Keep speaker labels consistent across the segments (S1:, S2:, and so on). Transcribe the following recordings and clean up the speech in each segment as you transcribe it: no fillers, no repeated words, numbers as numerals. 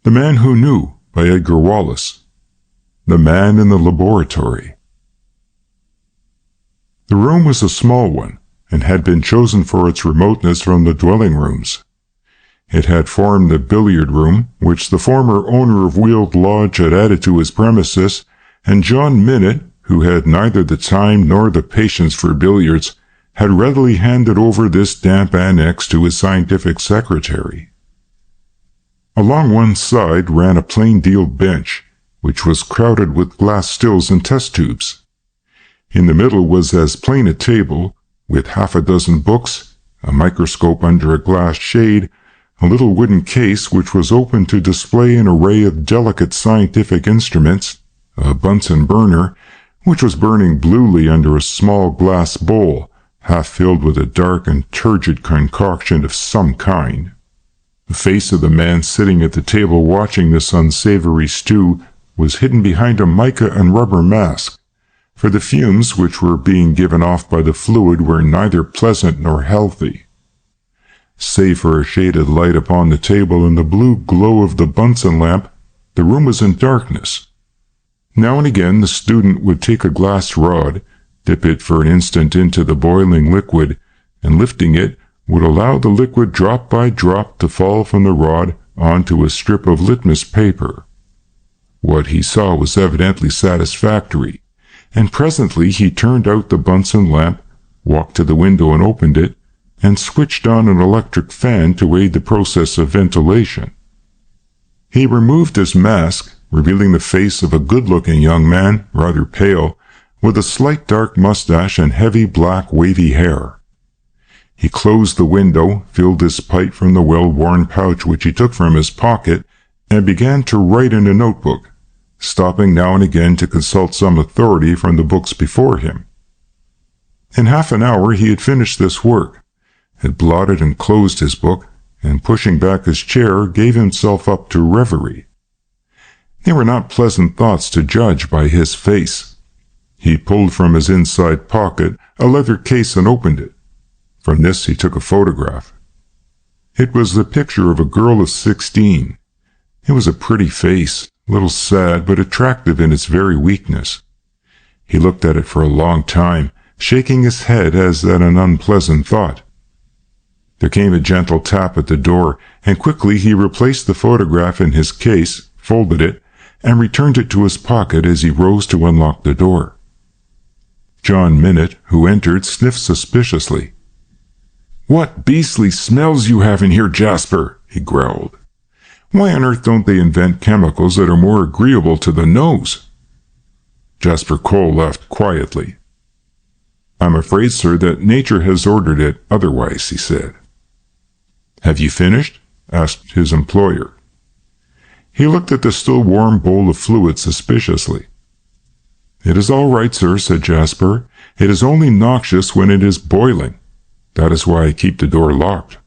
S1: The Man Who Knew by Edgar Wallace. The Man in the Laboratory. The room was a small one, and had been chosen for its remoteness from the dwelling rooms. It had formed the billiard room, which the former owner of Weald Lodge had added to his premises, and John Minute, who had neither the time nor the patience for billiards, had readily handed over this damp annex to his scientific secretary. Along one side ran a plain deal bench, which was crowded with glass stills and test tubes. In the middle was as plain a table, with half a dozen books, a microscope under a glass shade, a little wooden case which was open to display an array of delicate scientific instruments, a Bunsen burner, which was burning bluely under a small glass bowl, half filled with a dark and turgid concoction of some kind. The face of the man sitting at the table watching this unsavory stew was hidden behind a mica and rubber mask, for the fumes which were being given off by the fluid were neither pleasant nor healthy. Save for a shaded light upon the table and the blue glow of the Bunsen lamp, the room was in darkness. Now and again the student would take a glass rod, dip it for an instant into the boiling liquid, and lifting it, would allow the liquid drop by drop to fall from the rod onto a strip of litmus paper. What he saw was evidently satisfactory, and presently he turned out the Bunsen lamp, walked to the window and opened it, and switched on an electric fan to aid the process of ventilation. He removed his mask, revealing the face of a good-looking young man, rather pale, with a slight dark mustache and heavy black wavy hair. He closed the window, filled his pipe from the well-worn pouch which he took from his pocket, and began to write in a notebook, stopping now and again to consult some authority from the books before him. In half an hour he had finished this work, had blotted and closed his book, and pushing back his chair, gave himself up to reverie. They were not pleasant thoughts to judge by his face. He pulled from his inside pocket a leather case and opened it. From this he took a photograph. It was the picture of a girl of 16. It was a pretty face, a little sad but attractive in its very weakness. He looked at it for a long time, shaking his head as at an unpleasant thought. There came a gentle tap at the door, and quickly he replaced the photograph in his case, folded it, and returned it to his pocket as he rose to unlock the door. John Minute, who entered, sniffed suspiciously. "What beastly smells you have in here, Jasper," he growled. "Why on earth don't they invent chemicals that are more agreeable to the nose?" Jasper Cole laughed quietly. "I'm afraid, sir, that nature has ordered it otherwise," he said. "Have you finished?" asked his employer. He looked at the still warm bowl of fluid suspiciously. "It is all right, sir," said Jasper. "It is only noxious when it is boiling. That is why I keep the door locked."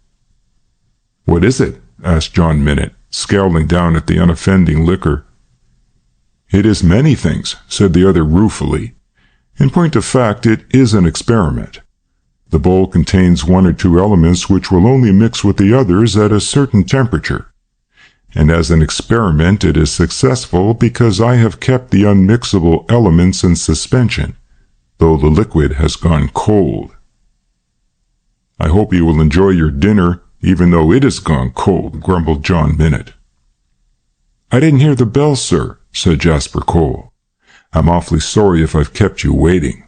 S1: "What is it?" asked John Minute, scowling down at the unoffending liquor. "It is many things," said the other ruefully. "In point of fact, it is an experiment. The bowl contains one or two elements which will only mix with the others at a certain temperature. And as an experiment it is successful because I have kept the unmixable elements in suspension, though the liquid has gone cold." "I hope you will enjoy your dinner, even though it has gone cold," grumbled John Minute. "I didn't hear the bell, sir," said Jasper Cole. "I'm awfully sorry if I've kept you waiting."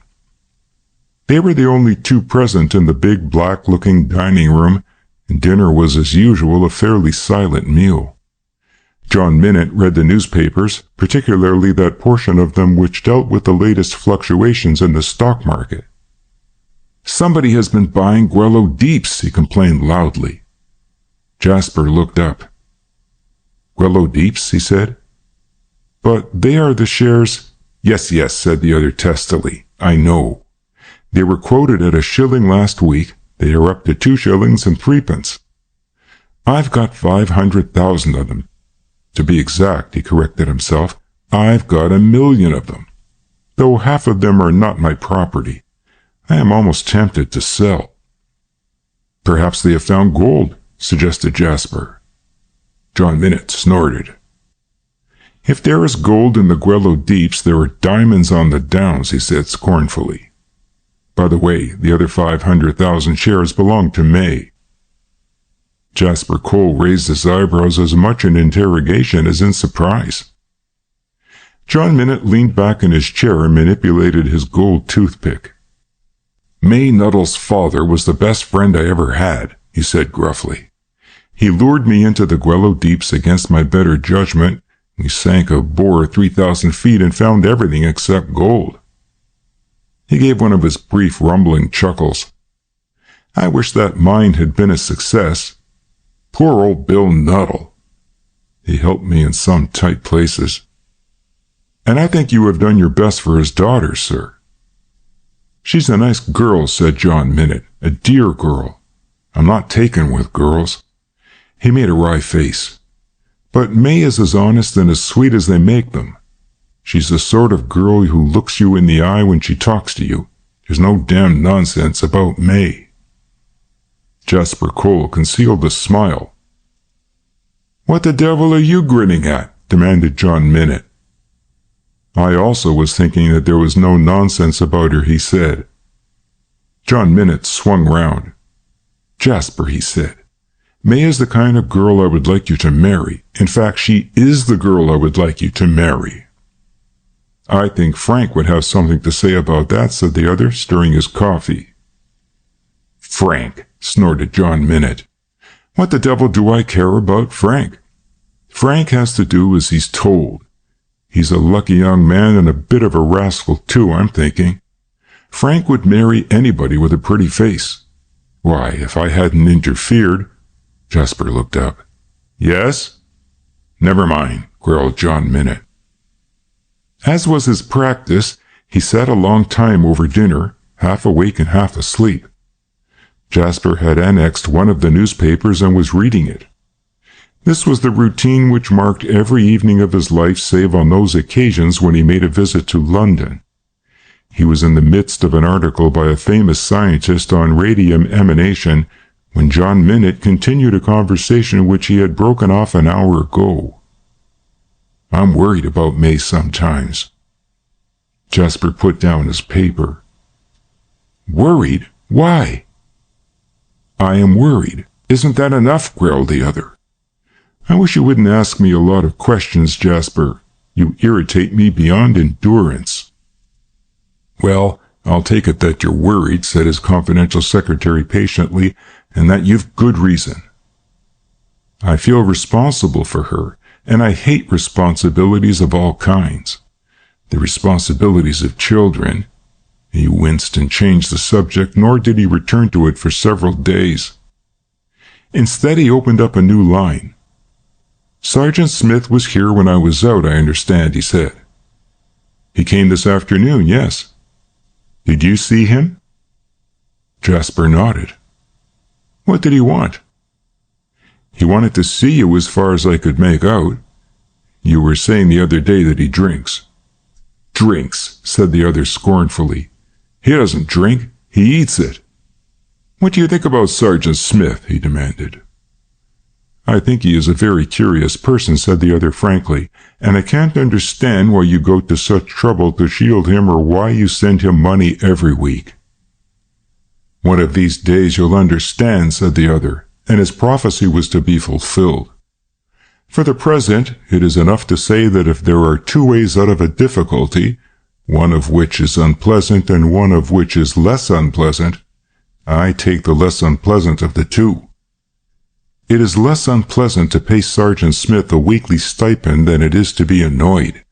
S1: They were the only two present in the big black-looking dining room, and dinner was as usual a fairly silent meal. John Minute read the newspapers, particularly that portion of them which dealt with the latest fluctuations in the stock market. "Somebody has been buying Guello Deeps," he complained loudly. Jasper looked up. "Guello Deeps?" he said. "But they are the shares—" "Yes, yes," said the other testily. "I know. They were quoted at $1 last week. They are up to 2 shillings and 3 pence. I've got 500,000 of them. To be exact," he corrected himself, "I've got 1,000,000 of them. Though half of them are not my property. I am almost tempted to sell." "Perhaps they have found gold," suggested Jasper. John Minute snorted. "If there is gold in the Guello deeps, there are diamonds on the downs," he said scornfully. "By the way, the other 500,000 shares belong to May." Jasper Cole raised his eyebrows as much in interrogation as in surprise. John Minute leaned back in his chair and manipulated his gold toothpick. "May Nuttall's father was the best friend I ever had," he said gruffly. "He lured me into the Guello deeps against my better judgment. We sank a bore 3,000 feet and found everything except gold." He gave one of his brief rumbling chuckles. "I wish that mine had been a success. Poor old Bill Nuttall. He helped me in some tight places. And I think you have done your best for his daughter, sir." "She's a nice girl," said John Minute. "A dear girl. I'm not taken with girls." He made a wry face. "But May is as honest and as sweet as they make them. She's the sort of girl who looks you in the eye when she talks to you. There's no damned nonsense about May." Jasper Cole concealed a smile. "What the devil are you grinning at?" demanded John Minute. "I also was thinking that there was no nonsense about her," he said. John Minute swung round. "Jasper," he said, "May is the kind of girl I would like you to marry. In fact, she is the girl I would like you to marry." "I think Frank would have something to say about that," said the other, stirring his coffee. "Frank," snorted John Minute. "What the devil do I care about Frank? Frank has to do as he's told. He's a lucky young man and a bit of a rascal too, I'm thinking. Frank would marry anybody with a pretty face. Why, if I hadn't interfered—" Jasper looked up. "Yes?" "Never mind," growled John Minute. As was his practice, he sat a long time over dinner, half awake and half asleep. Jasper had annexed one of the newspapers and was reading it. This was the routine which marked every evening of his life save on those occasions when he made a visit to London. He was in the midst of an article by a famous scientist on radium emanation when John Minute continued a conversation which he had broken off an hour ago. "I'm worried about May sometimes." Jasper put down his paper. "Worried? Why?" "I am worried. Isn't that enough?" growled the other. "I wish you wouldn't ask me a lot of questions, Jasper. You irritate me beyond endurance." "Well, I'll take it that you're worried," said his confidential secretary patiently, "and that you've good reason." "I feel responsible for her, and I hate responsibilities of all kinds. The responsibilities of children—" He winced and changed the subject, nor did he return to it for several days. Instead, he opened up a new line. "Sergeant Smith was here when I was out, I understand," he said. "He came this afternoon, yes." "Did you see him?" Jasper nodded. "What did he want?" "He wanted to see you as far as I could make out. You were saying the other day that he drinks." "Drinks," said the other scornfully. "He doesn't drink. He eats it." "What do you think about Sergeant Smith?" he demanded. "I think he is a very curious person," said the other frankly, "and I can't understand why you go to such trouble to shield him or why you send him money every week." "One of these days you'll understand," said the other, and his prophecy was to be fulfilled. "For the present, it is enough to say that if there are two ways out of a difficulty, one of which is unpleasant and one of which is less unpleasant, I take the less unpleasant of the two. It is less unpleasant to pay Sergeant Smith a weekly stipend than it is to be annoyed,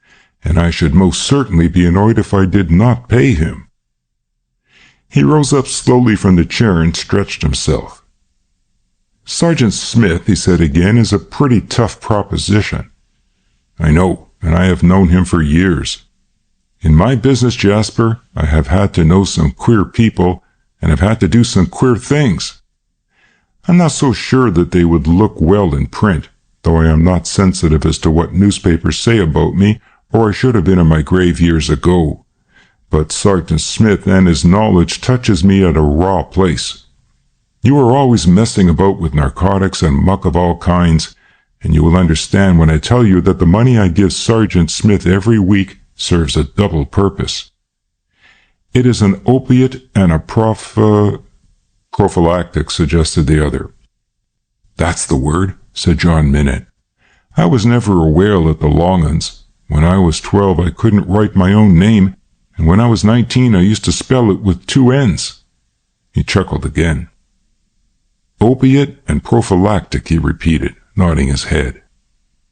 S1: and I should most certainly be annoyed if I did not pay him." He rose up slowly from the chair and stretched himself. "Sergeant Smith," he said again, "is a pretty tough proposition." "I know, and I have known him for years. In my business, Jasper, I have had to know some queer people, and have had to do some queer things. I'm not so sure that they would look well in print, though I am not sensitive as to what newspapers say about me, or I should have been in my grave years ago. But Sergeant Smith and his knowledge touches me at a raw place. You are always messing about with narcotics and muck of all kinds, and you will understand when I tell you that the money I give Sergeant Smith every week serves a double purpose. It is an opiate and a prophylactic, suggested the other. That's the word, said John Minute. I was never a whale at the Long-uns. When I was 12, I couldn't write my own name, and when I was 19, I used to spell it with 2 N's. He chuckled again. Opiate and prophylactic, he repeated, nodding his head.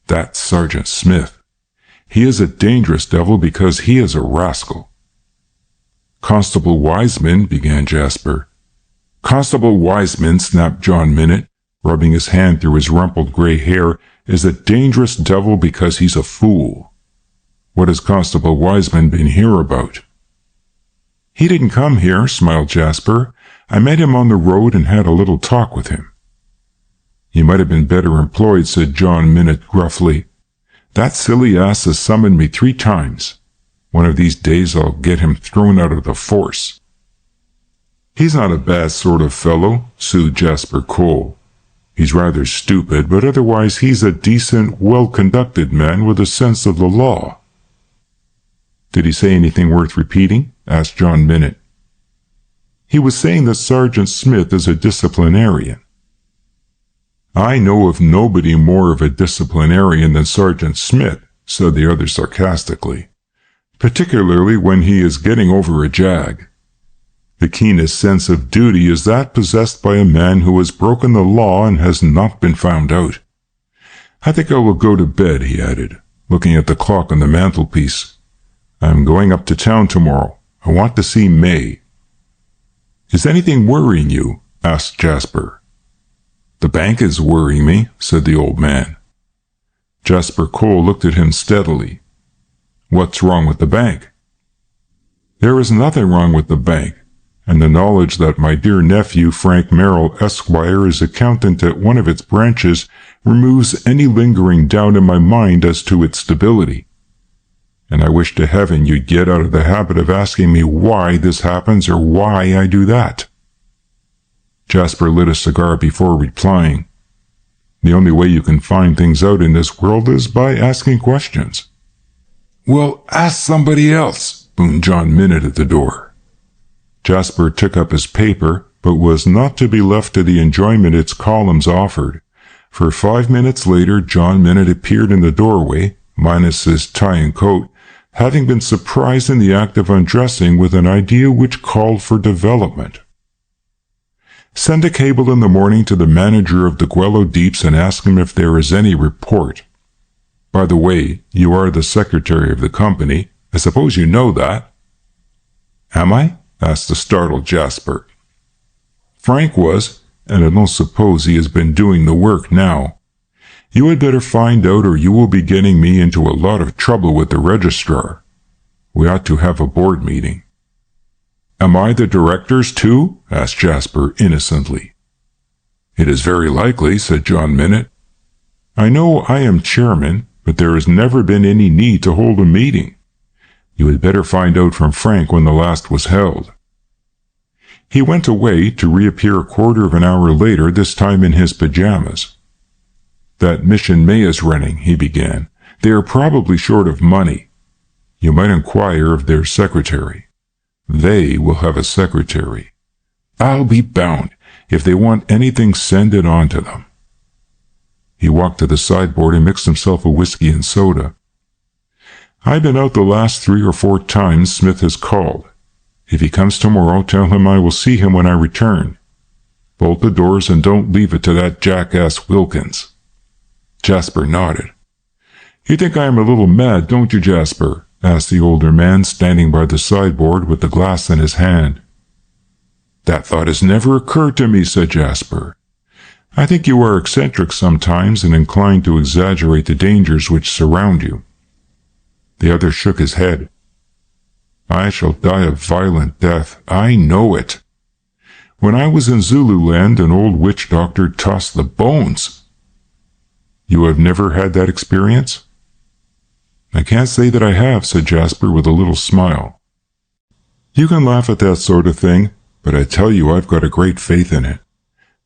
S1: That's Sergeant Smith. He is a dangerous devil because he is a rascal. Constable Wiseman, began Jasper. Constable Wiseman, snapped John Minute, rubbing his hand through his rumpled gray hair, is a dangerous devil because he's a fool. What has Constable Wiseman been here about? He didn't come here, smiled Jasper. I met him on the road and had a little talk with him. He might have been better employed, said John Minute gruffly. That silly ass has summoned me 3 times. One of these days I'll get him thrown out of the force. He's not a bad sort of fellow, soothed Jasper Cole. He's rather stupid, but otherwise he's a decent, well-conducted man with a sense of the law. Did he say anything worth repeating? Asked John Minute. He was saying that Sergeant Smith is a disciplinarian. I know of nobody more of a disciplinarian than Sergeant Smith, said the other sarcastically, particularly when he is getting over a jag. The keenest sense of duty is that possessed by a man who has broken the law and has not been found out. I think I will go to bed, he added, looking at the clock on the mantelpiece. I am going up to town tomorrow. I want to see May. Is anything worrying you? Asked Jasper. The bank is worrying me, said the old man. Jasper Cole looked at him steadily. What's wrong with the bank? There is nothing wrong with the bank, and the knowledge that my dear nephew Frank Merrill Esquire is accountant at one of its branches removes any lingering doubt in my mind as to its stability. And I wish to heaven you'd get out of the habit of asking me why this happens or why I do that. Jasper lit a cigar before replying. The only way you can find things out in this world is by asking questions. Well, ask somebody else, boomed John Minute at the door. Jasper took up his paper, but was not to be left to the enjoyment its columns offered. For 5 minutes later, John Minute appeared in the doorway, minus his tie and coat, having been surprised in the act of undressing with an idea which called for development. Send a cable in the morning to the manager of the Guello Deeps and ask him if there is any report. By the way, you are the secretary of the company. I suppose you know that. Am I? Asked the startled Jasper. Frank was, and I don't suppose he has been doing the work now. You had better find out or you will be getting me into a lot of trouble with the registrar. We ought to have a board meeting. Am I the directors too? Asked Jasper innocently. It is very likely, said John Minute. I know I am chairman, but there has never been any need to hold a meeting. You had better find out from Frank when the last was held. He went away to reappear a quarter of an hour later, this time in his pajamas. That mission May is running, he began. They are probably short of money. You might inquire of their secretary. They will have a secretary. I'll be bound. If they want anything, send it on to them. He walked to the sideboard and mixed himself a whiskey and soda. I've been out the last 3 or 4 times Smith has called. If he comes tomorrow, tell him I will see him when I return. Bolt the doors and don't leave it to that jackass Wilkins. Jasper nodded. You think I am a little mad, don't you, Jasper? Asked the older man, standing by the sideboard with the glass in his hand. That thought has never occurred to me, said Jasper. I think you are eccentric sometimes and inclined to exaggerate the dangers which surround you. The other shook his head. I shall die a violent death. I know it. When I was in Zululand, an old witch doctor tossed the bones. You have never had that experience? I can't say that I have, said Jasper with a little smile. You can laugh at that sort of thing, but I tell you I've got a great faith in it.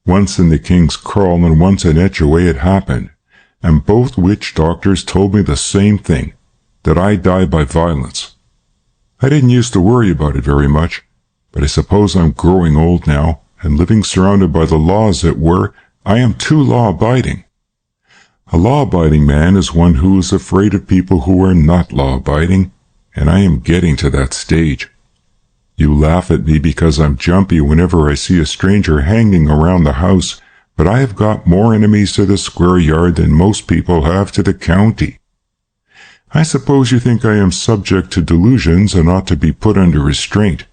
S1: Once in the King's Crawl and once at Etchaway it happened. and both witch doctors told me the same thing, that I die by violence. I didn't used to worry about it very much, but I suppose I'm growing old now, and living surrounded by the laws that were, I am too law-abiding. A law-abiding man is one who is afraid of people who are not law-abiding, and I am getting to that stage. You laugh at me because I'm jumpy whenever I see a stranger hanging around the house, but I have got more enemies to the square yard than most people have to the county. I suppose you think I am subject to delusions and ought to be put under restraint.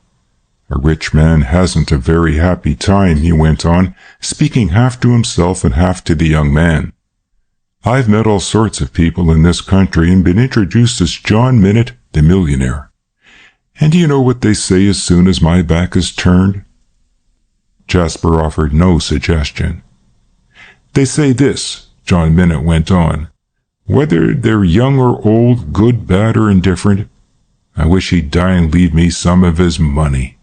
S1: A rich man hasn't a very happy time, he went on, speaking half to himself and half to the young man. I've met all sorts of people in this country and been introduced as John Minute, the millionaire. And do you know what they say as soon as my back is turned? Jasper offered no suggestion. They say this, John Minute went on. Whether they're young or old, good, bad, or indifferent, I wish he'd die and leave me some of his money.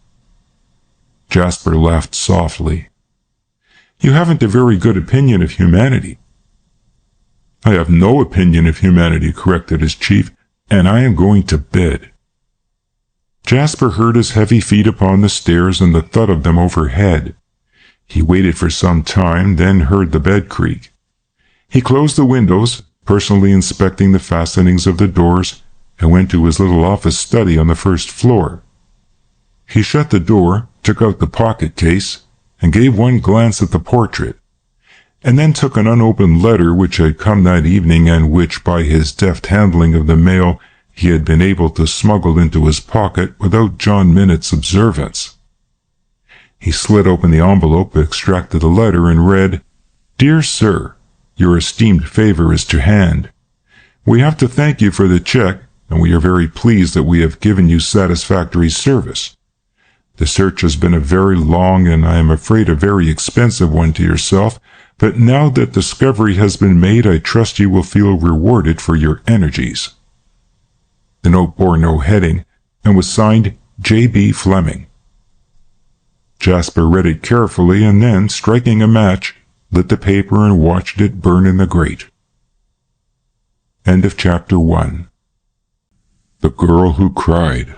S1: Jasper laughed softly. You haven't a very good opinion of humanity. I have no opinion of humanity, corrected his chief, and I am going to bed. Jasper heard his heavy feet upon the stairs and the thud of them overhead. He waited for some time, then heard the bed creak. He closed the windows, personally inspecting the fastenings of the doors, and went to his little office study on the first floor. He shut the door, took out the pocket case, and gave one glance at the portrait, and then took an unopened letter which had come that evening and which, by his deft handling of the mail, he had been able to smuggle into his pocket without John Minute's observance. He slid open the envelope, extracted the letter, and read, Dear Sir, your esteemed favor is to hand. We have to thank you for the check, and we are very pleased that we have given you satisfactory service. The search has been a very long and I am afraid a very expensive one to yourself, but now that discovery has been made, I trust you will feel rewarded for your energies. The note bore no heading, and was signed J.B. Fleming. Jasper read it carefully, and then, striking a match, lit the paper and watched it burn in the grate. End of Chapter 1. The Girl Who Cried.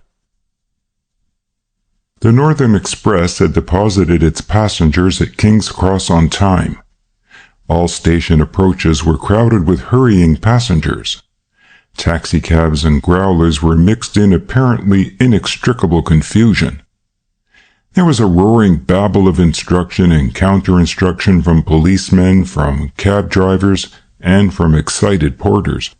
S1: The Northern Express had deposited its passengers at King's Cross on time. All station approaches were crowded with hurrying passengers. Taxicabs and growlers were mixed in apparently inextricable confusion. There was a roaring babble of instruction and counter-instruction from policemen, from cab drivers, and from excited porters.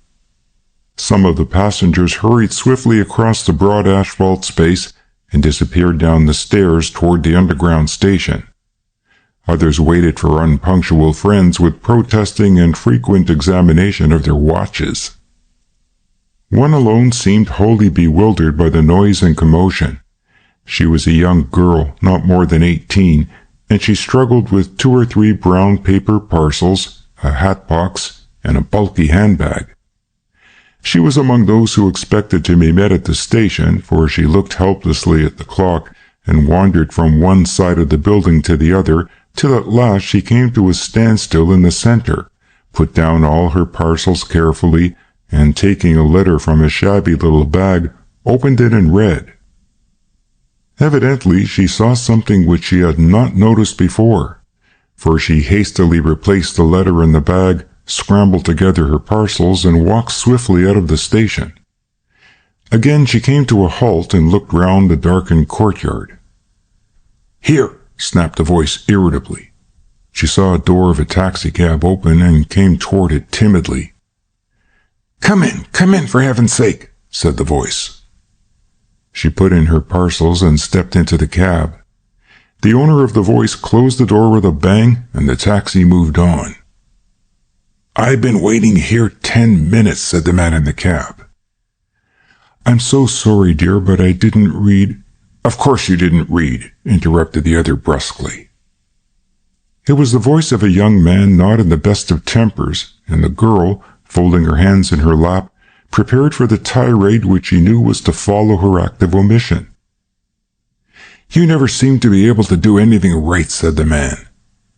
S1: Some of the passengers hurried swiftly across the broad asphalt space and disappeared down the stairs toward the underground station. Others waited for unpunctual friends with protesting and frequent examination of their watches. One alone seemed wholly bewildered by the noise and commotion. She was a young girl, not more than 18, and she struggled with 2 or 3 brown paper parcels, a hat box, and a bulky handbag. She was among those who expected to be met at the station, for she looked helplessly at the clock and wandered from one side of the building to the other, till at last she came to a standstill in the center, put down all her parcels carefully, and taking a letter from a shabby little bag, opened it and read. Evidently she saw something which she had not noticed before, for she hastily replaced the letter in the bag, scrambled together her parcels, and walked swiftly out of the station. Again she came to a halt and looked round the darkened courtyard. "Here!" snapped a voice irritably. She saw a door of a taxicab open and came toward it timidly. Come in, for heaven's sake," said the voice. She put in her parcels and stepped into the cab. The owner of the voice closed the door with a bang, and the taxi moved on. "I've been waiting here 10 minutes," said the man in the cab. "I'm so sorry, dear, but I didn't read—" "Of course you didn't read," interrupted the other brusquely. It was the voice of a young man not in the best of tempers, and the girl, folding her hands in her lap, prepared for the tirade which she knew was to follow her act of omission. "You never seem to be able to do anything right," said the man.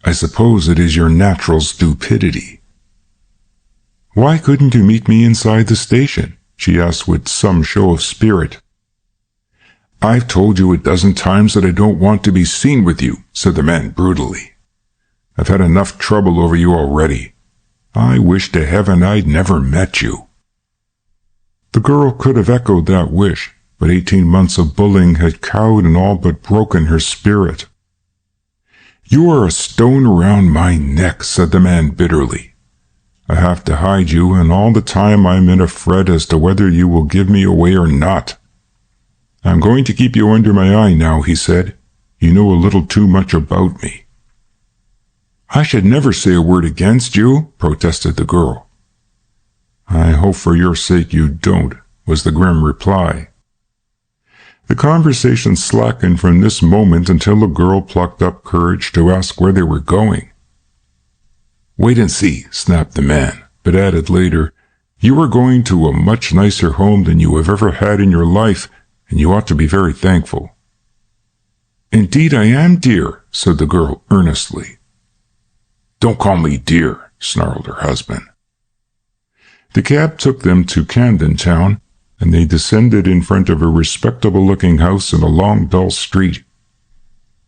S1: "I suppose it is your natural stupidity." "Why couldn't you meet me inside the station?" she asked with some show of spirit. "I've told you a dozen times that I don't want to be seen with you," said the man brutally. "I've had enough trouble over you already. I wish to heaven I'd never met you." The girl could have echoed that wish, but 18 months of bullying had cowed and all but broken her spirit. "You are a stone around my neck," said the man bitterly. "I have to hide you, and all the time I'm in a fret as to whether you will give me away or not." "I'm going to keep you under my eye now," he said. "You know a little too much about me." "I should never say a word against you," protested the girl. "I hope for your sake you don't," was the grim reply. The conversation slackened from this moment until the girl plucked up courage to ask where they were going. "Wait and see," snapped the man, but added later, "You are going to a much nicer home than you have ever had in your life, and you ought to be very thankful." "Indeed I am, dear," said the girl earnestly. "Don't call me dear," snarled her husband. The cab took them to Camden Town, and they descended in front of a respectable-looking house in a long, dull street.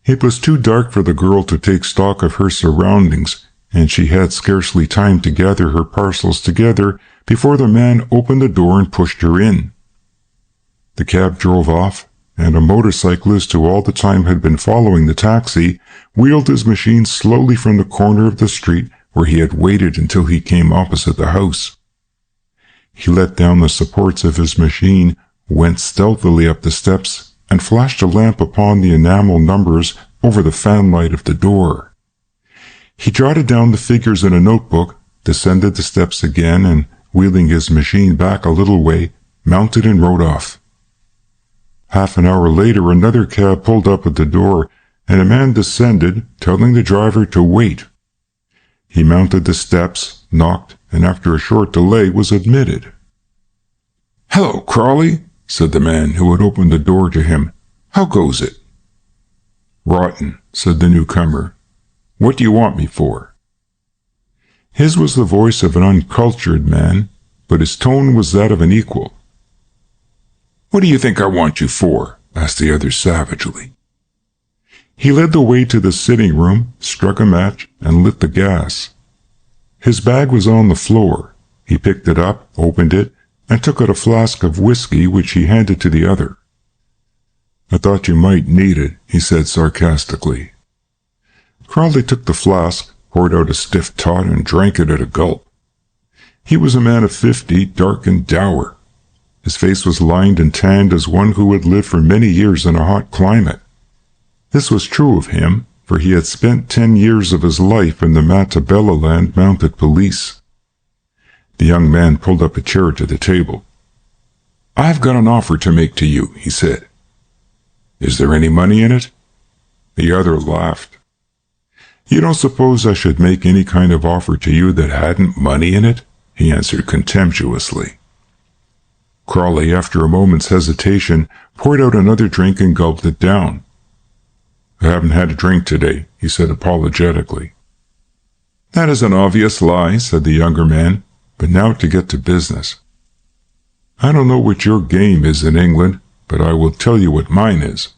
S1: It was too dark for the girl to take stock of her surroundings, and she had scarcely time to gather her parcels together before the man opened the door and pushed her in. The cab drove off, and a motorcyclist who all the time had been following the taxi wheeled his machine slowly from the corner of the street where he had waited until he came opposite the house. He let down the supports of his machine, went stealthily up the steps, and flashed a lamp upon the enamel numbers over the fanlight of the door. He jotted down the figures in a notebook, descended the steps again, and, wheeling his machine back a little way, mounted and rode off. Half an hour later, another cab pulled up at the door, and a man descended, telling the driver to wait. He mounted the steps, knocked, and after a short delay was admitted. "Hello, Crawley," said the man who had opened the door to him. "How goes it?" "Rotten," said the newcomer. "What do you want me for?" His was the voice of an uncultured man, but his tone was that of an equal. "What do you think I want you for?" asked the other savagely. He led the way to the sitting room, struck a match, and lit the gas. His bag was on the floor. He picked it up, opened it, and took out a flask of whiskey which he handed to the other. "I thought you might need it," he said sarcastically. Crawley took the flask, poured out a stiff tot, and drank it at a gulp. He was a man of 50, dark and dour. His face was lined and tanned as one who had lived for many years in a hot climate. This was true of him, for he had spent 10 years of his life in the Matabeleland Mounted Police. The young man pulled up a chair to the table. "I've got an offer to make to you," he said. "Is there any money in it?" The other laughed. "You don't suppose I should make any kind of offer to you that hadn't money in it?" he answered contemptuously. Crawley, after a moment's hesitation, poured out another drink and gulped it down. "I haven't had a drink today," he said apologetically. "That is an obvious lie," said the younger man, "but now to get to business. I don't know what your game is in England, but I will tell you what mine is.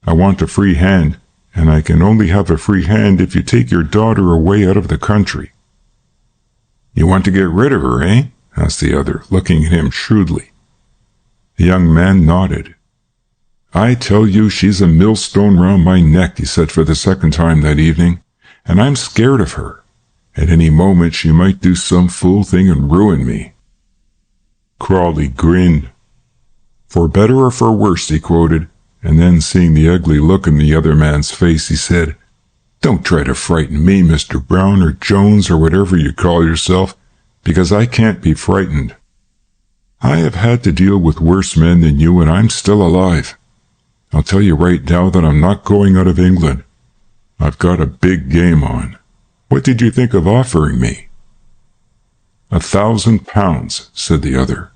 S1: I want a free hand, and I can only have a free hand if you take your daughter away out of the country." "You want to get rid of her, eh?" asked the other, looking at him shrewdly. The young man nodded. "I tell you she's a millstone round my neck," he said for the second time that evening, "and I'm scared of her. At any moment she might do some fool thing and ruin me." Crawley grinned. "For better or for worse," he quoted, and then, seeing the ugly look in the other man's face, he said, "Don't try to frighten me, Mr. Brown or Jones or whatever you call yourself, because I can't be frightened. I have had to deal with worse men than you, and I'm still alive. I'll tell you right now that I'm not going out of England. I've got a big game on. What did you think of offering me?" £1,000, said the other.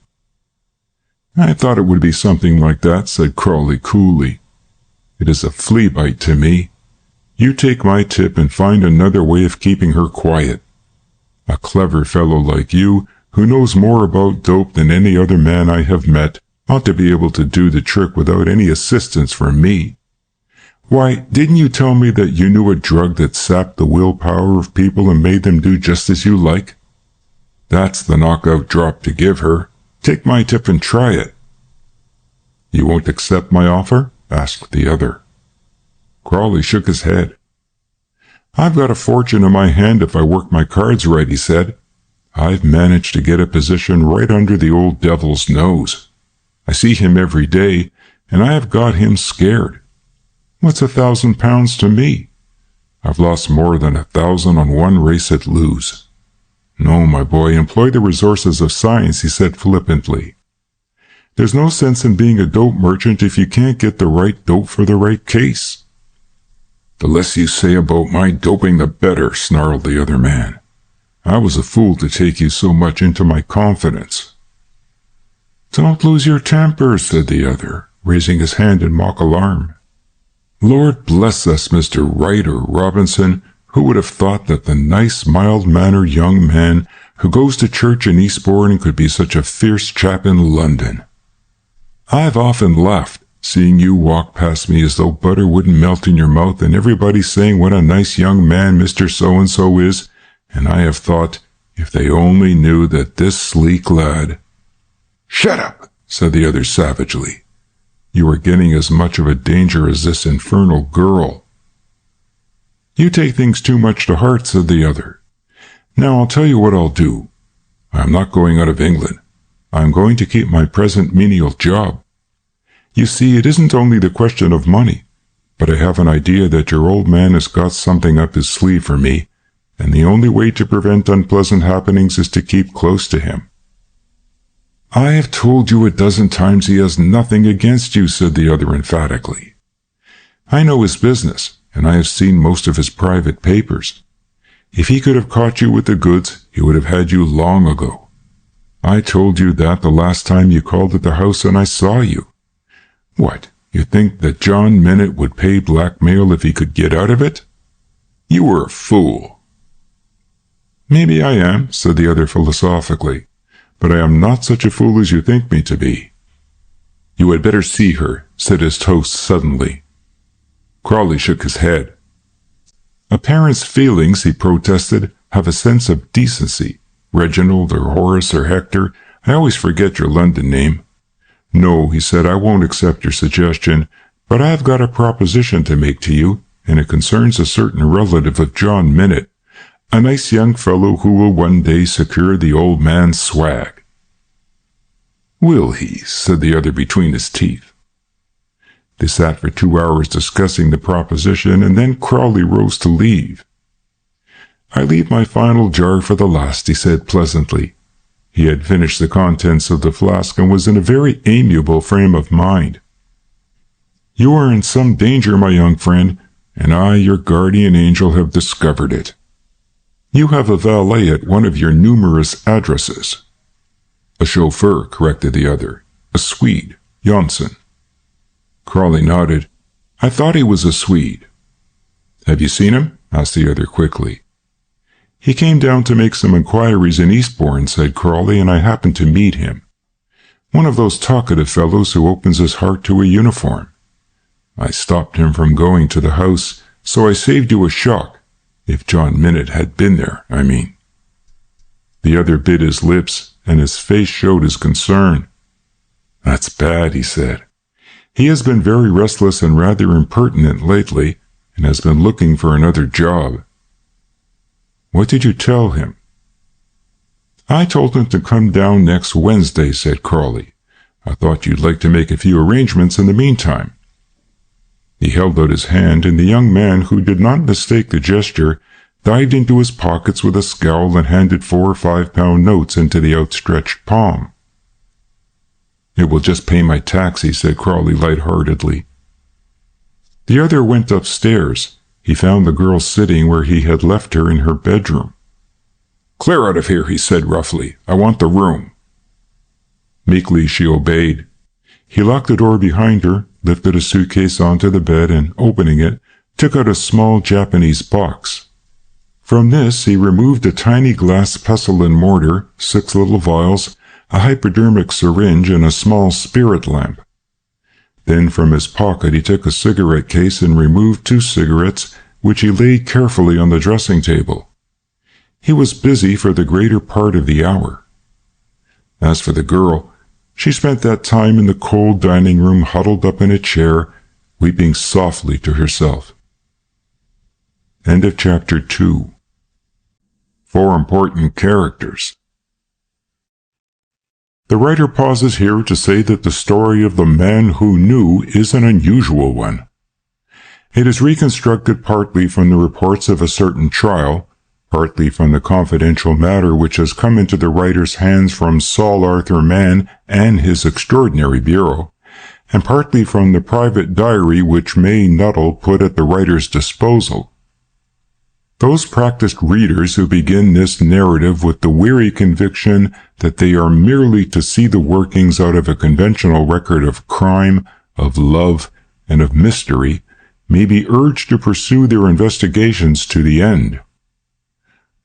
S1: "I thought it would be something like that," said Crawley coolly. "It is a flea bite to me. You take my tip and find another way of keeping her quiet. A clever fellow like you, who knows more about dope than any other man I have met, ought to be able to do the trick without any assistance from me. Why, didn't you tell me that you knew a drug that sapped the willpower of people and made them do just as you like? That's the knockout drop to give her. Take my tip and try it." "You won't accept my offer?" asked the other. Crawley shook his head. "I've got a fortune in my hand if I work my cards right," he said. "I've managed to get a position right under the old devil's nose. I see him every day, and I have got him scared. What's £1,000 to me? I've lost more than 1,000 on one race at lose. No, my boy, employ the resources of science," he said flippantly. "There's no sense in being a dope merchant if you can't get the right dope for the right case." "The less you say about my doping, the better," snarled the other man. "I was a fool to take you so much into my confidence." "Don't lose your temper," said the other, raising his hand in mock alarm. "Lord bless us, Mr. Wright or Robinson, who would have thought that the nice, mild-mannered young man who goes to church in Eastbourne could be such a fierce chap in London? I've often laughed, seeing you walk past me as though butter wouldn't melt in your mouth and everybody saying what a nice young man Mr. So-and-so is, and I have thought, if they only knew that this sleek lad—" "Shut up," said the other savagely. "You are getting as much of a danger as this infernal girl." "You take things too much to heart," said the other. "Now I'll tell you what I'll do. I am not going out of England. I am going to keep my present menial job. You see, it isn't only the question of money, but I have an idea that your old man has got something up his sleeve for me, and the only way to prevent unpleasant happenings is to keep close to him." "I have told you a dozen times he has nothing against you," said the other emphatically. "I know his business, and I have seen most of his private papers. If he could have caught you with the goods, he would have had you long ago. I told you that the last time you called at the house and I saw you. What, you think that John Minute would pay blackmail if he could get out of it? You were a fool." "Maybe I am," said the other philosophically, "but I am not such a fool as you think me to be." "You had better see her," said his host suddenly. Crawley shook his head. "A parent's feelings," he protested, "have a sense of decency. Reginald or Horace or Hector, I always forget your London name. No," he said, "I won't accept your suggestion, but I have got a proposition to make to you, and it concerns a certain relative of John Minute, a nice young fellow who will one day secure the old man's swag." "Will he?" said the other between his teeth. They sat for 2 hours discussing the proposition, and then Crawley rose to leave. "I leave my final jar for the last," he said pleasantly. He had finished the contents of the flask and was in a very amiable frame of mind. "You are in some danger, my young friend, and I, your guardian angel, have discovered it. You have a valet at one of your numerous addresses." "A chauffeur," corrected the other. "A Swede, Jonsson." Crawley nodded. "I thought he was a Swede." "Have you seen him?" asked the other quickly. "He came down to make some inquiries in Eastbourne," said Crawley, "and I happened to meet him. One of those talkative fellows who opens his heart to a uniform. I stopped him from going to the house, so I saved you a shock. If John Minute had been there, I mean." The other bit his lips, and his face showed his concern. "That's bad," he said. "He has been very restless and rather impertinent lately, and has been looking for another job." "What did you tell him?" "I told him to come down next Wednesday," said Crawley. "I thought you'd like to make a few arrangements in the meantime." He held out his hand, and the young man, who did not mistake the gesture, dived into his pockets with a scowl and handed 4 5-pound notes into the outstretched palm. "It will just pay my taxi," said Crawley light-heartedly. The other went upstairs. He found the girl sitting where he had left her in her bedroom. "Clear out of here," he said roughly. "I want the room." Meekly she obeyed. He locked the door behind her, lifted a suitcase onto the bed, and, opening it, took out a small Japanese box. From this, he removed a tiny glass pestle and mortar, 6 little vials, a hypodermic syringe, and a small spirit lamp. Then from his pocket he took a cigarette case and removed 2 cigarettes, which he laid carefully on the dressing table. He was busy for the greater part of the hour. As for the girl, she spent that time in the cold dining room huddled up in a chair, weeping softly to herself. End of Chapter 2. 4 important characters. The writer pauses here to say that the story of the man who knew is an unusual one. It is reconstructed partly from the reports of a certain trial, partly from the confidential matter which has come into the writer's hands from Saul Arthur Mann and his extraordinary bureau, and partly from the private diary which May Nuttall put at the writer's disposal. Those practiced readers who begin this narrative with the weary conviction that they are merely to see the workings out of a conventional record of crime, of love, and of mystery, may be urged to pursue their investigations to the end.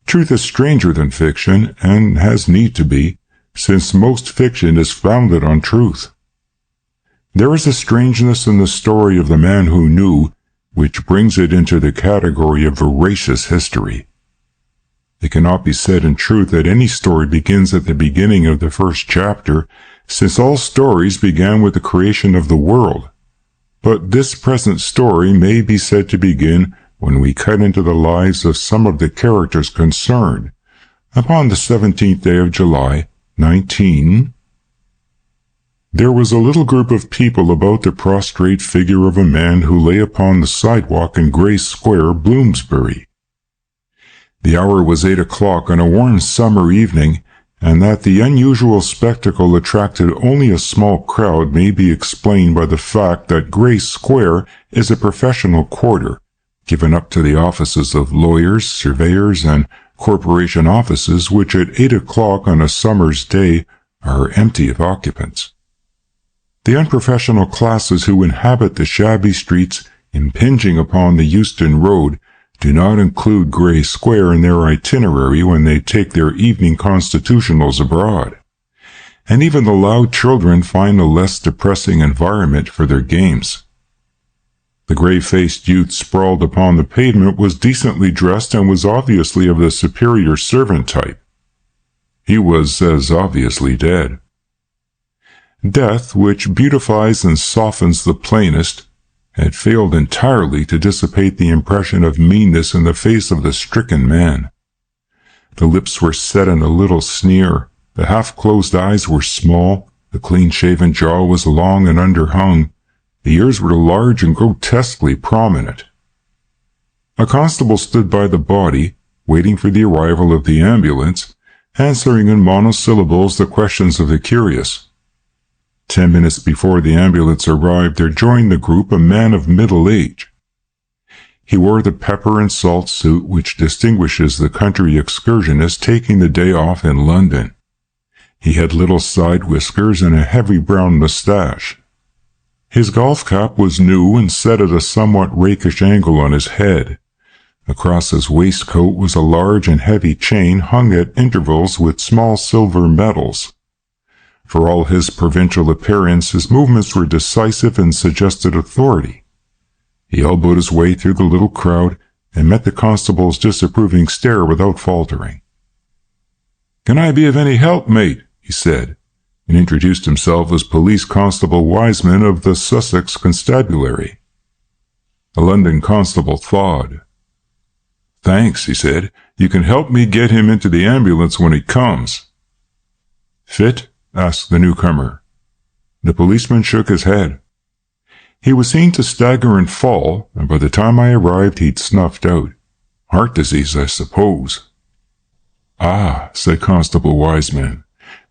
S1: Truth is stranger than fiction, and has need to be, since most fiction is founded on truth. There is a strangeness in the story of the man who knew, which brings it into the category of veracious history. It cannot be said in truth that any story begins at the beginning of the first chapter, since all stories began with the creation of the world. But this present story may be said to begin when we cut into the lives of some of the characters concerned, upon the 17th day of July, 19... There was a little group of people about the prostrate figure of a man who lay upon the sidewalk in Gray Square, Bloomsbury. The hour was 8 o'clock on a warm summer evening, and that the unusual spectacle attracted only a small crowd may be explained by the fact that Gray Square is a professional quarter, given up to the offices of lawyers, surveyors, and corporation offices which at 8 o'clock on a summer's day are empty of occupants. The unprofessional classes who inhabit the shabby streets impinging upon the Euston Road do not include Gray Square in their itinerary when they take their evening constitutionals abroad, and even the loud children find a less depressing environment for their games. The grey-faced youth sprawled upon the pavement was decently dressed and was obviously of the superior servant type. He was as obviously dead. Death, which beautifies and softens the plainest, had failed entirely to dissipate the impression of meanness in the face of the stricken man. The lips were set in a little sneer, the half-closed eyes were small, the clean-shaven jaw was long and underhung, the ears were large and grotesquely prominent. A constable stood by the body, waiting for the arrival of the ambulance, answering in monosyllables the questions of the curious. 10 minutes before the ambulance arrived, there joined the group a man of middle age. He wore the pepper and salt suit which distinguishes the country excursionist taking the day off in London. He had little side whiskers and a heavy brown moustache. His golf cap was new and set at a somewhat rakish angle on his head. Across his waistcoat was a large and heavy chain hung at intervals with small silver medals. For all his provincial appearance, his movements were decisive and suggested authority. He elbowed his way through the little crowd and met the constable's disapproving stare without faltering. "Can I be of any help, mate?" he said, and introduced himself as Police Constable Wiseman of the Sussex Constabulary. The London constable thawed. "Thanks," he said. "You can help me get him into the ambulance when he comes." "Fit?" asked the newcomer. The policeman shook his head. "He was seen to stagger and fall, and by the time I arrived he'd snuffed out. Heart disease, I suppose." "Ah," said Constable Wiseman,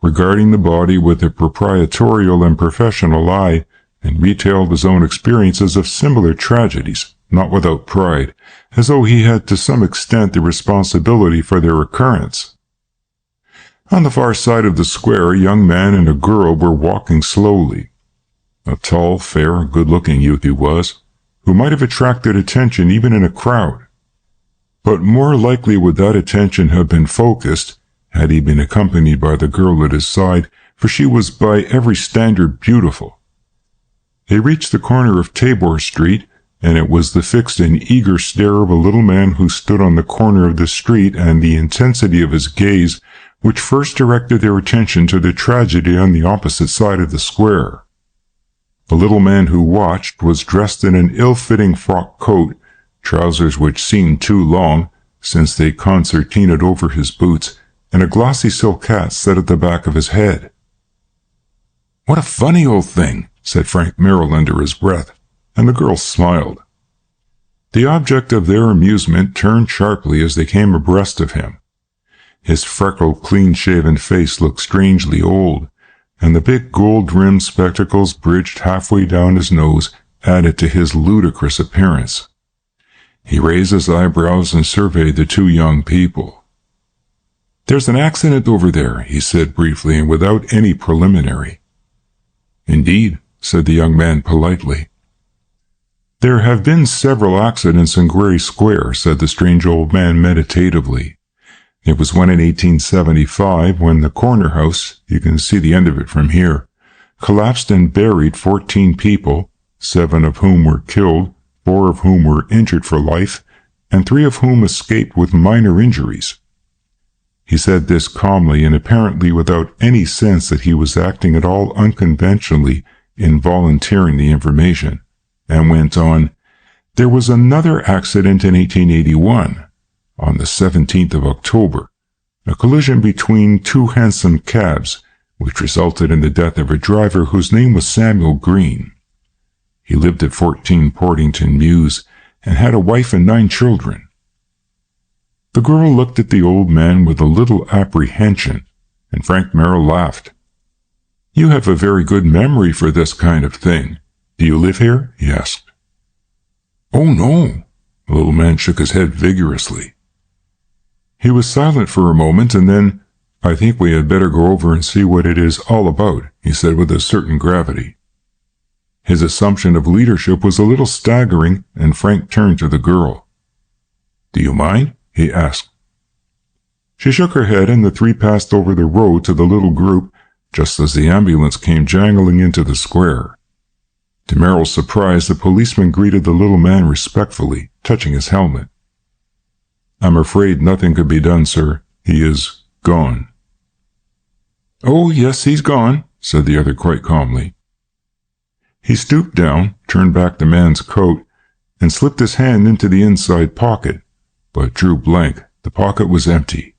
S1: regarding the body with a proprietorial and professional eye, and retailed his own experiences of similar tragedies, not without pride, as though he had to some extent the responsibility for their occurrence. On the far side of the square, a young man and a girl were walking slowly. A tall, fair, good-looking youth he was, who might have attracted attention even in a crowd. But more likely would that attention have been focused had he been accompanied by the girl at his side, for she was by every standard beautiful. They reached the corner of Tabor Street, and it was the fixed and eager stare of a little man who stood on the corner of the street and the intensity of his gaze which first directed their attention to the tragedy on the opposite side of the square. The little man who watched was dressed in an ill-fitting frock coat, trousers which seemed too long, since they concertinaed over his boots, and a glossy silk hat set at the back of his head. "What a funny old thing," said Frank Merrill under his breath, and the girl smiled. The object of their amusement turned sharply as they came abreast of him. His freckled, clean-shaven face looked strangely old, and the big gold-rimmed spectacles bridged halfway down his nose added to his ludicrous appearance. He raised his eyebrows and surveyed the two young people. "There's an accident over there," he said briefly and without any preliminary. "Indeed," said the young man politely. "There have been several accidents in Grey Square," said the strange old man meditatively. "There was one in 1875 when the corner house, you can see the end of it from here, collapsed and buried 14 people, 7 of whom were killed, 4 of whom were injured for life, and 3 of whom escaped with minor injuries." He said this calmly and apparently without any sense that he was acting at all unconventionally in volunteering the information, and went on, "There was another accident in 1881, on the 17th of October, a collision between 2 hansom cabs, which resulted in the death of a driver whose name was Samuel Green. He lived at 14 Portington Mews and had a wife and 9 children." The girl looked at the old man with a little apprehension, and Frank Merrill laughed. "You have a very good memory for this kind of thing. Do you live here?" he asked. "Oh, no." The little man shook his head vigorously. He was silent for a moment, and then, "I think we had better go over and see what it is all about," he said with a certain gravity. His assumption of leadership was a little staggering, and Frank turned to the girl. "Do you mind?" he asked. She shook her head, and the 3 passed over the road to the little group just as the ambulance came jangling into the square. To Merrill's surprise, the policeman greeted the little man respectfully, touching his helmet. "I'm afraid nothing could be done, sir. He is gone." "Oh, yes, he's gone," said the other quite calmly. He stooped down, turned back the man's coat, and slipped his hand into the inside pocket, but drew blank. The pocket was empty.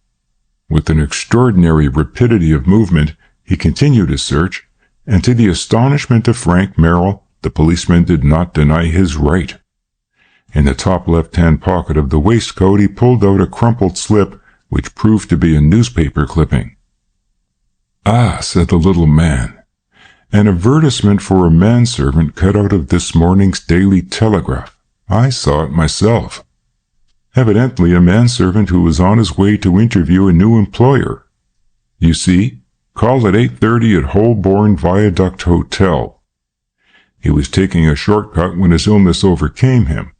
S1: With an extraordinary rapidity of movement, he continued his search, and to the astonishment of Frank Merrill, the policeman did not deny his right. In the top left-hand pocket of the waistcoat he pulled out a crumpled slip, which proved to be a newspaper clipping. "Ah," said the little man, "an advertisement for a manservant cut out of this morning's Daily Telegraph. I saw it myself. Evidently a manservant who was on his way to interview a new employer. You see, call at 8:30 at Holborn Viaduct Hotel. He was taking a shortcut when his illness overcame him.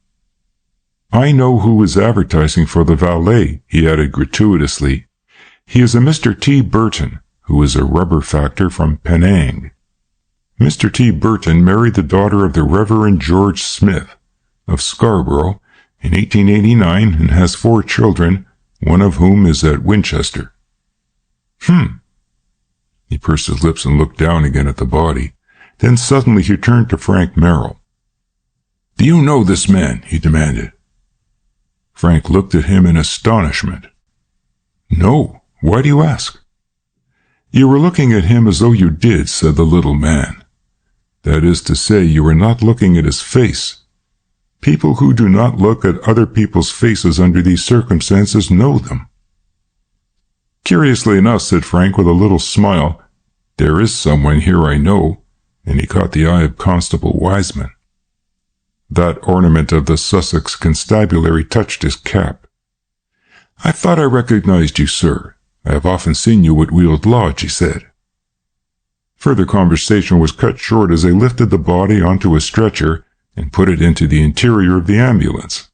S1: I know who is advertising for the valet," he added gratuitously. "He is a Mr. T. Burton, who is a rubber factor from Penang. Mr. T. Burton married the daughter of the Reverend George Smith, of Scarborough, in 1889 and has 4 children, one of whom is at Winchester." He pursed his lips and looked down again at the body. Then suddenly he turned to Frank Merrill. "Do you know this man?" he demanded. Frank looked at him in astonishment. "No. Why do you ask?" "You were looking at him as though you did," said the little man. "That is to say, you were not looking at his face. People who do not look at other people's faces under these circumstances know them." "Curiously enough," said Frank with a little smile, "there is someone here I know," and he caught the eye of Constable Wiseman. That ornament of the Sussex constabulary touched his cap. "I thought I recognized you, sir. I have often seen you at Weald Lodge," he said. Further conversation was cut short as they lifted the body onto a stretcher and put it into the interior of the ambulance.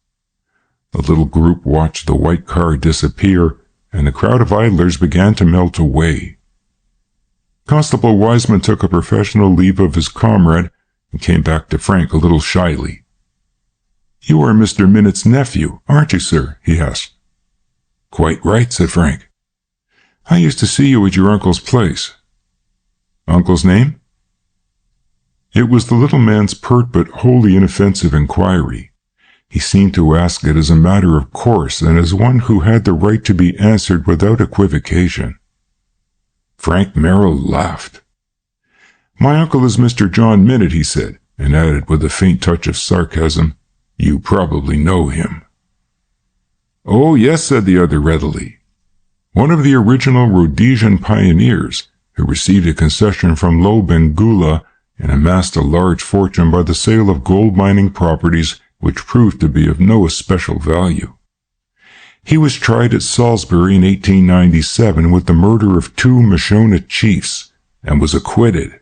S1: The little group watched the white car disappear, and the crowd of idlers began to melt away. Constable Wiseman took a professional leave of his comrade and came back to Frank a little shyly. "You are Mr. Minnett's nephew, aren't you, sir?" he asked. "Quite right," said Frank. "I used to see you at your uncle's place." "Uncle's name?" It was the little man's pert but wholly inoffensive inquiry. He seemed to ask it as a matter of course and as one who had the right to be answered without equivocation. Frank Merrill laughed. "My uncle is Mr. John Minette," he said, and added with a faint touch of sarcasm, "You probably know him." "Oh, yes," said the other readily. "One of the original Rhodesian pioneers, who received a concession from Lobengula and amassed a large fortune by the sale of gold mining properties which proved to be of no especial value. He was tried at Salisbury in 1897 with the murder of 2 Mashona chiefs, and was acquitted.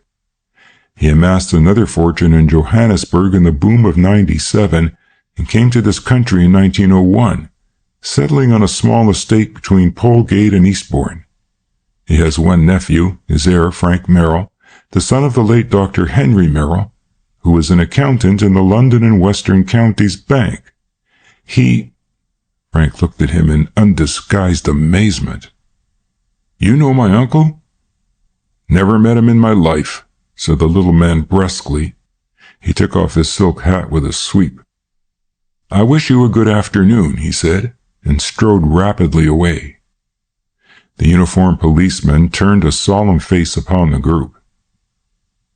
S1: He amassed another fortune in Johannesburg in the boom of '97, and came to this country in 1901, settling on a small estate between Polegate and Eastbourne. He has one nephew, his heir, Frank Merrill, the son of the late Dr. Henry Merrill, who is an accountant in the London and Western Counties Bank. Frank looked at him in undisguised amazement. "You know my uncle?" "Never met him in my life," said the little man brusquely. He took off his silk hat with a sweep. "I wish you a good afternoon," he said, and strode rapidly away. The uniformed policeman turned a solemn face upon the group.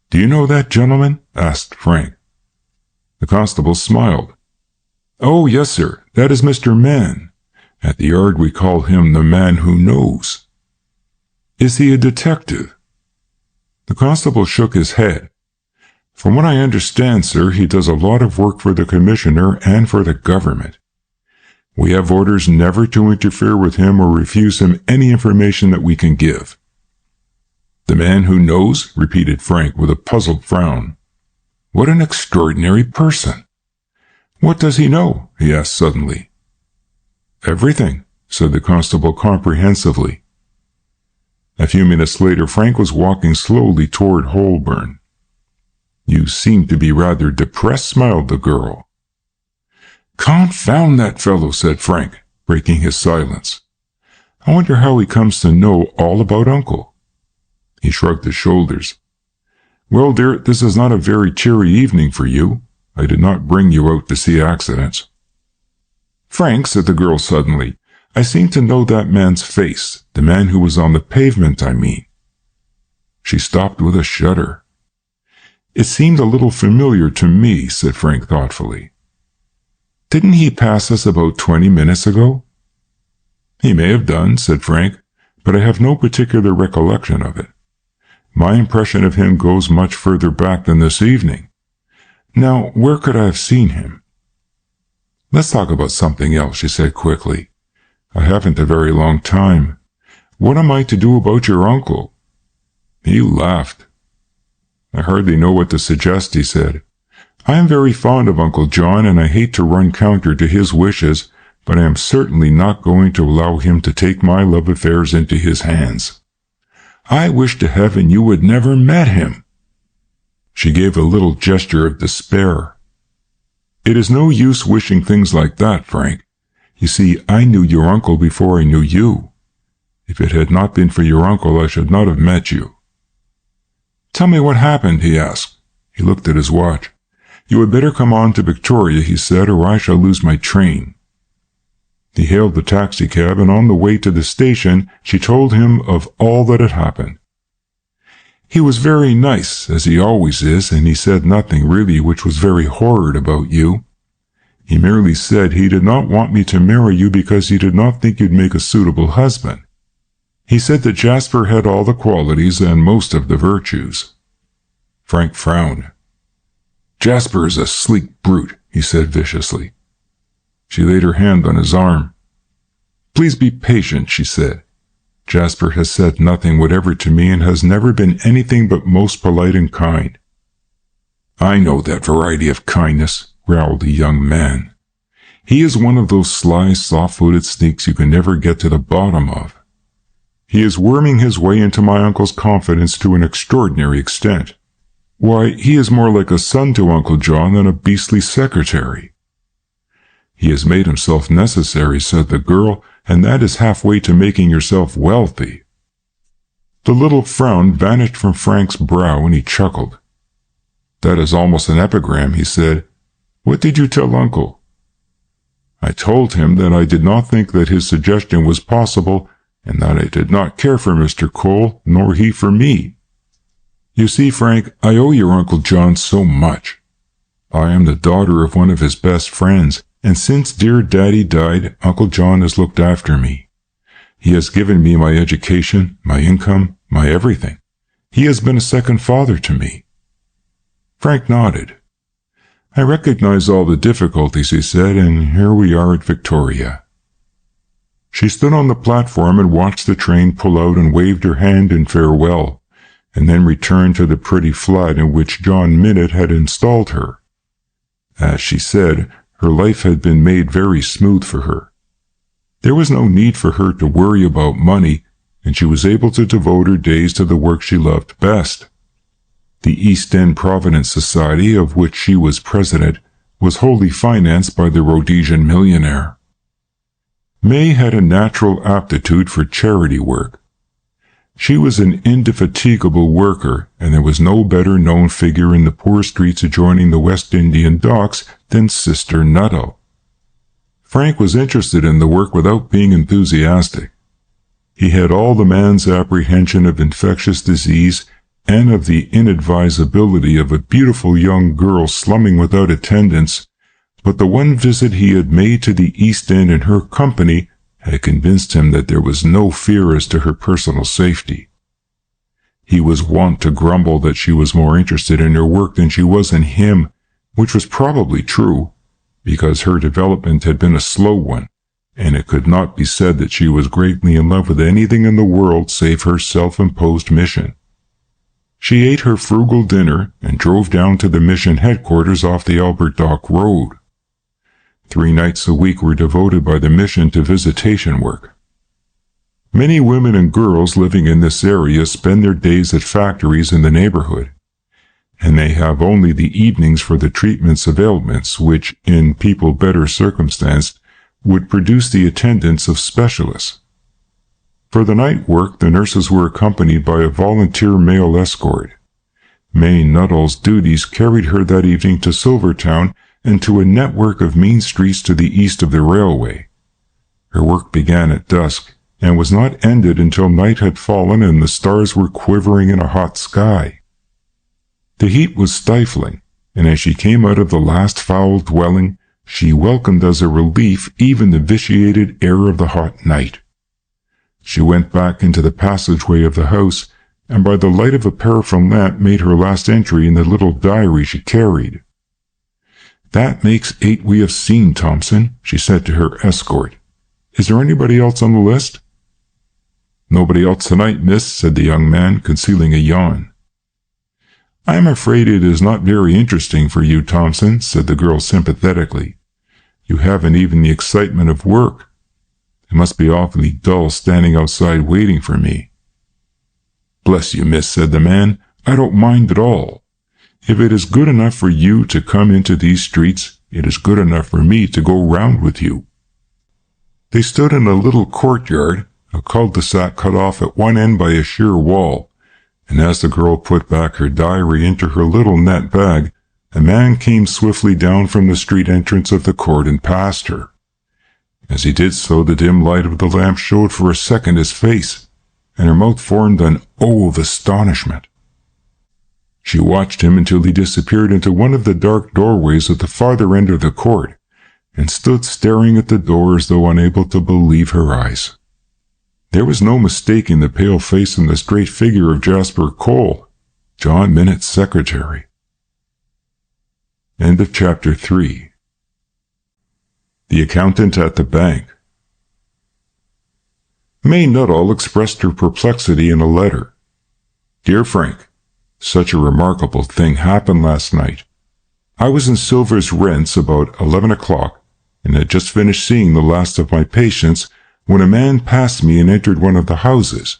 S1: "Do you know that gentleman?" asked Frank. The constable smiled. "Oh, yes, sir, that is Mr. Mann. At the yard we call him the man who knows." "Is he a detective?" The constable shook his head. "From what I understand, sir, he does a lot of work for the commissioner and for the government. We have orders never to interfere with him or refuse him any information that we can give." "The man who knows?" repeated Frank with a puzzled frown. "What an extraordinary person! What does he know?" he asked suddenly. "Everything," said the constable comprehensively. A few minutes later, Frank was walking slowly toward Holborn. "You seem to be rather depressed," smiled the girl. "Confound that fellow," said Frank, breaking his silence. "I wonder how he comes to know all about Uncle." He shrugged his shoulders. "Well, dear, this is not a very cheery evening for you. I did not bring you out to see accidents." "Frank," said the girl suddenly, "I seem to know that man's face, the man who was on the pavement, I mean." She stopped with a shudder. "It seemed a little familiar to me," said Frank thoughtfully. "Didn't he pass us about 20 minutes ago?" "He may have done," said Frank, "but I have no particular recollection of it. My impression of him goes much further back than this evening. Now, where could I have seen him?" "Let's talk about something else," she said quickly. "I haven't a very long time. What am I to do about your uncle?" He laughed. "I hardly know what to suggest," he said. "I am very fond of Uncle John, and I hate to run counter to his wishes, but I am certainly not going to allow him to take my love affairs into his hands. I wish to heaven you had never met him." She gave a little gesture of despair. "It is no use wishing things like that, Frank. You see, I knew your uncle before I knew you. If it had not been for your uncle, I should not have met you." "Tell me what happened," he asked. He looked at his watch. "You had better come on to Victoria," he said, "or I shall lose my train." He hailed the taxicab, and on the way to the station, she told him of all that had happened. "He was very nice, as he always is, and he said nothing really which was very horrid about you. He merely said he did not want me to marry you because he did not think you'd make a suitable husband. He said that Jasper had all the qualities and most of the virtues." Frank frowned. "Jasper is a sleek brute," he said viciously. She laid her hand on his arm. "Please be patient," she said. "Jasper has said nothing whatever to me and has never been anything but most polite and kind." "I know that variety of kindness," growled the young man. He is one of those sly, soft-footed sneaks you can never get to the bottom of. He is worming his way into my uncle's confidence to an extraordinary extent. Why, he is more like a son to Uncle John than a beastly secretary." "He has made himself necessary," said the girl, "and that is halfway to making yourself wealthy." The little frown vanished from Frank's brow and he chuckled. "That is almost an epigram," he said. "What did you tell Uncle?" "I told him that I did not think that his suggestion was possible, and that I did not care for Mr. Cole, nor he for me. You see, Frank, I owe your Uncle John so much. I am the daughter of one of his best friends, and since dear Daddy died, Uncle John has looked after me. He has given me my education, my income, my everything. He has been a second father to me." Frank nodded. "I recognize all the difficulties," he said, "and here we are at Victoria." She stood on the platform and watched the train pull out and waved her hand in farewell, and then returned to the pretty flat in which John Minott had installed her. As she said, her life had been made very smooth for her. There was no need for her to worry about money, and she was able to devote her days to the work she loved best. The East End Providence Society, of which she was president, was wholly financed by the Rhodesian millionaire. May had a natural aptitude for charity work. She was an indefatigable worker, and there was no better known figure in the poor streets adjoining the West Indian docks than Sister Nuttall. Frank was interested in the work without being enthusiastic. He had all the man's apprehension of infectious disease and of the inadvisability of a beautiful young girl slumming without attendance, but the one visit he had made to the East End in her company had convinced him that there was no fear as to her personal safety. He was wont to grumble that she was more interested in her work than she was in him, which was probably true, because her development had been a slow one, and it could not be said that she was greatly in love with anything in the world save her self-imposed mission. She ate her frugal dinner and drove down to the mission headquarters off the Albert Dock Road. 3 nights a week were devoted by the mission to visitation work. Many women and girls living in this area spend their days at factories in the neighborhood, and they have only the evenings for the treatments of ailments which, in people better circumstanced, would produce the attendance of specialists. For the night work, the nurses were accompanied by a volunteer male escort. May Nuttall's duties carried her that evening to Silvertown and to a network of mean streets to the east of the railway. Her work began at dusk, and was not ended until night had fallen and the stars were quivering in a hot sky. The heat was stifling, and as she came out of the last foul dwelling, she welcomed as a relief even the vitiated air of the hot night. She went back into the passageway of the house, and by the light of a paraffin lamp made her last entry in the little diary she carried. "That makes 8 we have seen, Thompson," she said to her escort. "Is there anybody else on the list?" "Nobody else tonight, miss," said the young man, concealing a yawn. "I am afraid it is not very interesting for you, Thompson," said the girl sympathetically. "You haven't even the excitement of work. It must be awfully dull standing outside waiting for me." "Bless you, miss," said the man, "I don't mind at all. If it is good enough for you to come into these streets, it is good enough for me to go round with you." They stood in a little courtyard, a cul-de-sac cut off at one end by a sheer wall, and as the girl put back her diary into her little net bag, a man came swiftly down from the street entrance of the court and passed her. As he did so, the dim light of the lamp showed for a second his face, and her mouth formed an O of astonishment. She watched him until he disappeared into one of the dark doorways at the farther end of the court, and stood staring at the door as though unable to believe her eyes. There was no mistaking the pale face and the straight figure of Jasper Cole, John Minott's secretary. End of Chapter 3. The Accountant at the Bank. May Nuttall expressed her perplexity in a letter. "Dear Frank, such a remarkable thing happened last night. I was in Silver's Rents about 11 o'clock, and had just finished seeing the last of my patients when a man passed me and entered one of the houses.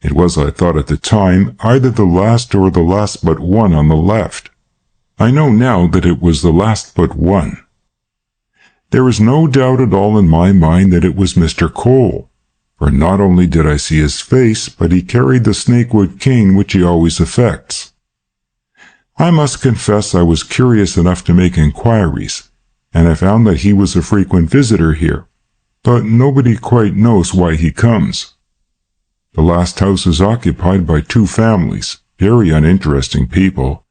S1: It was, I thought at the time, either the last or the last but one on the left. I know now that it was the last but one. There is no doubt at all in my mind that it was Mr. Cole, for not only did I see his face, but he carried the snakewood cane which he always affects. I must confess I was curious enough to make inquiries, and I found that he was a frequent visitor here, but nobody quite knows why he comes. The last house is occupied by 2 families, very uninteresting people,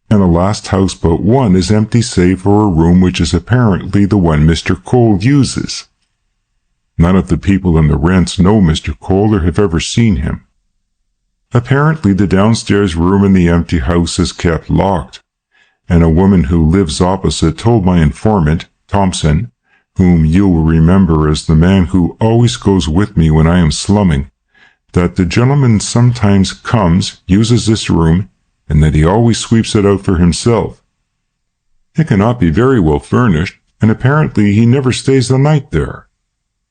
S1: and the last house but one is empty save for a room which is apparently the one Mr. Cole uses. None of the people in the rents know Mr. Cole or have ever seen him. Apparently the downstairs room in the empty house is kept locked, and a woman who lives opposite told my informant, Thompson, whom you will remember as the man who always goes with me when I am slumming, that the gentleman sometimes comes, uses this room, and that he always sweeps it out for himself. It cannot be very well furnished, and apparently he never stays the night there.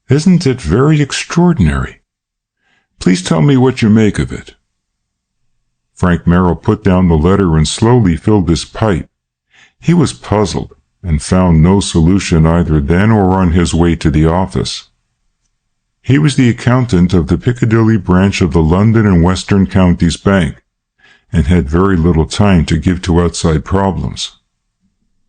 S1: Isn't it very extraordinary? Please tell me what you make of it." Frank Merrill put down the letter and slowly filled his pipe. He was puzzled, and found no solution either then or on his way to the office. He was the accountant of the Piccadilly branch of the London and Western Counties Bank, and had very little time to give to outside problems.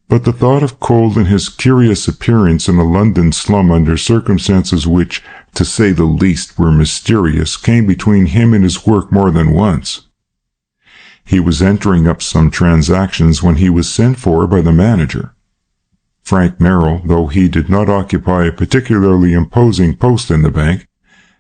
S1: But the thought of Cole and his curious appearance in a London slum under circumstances which, to say the least, were mysterious, came between him and his work more than once. He was entering up some transactions when he was sent for by the manager. Frank Merrill, though he did not occupy a particularly imposing post in the bank,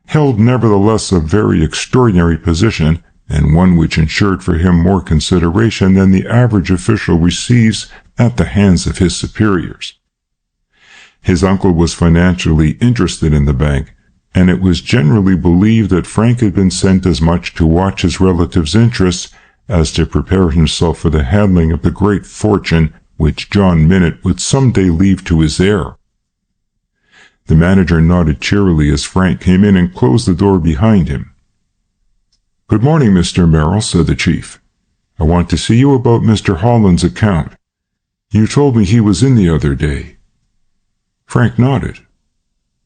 S1: held nevertheless a very extraordinary position, and one which ensured for him more consideration than the average official receives at the hands of his superiors. His uncle was financially interested in the bank, and it was generally believed that Frank had been sent as much to watch his relative's interests as to prepare himself for the handling of the great fortune which John Minott would some day leave to his heir. The manager nodded cheerily as Frank came in and closed the door behind him. "Good morning, Mr. Merrill," said the chief. "I want to see you about Mr. Holland's account. You told me he was in the other day." Frank nodded.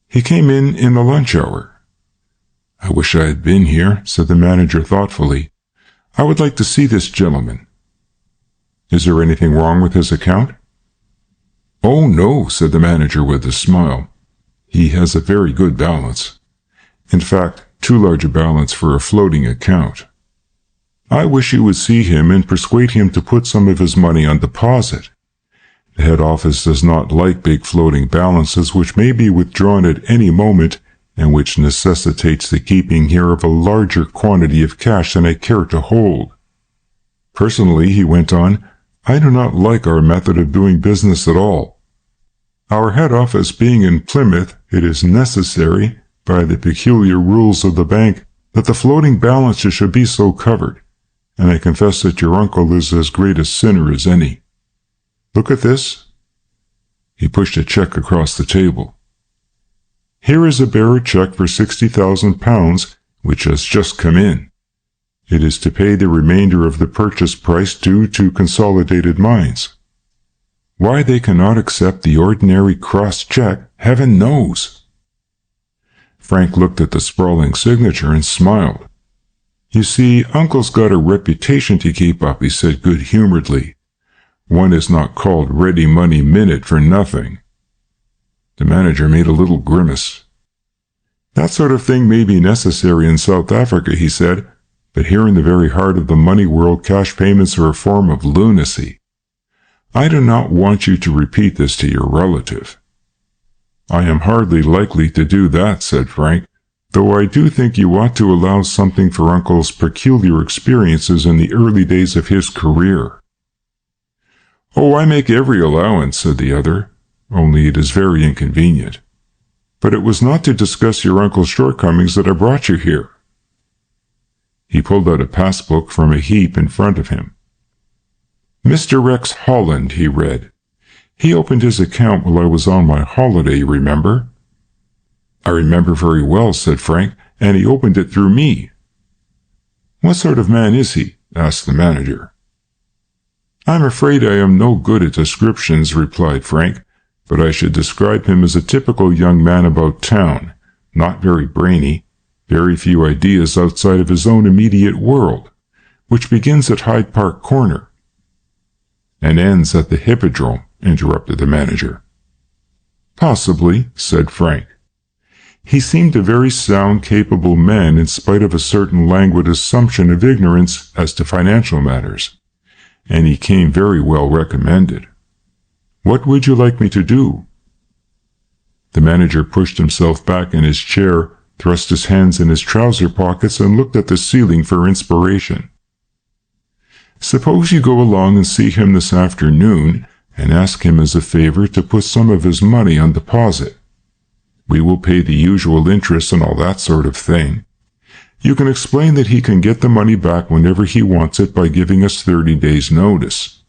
S1: "He came in the lunch hour." "I wish I had been here," said the manager thoughtfully. "I would like to see this gentleman." "Is there anything wrong with his account?" "Oh, no," said the manager with a smile. "He has a very good balance. In fact, too large a balance for a floating account. I wish you would see him and persuade him to put some of his money on deposit. The head office does not like big floating balances which may be withdrawn at any moment, and which necessitates the keeping here of a larger quantity of cash than I care to hold. Personally," he went on, "I do not like our method of doing business at all. Our head office being in Plymouth, it is necessary, by the peculiar rules of the bank, that the floating balances should be so covered, and I confess that your uncle is as great a sinner as any. Look at this." He pushed a check across the table. "Here is a bearer check for £60,000, which has just come in. It is to pay the remainder of the purchase price due to Consolidated Mines. Why they cannot accept the ordinary cross check, heaven knows." Frank looked at the sprawling signature and smiled. "You see, Uncle's got a reputation to keep up," he said good-humoredly. "One is not called Ready Money Minute for nothing." The manager made a little grimace. "That sort of thing may be necessary in South Africa," he said, "but here in the very heart of the money world cash payments are a form of lunacy. I do not want you to repeat this to your relative." "I am hardly likely to do that," said Frank, "though I do think you ought to allow something for Uncle's peculiar experiences in the early days of his career." "Oh, I make every allowance," said the other, "only it is very inconvenient. But it was not to discuss your uncle's shortcomings that I brought you here." He pulled out a passbook from a heap in front of him. "Mr. Rex Holland," he read. He opened his account while I was on my holiday, remember?" "I remember very well," said Frank, "and he opened it through me." "What sort of man is he?" asked the manager. "I'm afraid I am no good at descriptions," replied Frank, "but I should describe him as a typical young man about town, not very brainy, very few ideas outside of his own immediate world, which begins at Hyde Park Corner." "And ends at the Hippodrome," interrupted the manager. "Possibly," said Frank. He seemed a very sound, capable man in spite of a certain languid assumption of ignorance as to financial matters, and he came very well recommended. "What would you like me to do?" The manager pushed himself back in his chair, thrust his hands in his trouser pockets, and looked at the ceiling for inspiration. "Suppose you go along and see him this afternoon and ask him as a favor to put some of his money on deposit. We will pay the usual interest and all that sort of thing. You can explain that he can get the money back whenever he wants it by giving us 30 days' notice.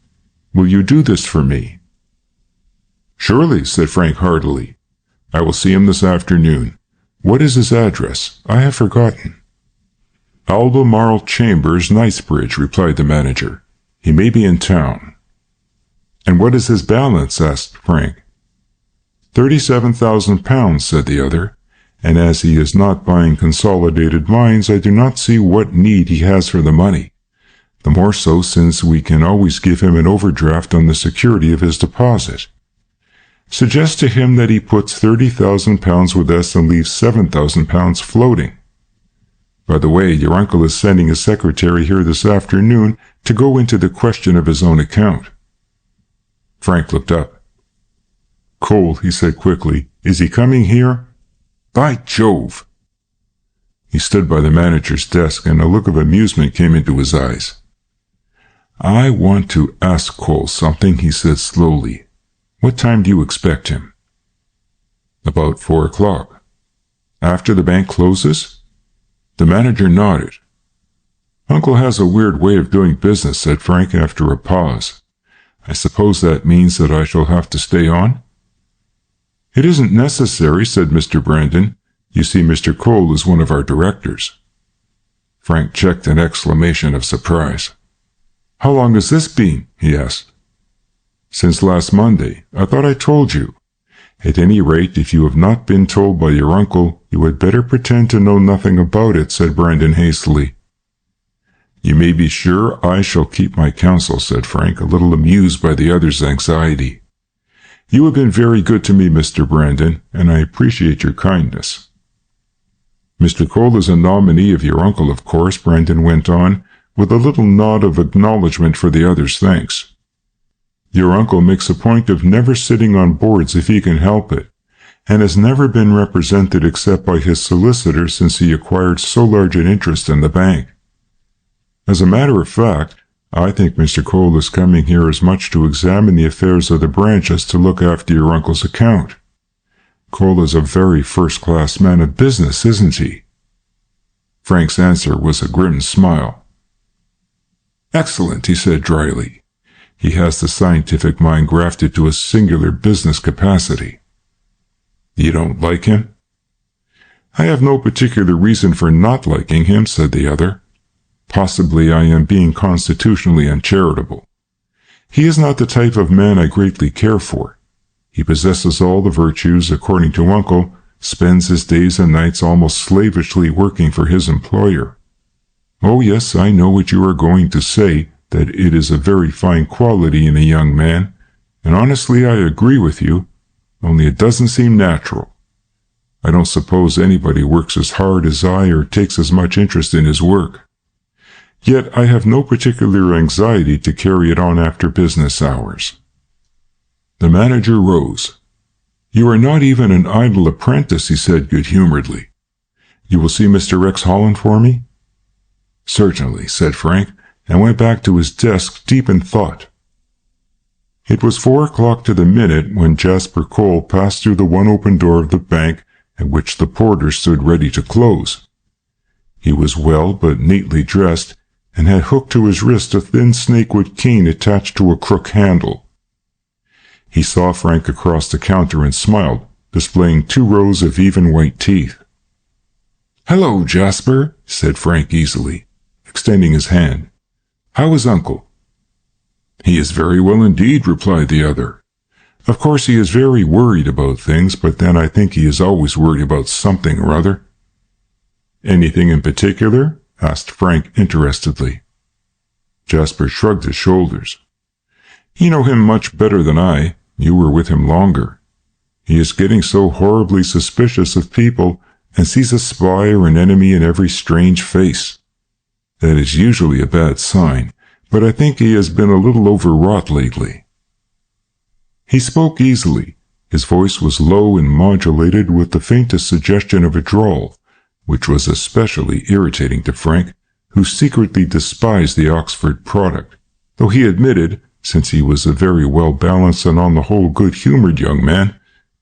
S1: Will you do this for me?" "Surely," said Frank heartily. "I will see him this afternoon. What is his address? I have forgotten." "Albemarle Chambers, Knightsbridge," replied the manager. "He may be in town." "And what is his balance?" asked Frank. £37,000, said the other, "and as he is not buying Consolidated Mines, I do not see what need he has for the money. The more so since we can always give him an overdraft on the security of his deposit. Suggest to him that he puts £30,000 with us and leaves £7,000 floating. By the way, your uncle is sending a secretary here this afternoon to go into the question of his own account." Frank looked up. "Cole," he said quickly, "is he coming here?" "By Jove!" He stood by the manager's desk, and a look of amusement came into his eyes. "I want to ask Cole something," he said slowly. "What time do you expect him?" "About 4 o'clock. After the bank closes?" The manager nodded. "Uncle has a weird way of doing business," said Frank after a pause. "I suppose that means that I shall have to stay on?" "It isn't necessary," said Mr. Brandon. "You see, Mr. Cole is one of our directors." Frank checked an exclamation of surprise. "How long has this been?" he asked. "Since last Monday. I thought I told you. At any rate, if you have not been told by your uncle, you had better pretend to know nothing about it," said Brandon hastily. "You may be sure I shall keep my counsel," said Frank, a little amused by the other's anxiety. "You have been very good to me, Mr. Brandon, and I appreciate your kindness." "Mr. Cole is a nominee of your uncle, of course," Brandon went on, with a little nod of acknowledgement for the other's thanks. "Your uncle makes a point of never sitting on boards if he can help it, and has never been represented except by his solicitor since he acquired so large an interest in the bank. As a matter of fact, I think Mr. Cole is coming here as much to examine the affairs of the branch as to look after your uncle's account. Cole is a very first-class man of business, isn't he?" Frank's answer was a grim smile. "Excellent," he said dryly. "He has the scientific mind grafted to a singular business capacity." "You don't like him?" "I have no particular reason for not liking him," said the other. "Possibly I am being constitutionally uncharitable. He is not the type of man I greatly care for. He possesses all the virtues, according to Uncle, spends his days and nights almost slavishly working for his employer. Oh yes, I know what you are going to say, that it is a very fine quality in a young man, and honestly I agree with you, only it doesn't seem natural. I don't suppose anybody works as hard as I or takes as much interest in his work. Yet I have no particular anxiety to carry it on after business hours." The manager rose. "You are not even an idle apprentice," he said good-humoredly. "You will see Mr. Rex Holland for me?" "Certainly," said Frank, and went back to his desk deep in thought. It was 4 o'clock to the minute when Jasper Cole passed through the one open door of the bank at which the porter stood ready to close. He was well but neatly dressed, and had hooked to his wrist a thin snakewood cane attached to a crook handle. He saw Frank across the counter and smiled, displaying 2 rows of even white teeth. "Hello, Jasper," said Frank easily, extending his hand. "How is Uncle?" "He is very well indeed," replied the other. "Of course he is very worried about things, but then I think he is always worried about something or other." "Anything in particular?" asked Frank interestedly. Jasper shrugged his shoulders. "You know him much better than I. You were with him longer. He is getting so horribly suspicious of people and sees a spy or an enemy in every strange face. That is usually a bad sign, but I think he has been a little overwrought lately." He spoke easily. His voice was low and modulated with the faintest suggestion of a drawl, which was especially irritating to Frank, who secretly despised the Oxford product, though he admitted, since he was a very well-balanced and on the whole good-humored young man,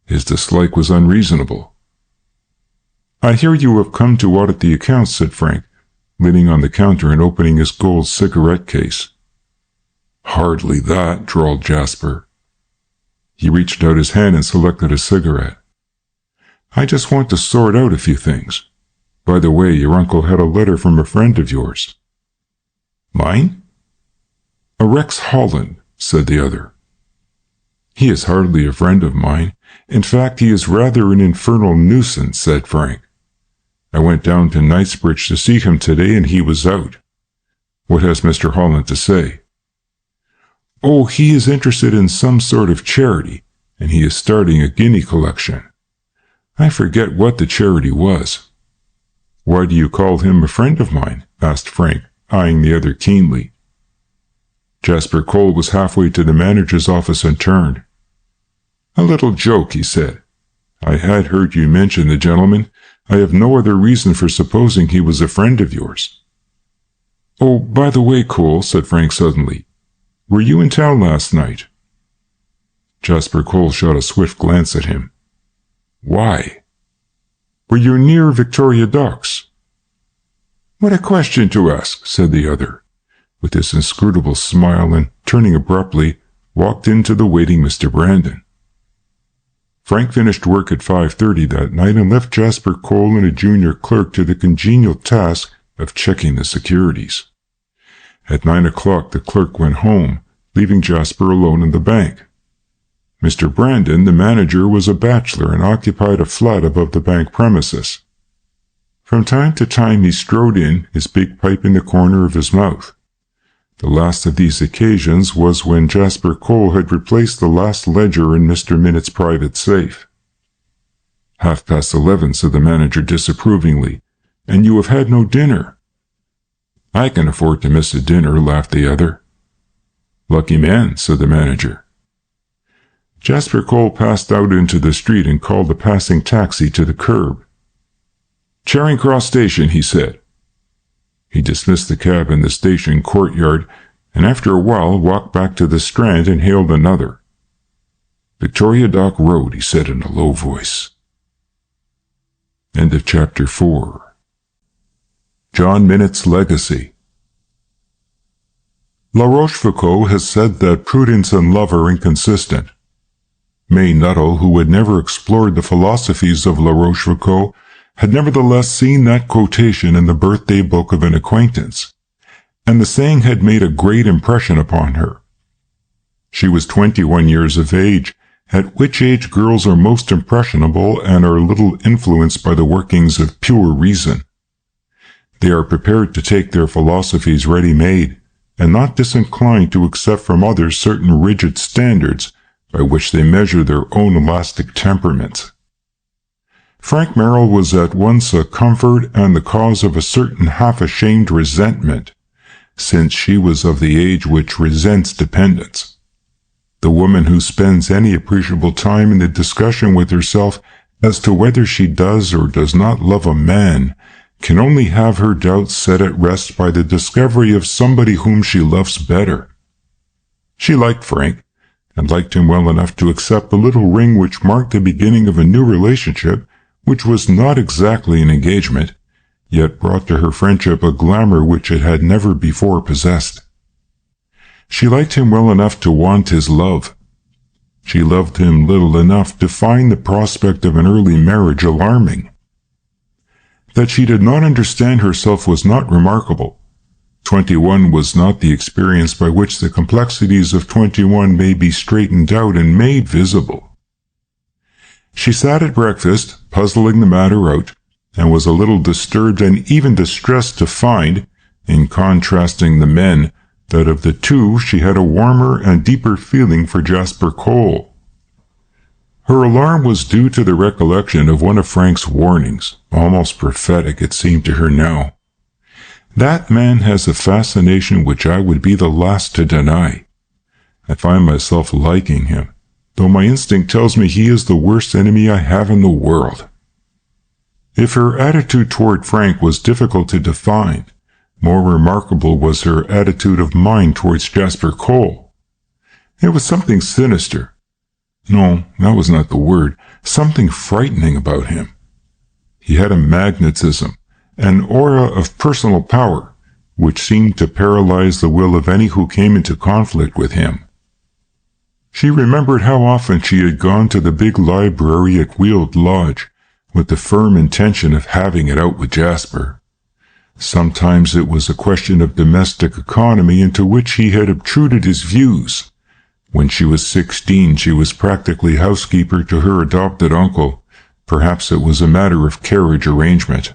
S1: his dislike was unreasonable. "I hear you have come to audit the accounts," said Frank, leaning on the counter and opening his gold cigarette case. "Hardly that," drawled Jasper. He reached out his hand and selected a cigarette. "I just want to sort out a few things. By the way, your uncle had a letter from a friend of yours." "Mine?" "A Rex Holland," said the other. "He is hardly a friend of mine. In fact, he is rather an infernal nuisance," said Frank. "I went down to Knightsbridge to see him today, and he was out." "What has Mr. Holland to say?" "Oh, he is interested in some sort of charity, and he is starting a guinea collection. I forget what the charity was." "Why do you call him a friend of mine?" asked Frank, eyeing the other keenly. Jasper Cole was halfway to the manager's office and turned. "A little joke," he said. "I had heard you mention the gentleman. I have no other reason for supposing he was a friend of yours." "Oh, by the way, Cole," said Frank suddenly, "were you in town last night?" Jasper Cole shot a swift glance at him. "Why?" "Were you near Victoria Docks?" "What a question to ask," said the other, with his inscrutable smile, and, turning abruptly, walked into the waiting Mr. Brandon. Frank finished work at 5:30 that night and left Jasper Cole and a junior clerk to the congenial task of checking the securities. At 9 o'clock the clerk went home, leaving Jasper alone in the bank. Mr. Brandon, the manager, was a bachelor and occupied a flat above the bank premises. From time to time he strode in, his big pipe in the corner of his mouth. The last of these occasions was when Jasper Cole had replaced the last ledger in Mr. Minnett's private safe. "11:30, said the manager disapprovingly, "and you have had no dinner." "I can afford to miss a dinner," laughed the other. "Lucky man," said the manager. Jasper Cole passed out into the street and called a passing taxi to the curb. "Charing Cross Station," he said. He dismissed the cab in the station courtyard, and after a while walked back to the Strand and hailed another. "Victoria Dock Road," he said in a low voice. End of Chapter 4. John Minnett's Legacy. La Rochefoucauld has said that prudence and love are inconsistent. May Nuttall, who had never explored the philosophies of La Rochefoucauld, had nevertheless seen that quotation in the birthday book of an acquaintance, and the saying had made a great impression upon her. She was 21 years of age, at which age girls are most impressionable and are little influenced by the workings of pure reason. They are prepared to take their philosophies ready-made, and not disinclined to accept from others certain rigid standards by which they measure their own elastic temperament. Frank Merrill was at once a comfort and the cause of a certain half-ashamed resentment, since she was of the age which resents dependence. The woman who spends any appreciable time in the discussion with herself as to whether she does or does not love a man can only have her doubts set at rest by the discovery of somebody whom she loves better. She liked Frank, and liked him well enough to accept the little ring which marked the beginning of a new relationship, which was not exactly an engagement, yet brought to her friendship a glamour which it had never before possessed. She liked him well enough to want his love. She loved him little enough to find the prospect of an early marriage alarming. That she did not understand herself was not remarkable. 21 was not the experience by which the complexities of 21 may be straightened out and made visible. She sat at breakfast, puzzling the matter out, and was a little disturbed and even distressed to find, in contrasting the men, that of the two she had a warmer and deeper feeling for Jasper Cole. Her alarm was due to the recollection of one of Frank's warnings, almost prophetic it seemed to her now. That man has a fascination which I would be the last to deny. I find myself liking him, though my instinct tells me he is the worst enemy I have in the world. If her attitude toward Frank was difficult to define, more remarkable was her attitude of mind towards Jasper Cole. There was something sinister. No, that was not the word. Something frightening about him. He had a magnetism, an aura of personal power, which seemed to paralyze the will of any who came into conflict with him. She remembered how often she had gone to the big library at Weald Lodge, with the firm intention of having it out with Jasper. Sometimes it was a question of domestic economy into which he had obtruded his views. When she was 16, she was practically housekeeper to her adopted uncle. Perhaps it was a matter of carriage arrangement.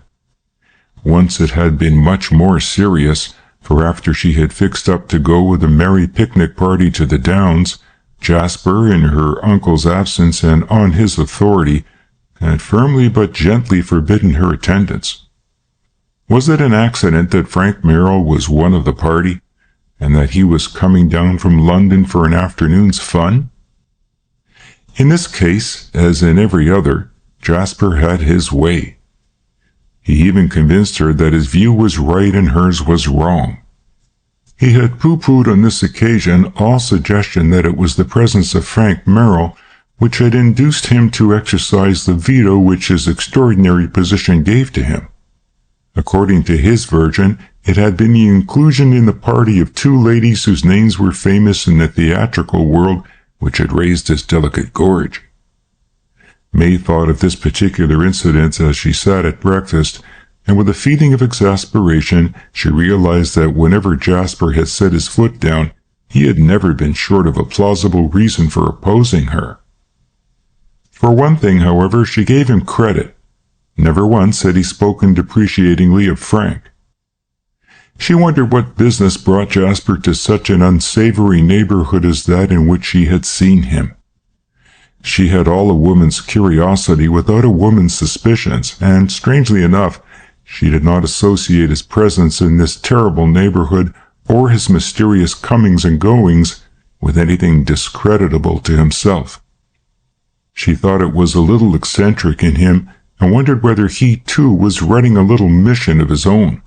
S1: Once it had been much more serious, for after she had fixed up to go with a merry picnic party to the Downs, Jasper, in her uncle's absence and on his authority, had firmly but gently forbidden her attendance. Was it an accident that Frank Merrill was one of the party, and that he was coming down from London for an afternoon's fun? In this case, as in every other, Jasper had his way. He even convinced her that his view was right and hers was wrong. He had pooh-poohed on this occasion all suggestion that it was the presence of Frank Merrill which had induced him to exercise the veto which his extraordinary position gave to him. According to his version, it had been the inclusion in the party of two ladies whose names were famous in the theatrical world which had raised his delicate gorge. May thought of this particular incident as she sat at breakfast, and with a feeling of exasperation she realized that whenever Jasper had set his foot down, he had never been short of a plausible reason for opposing her. For one thing, however, she gave him credit. Never once had he spoken depreciatingly of Frank. She wondered what business brought Jasper to such an unsavory neighborhood as that in which she had seen him. She had all a woman's curiosity without a woman's suspicions, and, strangely enough, she did not associate his presence in this terrible neighborhood or his mysterious comings and goings with anything discreditable to himself. She thought it was a little eccentric in him, and wondered whether he, too, was running a little mission of his own,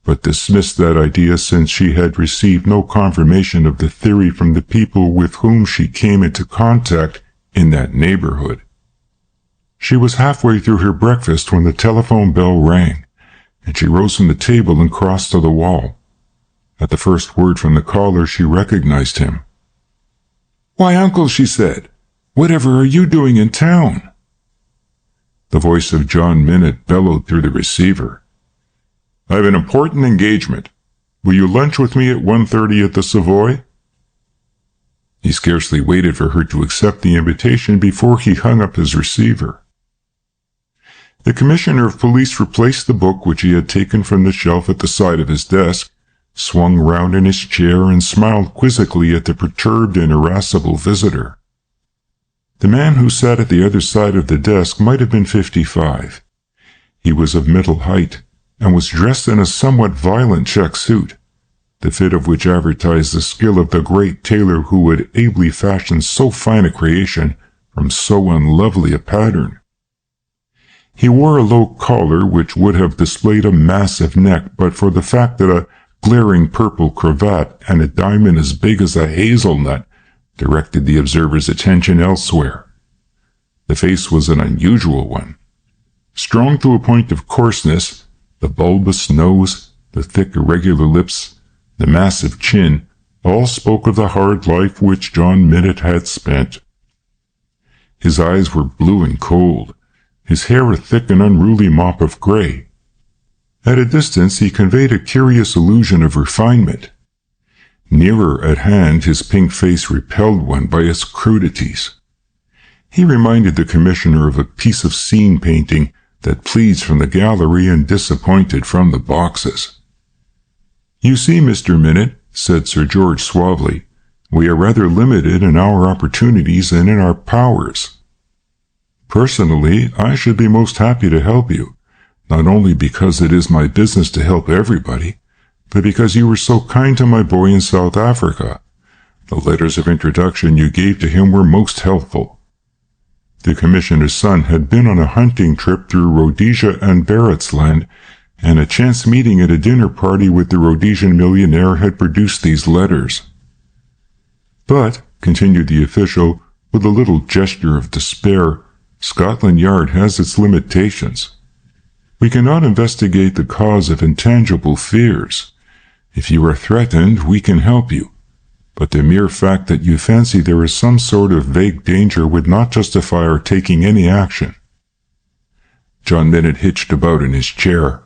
S1: but dismissed that idea since she had received no confirmation of the theory from the people with whom she came into contact in that neighborhood. She was halfway through her breakfast when the telephone bell rang, and she rose from the table and crossed to the wall. At the first word from the caller, she recognized him. "Why, Uncle," she said, "whatever are you doing in town?" The voice of John Minott bellowed through the receiver. "I have an important engagement. Will you lunch with me at 1:30 at the Savoy?" He scarcely waited for her to accept the invitation before he hung up his receiver. The Commissioner of Police replaced the book which he had taken from the shelf at the side of his desk, swung round in his chair, and smiled quizzically at the perturbed and irascible visitor. The man who sat at the other side of the desk might have been 55. He was of middle height, and was dressed in a somewhat violent check suit, the fit of which advertised the skill of the great tailor who had ably fashioned so fine a creation from so unlovely a pattern. He wore a low collar which would have displayed a massive neck but for the fact that a glaring purple cravat and a diamond as big as a hazelnut directed the observer's attention elsewhere. The face was an unusual one. Strong to a point of coarseness, the bulbous nose, the thick irregular lips, the massive chin, all spoke of the hard life which John Minott had spent. His eyes were blue and cold, his hair a thick and unruly mop of gray. At a distance he conveyed a curious illusion of refinement. Nearer at hand his pink face repelled one by its crudities. He reminded the commissioner of a piece of scene painting that pleads from the gallery and disappointed from the boxes. "You see, Mr. Minute," said Sir George suavely, "we are rather limited in our opportunities and in our powers. Personally, I should be most happy to help you, not only because it is my business to help everybody, but because you were so kind to my boy in South Africa. The letters of introduction you gave to him were most helpful." The commissioner's son had been on a hunting trip through Rhodesia and Barrett's land, and a chance meeting at a dinner party with the Rhodesian millionaire had produced these letters. "But," continued the official, with a little gesture of despair, "Scotland Yard has its limitations. We cannot investigate the cause of intangible fears. If you are threatened, we can help you. But the mere fact that you fancy there is some sort of vague danger would not justify our taking any action." John Minute hitched about in his chair.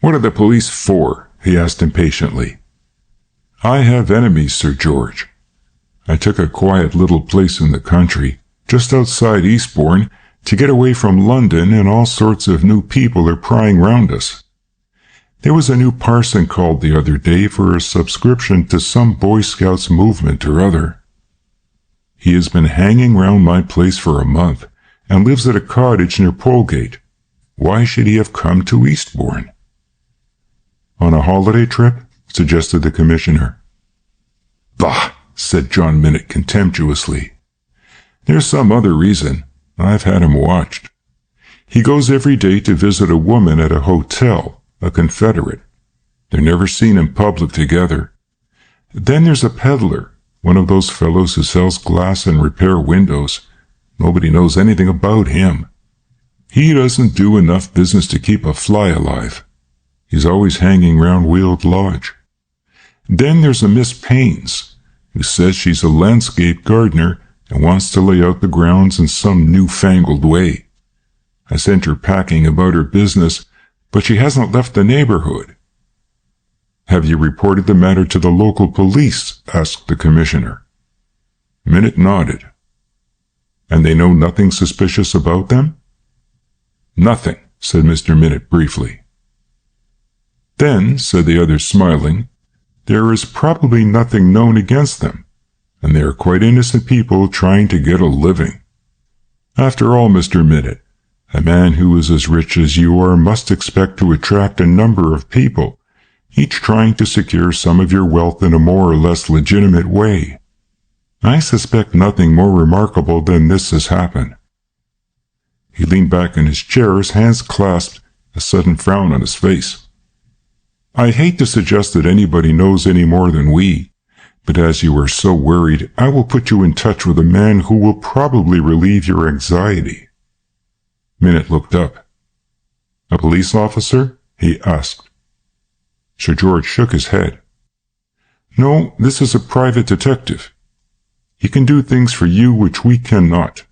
S1: "What are the police for?" he asked impatiently. "I have enemies, Sir George. I took a quiet little place in the country, just outside Eastbourne, to get away from London, and all sorts of new people are prying round us. There was a new parson called the other day for a subscription to some Boy Scouts movement or other. He has been hanging round my place for a month, and lives at a cottage near Polegate. Why should he have come to Eastbourne?" "On a holiday trip?" suggested the commissioner. "Bah!" said John Minute contemptuously. "There's some other reason. I've had him watched. He goes every day to visit a woman at a hotel, a Confederate. They're never seen in public together. Then there's a peddler, one of those fellows who sells glass and repair windows. Nobody knows anything about him. He doesn't do enough business to keep a fly alive. He's always hanging round Weald Lodge. Then there's a Miss Paynes, who says she's a landscape gardener and wants to lay out the grounds in some newfangled way. I sent her packing about her business, but she hasn't left the neighborhood." "Have you reported the matter to the local police?" asked the commissioner. Minute nodded. "And they know nothing suspicious about them?" "Nothing," said Mr. Minute briefly. "Then," said the other, smiling, "there is probably nothing known against them, and they are quite innocent people trying to get a living. After all, Mr. Minute, a man who is as rich as you are must expect to attract a number of people, each trying to secure some of your wealth in a more or less legitimate way. I suspect nothing more remarkable than this has happened." He leaned back in his chair, his hands clasped, a sudden frown on his face. "I hate to suggest that anybody knows any more than we, but as you are so worried, I will put you in touch with a man who will probably relieve your anxiety." Minute looked up. "A police officer?" he asked. Sir George shook his head. "No, this is a private detective. He can do things for you which we cannot.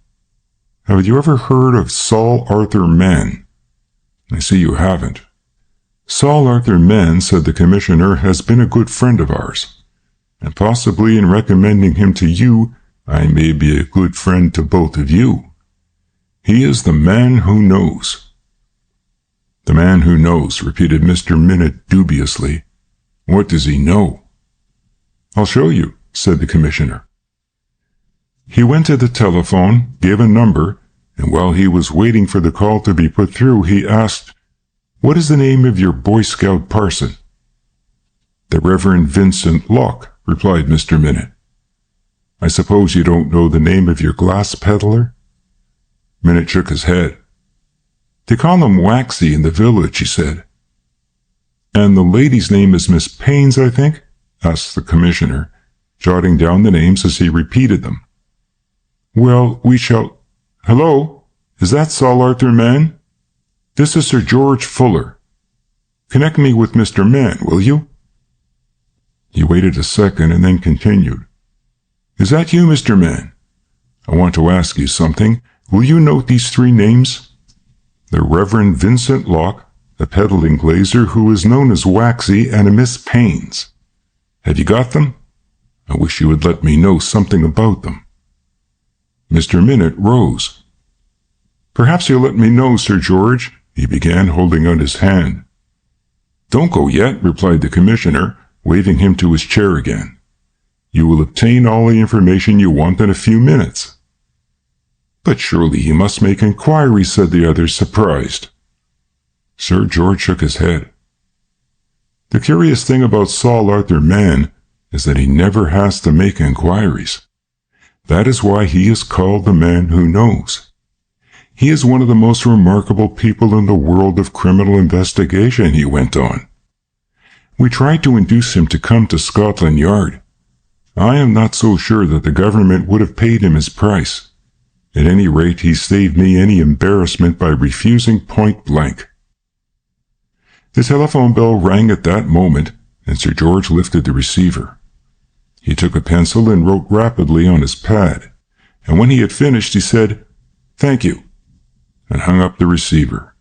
S1: Have you ever heard of Saul Arthur Mann? I see you haven't. Saul Arthur Mann," said the commissioner, "has been a good friend of ours, and possibly in recommending him to you, I may be a good friend to both of you. He is the man who knows." "The man who knows," repeated Mr. Minute dubiously. "What does he know?" "I'll show you," said the commissioner. He went to the telephone, gave a number, and while he was waiting for the call to be put through, he asked, "What is the name of your Boy Scout parson?" "The Reverend Vincent Locke," replied Mr. Minute. "I suppose you don't know the name of your glass peddler?" Minute shook his head. "They call him Waxy in the village," he said. "And the lady's name is Miss Paynes, I think?" asked the commissioner, jotting down the names as he repeated them. "Well, we shall— Hello? Is that Saul Arthur Mann? This is Sir George Fuller. Connect me with Mr. Mann, will you?" He waited a second and then continued. "Is that you, Mr. Mann? I want to ask you something. Will you note these 3 names? The Reverend Vincent Locke, a peddling glazier who is known as Waxy, and a Miss Paynes. Have you got them? I wish you would let me know something about them." Mr. Minute rose. "Perhaps you'll let me know, Sir George," he began, holding out his hand. "Don't go yet," replied the commissioner, waving him to his chair again. "You will obtain all the information you want in a few minutes." "But surely he must make inquiries," said the other, surprised. Sir George shook his head. "The curious thing about Saul Arthur Mann is that he never has to make inquiries. That is why he is called the man who knows. He is one of the most remarkable people in the world of criminal investigation," he went on. "We tried to induce him to come to Scotland Yard. I am not so sure that the government would have paid him his price. At any rate, he saved me any embarrassment by refusing point blank." The telephone bell rang at that moment, and Sir George lifted the receiver. He took a pencil and wrote rapidly on his pad, and when he had finished, he said, "Thank you," and hung up the receiver.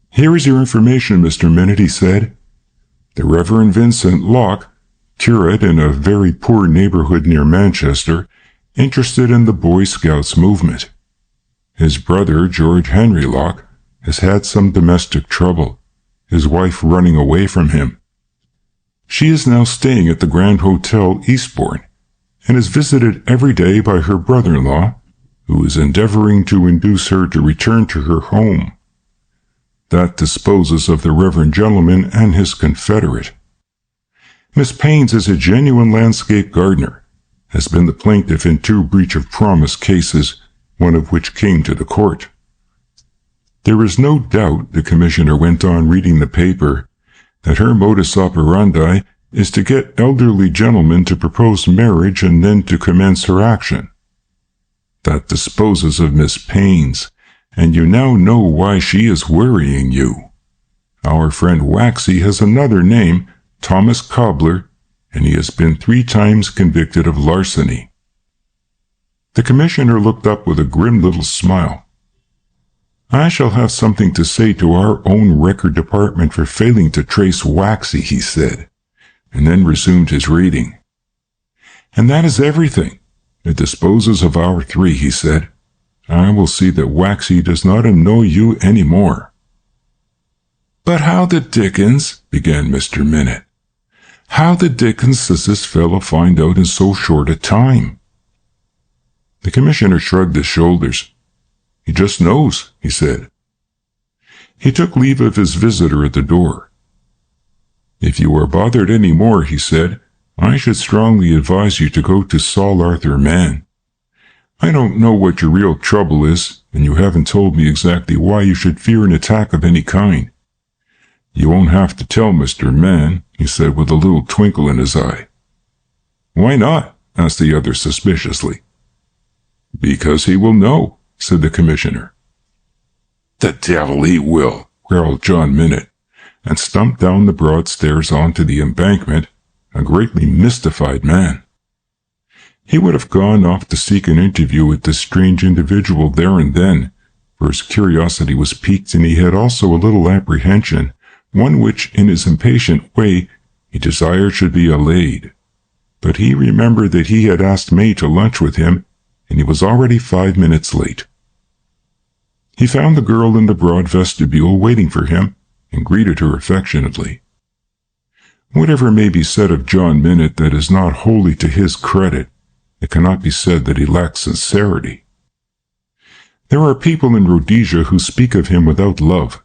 S1: "Here is your information, Mr. Minute," he said. "The Reverend Vincent Locke, curate in a very poor neighborhood near Manchester, interested in the Boy Scouts movement. His brother, George Henry Locke, has had some domestic trouble, his wife running away from him. She is now staying at the Grand Hotel, Eastbourne, and is visited every day by her brother-in-law, who is endeavoring to induce her to return to her home. That disposes of the reverend gentleman and his confederate. Miss Paynes is a genuine landscape gardener, has been the plaintiff in 2 breach of promise cases, one of which came to the court. There is no doubt," the commissioner went on, reading the paper, "that her modus operandi is to get elderly gentlemen to propose marriage and then to commence her action. That disposes of Miss Paynes, and you now know why she is worrying you. Our friend Waxy has another name, Thomas Cobbler, and he has been 3 times convicted of larceny." The commissioner looked up with a grim little smile. "I shall have something to say to our own record department for failing to trace Waxy," he said, and then resumed his reading. "And that is everything. It disposes of our 3, he said. I will see that Waxy does not annoy you any more." "But how the dickens," began Mr. Minute, "how the dickens does this fellow find out in so short a time?" The commissioner shrugged his shoulders. "He just knows," he said. He took leave of his visitor at the door. "If you are bothered any more," he said, "I should strongly advise you to go to Saul Arthur Mann. I don't know what your real trouble is, and you haven't told me exactly why you should fear an attack of any kind. You won't have to tell Mr. Mann," he said with a little twinkle in his eye. "Why not?" asked the other suspiciously. "Because he will know," said the commissioner. "The devil he will," growled John Minute, and stumped down the broad stairs onto the embankment, a greatly mystified man. He would have gone off to seek an interview with this strange individual there and then, for his curiosity was piqued and he had also a little apprehension, one which, in his impatient way, he desired should be allayed. But he remembered that he had asked May to lunch with him, and he was already 5 minutes late. He found the girl in the broad vestibule waiting for him, and greeted her affectionately. Whatever may be said of John Minute that is not wholly to his credit, it cannot be said that he lacks sincerity. There are people in Rhodesia who speak of him without love.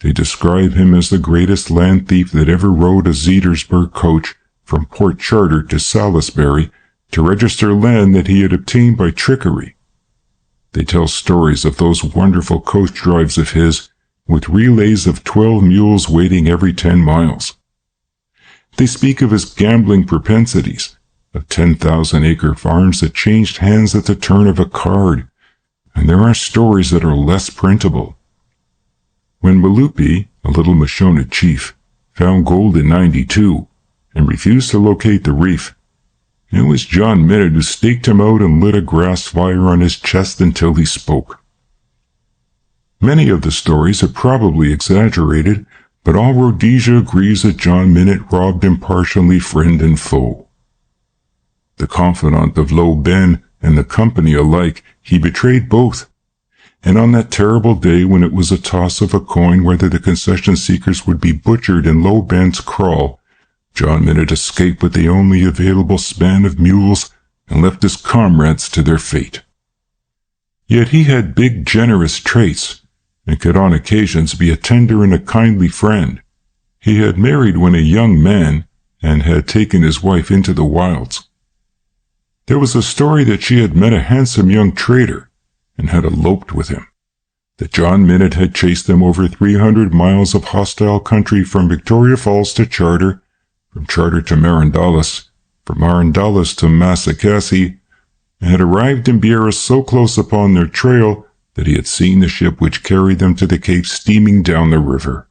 S1: They describe him as the greatest land thief that ever rode a Zetersburg coach from Port Charter to Salisbury to register land that he had obtained by trickery. They tell stories of those wonderful coach drives of his, with relays of 12 mules waiting every 10 miles. They speak of his gambling propensities, of 10,000-acre farms that changed hands at the turn of a card, and there are stories that are less printable. When Malupi, a little Mashona chief, found gold in '92 and refused to locate the reef, It was John Minute who staked him out and lit a grass fire on his chest until he spoke. Many of the stories are probably exaggerated, but all Rhodesia agrees that John Minute robbed impartially friend and foe. The confidant of Low Ben and the company alike, he betrayed both. And on that terrible day when it was a toss of a coin whether the concession seekers would be butchered in Low Ben's kraal, John Minute escaped with the only available span of mules and left his comrades to their fate. Yet he had big, generous traits, and could on occasions be a tender and a kindly friend. He had married when a young man, and had taken his wife into the wilds. There was a story that she had met a handsome young trader, and had eloped with him, that John Minute had chased them over 300 miles of hostile country from Victoria Falls to Charter, from Charter to Marandalas, from Marandalas to Massacassi, and had arrived in Beira so close upon their trail that he had seen the ship which carried them to the Cape steaming down the river.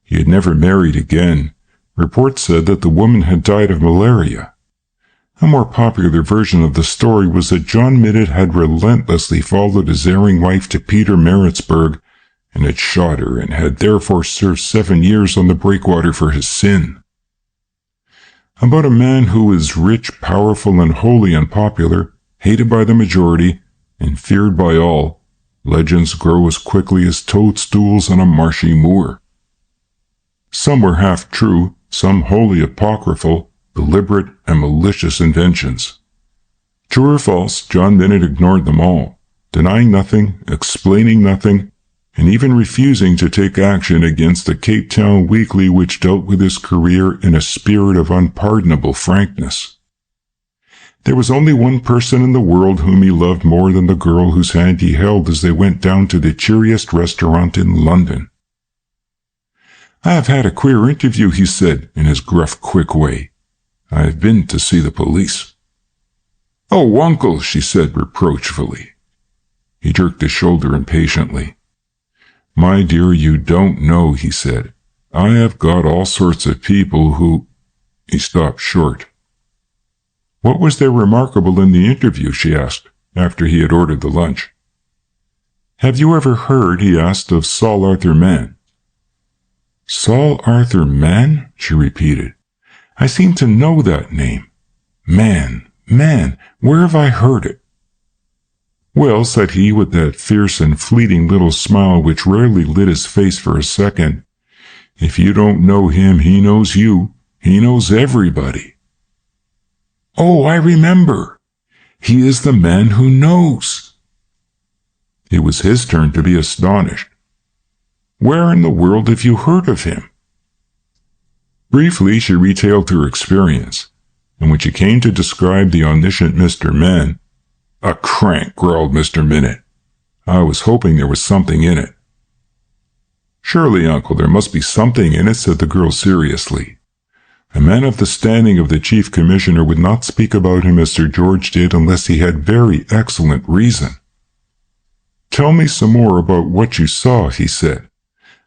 S1: He had never married again. Reports said that the woman had died of malaria. A more popular version of the story was that John Minute had relentlessly followed his erring wife to Peter Maritzburg and had shot her and had therefore served 7 years on the breakwater for his sin. About a man who is rich, powerful, and wholly unpopular, hated by the majority, and feared by all, legends grow as quickly as toadstools on a marshy moor. Some were half true, some wholly apocryphal, deliberate and malicious inventions. True or false, John Minute ignored them all, denying nothing, explaining nothing, and even refusing to take action against the Cape Town Weekly which dealt with his career in a spirit of unpardonable frankness. There was only one person in the world whom he loved more than the girl whose hand he held as they went down to the cheeriest restaurant in London. "I have had a queer interview," he said, in his gruff, quick way. "I have been to see the police." "Oh, uncle," she said reproachfully. He jerked his shoulder impatiently. "My dear, you don't know," he said. "I have got all sorts of people who—" He stopped short. "What was there remarkable in the interview?" she asked, after he had ordered the lunch. "Have you ever heard," he asked, "of Saul Arthur Mann?" "Saul Arthur Mann?" she repeated. "I seem to know that name. Mann, where have I heard it?" "Well," said he, with that fierce and fleeting little smile which rarely lit his face for a second, "if you don't know him, he knows you. He knows everybody." "Oh, I remember. He is the man who knows." It was his turn to be astonished. "Where in the world have you heard of him?" Briefly, she retailed her experience, and when she came to describe the omniscient Mr. Mann, "A crank," growled Mr. Minute. "I was hoping there was something in it." "Surely, uncle, there must be something in it," said the girl seriously. "A man of the standing of the chief commissioner would not speak about him as Sir George did unless he had very excellent reason." "Tell me some more about what you saw," he said.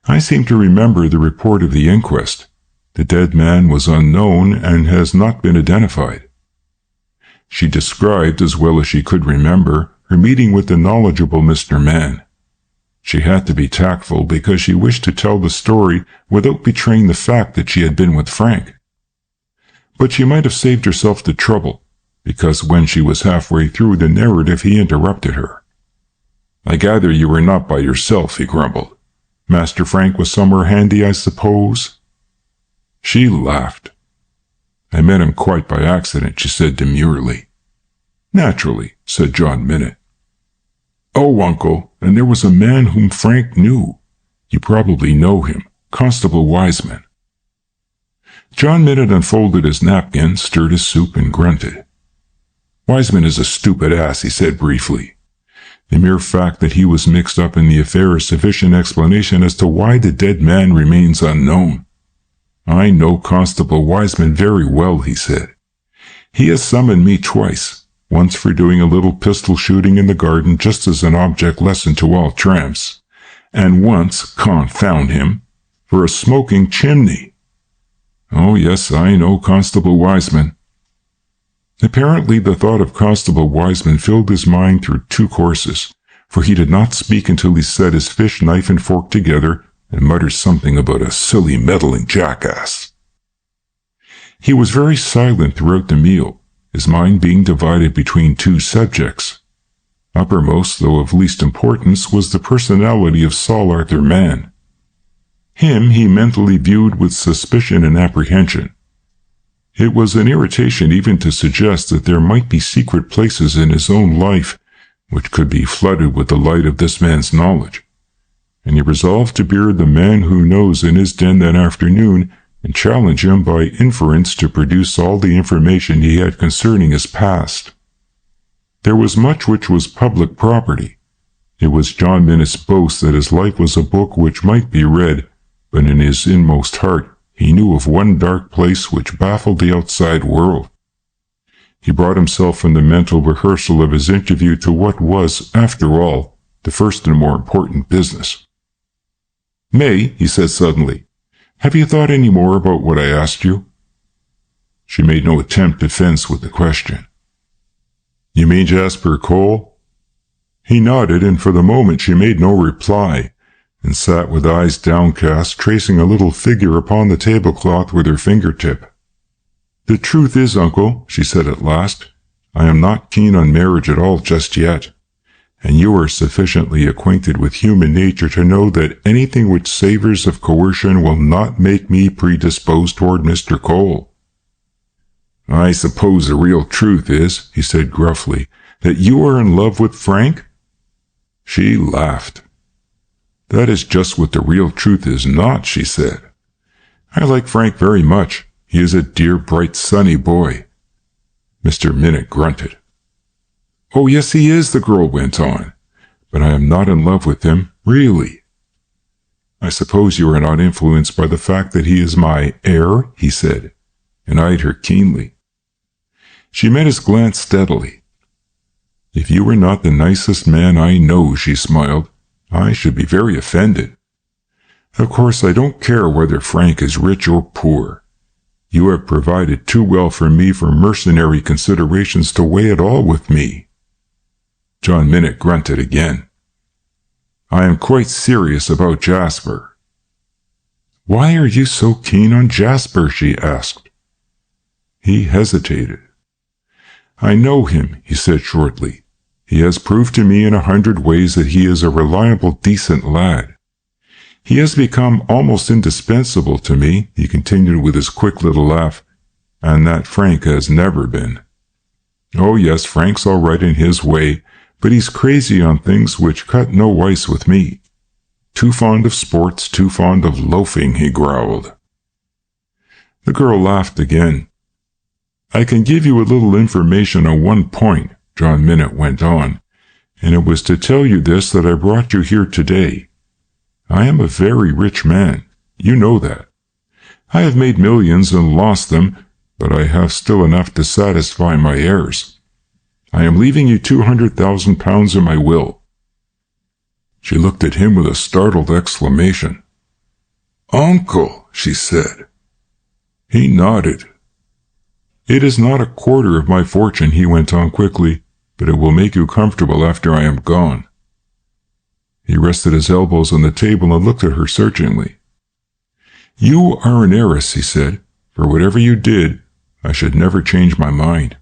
S1: "I seem to remember the report of the inquest. The dead man was unknown and has not been identified." She described, as well as she could remember, her meeting with the knowledgeable Mr. Mann. She had to be tactful because she wished to tell the story without betraying the fact that she had been with Frank. But she might have saved herself the trouble, because when she was halfway through the narrative he interrupted her. "I gather you were not by yourself," he grumbled. "Master Frank was somewhere handy, I suppose?" She laughed. "I met him quite by accident," she said demurely. "Naturally," said John Minute. "Oh, uncle, and there was a man whom Frank knew. You probably know him, Constable Wiseman." John Minute unfolded his napkin, stirred his soup, and grunted. "Wiseman is a stupid ass," he said briefly. "The mere fact that he was mixed up in the affair is sufficient explanation as to why the dead man remains unknown. I know Constable Wiseman very well," he said. "He has summoned me twice, once for doing a little pistol shooting in the garden just as an object lesson to all tramps, and once, confound him, for a smoking chimney. Oh yes, I know Constable Wiseman." Apparently the thought of Constable Wiseman filled his mind through two courses, for he did not speak until he set his fish knife and fork together and muttered something about a silly meddling jackass. He was very silent throughout the meal, his mind being divided between two subjects. Uppermost, though of least importance, was the personality of Saul Arthur Mann. Him he mentally viewed with suspicion and apprehension. It was an irritation even to suggest that there might be secret places in his own life which could be flooded with the light of this man's knowledge, and he resolved to beard the man who knows in his den that afternoon and challenge him by inference to produce all the information he had concerning his past. There was much which was public property. It was John Minnett's boast that his life was a book which might be read, but in his inmost heart he knew of one dark place which baffled the outside world. He brought himself from the mental rehearsal of his interview to what was, after all, the first and more important business. "May," he said suddenly, "have you thought any more about what I asked you?" She made no attempt to fence with the question. "You mean Jasper Cole?" He nodded, and for the moment she made no reply, and sat with eyes downcast, tracing a little figure upon the tablecloth with her fingertip. "The truth is, uncle," she said at last, "I am not keen on marriage at all just yet, and you are sufficiently acquainted with human nature to know that anything which savors of coercion will not make me predisposed toward Mr. Cole." "I suppose the real truth is," he said gruffly, "that you are in love with Frank?" She laughed. "That is just what the real truth is not," she said. "I like Frank very much. He is a dear, bright, sunny boy." Mr. Minnitt grunted. "Oh, yes, he is," the girl went on. "But I am not in love with him, really." "I suppose you are not influenced by the fact that he is my heir," he said, and eyed her keenly. She met his glance steadily. "If you were not the nicest man I know," she smiled, "I should be very offended. Of course, I don't care whether Frank is rich or poor. You have provided too well for me for mercenary considerations to weigh at all with me." John Minnitt grunted again. "I am quite serious about Jasper." "Why are you so keen on Jasper?" she asked. He hesitated. "I know him," he said shortly. "He has proved to me in 100 ways that he is a reliable, decent lad. He has become almost indispensable to me," he continued with his quick little laugh, "and that Frank has never been. Oh yes, Frank's all right in his way, but he's crazy on things which cut no ice with me. Too fond of sports, too fond of loafing," he growled. The girl laughed again. "I can give you a little information on one point," John Minnitt went on, "and it was to tell you this that I brought you here today. I am a very rich man. You know that. I have made millions and lost them, but I have still enough to satisfy my heirs. I am leaving you £200,000 in my will." She looked at him with a startled exclamation. "Uncle," she said. He nodded. "It is not a quarter of my fortune," he went on quickly, "but it will make you comfortable after I am gone." He rested his elbows on the table and looked at her searchingly. "You are an heiress," he said. "For whatever you did, I should never change my mind.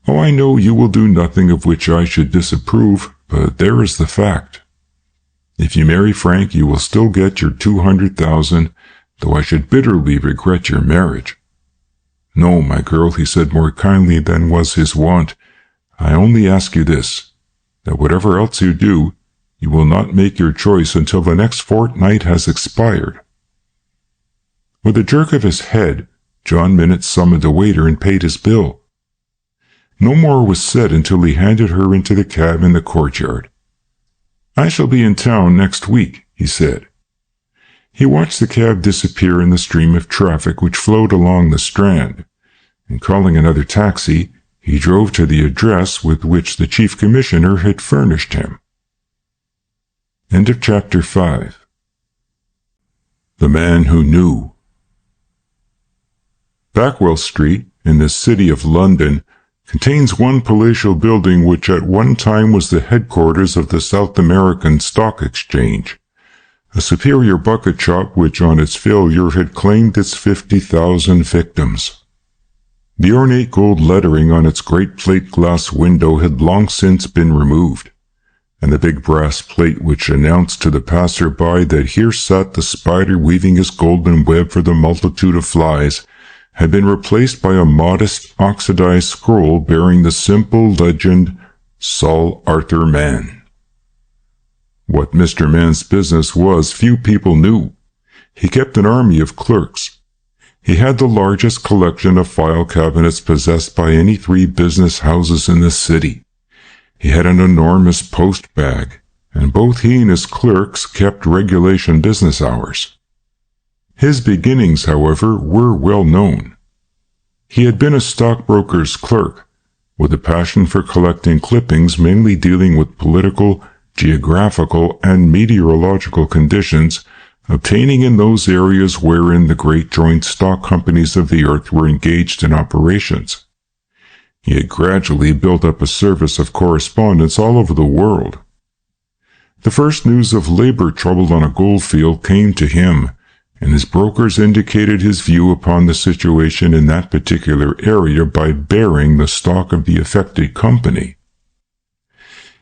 S1: Oh, I know you will do nothing of which I should disapprove, but there is the fact. If you marry Frank, you will still get your 200,000, though I should bitterly regret your marriage. No, my girl," he said more kindly than was his wont, "I only ask you this, that whatever else you do, you will not make your choice until the next fortnight has expired." With a jerk of his head, John Minnitt summoned a waiter and paid his bill. No more was said until he handed her into the cab in the courtyard. "I shall be in town next week," he said. He watched the cab disappear in the stream of traffic which flowed along the Strand, and calling another taxi, he drove to the address with which the Chief Commissioner had furnished him. End of Chapter 5. The Man Who Knew. Backwell Street, in the city of London, contains one palatial building which at one time was the headquarters of the South American Stock Exchange, a superior bucket shop which on its failure had claimed its 50,000 victims. The ornate gold lettering on its great plate glass window had long since been removed, and the big brass plate which announced to the passer-by that here sat the spider weaving his golden web for the multitude of flies had been replaced by a modest oxidized scroll bearing the simple legend, Saul Arthur Mann. What Mr. Mann's business was, few people knew. He kept an army of clerks. He had the largest collection of file cabinets possessed by any 3 business houses in the city. He had an enormous post bag, and both he and his clerks kept regulation business hours. His beginnings, however, were well known. He had been a stockbroker's clerk, with a passion for collecting clippings mainly dealing with political, geographical, and meteorological conditions, obtaining in those areas wherein the great joint stock companies of the earth were engaged in operations. He had gradually built up a service of correspondents all over the world. The first news of labor trouble on a gold field came to him, and his brokers indicated his view upon the situation in that particular area by bearing the stock of the affected company.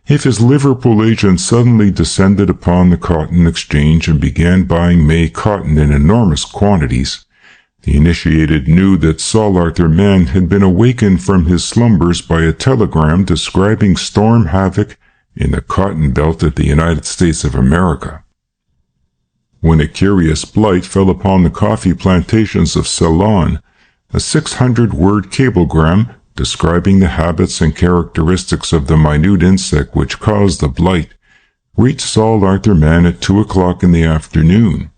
S1: If his Liverpool agent suddenly descended upon the cotton exchange and began buying May cotton in enormous quantities, the initiated knew that Saul Arthur Mann had been awakened from his slumbers by a telegram describing storm havoc in the cotton belt of the United States of America. When a curious blight fell upon the coffee plantations of Ceylon, a 600-word cablegram describing the habits and characteristics of the minute insect which caused the blight reached Saul Arthur Mann at 2 o'clock in the afternoon,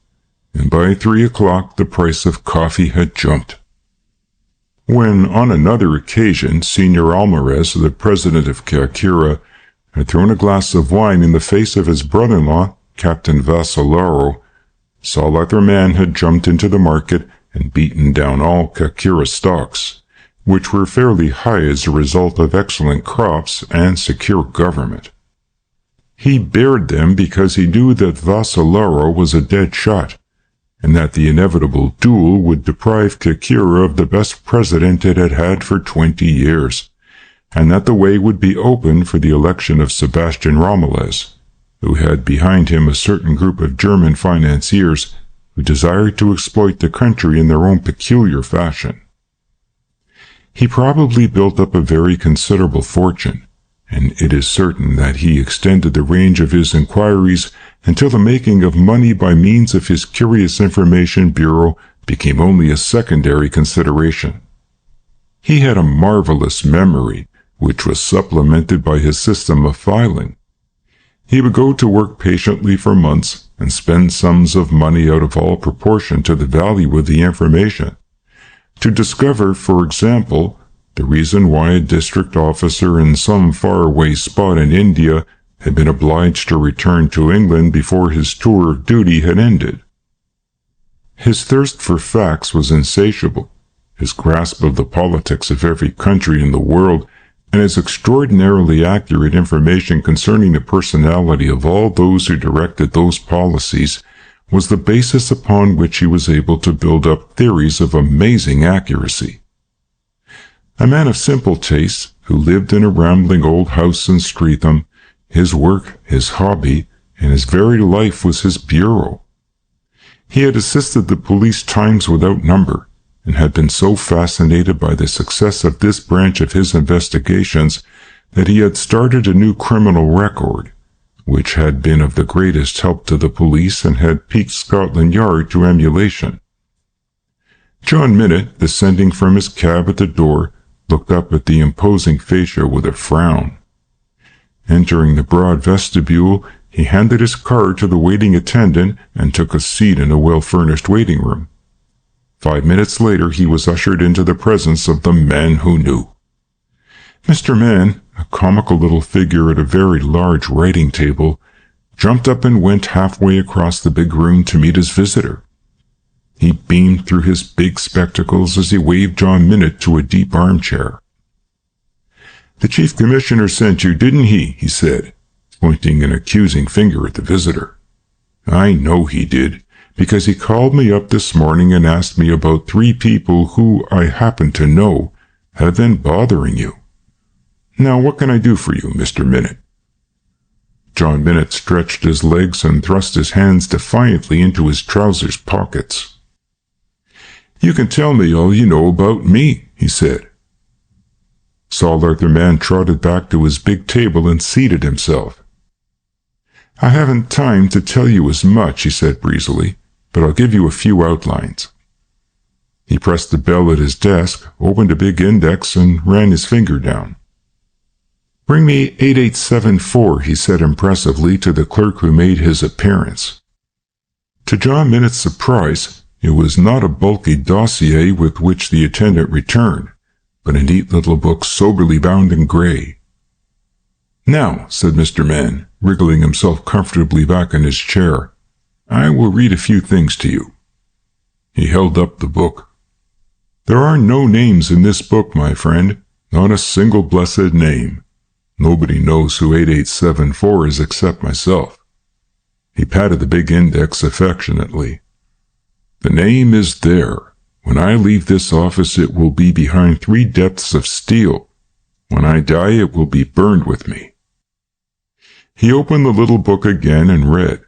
S1: and by 3 o'clock the price of coffee had jumped. When, on another occasion, Senor Alvarez, the president of Kakira, had thrown a glass of wine in the face of his brother-in-law, Captain Vassalaro, Saul Arthur Mann had jumped into the market and beaten down all Kakira stocks, which were fairly high as a result of excellent crops and secure government. He bared them because he knew that Vassalaro was a dead shot, and that the inevitable duel would deprive Kakira of the best president it had had for 20 years, and that the way would be open for the election of Sebastian Ramírez, who had behind him a certain group of German financiers who desired to exploit the country in their own peculiar fashion. He probably built up a very considerable fortune, and it is certain that he extended the range of his inquiries until the making of money by means of his curious information bureau became only a secondary consideration. He had a marvelous memory, which was supplemented by his system of filing. He would go to work patiently for months and spend sums of money out of all proportion to the value of the information, to discover, for example, the reason why a district officer in some faraway spot in India had been obliged to return to England before his tour of duty had ended. His thirst for facts was insatiable, his grasp of the politics of every country in the world, and his extraordinarily accurate information concerning the personality of all those who directed those policies was the basis upon which he was able to build up theories of amazing accuracy. A man of simple tastes, who lived in a rambling old house in Streatham, his work, his hobby, and his very life was his bureau. He had assisted the police times without number, and had been so fascinated by the success of this branch of his investigations that he had started a new criminal record, which had been of the greatest help to the police and had piqued Scotland Yard to emulation. John Minute, descending from his cab at the door, looked up at the imposing fascia with a frown. Entering the broad vestibule, he handed his card to the waiting attendant and took a seat in a well-furnished waiting room. 5 minutes later he was ushered into the presence of the Man Who Knew. Mr. Mann, a comical little figure at a very large writing table, jumped up and went halfway across the big room to meet his visitor. He beamed through his big spectacles as he waved John Minute to a deep armchair. "The chief commissioner sent you, didn't he said, pointing an accusing finger at the visitor. "I know he did, because he called me up this morning and asked me about 3 people who I happen to know have been bothering you. Now what can I do for you, Mr. Minute?" John Minute stretched his legs and thrust his hands defiantly into his trousers pockets. "You can tell me all you know about me," he said. Saul Arthur Mann trotted back to his big table and seated himself. "I haven't time to tell you as much," he said breezily, "but I'll give you a few outlines." He pressed the bell at his desk, opened a big index, and ran his finger down. "Bring me 8874, he said impressively to the clerk who made his appearance. To John Minute's surprise, it was not a bulky dossier with which the attendant returned, but a neat little book soberly bound in gray. "Now," said Mr. Mann, wriggling himself comfortably back in his chair, "I will read a few things to you." He held up the book. "There are no names in this book, my friend, not a single blessed name. Nobody knows who 8874 is except myself." He patted the big index affectionately. "The name is there. When I leave this office, it will be behind 3 depths of steel. When I die, it will be burned with me." He opened the little book again and read.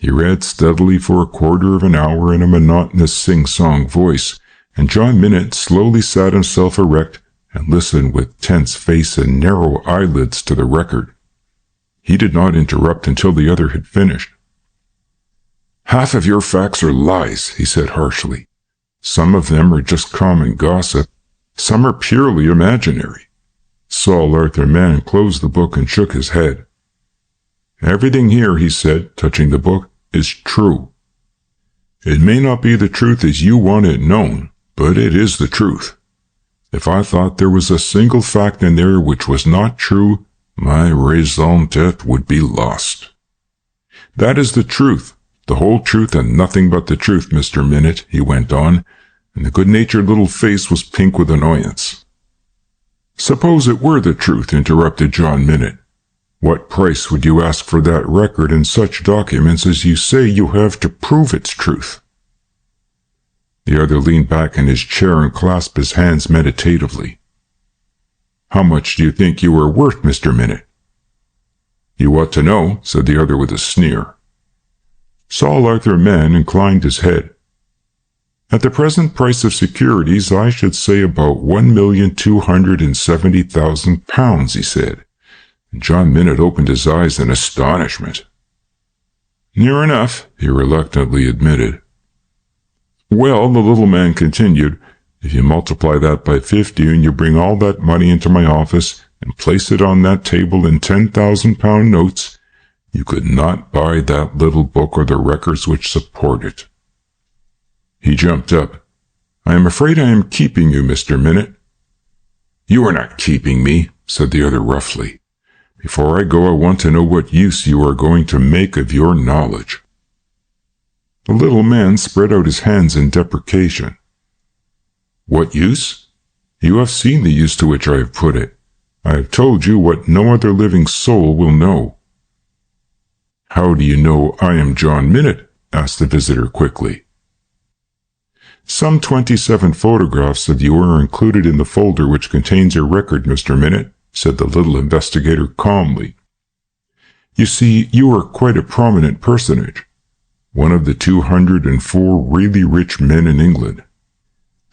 S1: He read steadily for a quarter of an hour in a monotonous sing-song voice, and John Minute slowly sat himself erect and listened with tense face and narrow eyelids to the record. He did not interrupt until the other had finished. "Half of your facts are lies," he said harshly. "Some of them are just common gossip. Some are purely imaginary." Saul Arthur Mann closed the book and shook his head. "Everything here," he said, touching the book, "is true. It may not be the truth as you want it known, but it is the truth. If I thought there was a single fact in there which was not true, my raison d'etre would be lost. That is the truth, the whole truth and nothing but the truth, Mr. Minute," he went on, and the good-natured little face was pink with annoyance. "Suppose it were the truth," interrupted John Minute. "What price would you ask for that record and such documents as you say you have to prove its truth?" The other leaned back in his chair and clasped his hands meditatively. "How much do you think you are worth, Mr. Minute?" "You ought to know," said the other with a sneer. Saul Arthur Mann inclined his head. "At the present price of securities, I should say about £1,270,000, he said. And John Minute opened his eyes in astonishment. "Near enough," he reluctantly admitted. "Well," the little man continued, "if you multiply that by 50 and you bring all that money into my office and place it on that table in £10,000 notes, you could not buy that little book or the records which support it." He jumped up. "I am afraid I am keeping you, Mr. Minute." "You are not keeping me," said the other roughly. "Before I go, I want to know what use you are going to make of your knowledge." The little man spread out his hands in deprecation. "What use? You have seen the use to which I have put it. I have told you what no other living soul will know." "How do you know I am John Minute?" asked the visitor quickly. "Some 27 photographs of you are included in the folder which contains your record, Mr. Minute," said the little investigator calmly. "You see, you are quite a prominent personage. One of the 204 really rich men in England.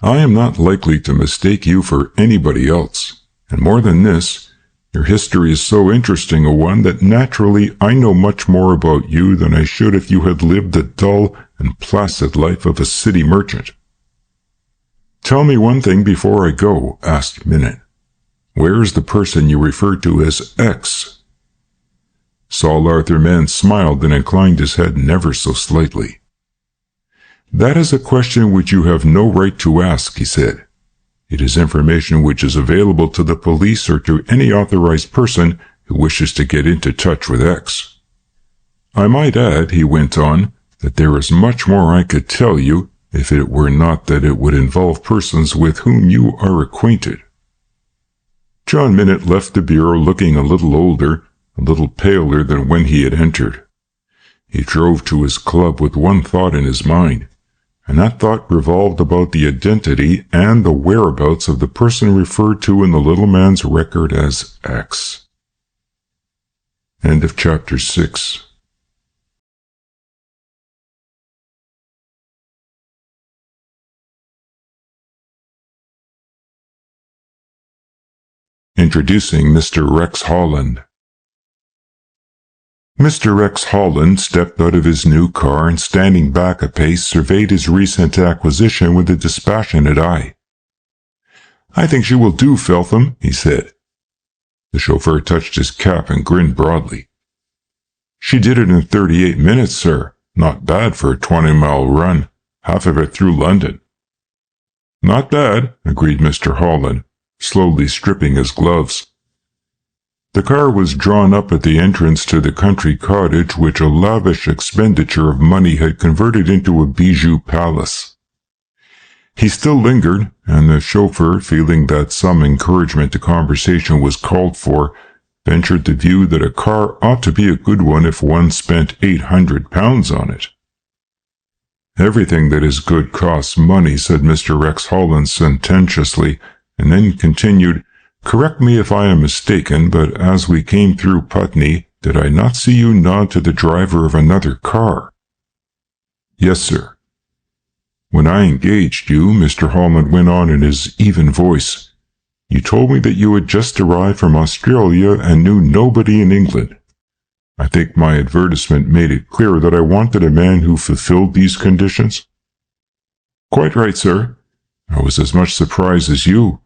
S1: I am not likely to mistake you for anybody else, and more than this, your history is so interesting a one that naturally I know much more about you than I should if you had lived the dull and placid life of a city merchant." "Tell me one thing before I go," asked Minute. "Where is the person you refer to as X?" Saul Arthur Mann smiled and inclined his head never so slightly. "That is a question which you have no right to ask," he said. "It is information which is available to the police or to any authorized person who wishes to get into touch with X. I might add," he went on, "that there is much more I could tell you if it were not that it would involve persons with whom you are acquainted." John Minute left the bureau looking a little older, a little paler than when he had entered. He drove to his club with one thought in his mind, and that thought revolved about the identity and the whereabouts of the person referred to in the little man's record as X. End of chapter 6. Introducing Mr. Rex Holland. Mr. Rex Holland stepped out of his new car and, standing back a pace, surveyed his recent acquisition with a dispassionate eye. "I think she will do, Feltham," he said. The chauffeur touched his cap and grinned broadly. "She did it in 38 minutes, sir. Not bad for a 20-mile run, half of it through London." "Not bad," agreed Mr. Holland, slowly stripping his gloves. The car was drawn up at the entrance to the country cottage which a lavish expenditure of money had converted into a bijou palace. He still lingered, and the chauffeur, feeling that some encouragement to conversation was called for, ventured the view that a car ought to be a good one if one spent £800 on it. "Everything that is good costs money," said Mr. Rex Holland sententiously, and then continued, "Correct me if I am mistaken, but as we came through Putney, did I not see you nod to the driver of another car?" "Yes, sir." "When I engaged you," Mr. Holland went on in his even voice, "you told me that you had just arrived from Australia and knew nobody in England. I think my advertisement made it clear that I wanted a man who fulfilled these conditions?" "Quite right, sir. I was as much surprised as you.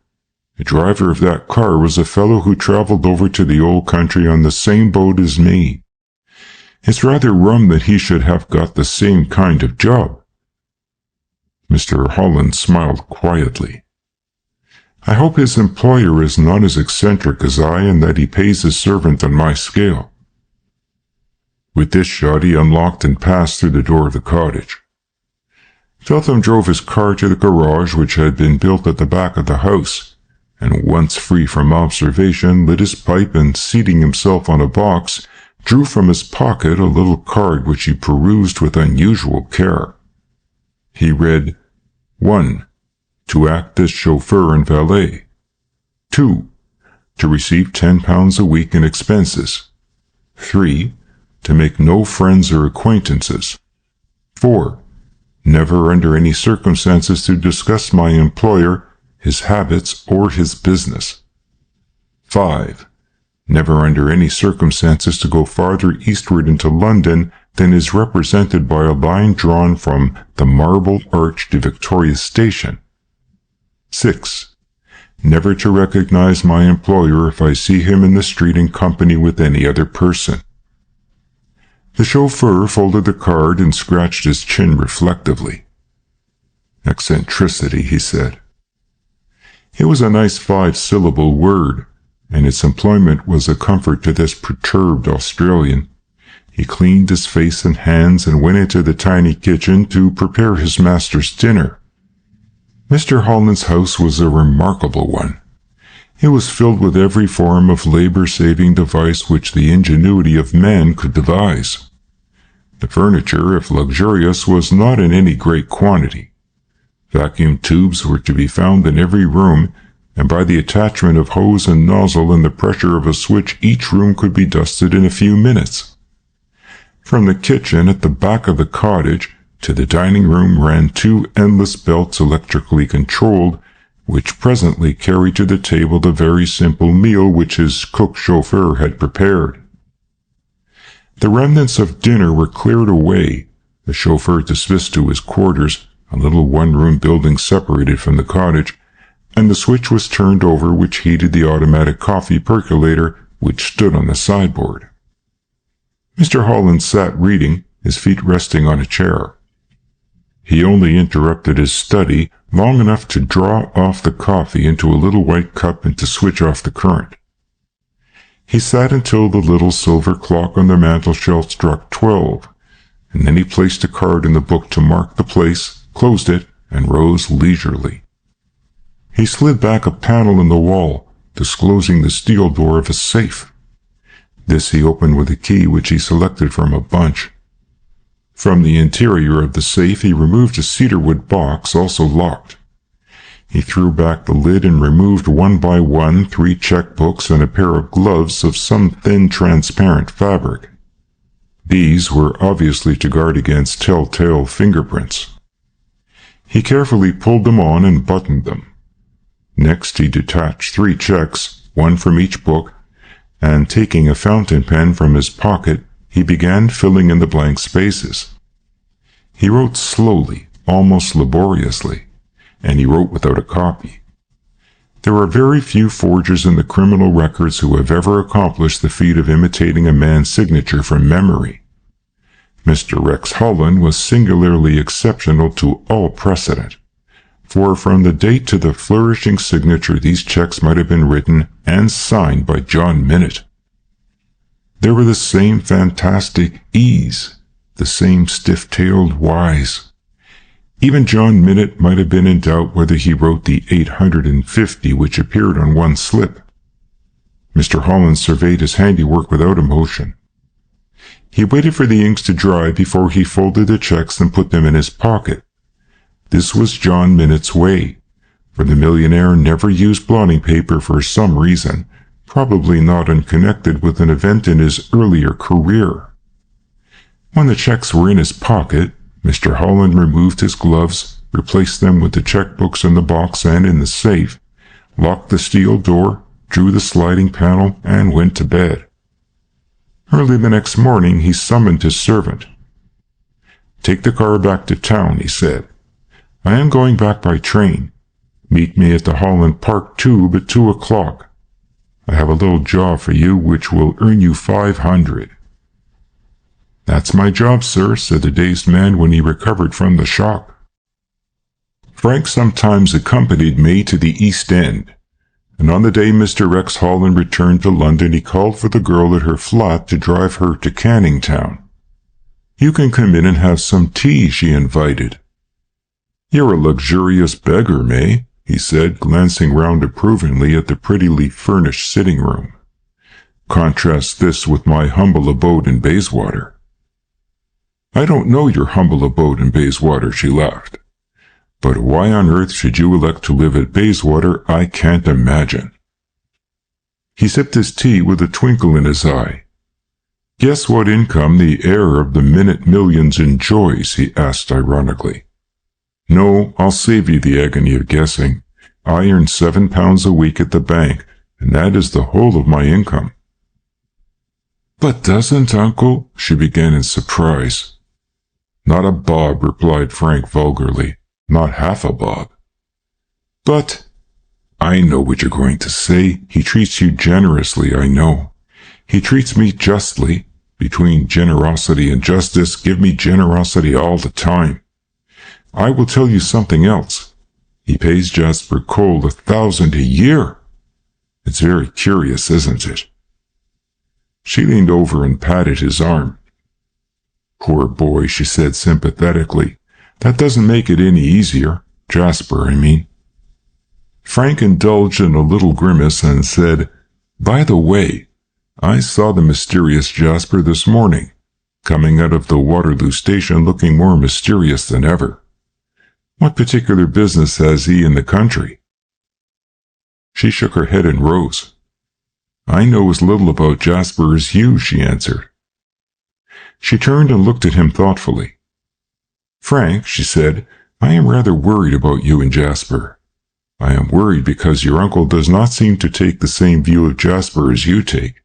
S1: The driver of that car was a fellow who traveled over to the old country on the same boat as me. It's rather rum that he should have got the same kind of job." Mr. Holland smiled quietly. "I hope his employer is not as eccentric as I, and that he pays his servant on my scale." With this shot he unlocked and passed through the door of the cottage. Feltham drove his car to the garage which had been built at the back of the house, and once free from observation, lit his pipe and, seating himself on a box, drew from his pocket a little card which he perused with unusual care. He read, 1. To act as chauffeur and valet. 2. To receive £10 a week in expenses. 3. To make no friends or acquaintances. 4. Never under any circumstances to discuss my employer, his habits, or his business. 5. Never under any circumstances to go farther eastward into London than is represented by a line drawn from the Marble Arch to Victoria Station. 6. Never to recognize my employer if I see him in the street in company with any other person. The chauffeur folded the card and scratched his chin reflectively. "Eccentricity," he said. It was a nice 5-syllable word, and its employment was a comfort to this perturbed Australian. He cleaned his face and hands and went into the tiny kitchen to prepare his master's dinner. Mr. Holland's house was a remarkable one. It was filled with every form of labor-saving device which the ingenuity of man could devise. The furniture, if luxurious, was not in any great quantity. Vacuum tubes were to be found in every room, and by the attachment of hose and nozzle and the pressure of a switch each room could be dusted in a few minutes. From the kitchen at the back of the cottage to the dining room ran 2 endless belts electrically controlled, which presently carried to the table the very simple meal which his cook-chauffeur had prepared. The remnants of dinner were cleared away, the chauffeur dismissed to his quarters, a little one-room building separated from the cottage, and the switch was turned over which heated the automatic coffee percolator which stood on the sideboard. Mr. Holland sat reading, his feet resting on a chair. He only interrupted his study long enough to draw off the coffee into a little white cup and to switch off the current. He sat until the little silver clock on the mantel-shelf struck 12, and then he placed a card in the book to mark the place, closed it, and rose leisurely. He slid back a panel in the wall, disclosing the steel door of a safe. This he opened with a key which he selected from a bunch. From the interior of the safe he removed a cedarwood box, also locked. He threw back the lid and removed one by one 3 checkbooks and a pair of gloves of some thin transparent fabric. These were obviously to guard against telltale fingerprints. He carefully pulled them on and buttoned them. Next he detached 3 checks, one from each book, and taking a fountain pen from his pocket, he began filling in the blank spaces. He wrote slowly, almost laboriously, and he wrote without a copy. There are very few forgers in the criminal records who have ever accomplished the feat of imitating a man's signature from memory. Mr. Rex Holland was singularly exceptional to all precedent, for from the date to the flourishing signature these checks might have been written and signed by John Minute. There were the same fantastic E's, the same stiff-tailed Y's. Even John Minute might have been in doubt whether he wrote the 850 which appeared on one slip. Mr. Holland surveyed his handiwork without emotion. He waited for the inks to dry before he folded the checks and put them in his pocket. This was John Minute's way, for the millionaire never used blotting paper for some reason, probably not unconnected with an event in his earlier career. When the checks were in his pocket, Mr. Holland removed his gloves, replaced them with the checkbooks in the box and in the safe, locked the steel door, drew the sliding panel, and went to bed. Early the next morning he summoned his servant. "Take the car back to town," he said. "I am going back by train. Meet me at the Holland Park Tube at 2 o'clock. I have a little job for you which will earn you 500. "That's my job, sir," said the dazed man when he recovered from the shock. Frank sometimes accompanied me to the East End, and on the day Mr. Rex Holland returned to London he called for the girl at her flat to drive her to Canning Town. "You can come in and have some tea," she invited. "You're a luxurious beggar, May," he said, glancing round approvingly at the prettily furnished sitting room. "Contrast this with my humble abode in Bayswater." "I don't know your humble abode in Bayswater," she laughed. "But why on earth should you elect to live at Bayswater, I can't imagine." He sipped his tea with a twinkle in his eye. "Guess what income the heir of the Minute millions enjoys?" he asked ironically. "No, I'll save you the agony of guessing. I earn £7 a week at the bank, and that is the whole of my income." "But doesn't Uncle—" she began in surprise. "Not a bob," replied Frank vulgarly. "Not half a bob." "But—" "I know what you're going to say. He treats you generously, I know. He treats me justly. Between generosity and justice, give me generosity all the time. I will tell you something else. He pays Jasper Cole 1,000 a year. It's very curious, isn't it?" She leaned over and patted his arm. "Poor boy," she said sympathetically. "That doesn't make it any easier. Jasper, I mean." Frank indulged in a little grimace and said, "By the way, I saw the mysterious Jasper this morning, coming out of the Waterloo station looking more mysterious than ever. What particular business has he in the country?" She shook her head and rose. "I know as little about Jasper as you," she answered. She turned and looked at him thoughtfully. "Frank," she said, "I am rather worried about you and Jasper. I am worried because your uncle does not seem to take the same view of Jasper as you take.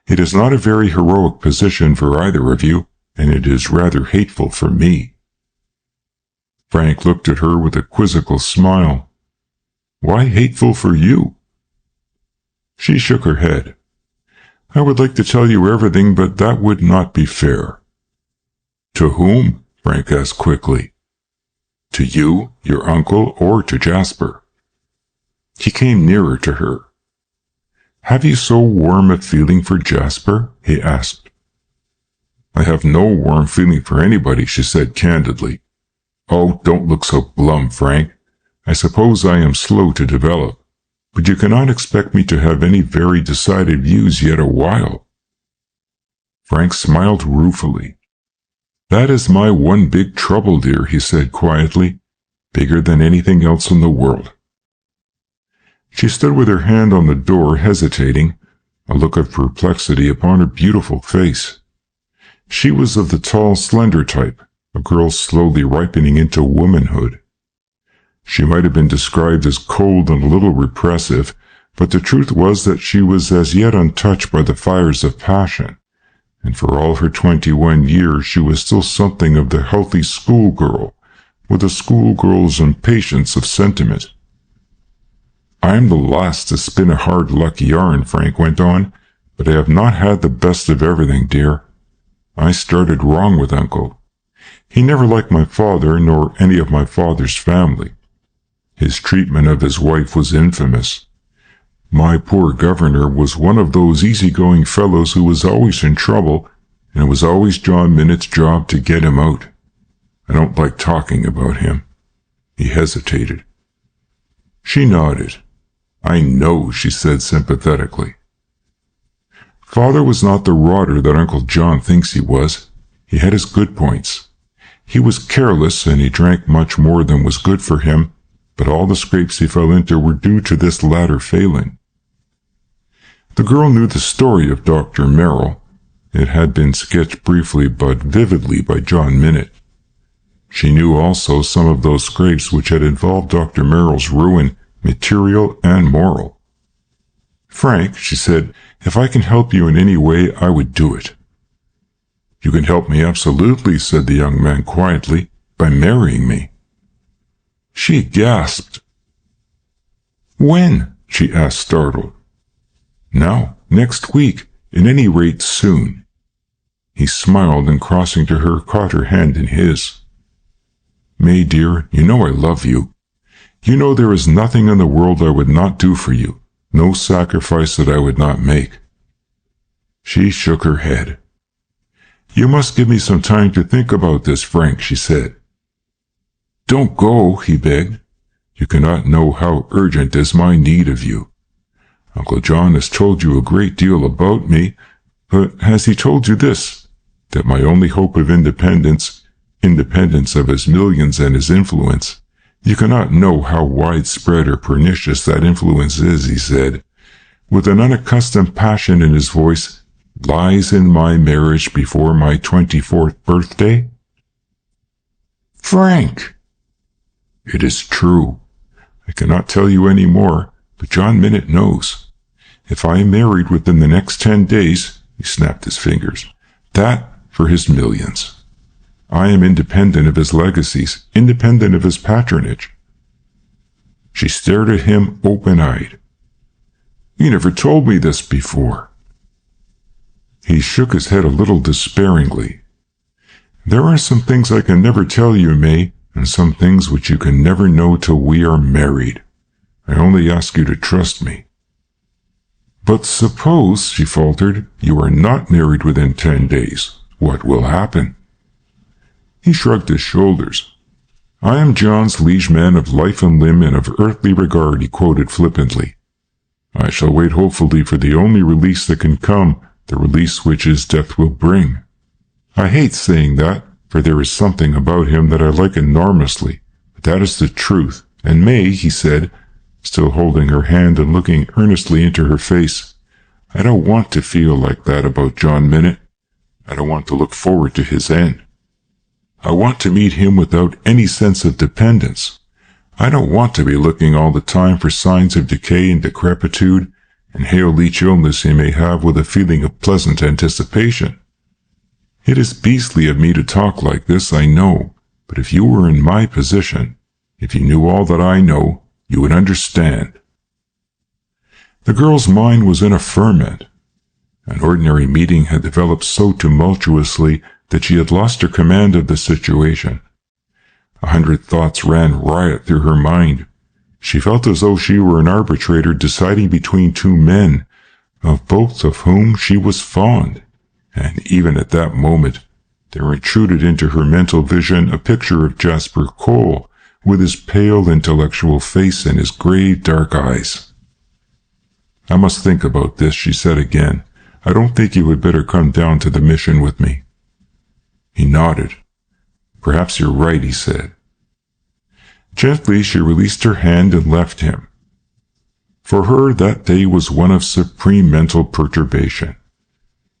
S1: It is not a very heroic position for either of you, and it is rather hateful for me." Frank looked at her with a quizzical smile. "Why hateful for you?" She shook her head. "I would like to tell you everything, but that would not be fair." "To whom?" Frank asked quickly. "To you, your uncle, or to Jasper?" He came nearer to her. "Have you so warm a feeling for Jasper?" he asked. "I have no warm feeling for anybody," she said candidly. "Oh, don't look so glum, Frank. I suppose I am slow to develop. but you cannot expect me to have any very decided views yet awhile." Frank smiled ruefully. "That is my one big trouble, dear," he said quietly. "Bigger than anything else in the world." She stood with her hand on the door, hesitating, a look of perplexity upon her beautiful face. She was of the tall, slender type, a girl slowly ripening into womanhood. She might have been described as cold and a little repressive, but the truth was that she was as yet untouched by the fires of passion, and for all her 21 years she was still something of the healthy schoolgirl, with a schoolgirl's impatience of sentiment. "I am the last to spin a hard luck yarn," Frank went on, "but I have not had the best of everything, dear. I started wrong with Uncle. He never liked my father, nor any of my father's family. His treatment of his wife was infamous. My poor governor was one of those easygoing fellows who was always in trouble, and it was always John Minnett's job to get him out. I don't like talking about him." He hesitated. She nodded. "I know," she said sympathetically. "Father was not the rotter that Uncle John thinks he was. He had his good points. He was careless, and he drank much more than was good for him, but all the scrapes he fell into were due to this latter failing." The girl knew the story of Dr. Merrill. It had been sketched briefly but vividly by John Minette. She knew also some of those scrapes which had involved Dr. Merrill's ruin, material and moral. "Frank," she said, "if I can help you in any way, I would do it." "You can help me absolutely," said the young man quietly, "by marrying me." She gasped. "When?" she asked, startled. "Now, next week, at any rate soon." He smiled and, crossing to her, caught her hand in his. "May, dear, you know I love you. You know there is nothing in the world I would not do for you, no sacrifice that I would not make." She shook her head. "You must give me some time to think about this, Frank," she said. "Don't go," he begged. "You cannot know how urgent is my need of you. Uncle John has told you a great deal about me, but has he told you this, that my only hope of independence of his millions and his influence, you cannot know how widespread or pernicious that influence is," he said, with an unaccustomed passion in his voice, "lies in my marriage before my 24th birthday?" "Frank!" "It is true. I cannot tell you any more, but John Minette knows. If I am married within the next 10 days, he snapped his fingers, that for his millions. I am independent of his legacies, independent of his patronage." She stared at him open-eyed. "You never told me this before." He shook his head a little despairingly. "There are some things I can never tell you, May, and some things which you can never know till we are married. I only ask you to trust me." "But suppose," she faltered, "you are not married within 10 days. What will happen?" He shrugged his shoulders. "I am John's liege man of life and limb and of earthly regard," he quoted flippantly. "I shall wait hopefully for the only release that can come, the release which his death will bring. I hate saying that, for there is something about him that I like enormously, but that is the truth. And May," he said, still holding her hand and looking earnestly into her face, "I don't want to feel like that about John Minette. I don't want to look forward to his end. I want to meet him without any sense of dependence. I don't want to be looking all the time for signs of decay and decrepitude, and hail each illness he may have with a feeling of pleasant anticipation. It is beastly of me to talk like this, I know, but if you were in my position, if you knew all that I know, you would understand." The girl's mind was in a ferment. An ordinary meeting had developed so tumultuously that she had lost her command of the situation. 100 thoughts ran riot through her mind. She felt as though she were an arbitrator deciding between two men, of both of whom she was fond, and even at that moment there intruded into her mental vision a picture of Jasper Cole, with his pale intellectual face and his grave dark eyes. "I must think about this," she said again. "I don't think you had better come down to the mission with me." He nodded. "Perhaps you're right," he said. Gently, she released her hand and left him. For her, that day was one of supreme mental perturbation.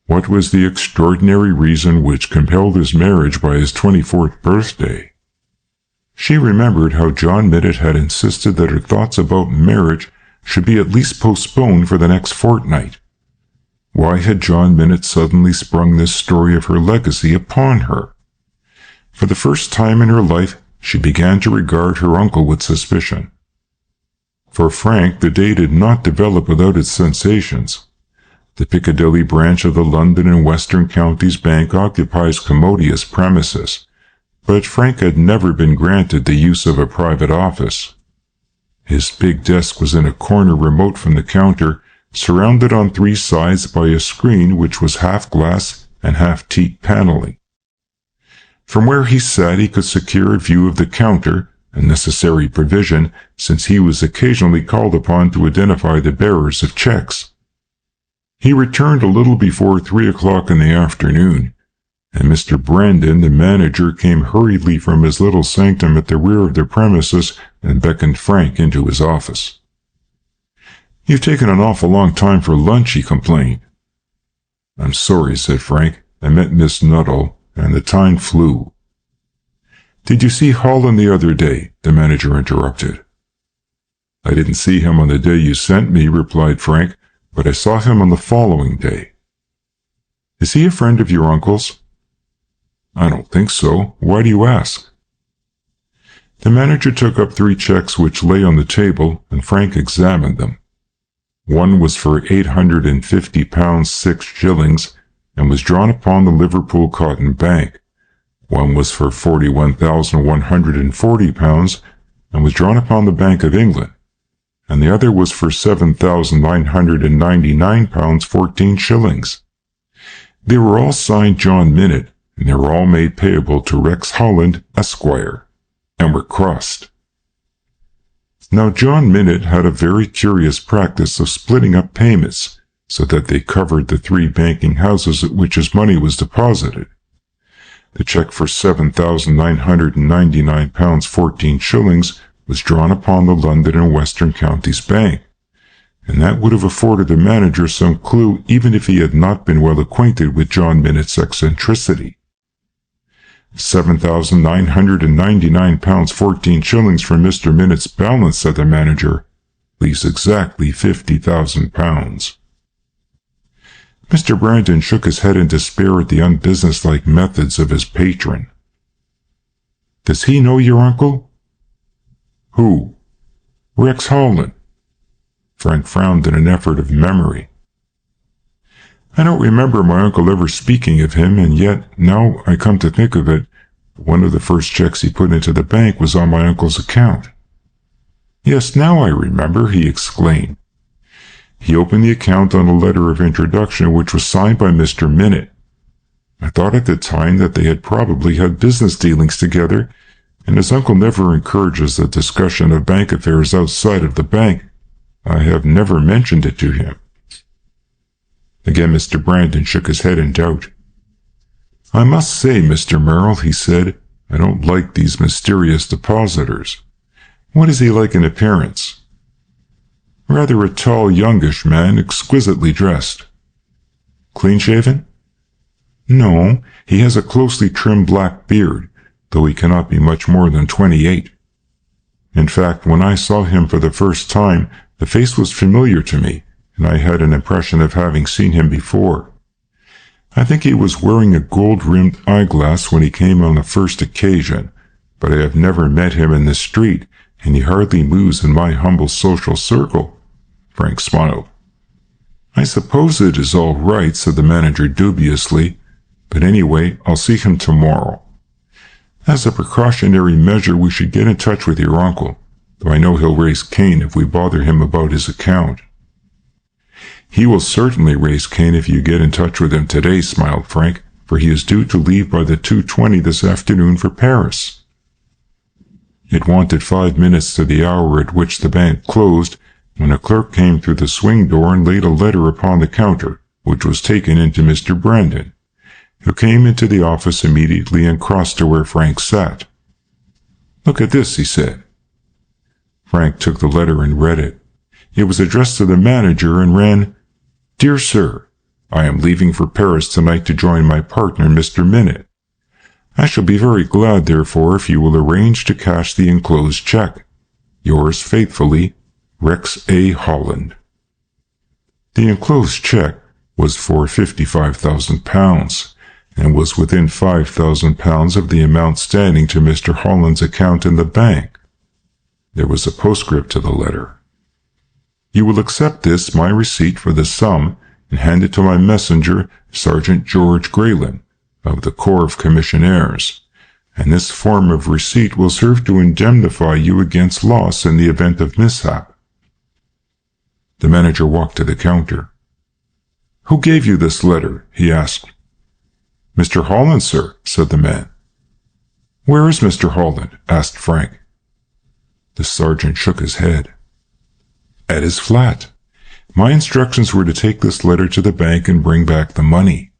S1: What was the extraordinary reason which compelled his marriage by his 24th birthday? She remembered how John Minnitt had insisted that her thoughts about marriage should be at least postponed for the next fortnight. Why had John Minnitt suddenly sprung this story of her legacy upon her? For the first time in her life, she began to regard her uncle with suspicion. For Frank, the day did not develop without its sensations. The Piccadilly branch of the London and Western Counties Bank occupies commodious premises, but Frank had never been granted the use of a private office. His big desk was in a corner remote from the counter, surrounded on three sides by a screen which was half glass and half teak paneling. From where he sat he could secure a view of the counter, a necessary provision since he was occasionally called upon to identify the bearers of checks. He returned a little before 3 o'clock in the afternoon, and Mr. Brandon, the manager, came hurriedly from his little sanctum at the rear of the premises and beckoned Frank into his office. "You've taken an awful long time for lunch," he complained. "I'm sorry," said Frank. "I met Miss Nuttall, and the time flew." "Did you see Holland the other day?" the manager interrupted. "I didn't see him on the day you sent me," replied Frank, "but I saw him on the following day." "Is he a friend of your uncle's?" "I don't think so. Why do you ask?" The manager took up 3 checks which lay on the table, and Frank examined them. One was for £850 6 and was drawn upon the Liverpool Cotton Bank. One was for £41,140 and was drawn upon the Bank of England, and the other was for £7,999 14. They were all signed John Minnitt, and they were all made payable to Rex Holland, Esquire, and were crossed. Now John Minnitt had a very curious practice of splitting up payments so that they covered the 3 banking houses at which his money was deposited. The check for £7,999 14 was drawn upon the London and Western Counties Bank, and that would have afforded the manager some clue even if he had not been well acquainted with John Minnitt's eccentricity. £7,999 14 from Mr. Minnitt's balance, said the manager, leaves exactly £50,000. Mr. Brandon shook his head in despair at the unbusinesslike methods of his patron. "Does he know your uncle?" "Who?" "Rex Holland." Frank frowned in an effort of memory. "I don't remember my uncle ever speaking of him, and yet, now I come to think of it, one of the first checks he put into the bank was on my uncle's account." "Yes, now I remember," he exclaimed. He opened the account on a letter of introduction which was signed by Mr. Minnitt. I thought at the time that they had probably had business dealings together, and as uncle never encourages the discussion of bank affairs outside of the bank, I have never mentioned it to him. Again Mr. Brandon shook his head in doubt. "I must say, Mr. Merrill," he said, "I don't like these mysterious depositors. What is he like in appearance?" "Rather a tall, youngish man, exquisitely dressed." "Clean-shaven?" "No, he has a closely trimmed black beard, though he cannot be much more than 28. In fact, when I saw him for the first time, the face was familiar to me, and I had an impression of having seen him before. I think he was wearing a gold-rimmed eyeglass when he came on the first occasion, but I have never met him in the street, and he hardly moves in my humble social circle." Frank smiled. "I suppose it is all right," said the manager dubiously, "but anyway, I'll see him tomorrow. As a precautionary measure, we should get in touch with your uncle, though I know he'll raise Cain if we bother him about his account." "He will certainly raise Cain if you get in touch with him today," smiled Frank, "for he is due to leave by the 2:20 this afternoon for Paris." It wanted 5 minutes to the hour at which the bank closed, when a clerk came through the swing door and laid a letter upon the counter, which was taken into Mr. Brandon, who came into the office immediately and crossed to where Frank sat. "Look at this," he said. Frank took the letter and read it. It was addressed to the manager and ran, "Dear Sir, I am leaving for Paris tonight to join my partner, Mr. Minute. I shall be very glad, therefore, if you will arrange to cash the enclosed check. Yours faithfully, Rex A. Holland." The enclosed check was for £55,000, and was within £5,000 of the amount standing to Mr. Holland's account in the bank. There was a postscript to the letter. "You will accept this, my receipt for the sum, and hand it to my messenger, Sergeant George Graylan, of the Corps of Commissionaires, and this form of receipt will serve to indemnify you against loss in the event of mishap." The manager walked to the counter. "Who gave you this letter?" he asked. "Mr. Holland, sir," said the man. "Where is Mr. Holland?" asked Frank. The sergeant shook his head. "At his flat. My instructions were to take this letter to the bank and bring back the money."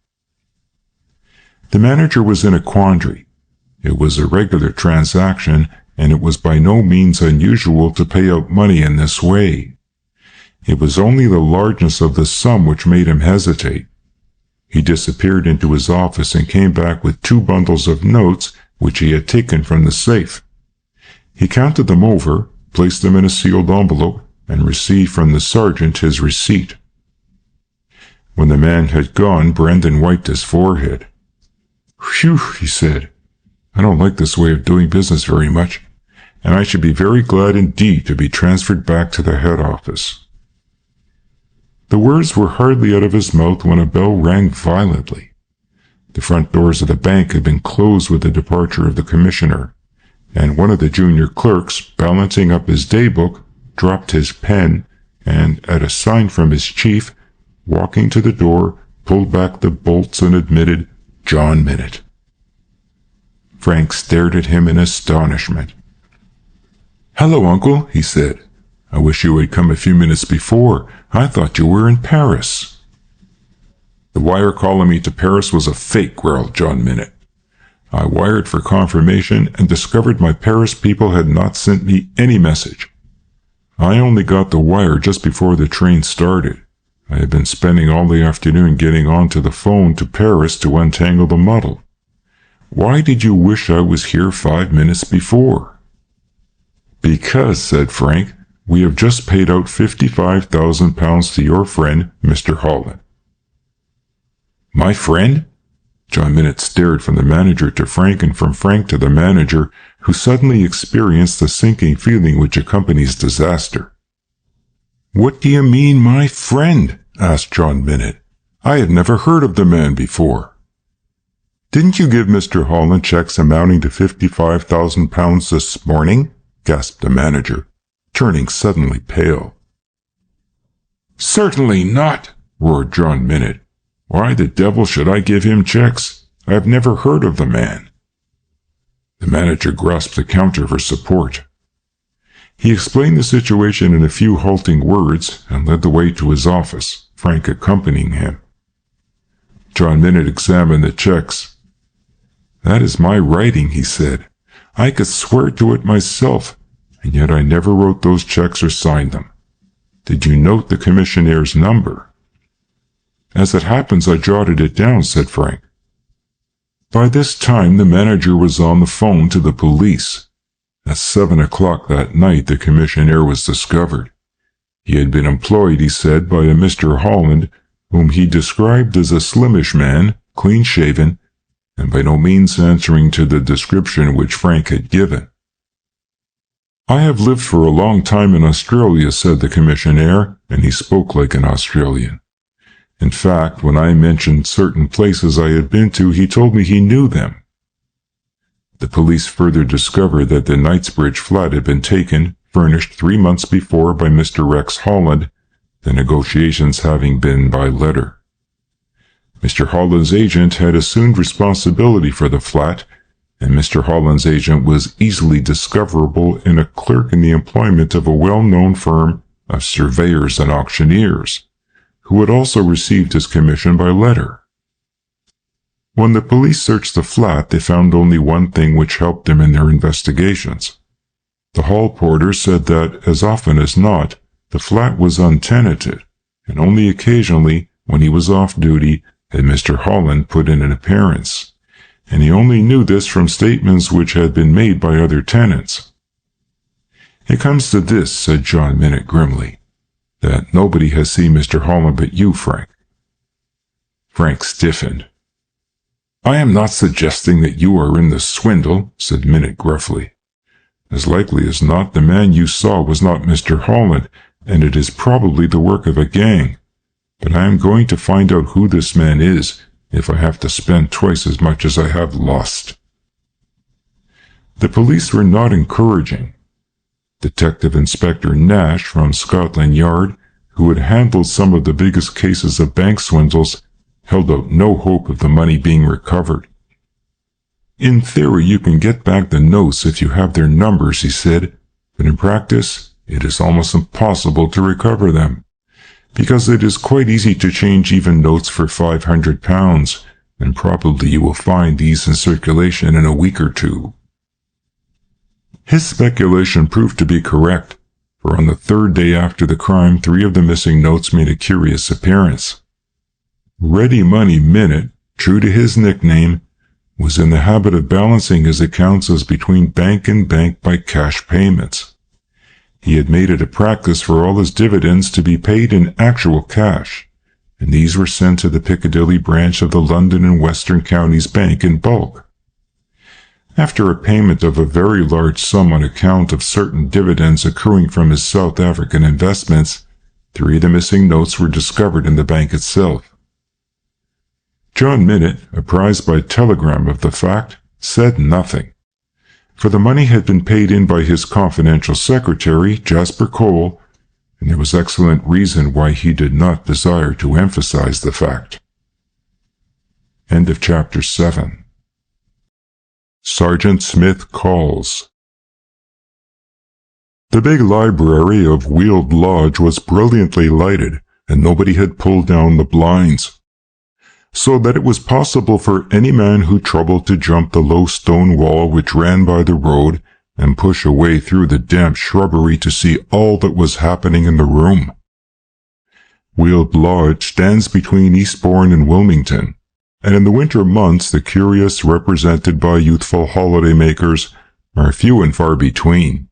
S1: The manager was in a quandary. It was a regular transaction, and it was by no means unusual to pay out money in this way. It was only the largeness of the sum which made him hesitate. He disappeared into his office and came back with 2 bundles of notes which he had taken from the safe. He counted them over, placed them in a sealed envelope, and received from the sergeant his receipt. When the man had gone, Brandon wiped his forehead. "Phew," he said. "I don't like this way of doing business very much, and I should be very glad indeed to be transferred back to the head office." The words were hardly out of his mouth when a bell rang violently. The front doors of the bank had been closed with the departure of the commissioner, and one of the junior clerks, balancing up his daybook, dropped his pen, and, at a sign from his chief, walking to the door, pulled back the bolts and admitted John Minute. Frank stared at him in astonishment. "Hello, uncle," he said. "I wish you had come a few minutes before. I thought you were in Paris." "The wire calling me to Paris was a fake," growled John Minute. "I wired for confirmation and discovered my Paris people had not sent me any message. I only got the wire just before the train started. I have been spending all the afternoon getting onto the phone to Paris to untangle the muddle. Why did you wish I was here 5 minutes before?" "Because," said Frank, "we have just paid out £55,000 to your friend, Mr. Holland." "My friend?" John Minute stared from the manager to Frank and from Frank to the manager, who suddenly experienced the sinking feeling which accompanies disaster. "What do you mean, my friend?" asked John Minute. "I had never heard of the man before." "Didn't you give Mr. Holland checks amounting to £55,000 this morning?" gasped the manager, turning suddenly pale. "Certainly not," roared John Minute. "Why the devil should I give him checks? I have never heard of the man." The manager grasped the counter for support. He explained the situation in a few halting words and led the way to his office, Frank accompanying him. John Minute examined the checks. "That is my writing," he said. "I could swear to it myself, and yet I never wrote those checks or signed them. Did you note the commissionnaire's number?" "As it happens, I jotted it down," said Frank. By this time, the manager was on the phone to the police. At 7 o'clock that night, the commissionaire was discovered. He had been employed, he said, by a Mr. Holland, whom he described as a slimish man, clean-shaven, and by no means answering to the description which Frank had given. "I have lived for a long time in Australia," said the commissionaire, and he spoke like an Australian. In fact, when I mentioned certain places I had been to, he told me he knew them. The police further discovered that the Knightsbridge flat had been taken, furnished 3 months before by Mr. Rex Holland, the negotiations having been by letter. Mr. Holland's agent had assumed responsibility for the flat, and Mr. Holland's agent was easily discoverable in a clerk in the employment of a well-known firm of surveyors and auctioneers, who had also received his commission by letter. When the police searched the flat, they found only one thing which helped them in their investigations. The hall porter said that, as often as not, the flat was untenanted, and only occasionally, when he was off duty, had Mr. Holland put in an appearance, and he only knew this from statements which had been made by other tenants. "It comes to this," said John Minute grimly, "that nobody has seen Mr. Holland but you, Frank." Frank stiffened. "I am not suggesting that you are in the swindle," said Minute gruffly. "As likely as not, the man you saw was not Mr. Holland, and it is probably the work of a gang. But I am going to find out who this man is, if I have to spend twice as much as I have lost." The police were not encouraging. Detective Inspector Nash from Scotland Yard, who had handled some of the biggest cases of bank swindles, held out no hope of the money being recovered. "In theory, you can get back the notes if you have their numbers," he said, "but in practice, it is almost impossible to recover them, because it is quite easy to change even notes for £500, and probably you will find these in circulation in a week or two." His speculation proved to be correct, for on the third day after the crime, 3 of the missing notes made a curious appearance. Ready Money Minute, true to his nickname, was in the habit of balancing his accounts as between bank and bank by cash payments. He had made it a practice for all his dividends to be paid in actual cash, and these were sent to the Piccadilly branch of the London and Western Counties Bank in bulk. After a payment of a very large sum on account of certain dividends accruing from his South African investments, 3 of the missing notes were discovered in the bank itself. John Minute, apprised by telegram of the fact, said nothing, for the money had been paid in by his confidential secretary, Jasper Cole, and there was excellent reason why he did not desire to emphasize the fact. End of Chapter 7. Sergeant Smith Calls. The big library of Weald Lodge was brilliantly lighted, and nobody had pulled down the blinds, so that it was possible for any man who troubled to jump the low stone wall which ran by the road and push a way through the damp shrubbery to see all that was happening in the room. Weald Lodge stands between Eastbourne and Wilmington, and in the winter months the curious represented by youthful holiday-makers are few and far between.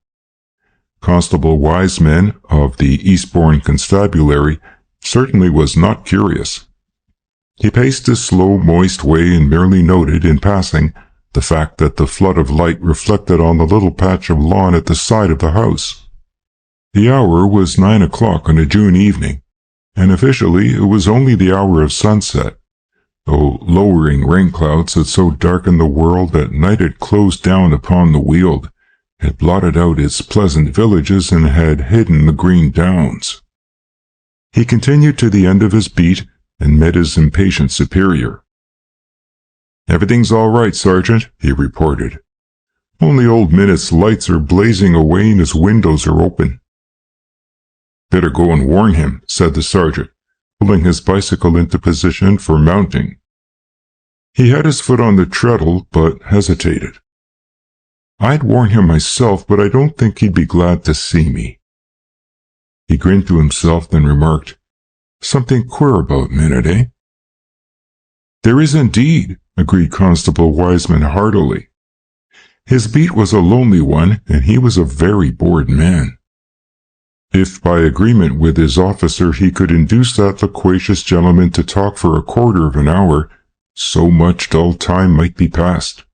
S1: Constable Wiseman of the Eastbourne Constabulary certainly was not curious. He paced his slow, moist way and merely noted, in passing, the fact that the flood of light reflected on the little patch of lawn at the side of the house. The hour was 9 o'clock on a June evening, and officially it was only the hour of sunset, though lowering rain clouds had so darkened the world that night had closed down upon the Weald, had blotted out its pleasant villages, and had hidden the green downs. He continued to the end of his beat and met his impatient superior. "Everything's all right, Sergeant," he reported. "Only old Minute's lights are blazing away and his windows are open." "Better go and warn him," said the sergeant, pulling his bicycle into position for mounting. He had his foot on the treadle, but hesitated. "I'd warn him myself, but I don't think he'd be glad to see me." He grinned to himself, then remarked, "Something queer about Minute, eh?" "There is indeed," agreed Constable Wiseman heartily. His beat was a lonely one, and he was a very bored man. If by agreement with his officer he could induce that loquacious gentleman to talk for a quarter of an hour, so much dull time might be passed.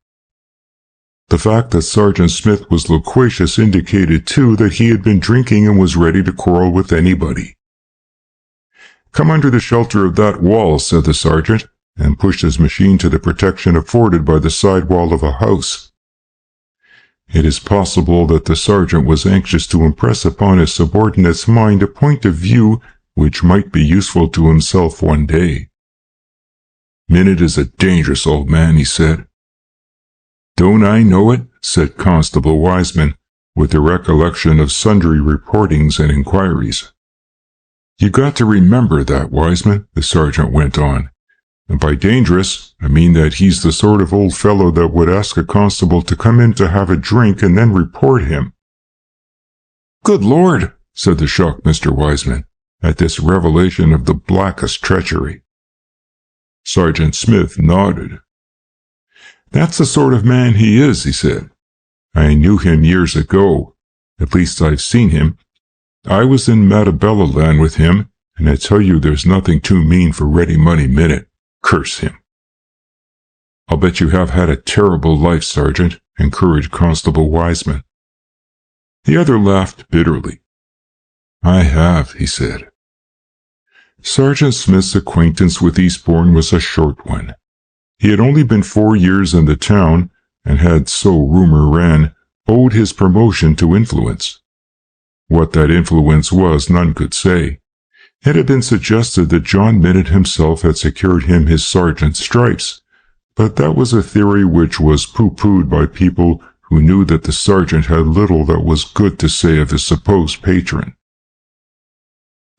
S1: The fact that Sergeant Smith was loquacious indicated, too, that he had been drinking and was ready to quarrel with anybody. "Come under the shelter of that wall," said the sergeant, and pushed his machine to the protection afforded by the side wall of a house. It is possible that the sergeant was anxious to impress upon his subordinate's mind a point of view which might be useful to himself one day. "Minute is a dangerous old man," he said. "Don't I know it?" said Constable Wiseman, with a recollection of sundry reportings and inquiries. You got to remember that, Wiseman, the sergeant went on. And by dangerous, I mean that he's the sort of old fellow that would ask a constable to come in to have a drink and then report him. Good Lord, said the shocked Mr. Wiseman, at this revelation of the blackest treachery. Sergeant Smith nodded. That's the sort of man he is, he said. I knew him years ago. At least I've seen him. I was in Matabella land with him, and I tell you there's nothing too mean for Ready Money Minute. Curse him. I'll bet you have had a terrible life, Sergeant, encouraged Constable Wiseman. The other laughed bitterly. I have, he said. Sergeant Smith's acquaintance with Eastbourne was a short one. He had only been 4 years in the town, and had, so rumor ran, owed his promotion to influence. What that influence was, none could say. It had been suggested that John Minute himself had secured him his sergeant's stripes, but that was a theory which was pooh-poohed by people who knew that the sergeant had little that was good to say of his supposed patron.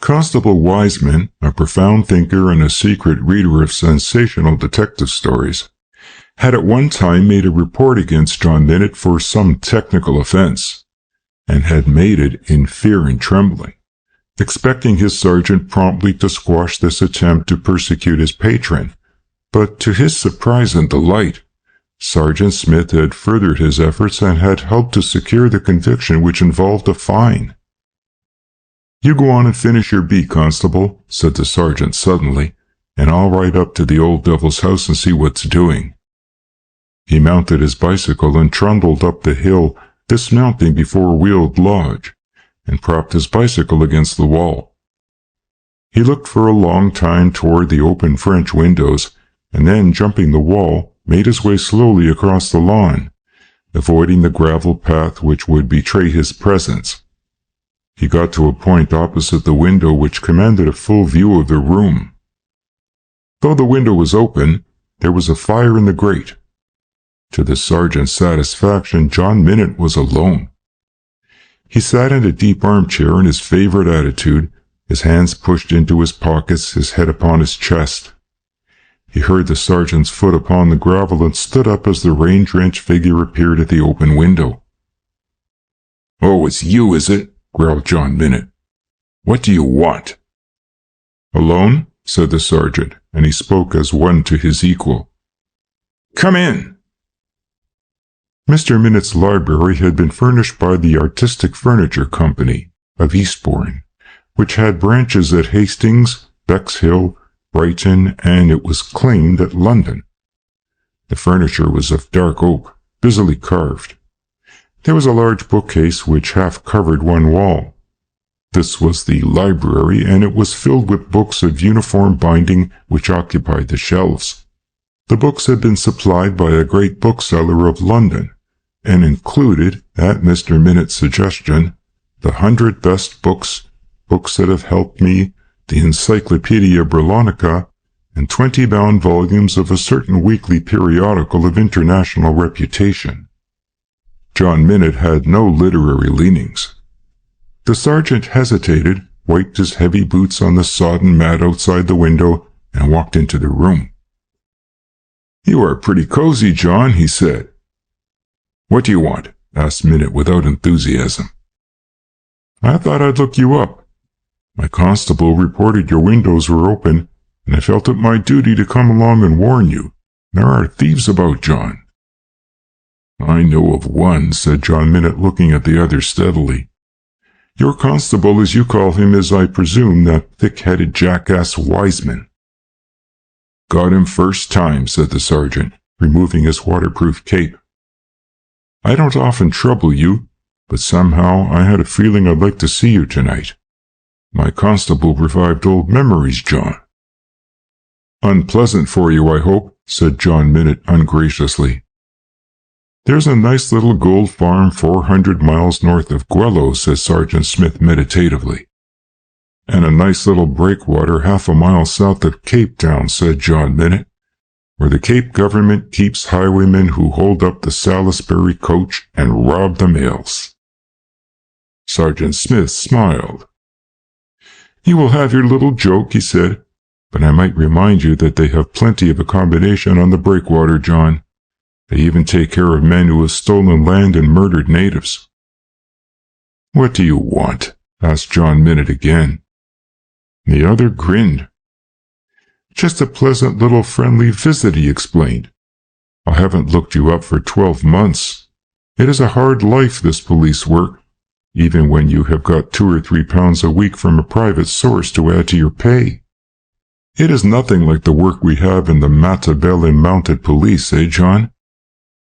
S1: Constable Wiseman, a profound thinker and a secret reader of sensational detective stories, had at one time made a report against John Minute for some technical offense, and had made it in fear and trembling, expecting his sergeant promptly to squash this attempt to persecute his patron. But to his surprise and delight, Sergeant Smith had furthered his efforts and had helped to secure the conviction which involved a fine. You go on and finish your beat, Constable, said the sergeant suddenly, and I'll ride up to the old devil's house and see what's doing. He mounted his bicycle and trundled up the hill, dismounting before a wheeled lodge, and propped his bicycle against the wall. He looked for a long time toward the open French windows, and then, jumping the wall, made his way slowly across the lawn, avoiding the gravel path which would betray his presence. He got to a point opposite the window which commanded a full view of the room. Though the window was open, there was a fire in the grate. To the sergeant's satisfaction, John Minute was alone. He sat in a deep armchair in his favorite attitude, his hands pushed into his pockets, his head upon his chest. He heard the sergeant's foot upon the gravel and stood up as the rain-drenched figure appeared at the open window. "Oh, it's you, is it?" growled John Minute. "What do you want?" "Alone?" said the sergeant, and he spoke as one to his equal. "Come in." Mr. Minute's library had been furnished by the Artistic Furniture Company of Eastbourne, which had branches at Hastings, Bexhill, Brighton, and it was claimed at London. The furniture was of dark oak, busily carved. There was a large bookcase which half covered one wall. This was the library, and it was filled with books of uniform binding which occupied the shelves. The books had been supplied by a great bookseller of London, and included, at Mr. Minute's suggestion, the 100 best books that have helped me, the Encyclopedia Britannica, and 20 bound volumes of a certain weekly periodical of international reputation. John Minute had no literary leanings. The sergeant hesitated, wiped his heavy boots on the sodden mat outside the window, and walked into the room. "You are pretty cozy, John," he said. "What do you want?" asked Minute without enthusiasm. "I thought I'd look you up. My constable reported your windows were open, and I felt it my duty to come along and warn you. There are thieves about, John." "I know of one," said John Minute, looking at the other steadily. "Your constable, as you call him, is, I presume, that thick-headed jackass Wiseman." "Got him first time," said the sergeant, removing his waterproof cape. "I don't often trouble you, but somehow I had a feeling I'd like to see you tonight. My constable revived old memories, John." "Unpleasant for you, I hope," said John Minute ungraciously. "There's a nice little gold farm 400 miles north of Guello," said Sergeant Smith meditatively. "And a nice little breakwater half a mile south of Cape Town," said John Minute, "where the Cape government keeps highwaymen who hold up the Salisbury coach and rob the mails." Sergeant Smith smiled. "You will have your little joke," he said, "but I might remind you that they have plenty of accommodation on the breakwater, John. They even take care of men who have stolen land and murdered natives." "What do you want?" asked John Minute again. The other grinned. "Just a pleasant little friendly visit," he explained. "I haven't looked you up for 12 months. It is a hard life, this police work, even when you have got £2 or £3 a week from a private source to add to your pay. It is nothing like the work we have in the Matabele Mounted Police, eh, John?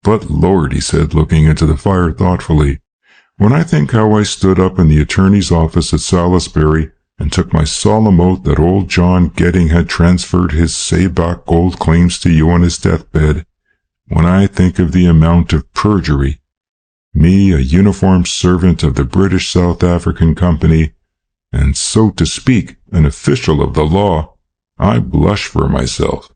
S1: But Lord," he said, looking into the fire thoughtfully, "when I think how I stood up in the attorney's office at Salisbury and took my solemn oath that old John Getting had transferred his Saybach gold claims to you on his deathbed, when I think of the amount of perjury, me, a uniformed servant of the British South African Company, and so to speak, an official of the law, I blush for myself."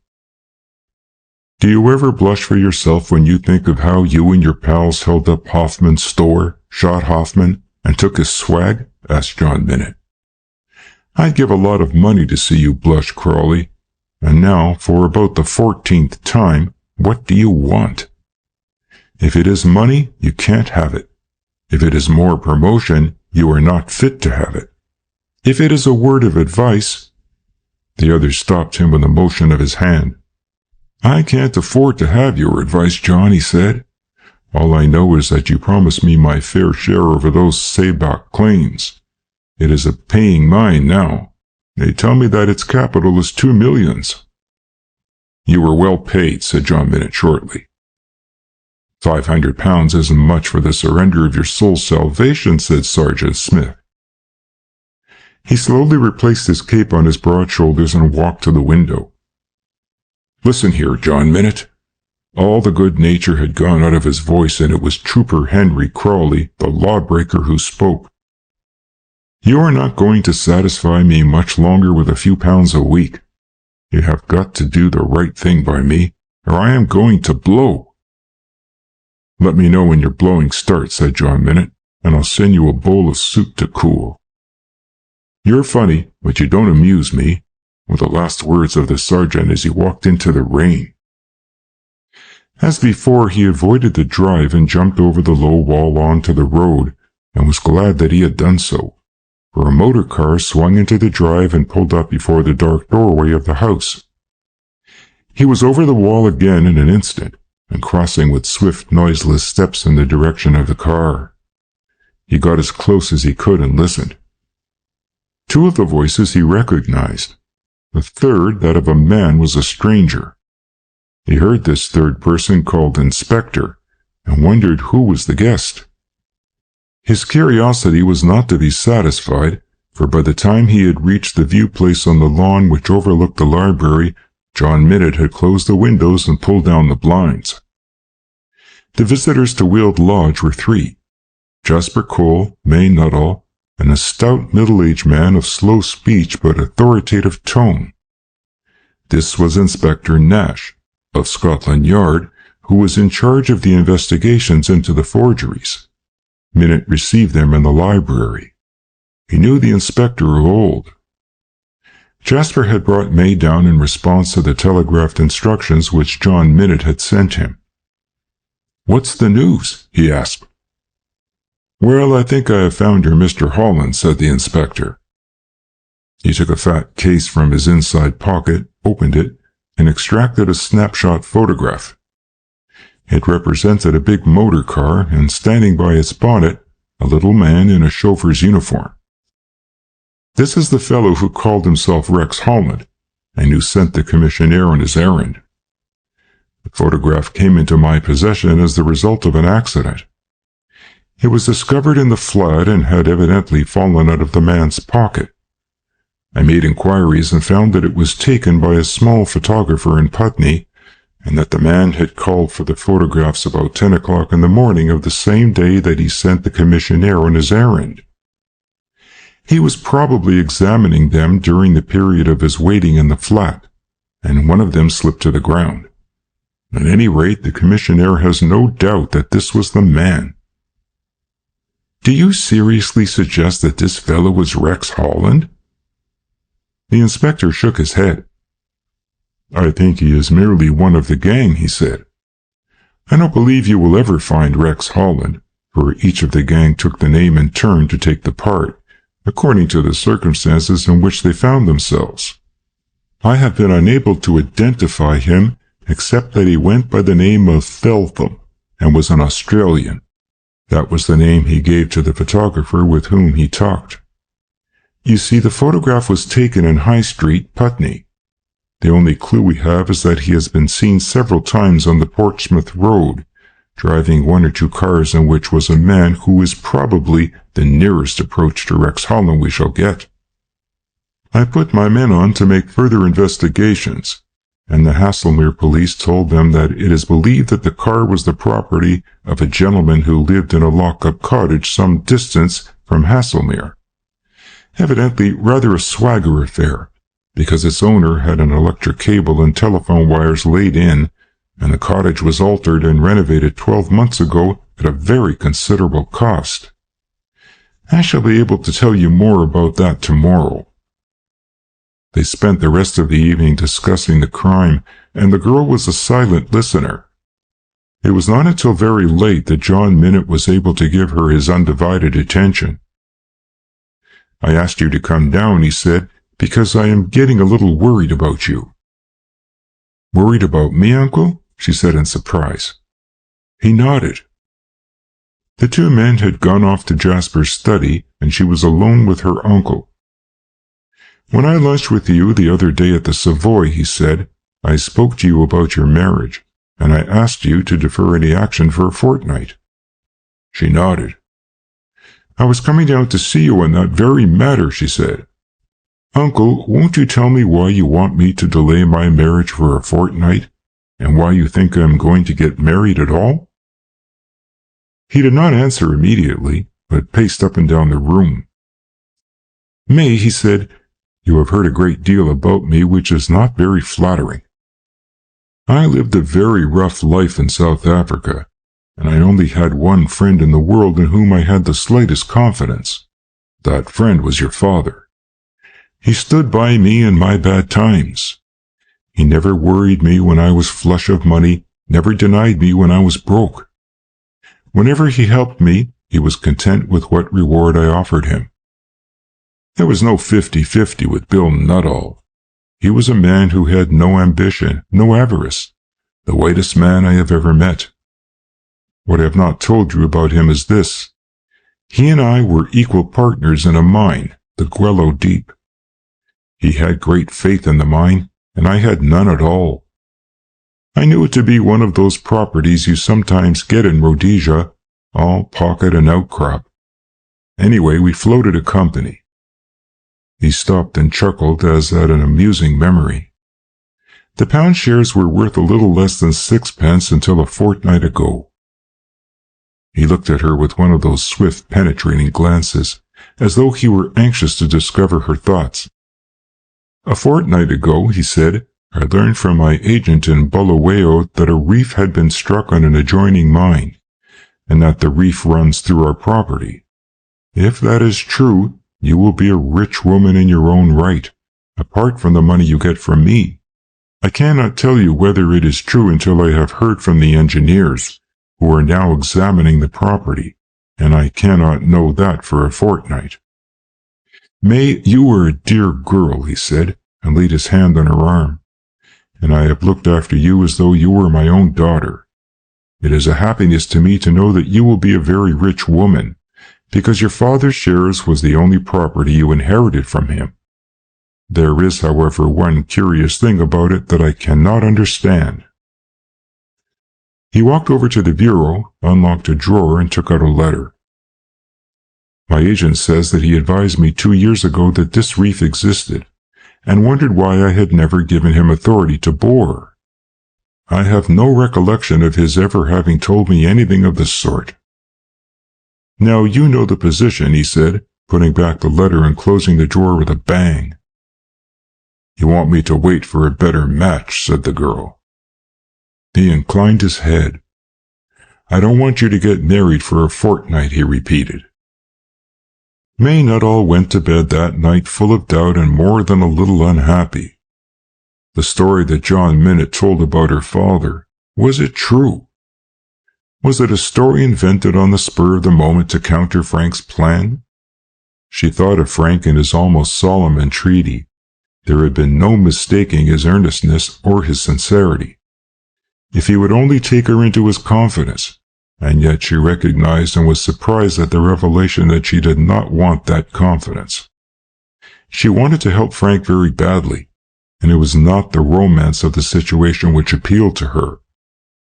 S1: "Do you ever blush for yourself when you think of how you and your pals held up Hoffman's store, shot Hoffman, and took his swag?" asked John Minute. "I'd give a lot of money to see you blush, Crawley. And now, for about the 14th time, what do you want? If it is money, you can't have it. If it is more promotion, you are not fit to have it. If it is a word of advice—" The other stopped him with a motion of his hand. "I can't afford to have your advice, John," he said. "All I know is that you promised me my fair share over those Saybach claims. It is a paying mine now. They tell me that its capital is 2 millions. "You were well paid," said John Minute shortly. £500 isn't much for the surrender of your soul's salvation," said Sergeant Smith. He slowly replaced his cape on his broad shoulders and walked to the window. "Listen here, John Minute." All the good nature had gone out of his voice, and it was Trooper Henry Crawley, the lawbreaker, who spoke. "You are not going to satisfy me much longer with a few pounds a week. You have got to do the right thing by me, or I am going to blow." "Let me know when your blowing starts," said John Minute, "and I'll send you a bowl of soup to cool." "You're funny, but you don't amuse me," were the last words of the sergeant as he walked into the rain. As before, he avoided the drive and jumped over the low wall onto the road, and was glad that he had done so, for a motor car swung into the drive and pulled up before the dark doorway of the house. He was over the wall again in an instant, and crossing with swift, noiseless steps in the direction of the car. He got as close as he could and listened. Two of the voices he recognized. The third, that of a man, was a stranger. He heard this third person called Inspector, and wondered who was the guest. His curiosity was not to be satisfied, for by the time he had reached the view place on the lawn which overlooked the library, John Minute had closed the windows and pulled down the blinds. The visitors to Weald Lodge were 3, Jasper Cole, May Nuttall, and a stout middle-aged man of slow speech but authoritative tone. This was Inspector Nash, of Scotland Yard, who was in charge of the investigations into the forgeries. Minute received them in the library. He knew the inspector of old. Jasper had brought May down in response to the telegraphed instructions which John Minute had sent him. "What's the news?" he asked. "Well, I think I have found your Mr. Holland," said the inspector. He took a fat case from his inside pocket, opened it, and extracted a snapshot photograph. It represented a big motor car, and standing by its bonnet, a little man in a chauffeur's uniform. "This is the fellow who called himself Rex Holland, and who sent the commissionaire on his errand. The photograph came into my possession as the result of an accident. It was discovered in the flood and had evidently fallen out of the man's pocket. I made inquiries and found that it was taken by a small photographer in Putney, and that the man had called for the photographs about 10 o'clock in the morning of the same day that he sent the commissionaire on his errand. He was probably examining them during the period of his waiting in the flat, and one of them slipped to the ground. At any rate, the commissionaire has no doubt that this was the man." "Do you seriously suggest that this fellow was Rex Holland?" The inspector shook his head. "I think he is merely one of the gang," he said. "I don't believe you will ever find Rex Holland, for each of the gang took the name in turn to take the part, according to the circumstances in which they found themselves. I have been unable to identify him, except that he went by the name of Feltham, and was an Australian. That was the name he gave to the photographer with whom he talked. You see, the photograph was taken in High Street, Putney. The only clue we have is that he has been seen several times on the Portsmouth Road, driving one or two cars in which was a man who is probably the nearest approach to Rex Holland we shall get. I put my men on to make further investigations, and the Haslemere police told them that it is believed that the car was the property of a gentleman who lived in a lock-up cottage some distance from Haslemere. Evidently rather a swagger affair, because its owner had an electric cable and telephone wires laid in, and the cottage was altered and renovated 12 months ago at a very considerable cost. I shall be able to tell you more about that tomorrow." They spent the rest of the evening discussing the crime, and the girl was a silent listener. It was not until very late that John Minute was able to give her his undivided attention. "I asked you to come down," he said, "because I am getting a little worried about you." "Worried about me, Uncle?" she said in surprise. He nodded. The two men had gone off to Jasper's study, and she was alone with her uncle. "When I lunched with you the other day at the Savoy," he said, "I spoke to you about your marriage, and I asked you to defer any action for a fortnight." She nodded. "I was coming down to see you on that very matter," she said. "Uncle, won't you tell me why you want me to delay my marriage for a fortnight, and why you think I am going to get married at all?" He did not answer immediately, but paced up and down the room. "May," he said, "you have heard a great deal about me which is not very flattering. I lived a very rough life in South Africa, and I only had one friend in the world in whom I had the slightest confidence. That friend was your father. He stood by me in my bad times. He never worried me when I was flush of money, never denied me when I was broke. Whenever he helped me, he was content with what reward I offered him. There was no 50-50 with Bill Nuttall. He was a man who had no ambition, no avarice, the whitest man I have ever met. What I have not told you about him is this. He and I were equal partners in a mine, the Guello Deep. He had great faith in the mine, and I had none at all. I knew it to be one of those properties you sometimes get in Rhodesia, all pocket and outcrop. Anyway, we floated a company." He stopped and chuckled as at an amusing memory. "The pound shares were worth a little less than 6 pence until a fortnight ago." He looked at her with one of those swift, penetrating glances, as though he were anxious to discover her thoughts. "A fortnight ago," he said, "I learned from my agent in Bulawayo that a reef had been struck on an adjoining mine, and that the reef runs through our property. If that is true, you will be a rich woman in your own right, apart from the money you get from me. I cannot tell you whether it is true until I have heard from the engineers, who are now examining the property, and I cannot know that for a fortnight." "May, you are a dear girl," he said, and laid his hand on her arm, "and I have looked after you as though you were my own daughter. It is a happiness to me to know that you will be a very rich woman, because your father's shares was the only property you inherited from him. There is, however, one curious thing about it that I cannot understand." He walked over to the bureau, unlocked a drawer, and took out a letter. "My agent says that he advised me 2 years ago that this reef existed, and wondered why I had never given him authority to bore. I have no recollection of his ever having told me anything of the sort. Now you know the position," he said, putting back the letter and closing the drawer with a bang. "You want me to wait for a better match," said the girl. He inclined his head. "I don't want you to get married for a fortnight," he repeated. May Nuttall went to bed that night full of doubt and more than a little unhappy. The story that John Minute told about her father, was it true? Was it a story invented on the spur of the moment to counter Frank's plan? She thought of Frank and his almost solemn entreaty. There had been no mistaking his earnestness or his sincerity. If he would only take her into his confidence, and yet she recognized and was surprised at the revelation that she did not want that confidence. She wanted to help Frank very badly, and it was not the romance of the situation which appealed to her.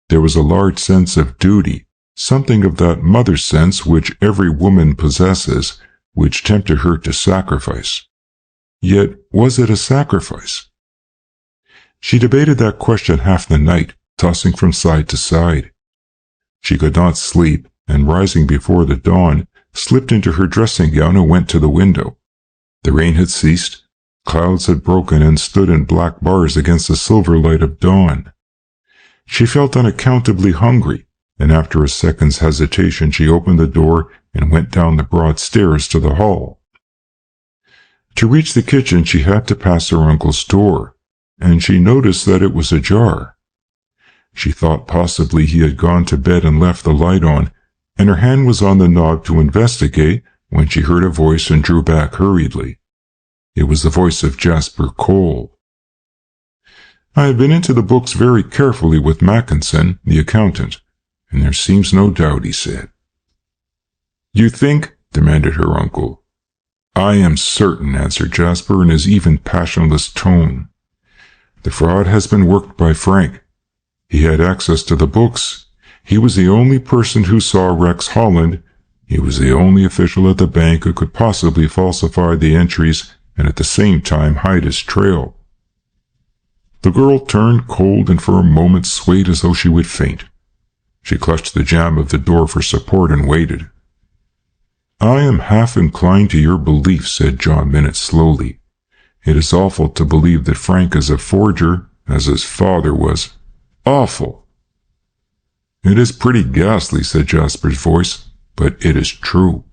S1: There was a large sense of duty, something of that mother sense which every woman possesses, which tempted her to sacrifice. Yet, was it a sacrifice? She debated that question half the night, tossing from side to side. She could not sleep, and rising before the dawn, slipped into her dressing gown and went to the window. The rain had ceased, clouds had broken and stood in black bars against the silver light of dawn. She felt unaccountably hungry, and after a second's hesitation she opened the door and went down the broad stairs to the hall. To reach the kitchen she had to pass her uncle's door, and she noticed that it was ajar. She thought possibly he had gone to bed and left the light on, and her hand was on the knob to investigate when she heard a voice and drew back hurriedly. It was the voice of Jasper Cole. "I have been into the books very carefully with Mackinson, the accountant, and there seems no doubt," he said. "You think?" demanded her uncle. "I am certain," answered Jasper in his even passionless tone. "The fraud has been worked by Frank. He had access to the books. He was the only person who saw Rex Holland. He was the only official at the bank who could possibly falsify the entries and at the same time hide his trail." The girl turned cold and for a moment swayed as though she would faint. She clutched the jamb of the door for support and waited. "I am half inclined to your belief," said John Minute slowly. "It is awful to believe that Frank is a forger, as his father was. Awful." "It is pretty ghastly," said Jasper's voice, "but it is true."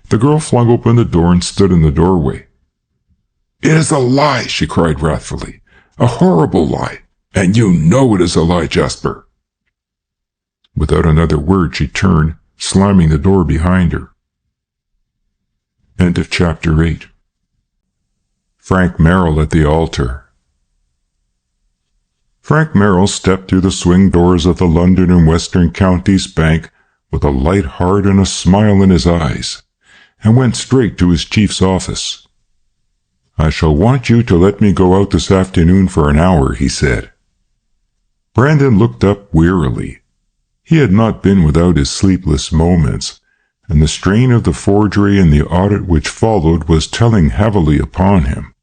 S1: The girl flung open the door and stood in the doorway. "It is a lie!" she cried wrathfully. "A horrible lie! And you know it is a lie, Jasper!" Without another word she turned, slamming the door behind her. End of Chapter 8. Frank Merrill at the altar. Frank Merrill stepped through the swing doors of the London and Western Counties Bank with a light heart and a smile in his eyes, and went straight to his chief's office. "I shall want you to let me go out this afternoon for an hour," he said. Brandon looked up wearily. He had not been without his sleepless moments, and the strain of the forgery and the audit which followed was telling heavily upon him.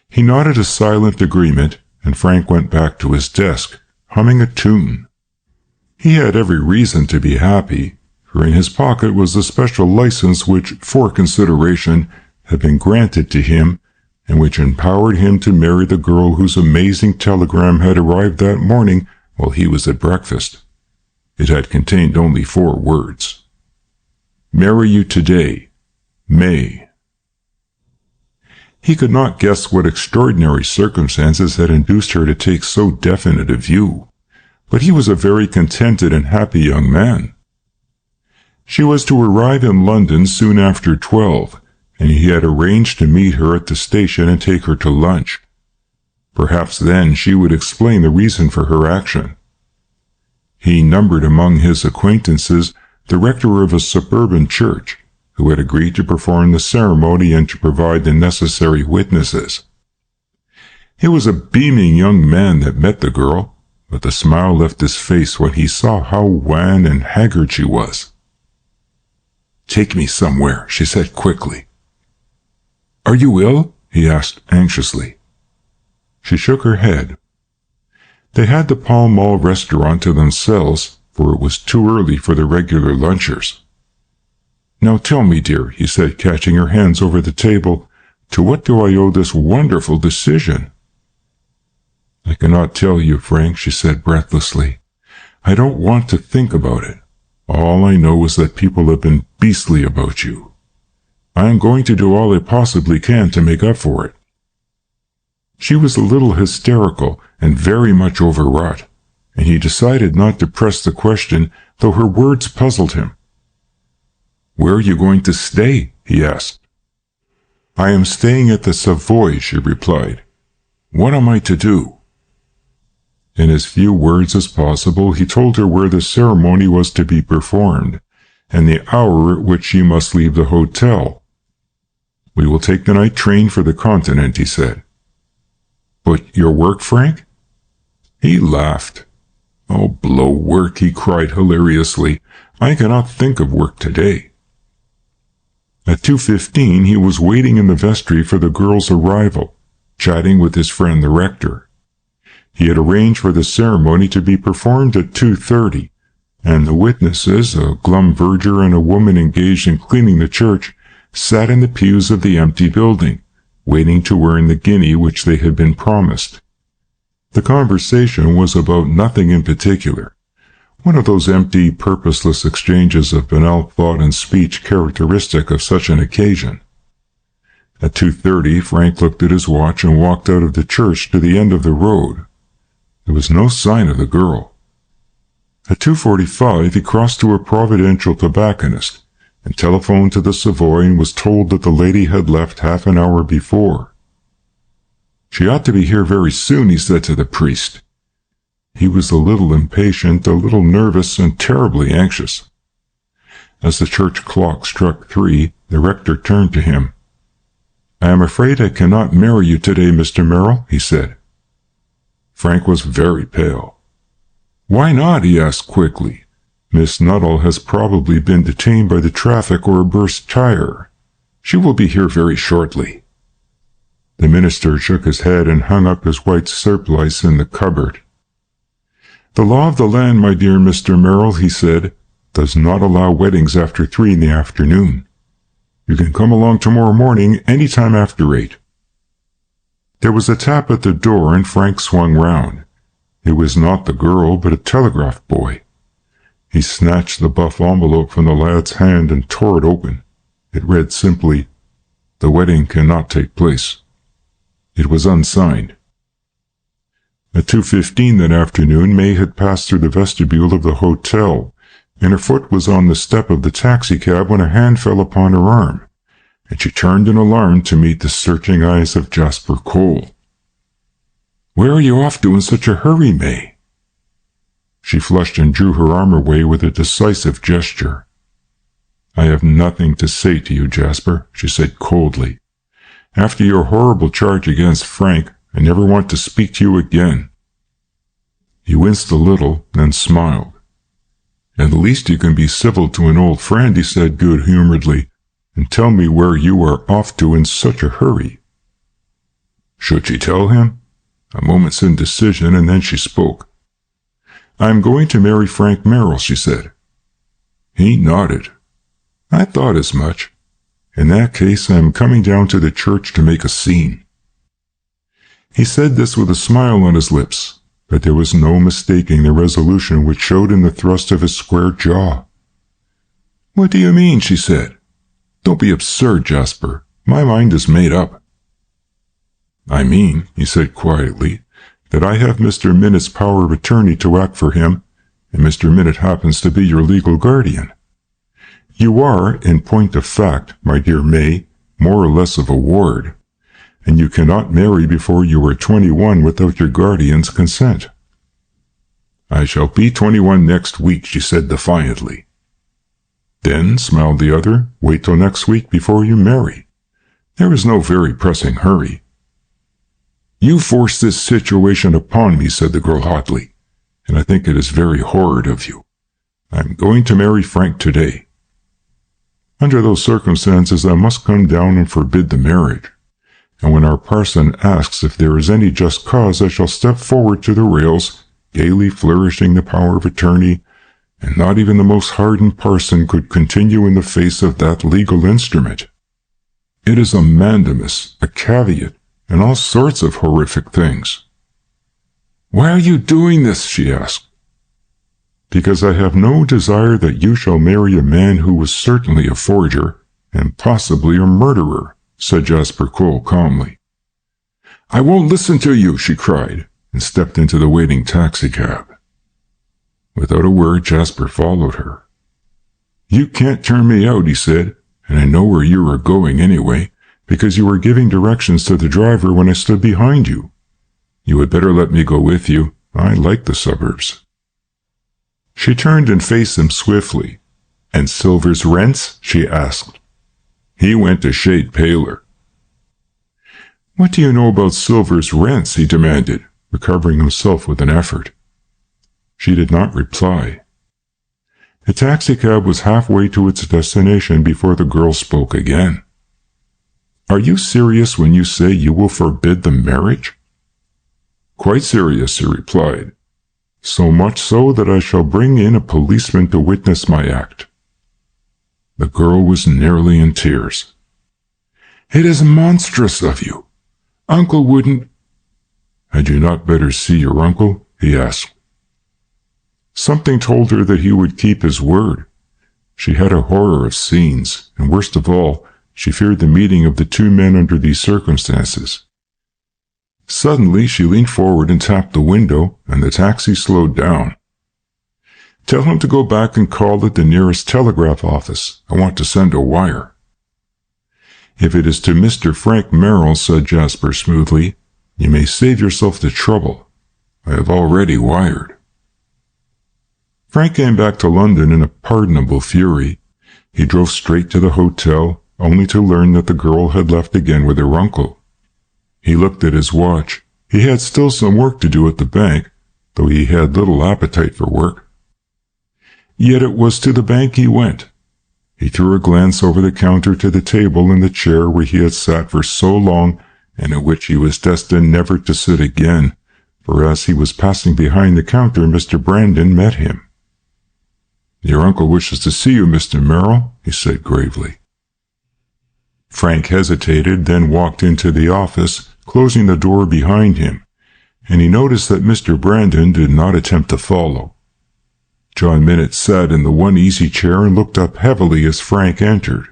S1: He nodded a silent agreement, and Frank went back to his desk, humming a tune. He had every reason to be happy, for in his pocket was the special license which, for consideration, had been granted to him, and which empowered him to marry the girl whose amazing telegram had arrived that morning while he was at breakfast. It had contained only 4 words. "Marry you today, May." He could not guess what extraordinary circumstances had induced her to take so definite a view, but he was a very contented and happy young man. She was to arrive in London soon after 12, and he had arranged to meet her at the station and take her to lunch. Perhaps then she would explain the reason for her action. He numbered among his acquaintances the rector of a suburban church, who had agreed to perform the ceremony and to provide the necessary witnesses. It was a beaming young man that met the girl, but the smile left his face when he saw how wan and haggard she was. "Take me somewhere," she said quickly. "Are you ill?" he asked anxiously. She shook her head. They had the Pall Mall restaurant to themselves, for it was too early for the regular lunchers. "Now tell me, dear," he said, catching her hands over the table, "to what do I owe this wonderful decision?" "I cannot tell you, Frank," she said breathlessly. "I don't want to think about it. All I know is that people have been beastly about you. I am going to do all I possibly can to make up for it." She was a little hysterical and very much overwrought, and he decided not to press the question, though her words puzzled him. "Where are you going to stay?" he asked. "I am staying at the Savoy," she replied. "What am I to do?" In as few words as possible, he told her where the ceremony was to be performed, and the hour at which she must leave the hotel. "We will take the night train for the continent," he said. "But your work, Frank?" He laughed. "Oh, blow work," he cried hilariously. "I cannot think of work today." At 2:15 he was waiting in the vestry for the girl's arrival, chatting with his friend the rector. He had arranged for the ceremony to be performed at 2:30, and the witnesses, a glum verger and a woman engaged in cleaning the church, sat in the pews of the empty building, waiting to earn the guinea which they had been promised. The conversation was about nothing in particular, one of those empty, purposeless exchanges of banal thought and speech characteristic of such an occasion. At 2:30, Frank looked at his watch and walked out of the church to the end of the road. There was no sign of the girl. At 2:45, he crossed to a providential tobacconist and telephoned to the Savoy and was told that the lady had left half an hour before. "She ought to be here very soon," he said to the priest. He was a little impatient, a little nervous, and terribly anxious. As the church clock struck 3, the rector turned to him. "I am afraid I cannot marry you today, Mr. Merrill," he said. Frank was very pale. "Why not?" he asked quickly. "Miss Nuttall has probably been detained by the traffic or a burst tire. She will be here very shortly." The minister shook his head and hung up his white surplice in the cupboard. "The law of the land, my dear Mr. Merrill," he said, "does not allow weddings after 3 in the afternoon. You can come along tomorrow morning any time after 8. There was a tap at the door, and Frank swung round. It was not the girl, but a telegraph boy. He snatched the buff envelope from the lad's hand and tore it open. It read simply, "The wedding cannot take place." It was unsigned. At 2:15 that afternoon, May had passed through the vestibule of the hotel, and her foot was on the step of the taxicab when a hand fell upon her arm, and she turned in alarm to meet the searching eyes of Jasper Cole. "Where are you off to in such a hurry, May?" She flushed and drew her arm away with a decisive gesture. "I have nothing to say to you, Jasper," she said coldly. "After your horrible charge against Frank, I never want to speak to you again." He winced a little, then smiled. "At least you can be civil to an old friend," he said good-humoredly, "and tell me where you are off to in such a hurry." Should she tell him? A moment's indecision, and then she spoke. "I am going to marry Frank Merrill," she said. He nodded. "I thought as much. In that case, I am coming down to the church to make a scene." He said this with a smile on his lips, but there was no mistaking the resolution which showed in the thrust of his square jaw. "What do you mean?" she said. "Don't be absurd, Jasper. My mind is made up." "I mean," he said quietly, "that I have Mr. Minnett's power of attorney to act for him, and Mr. Minette happens to be your legal guardian. You are, in point of fact, my dear May, more or less of a ward, and you cannot marry before you are 21 without your guardian's consent." "I shall be 21 next week," she said defiantly. "Then," smiled the other, "wait till next week before you marry. There is no very pressing hurry." "You force this situation upon me," said the girl hotly, "and I think it is very horrid of you. I am going to marry Frank today. Under those circumstances, I must come down and forbid the marriage. And when our parson asks if there is any just cause, I shall step forward to the rails, gaily flourishing the power of attorney, and not even the most hardened parson could continue in the face of that legal instrument. It is a mandamus, a caveat, and all sorts of horrific things." "Why are you doing this?" she asked. "Because I have no desire that you shall marry a man who was certainly a forger, and possibly a murderer, said Jasper Cole calmly. I won't listen to you, she cried, and stepped into the waiting taxicab. Without a word, Jasper followed her. You can't turn me out, he said, and I know where you are going anyway, because you were giving directions to the driver when I stood behind you. You had better let me go with you. I like the suburbs. She turned and faced him swiftly. And Silver's rents? She asked. He went a shade paler. What do you know about Silver's rents? He demanded, recovering himself with an effort. She did not reply. The taxicab was halfway to its destination before the girl spoke again. Are you serious when you say you will forbid the marriage? Quite serious, he replied. So much so that I shall bring in a policeman to witness my act. The girl was nearly in tears. It is monstrous of you. Uncle wouldn't— Had you not better see your uncle? He asked. Something told her that he would keep his word. She had a horror of scenes, and worst of all, she feared the meeting of the two men under these circumstances. Suddenly, she leaned forward and tapped the window, and the taxi slowed down. Tell him to go back and call at the nearest telegraph office. I want to send a wire. If it is to Mr. Frank Merrill, said Jasper smoothly, you may save yourself the trouble. I have already wired. Frank came back to London in a pardonable fury. He drove straight to the hotel, only to learn that the girl had left again with her uncle. He looked at his watch. He had still some work to do at the bank, though he had little appetite for work. Yet it was to the bank he went. He threw a glance over the counter to the table in the chair where he had sat for so long, and at which he was destined never to sit again, for as he was passing behind the counter, Mr. Brandon met him. Your uncle wishes to see you, Mr. Merrill, he said gravely. Frank hesitated, then walked into the office, closing the door behind him, and he noticed that Mr. Brandon did not attempt to follow. John Minute sat in the one easy chair and looked up heavily as Frank entered.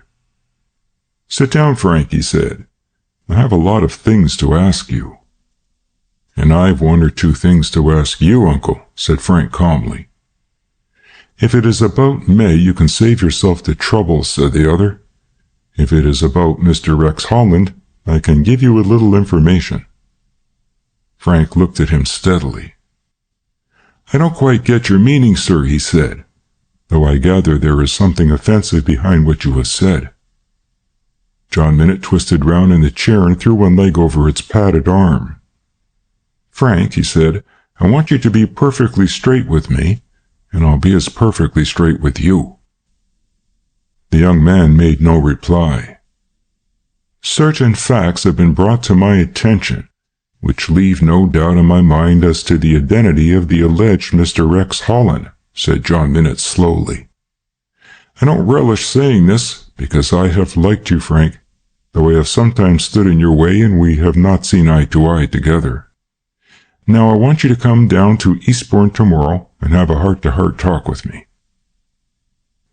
S1: Sit down, Frank, he said. I have a lot of things to ask you. And I've one or two things to ask you, Uncle, said Frank calmly. If it is about May, you can save yourself the trouble, said the other. If it is about Mr. Rex Holland, I can give you a little information. Frank looked at him steadily. I don't quite get your meaning, sir, he said, though I gather there is something offensive behind what you have said. John Minute twisted round in the chair and threw one leg over its padded arm. Frank, he said, I want you to be perfectly straight with me, and I'll be as perfectly straight with you. The young man made no reply. Certain facts have been brought to my attention, which leave no doubt in my mind as to the identity of the alleged Mr. Rex Holland, said John Minute slowly. I don't relish saying this, because I have liked you, Frank, though I have sometimes stood in your way and we have not seen eye to eye together. Now I want you to come down to Eastbourne tomorrow and have a heart-to-heart talk with me.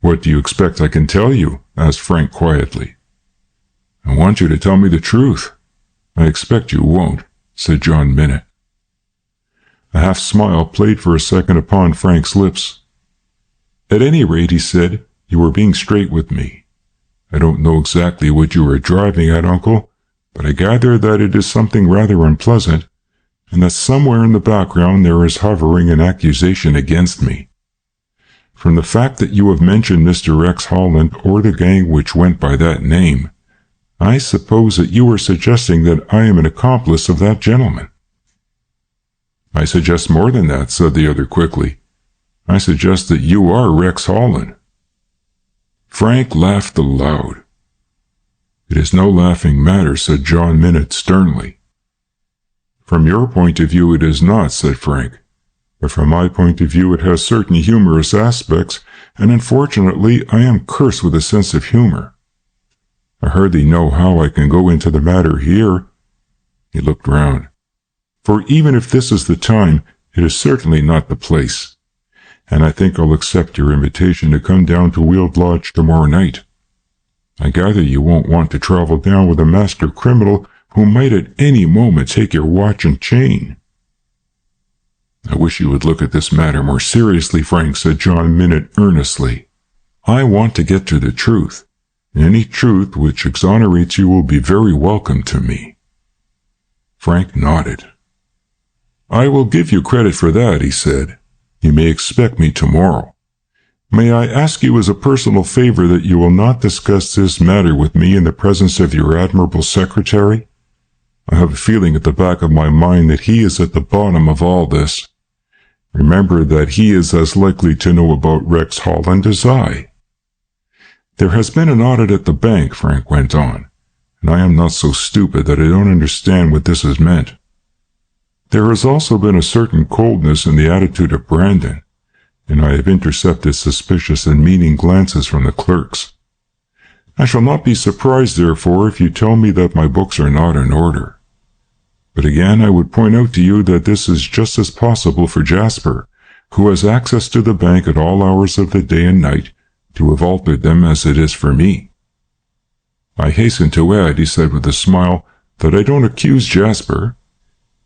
S1: What do you expect I can tell you? Asked Frank quietly. I want you to tell me the truth. I expect you won't, said John Minute. A half-smile played for a second upon Frank's lips. At any rate, he said, you were being straight with me. I don't know exactly what you are driving at, Uncle, but I gather that it is something rather unpleasant, and that somewhere in the background there is hovering an accusation against me. From the fact that you have mentioned Mr. Rex Holland or the gang which went by that name, I suppose that you are suggesting that I am an accomplice of that gentleman. I suggest more than that, said the other quickly. I suggest that you are Rex Holland. Frank laughed aloud. It is no laughing matter, said John Minute sternly. From your point of view it is not, said Frank, but from my point of view it has certain humorous aspects, and unfortunately I am cursed with a sense of humor. I hardly know how I can go into the matter here. He looked round. For even if this is the time, it is certainly not the place, and I think I'll accept your invitation to come down to Weald Lodge tomorrow night. I gather you won't want to travel down with a master criminal who might at any moment take your watch and chain." "I wish you would look at this matter more seriously, Frank," said John Minute earnestly. "I want to get to the truth. Any truth which exonerates you will be very welcome to me." Frank nodded. "I will give you credit for that," he said. "You may expect me tomorrow. May I ask you as a personal favor that you will not discuss this matter with me in the presence of your admirable secretary? I have a feeling at the back of my mind that he is at the bottom of all this. Remember that he is as likely to know about Rex Holland as I." "There has been an audit at the bank," Frank went on, "and I am not so stupid that I don't understand what this has meant. There has also been a certain coldness in the attitude of Brandon, and I have intercepted suspicious and meaning glances from the clerks. I shall not be surprised, therefore, if you tell me that my books are not in order. But again, I would point out to you that this is just as possible for Jasper, who has access to the bank at all hours of the day and night, to have altered them as it is for me. I hasten to add," he said with a smile, "that I don't accuse Jasper.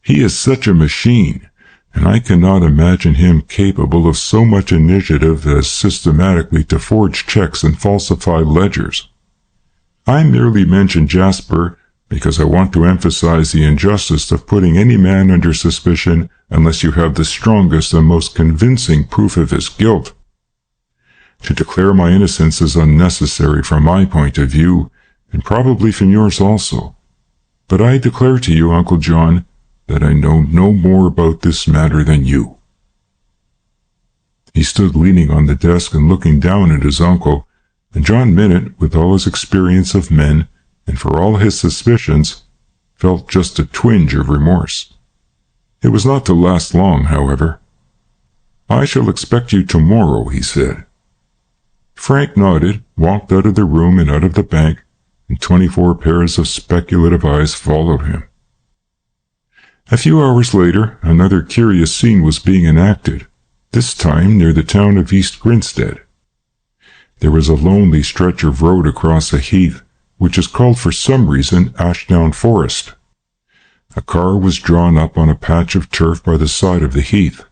S1: He is such a machine, and I cannot imagine him capable of so much initiative as systematically to forge checks and falsify ledgers. I merely mention Jasper because I want to emphasize the injustice of putting any man under suspicion unless you have the strongest and most convincing proof of his guilt. To declare my innocence is unnecessary from my point of view, and probably from yours also. But I declare to you, Uncle John, that I know no more about this matter than you." He stood leaning on the desk and looking down at his uncle, and John Minute, with all his experience of men, and for all his suspicions, felt just a twinge of remorse. It was not to last long, however. "I shall expect you tomorrow," he said. Frank nodded, walked out of the room and out of the bank, and 24 pairs of speculative eyes followed him. A few hours later, another curious scene was being enacted, this time near the town of East Grinstead. There was a lonely stretch of road across a heath, which is called for some reason Ashdown Forest. A car was drawn up on a patch of turf by the side of the heath.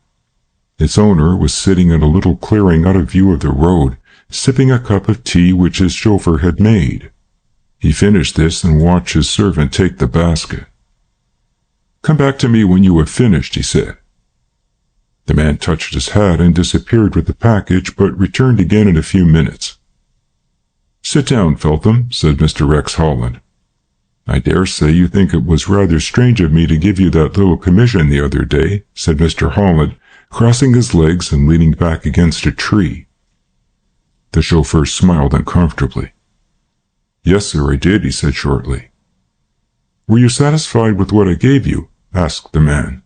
S1: Its owner was sitting in a little clearing out of view of the road, sipping a cup of tea which his chauffeur had made. He finished this and watched his servant take the basket. "Come back to me when you have finished," he said. The man touched his hat and disappeared with the package, but returned again in a few minutes. "Sit down, Feltham," said Mr. Rex Holland. "I dare say you think it was rather strange of me to give you that little commission the other day," said Mr. Holland, crossing his legs and leaning back against a tree. The chauffeur smiled uncomfortably. "Yes, sir, I did," he said shortly. "Were you satisfied with what I gave you?" asked the man.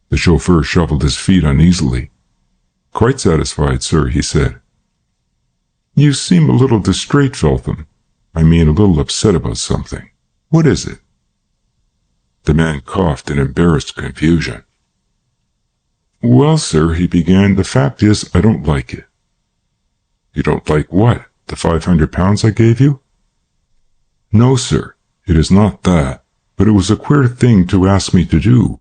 S1: The chauffeur shuffled his feet uneasily. "Quite satisfied, sir," he said. "You seem a little distrait, Feltham. I mean a little upset about something. What is it?" The man coughed in embarrassed confusion. "Well, sir," he began, "the fact is, I don't like it." "You don't like what? The £500 I gave you?" "No, sir. It is not that, but it was a queer thing to ask me to do.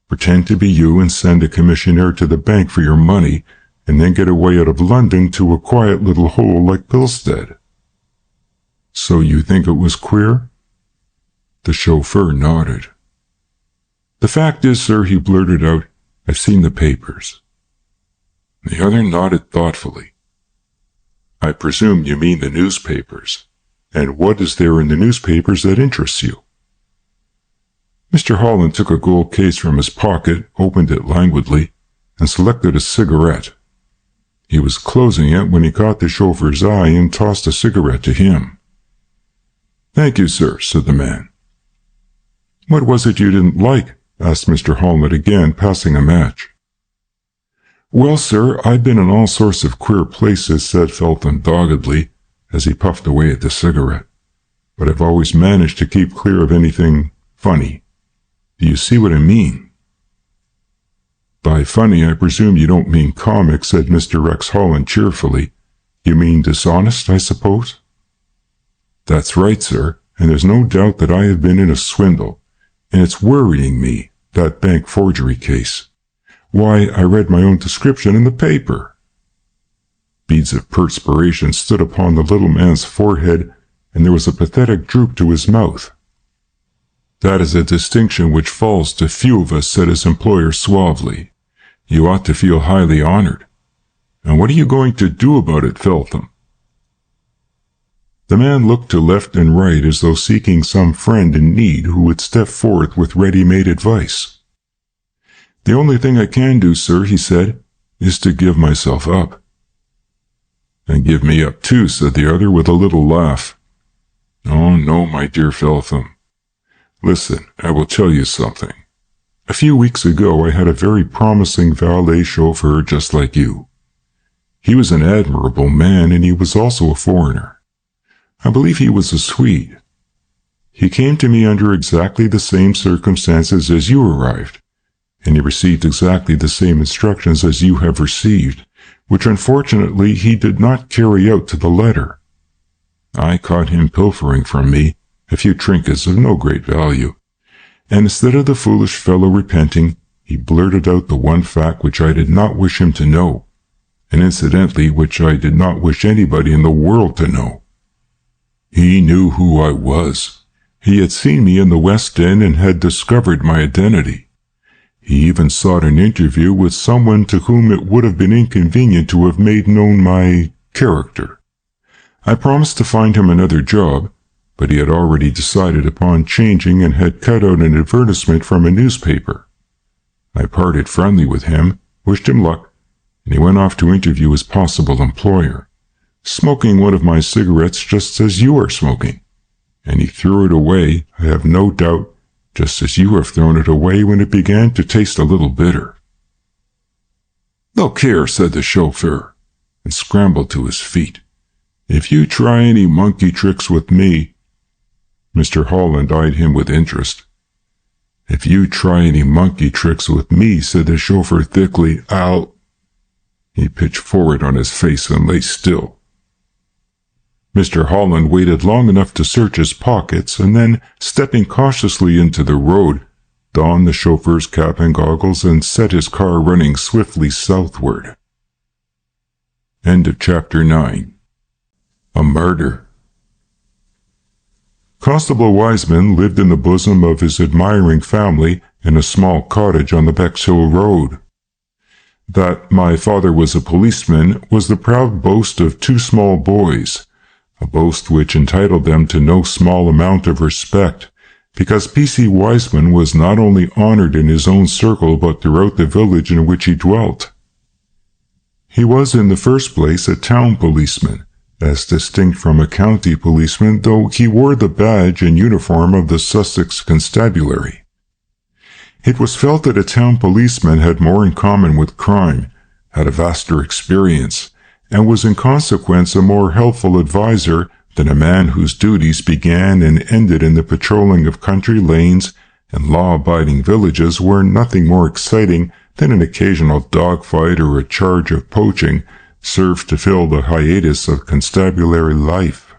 S1: Pretend to be you and send a commissionaire to the bank for your money, and then get away out of London to a quiet little hole like Bilstead." "So you think it was queer?" The chauffeur nodded. "The fact is, sir," he blurted out, "I've seen the papers." The other nodded thoughtfully. "I presume you mean the newspapers. And what is there in the newspapers that interests you?" Mr. Holland took a gold case from his pocket, opened it languidly, and selected a cigarette. He was closing it when he caught the chauffeur's eye and tossed a cigarette to him. "Thank you, sir," said the man. "What was it you didn't like?" asked Mr. Holland again, passing a match. "Well, sir, I've been in all sorts of queer places," said Feltham doggedly, as he puffed away at the cigarette. "But I've always managed to keep clear of anything funny. Do you see what I mean?" "By funny, I presume you don't mean comic," said Mr. Rex Holland cheerfully. "You mean dishonest, I suppose?" That's right, sir, and there's no doubt that I have been in a swindle, and it's worrying me, that bank forgery case. Why, I read my own description in the paper." Beads of perspiration stood upon the little man's forehead, and there was a pathetic droop to his mouth. "That is a distinction which falls to few of us," said his employer suavely. "You ought to feel highly honored. And what are you going to do about it, Feltham?" The man looked to left and right as though seeking some friend in need who would step forth with ready-made advice. "The only thing I can do, sir," he said, "is to give myself up." "And give me up too," said the other with a little laugh. "Oh, no, my dear Feltham. Listen, I will tell you something. A few weeks ago I had a very promising valet chauffeur just like you. He was an admirable man, and he was also a foreigner. I believe he was a Swede. He came to me under exactly the same circumstances as you arrived, and he received exactly the same instructions as you have received, which unfortunately he did not carry out to the letter. I caught him pilfering from me a few trinkets of no great value, and instead of the foolish fellow repenting, he blurted out the one fact which I did not wish him to know, and incidentally which I did not wish anybody in the world to know. He knew who I was. He had seen me in the West End and had discovered my identity. He even sought an interview with someone to whom it would have been inconvenient to have made known my character. I promised to find him another job, but he had already decided upon changing and had cut out an advertisement from a newspaper. I parted friendly with him, wished him luck, and he went off to interview his possible employer, smoking one of my cigarettes just as you are smoking, and he threw it away, I have no doubt, just as you have thrown it away when it began to taste a little bitter." "Look here," said the chauffeur, and scrambled to his feet. "If you try any monkey tricks with me—" Mr. Holland eyed him with interest. "If you try any monkey tricks with me," said the chauffeur thickly, "I'll—" He pitched forward on his face and lay still. Mr. Holland waited long enough to search his pockets, and then, stepping cautiously into the road, donned the chauffeur's cap and goggles and set his car running swiftly southward. End of Chapter 9. A Murder. Constable Wiseman lived in the bosom of his admiring family in a small cottage on the Bexhill Road. That my father was a policeman was the proud boast of two small boys, a boast which entitled them to no small amount of respect, because P.C. Wiseman was not only honored in his own circle but throughout the village in which he dwelt. He was in the first place a town policeman, as distinct from a county policeman, though he wore the badge and uniform of the Sussex Constabulary. It was felt that a town policeman had more in common with crime, had a vaster experience, and was in consequence a more helpful adviser than a man whose duties began and ended in the patrolling of country lanes and law-abiding villages where nothing more exciting than an occasional dogfight or a charge of poaching served to fill the hiatus of constabulary life.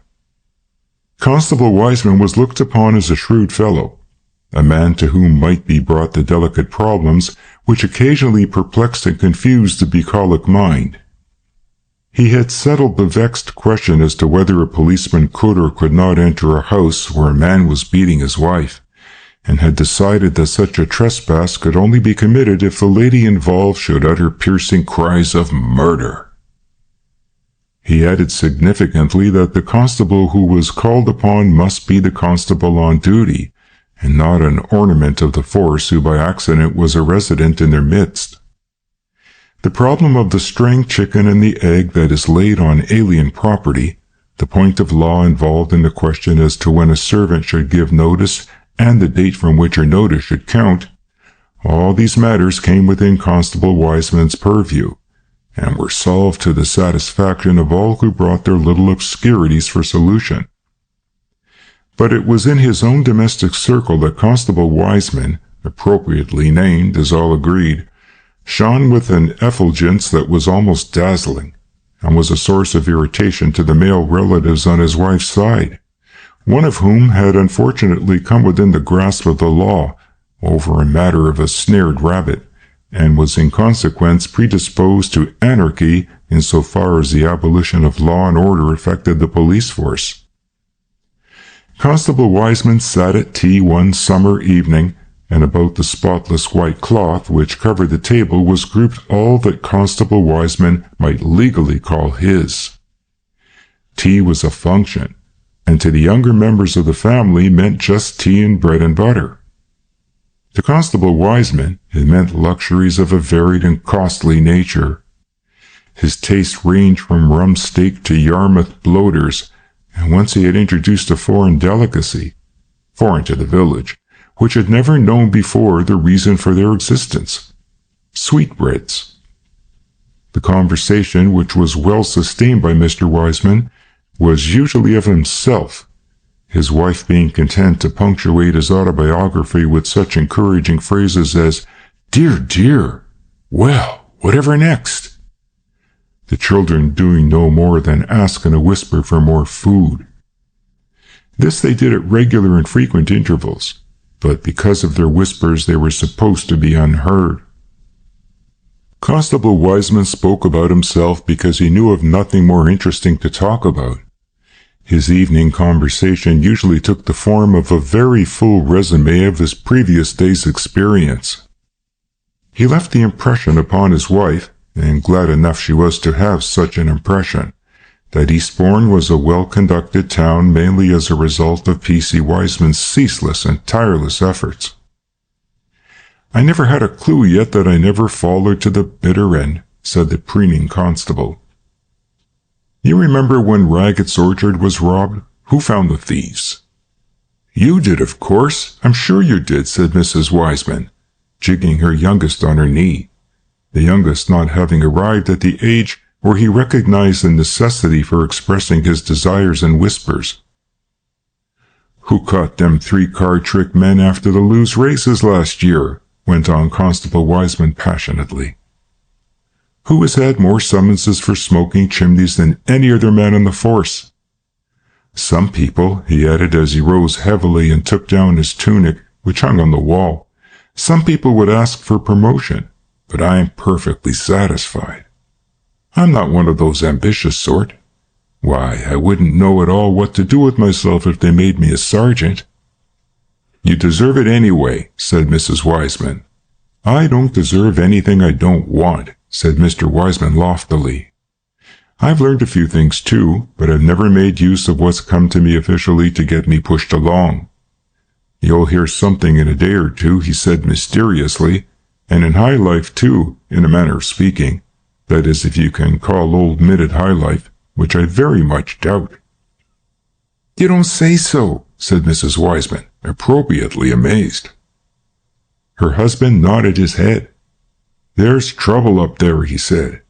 S1: Constable Wiseman was looked upon as a shrewd fellow, a man to whom might be brought the delicate problems which occasionally perplexed and confused the bucolic mind. He had settled the vexed question as to whether a policeman could or could not enter a house where a man was beating his wife, and had decided that such a trespass could only be committed if the lady involved should utter piercing cries of murder. He added significantly that the constable who was called upon must be the constable on duty, and not an ornament of the force who by accident was a resident in their midst. The problem of the straying chicken and the egg that is laid on alien property, the point of law involved in the question as to when a servant should give notice and the date from which her notice should count, all these matters came within Constable Wiseman's purview, and were solved to the satisfaction of all who brought their little obscurities for solution. But it was in his own domestic circle that Constable Wiseman, appropriately named, as all agreed, shone with an effulgence that was almost dazzling, and was a source of irritation to the male relatives on his wife's side, one of whom had unfortunately come within the grasp of the law over a matter of a snared rabbit, and was in consequence predisposed to anarchy insofar as the abolition of law and order affected the police force. Constable Wiseman sat at tea one summer evening, and about the spotless white cloth which covered the table was grouped all that Constable Wiseman might legally call his. Tea was a function, and to the younger members of the family meant just tea and bread and butter. To Constable Wiseman, it meant luxuries of a varied and costly nature. His tastes ranged from rum steak to Yarmouth bloaters, and once he had introduced a foreign delicacy, foreign to the village, which had never known before the reason for their existence: sweetbreads. The conversation, which was well sustained by Mr. Wiseman, was usually of himself, his wife being content to punctuate his autobiography with such encouraging phrases as, "Dear, dear, well, whatever next?" The children doing no more than ask in a whisper for more food. This they did at regular and frequent intervals, but because of their whispers they were supposed to be unheard. Constable Wiseman spoke about himself because he knew of nothing more interesting to talk about. His evening conversation usually took the form of a very full resume of his previous day's experience. He left the impression upon his wife, and glad enough she was to have such an impression, that Eastbourne was a well-conducted town mainly as a result of P.C. Wiseman's ceaseless and tireless efforts. "I never had a clue yet that I never followed to the bitter end," said the preening constable. "You remember when Ragged's orchard was robbed? Who found the thieves?" "You did, of course. I'm sure you did," said Mrs. Wiseman, jigging her youngest on her knee, the youngest not having arrived at the age where he recognized the necessity for expressing his desires in whispers. "Who caught them 3 card-trick men after the Lewes races last year?" went on Constable Wiseman passionately. "Who has had more summonses for smoking chimneys than any other man in the force? Some people," he added as he rose heavily and took down his tunic, which hung on the wall, "some people would ask for promotion, but I am perfectly satisfied. I'm not one of those ambitious sort. Why, I wouldn't know at all what to do with myself if they made me a sergeant." "You deserve it anyway," said Mrs. Wiseman. "I don't deserve anything I don't want," said Mr. Wiseman loftily. "I've learned a few things too, but I've never made use of what's come to me officially to get me pushed along." "You'll hear something in a day or two," he said mysteriously, "and in high life too, in a manner of speaking. That is, if you can call old Mitted high life, which I very much doubt." "You don't say so," said Mrs. Wiseman, appropriately amazed. Her husband nodded his head. "There's trouble up there," he said.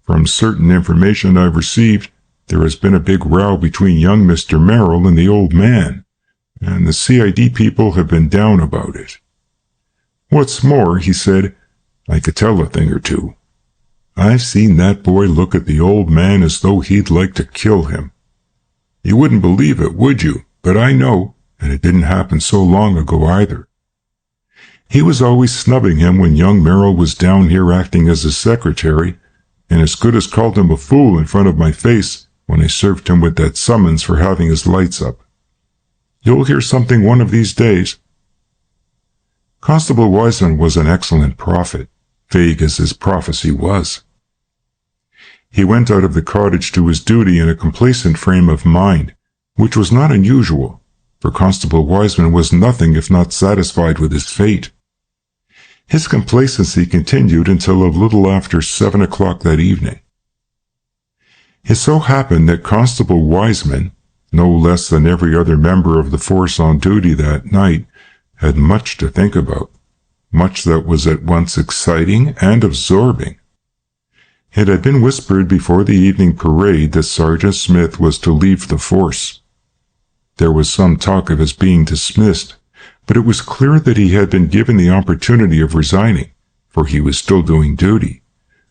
S1: "From certain information I've received, there has been a big row between young Mr. Merrill and the old man, and the CID people have been down about it. What's more," he said, "I could tell a thing or two. I've seen that boy look at the old man as though he'd like to kill him. You wouldn't believe it, would you? But I know, and it didn't happen so long ago either. He was always snubbing him when young Merrill was down here acting as his secretary, and as good as called him a fool in front of my face when I served him with that summons for having his lights up. You'll hear something one of these days." Constable Wiseman was an excellent prophet, vague as his prophecy was. He went out of the cottage to his duty in a complacent frame of mind, which was not unusual, for Constable Wiseman was nothing if not satisfied with his fate. His complacency continued until a little after 7 o'clock that evening. It so happened that Constable Wiseman, no less than every other member of the force on duty that night, had much to think about, much that was at once exciting and absorbing. It had been whispered before the evening parade that Sergeant Smith was to leave the force. There was some talk of his being dismissed, but it was clear that he had been given the opportunity of resigning, for he was still doing duty,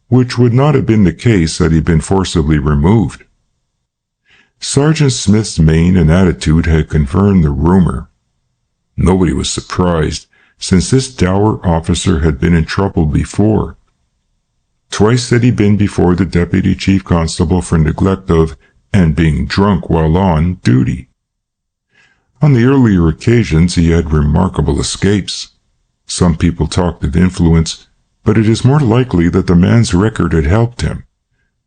S1: which would not have been the case had he been forcibly removed. Sergeant Smith's mien and attitude had confirmed the rumor. Nobody was surprised, since this dour officer had been in trouble before. Twice had he been before the deputy chief constable for neglect of and being drunk while on duty. On the earlier occasions he had remarkable escapes. Some people talked of influence, but it is more likely that the man's record had helped him,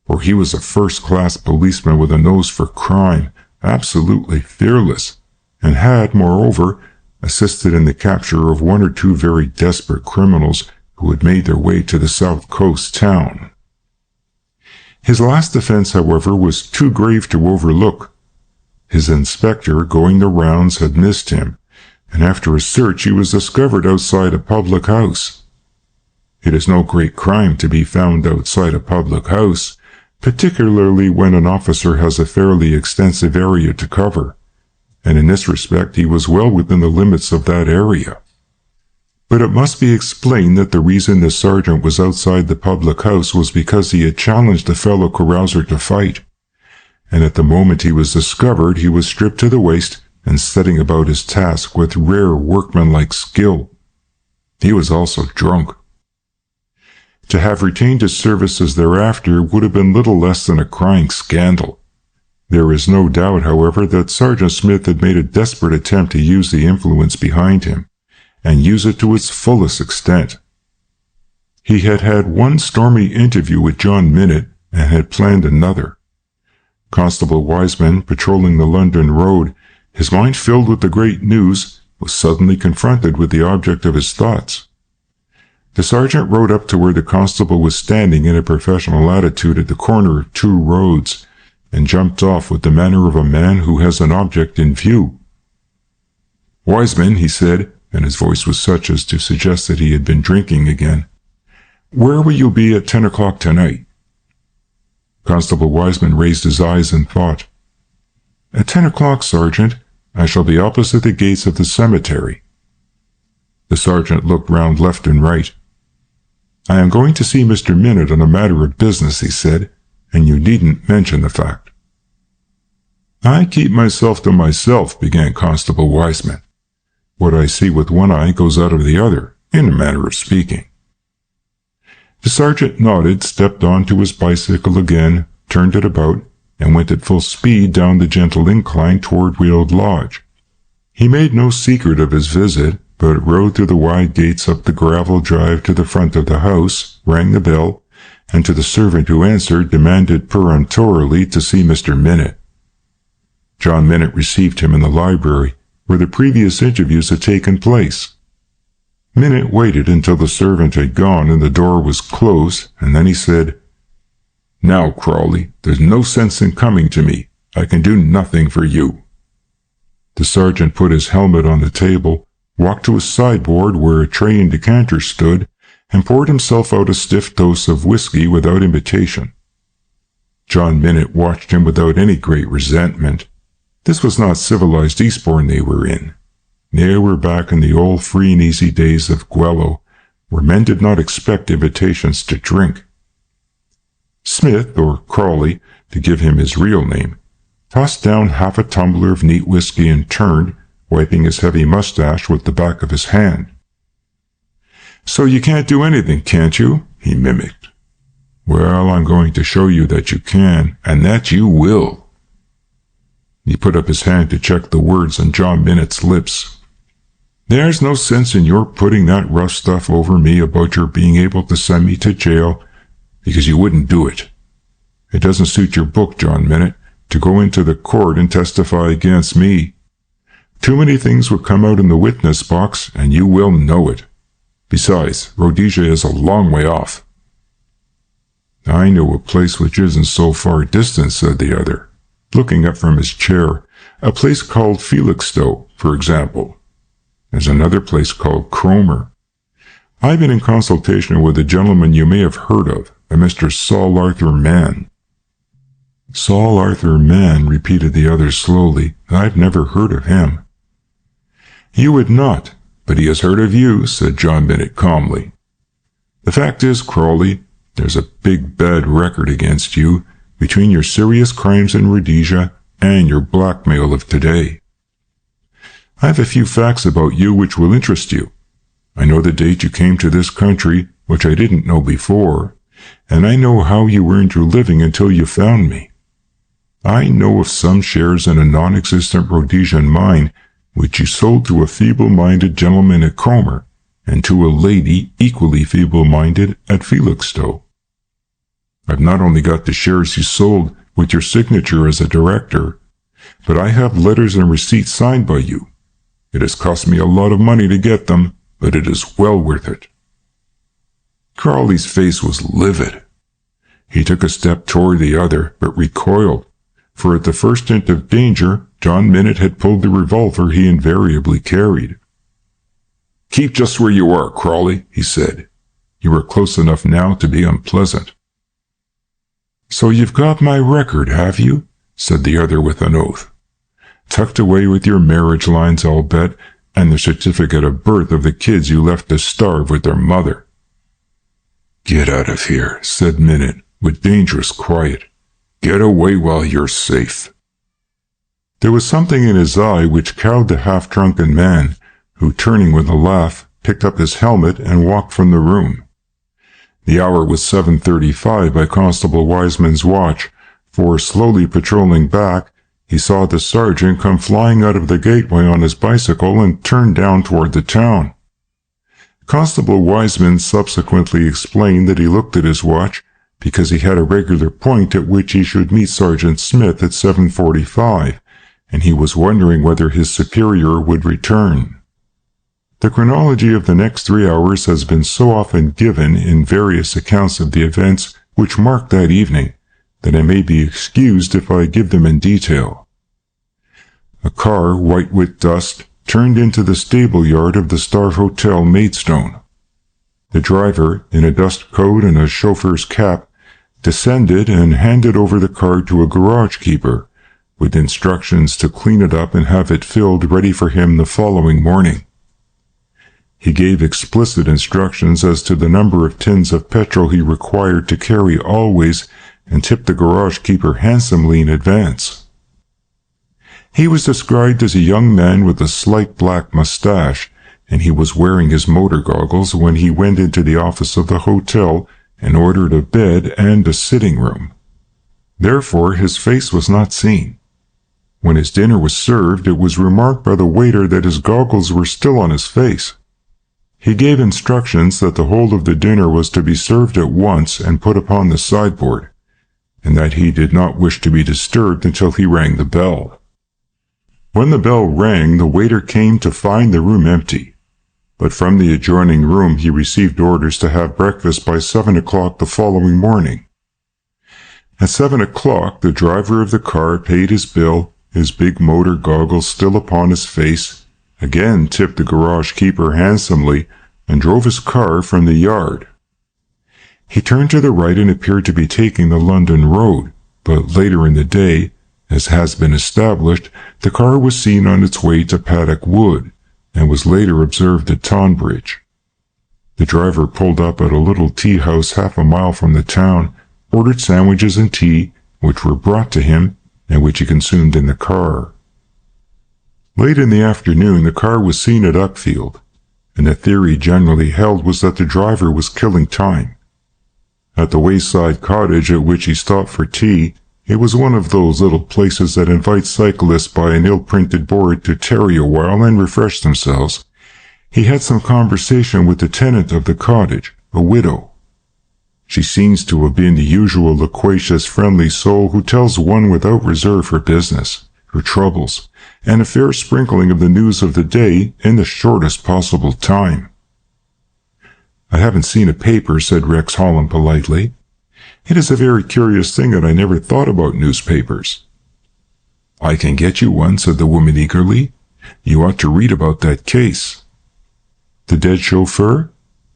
S1: for he was a first-class policeman with a nose for crime, absolutely fearless, and had, moreover, assisted in the capture of one or two very desperate criminals who had made their way to the South Coast town. His last offense, however, was too grave to overlook. His inspector, going the rounds, had missed him, and after a search he was discovered outside a public house. It is no great crime to be found outside a public house, particularly when an officer has a fairly extensive area to cover, and in this respect he was well within the limits of that area. But it must be explained that the reason the sergeant was outside the public house was because he had challenged a fellow carouser to fight, and at the moment he was discovered he was stripped to the waist and setting about his task with rare workmanlike skill. He was also drunk. To have retained his services thereafter would have been little less than a crying scandal. There is no doubt, however, that Sergeant Smith had made a desperate attempt to use the influence behind him, and use it to its fullest extent. He had had one stormy interview with John Minute, and had planned another. Constable Wiseman, patrolling the London road, his mind filled with the great news, was suddenly confronted with the object of his thoughts. The sergeant rode up to where the constable was standing in a professional attitude at the corner of two roads, and jumped off with the manner of a man who has an object in view. "Wiseman," he said, and his voice was such as to suggest that he had been drinking again, "where will you be at 10 o'clock tonight?" Constable Wiseman raised his eyes and thought. "At 10 o'clock, Sergeant, I shall be opposite the gates of the cemetery." The sergeant looked round left and right. "I am going to see Mr. Minute on a matter of business," he said, "and you needn't mention the fact." "I keep myself to myself," began Constable Wiseman. "What I see with one eye goes out of the other, in a manner of speaking." The sergeant nodded, stepped on to his bicycle again, turned it about, and went at full speed down the gentle incline toward Weald Lodge. He made no secret of his visit, but rode through the wide gates up the gravel drive to the front of the house, rang the bell, and to the servant who answered demanded peremptorily to see Mr. Minute. John Minute received him in the library, where the previous interviews had taken place. Minute waited until the servant had gone and the door was closed, and then he said, "Now, Crawley, there's no sense in coming to me. I can do nothing for you." The sergeant put his helmet on the table, walked to a sideboard where a tray and decanter stood, and poured himself out a stiff dose of whiskey without invitation. John Minute watched him without any great resentment. This was not civilized Eastbourne they were in. They were back in the old free and easy days of Guello, where men did not expect invitations to drink. Smith, or Crawley, to give him his real name, tossed down half a tumbler of neat whiskey and turned, wiping his heavy mustache with the back of his hand. "So you can't do anything, can't you?" he mimicked. "Well, I'm going to show you that you can, and that you will." He put up his hand to check the words on John Minute's lips. "There's no sense in your putting that rough stuff over me about your being able to send me to jail, because you wouldn't do it. It doesn't suit your book, John Minute, to go into the court and testify against me. Too many things would come out in the witness box, and you will know it. Besides, Rhodesia is a long way off." "I know a place which isn't so far distant," said the other, looking up from his chair. "A place called Felixstowe, for example. There's another place called Cromer. I've been in consultation with a gentleman you may have heard of, a Mr. Saul Arthur Mann." "Saul Arthur Mann," repeated the other slowly. "I've never heard of him." "You would not, but he has heard of you," said John Minute calmly. "The fact is, Crawley, there's a big bad record against you, between your serious crimes in Rhodesia and your blackmail of today. I have a few facts about you which will interest you. I know the date you came to this country, which I didn't know before, and I know how you earned your living until you found me. I know of some shares in a non-existent Rhodesian mine, which you sold to a feeble-minded gentleman at Cromer, and to a lady equally feeble-minded at Felixstowe. I've not only got the shares you sold with your signature as a director, but I have letters and receipts signed by you. It has cost me a lot of money to get them, but it is well worth it." Crowley's face was livid. He took a step toward the other, but recoiled, for at the first hint of danger, John Minott had pulled the revolver he invariably carried. "Keep just where you are, Crowley," he said. "You are close enough now to be unpleasant." "So you've got my record, have you?" said the other with an oath. "Tucked away with your marriage lines, I'll bet, and the certificate of birth of the kids you left to starve with their mother." "Get out of here," said Minott, with dangerous quiet. "Get away while you're safe." There was something in his eye which cowed the half-drunken man, who, turning with a laugh, picked up his helmet and walked from the room. The hour was 7:35 by Constable Wiseman's watch, for, slowly patrolling back, he saw the sergeant come flying out of the gateway on his bicycle and turn down toward the town. Constable Wiseman subsequently explained that he looked at his watch because he had a regular point at which he should meet Sergeant Smith at 7:45, and he was wondering whether his superior would return. The chronology of the next 3 hours has been so often given in various accounts of the events which marked that evening that I may be excused if I give them in detail. A car, white with dust, turned into the stable yard of the Star Hotel, Maidstone. The driver, in a dust coat and a chauffeur's cap, descended and handed over the car to a garage keeper, with instructions to clean it up and have it filled ready for him the following morning. He gave explicit instructions as to the number of tins of petrol he required to carry always, and tipped the garage keeper handsomely in advance. He was described as a young man with a slight black mustache, and he was wearing his motor goggles when he went into the office of the hotel and ordered a bed and a sitting room. Therefore, his face was not seen. When his dinner was served, it was remarked by the waiter that his goggles were still on his face. He gave instructions that the whole of the dinner was to be served at once and put upon the sideboard, and that he did not wish to be disturbed until he rang the bell. When the bell rang, the waiter came to find the room empty, but from the adjoining room he received orders to have breakfast by 7 o'clock the following morning. At 7 o'clock, the driver of the car paid his bill, his big motor goggles still upon his face, again tipped the garage keeper handsomely, and drove his car from the yard. He turned to the right and appeared to be taking the London road, but later in the day, as has been established, the car was seen on its way to Paddock Wood, and was later observed at Tonbridge. The driver pulled up at a little tea house half a mile from the town, ordered sandwiches and tea, which were brought to him, and which he consumed in the car. Late in the afternoon, the car was seen at Uckfield, and the theory generally held was that the driver was killing time. At the wayside cottage at which he stopped for tea, it was one of those little places that invite cyclists by an ill-printed board to tarry a while and refresh themselves. He had some conversation with the tenant of the cottage, a widow. She seems to have been the usual loquacious, friendly soul who tells one without reserve her business, her troubles, and a fair sprinkling of the news of the day in the shortest possible time. "I haven't seen a paper," said Rex Holland politely. "It is a very curious thing that I never thought about newspapers." "I can get you one," said the woman eagerly. "You ought to read about that case." "The dead chauffeur?"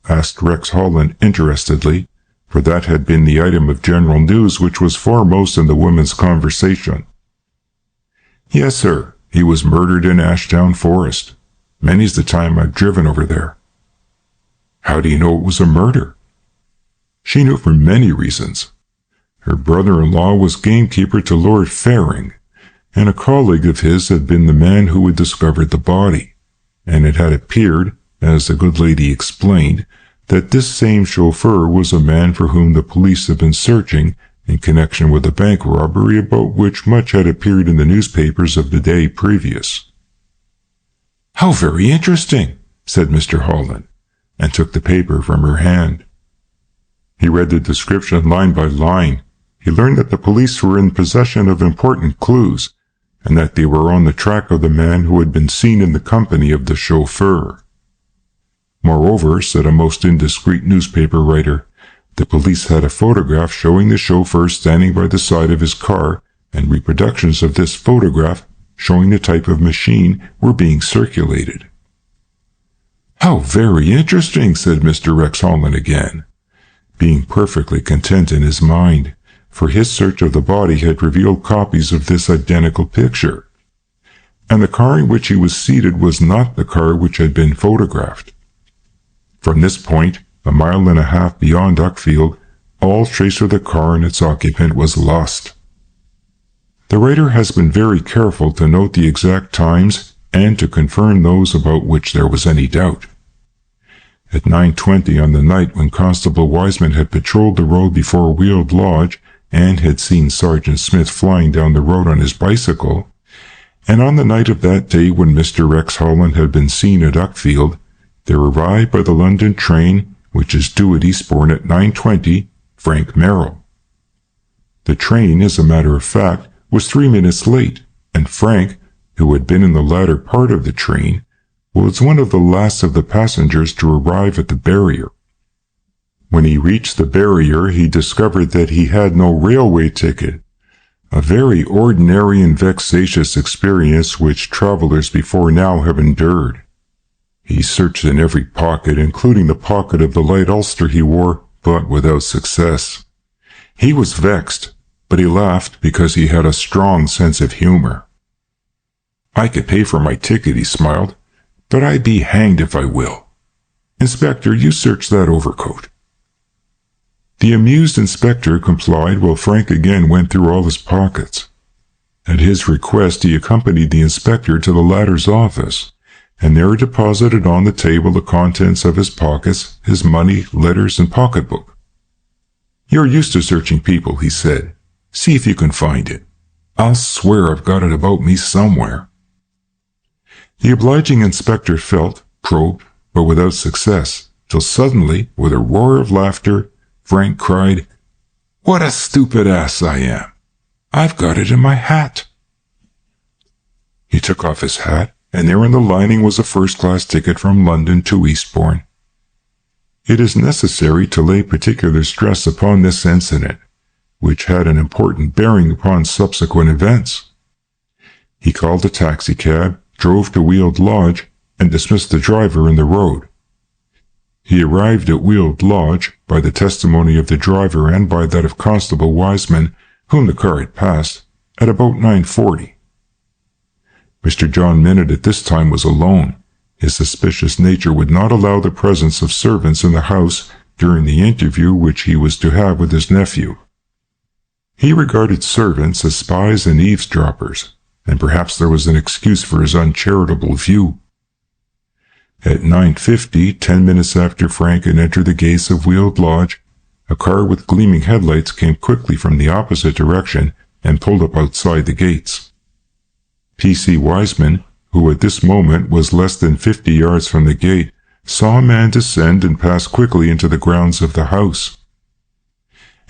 S1: asked Rex Holland interestedly, for that had been the item of general news which was foremost in the woman's conversation. "Yes, sir. He was murdered in Ashdown Forest. Many's the time I've driven over there." "How do you know it was a murder?" She knew for many reasons. Her brother-in-law was gamekeeper to Lord Faring, and a colleague of his had been the man who had discovered the body, and it had appeared, as the good lady explained, that this same chauffeur was a man for whom the police had been searching in connection with a bank robbery about which much had appeared in the newspapers of the day previous. "How very interesting," said Mr. Holland, and took the paper from her hand. He read the description line by line. He learned that the police were in possession of important clues, and that they were on the track of the man who had been seen in the company of the chauffeur. Moreover, said a most indiscreet newspaper writer, the police had a photograph showing the chauffeur standing by the side of his car, and reproductions of this photograph showing the type of machine were being circulated. "How very interesting," said Mr. Rex Holland again, being perfectly content in his mind, for his search of the body had revealed copies of this identical picture, and the car in which he was seated was not the car which had been photographed. From this point, a mile and a half beyond Uckfield, all trace of the car and its occupant was lost. The writer has been very careful to note the exact times and to confirm those about which there was any doubt. At 9:20 on the night when Constable Wiseman had patrolled the road before Weald Lodge and had seen Sergeant Smith flying down the road on his bicycle, and on the night of that day when Mr. Rex Holland had been seen at Uckfield, there arrived by the London train, which is due at Eastbourne at 9:20, Frank Merrill. The train, as a matter of fact, was 3 minutes late, and Frank, who had been in the latter part of the train, was one of the last of the passengers to arrive at the barrier. When he reached the barrier, he discovered that he had no railway ticket, a very ordinary and vexatious experience which travelers before now have endured. He searched in every pocket, including the pocket of the light ulster he wore, but without success. He was vexed, but he laughed because he had a strong sense of humor. "I could pay for my ticket," he smiled, "but I be hanged if I will. Inspector, you search that overcoat." The amused inspector complied while Frank again went through all his pockets. At his request, he accompanied the inspector to the latter's office, and there deposited on the table the contents of his pockets, his money, letters, and pocketbook. "You're used to searching people," he said. "See if you can find it. I'll swear I've got it about me somewhere." The obliging inspector felt, probed, but without success, till suddenly, with a roar of laughter, Frank cried, "What a stupid ass I am! I've got it in my hat!" He took off his hat, and there in the lining was a first-class ticket from London to Eastbourne. It is necessary to lay particular stress upon this incident, which had an important bearing upon subsequent events. He called a taxicab, drove to Weald Lodge, and dismissed the driver in the road. He arrived at Weald Lodge, by the testimony of the driver and by that of Constable Wiseman, whom the car had passed, at about 9:40. Mr. John Minnitt at this time was alone. His suspicious nature would not allow the presence of servants in the house during the interview which he was to have with his nephew. He regarded servants as spies and eavesdroppers, and perhaps there was an excuse for his uncharitable view. At 9:50, 10 minutes after Frank had entered the gates of Weald Lodge, a car with gleaming headlights came quickly from the opposite direction and pulled up outside the gates. P.C. Wiseman, who at this moment was less than 50 yards from the gate, saw a man descend and pass quickly into the grounds of the house.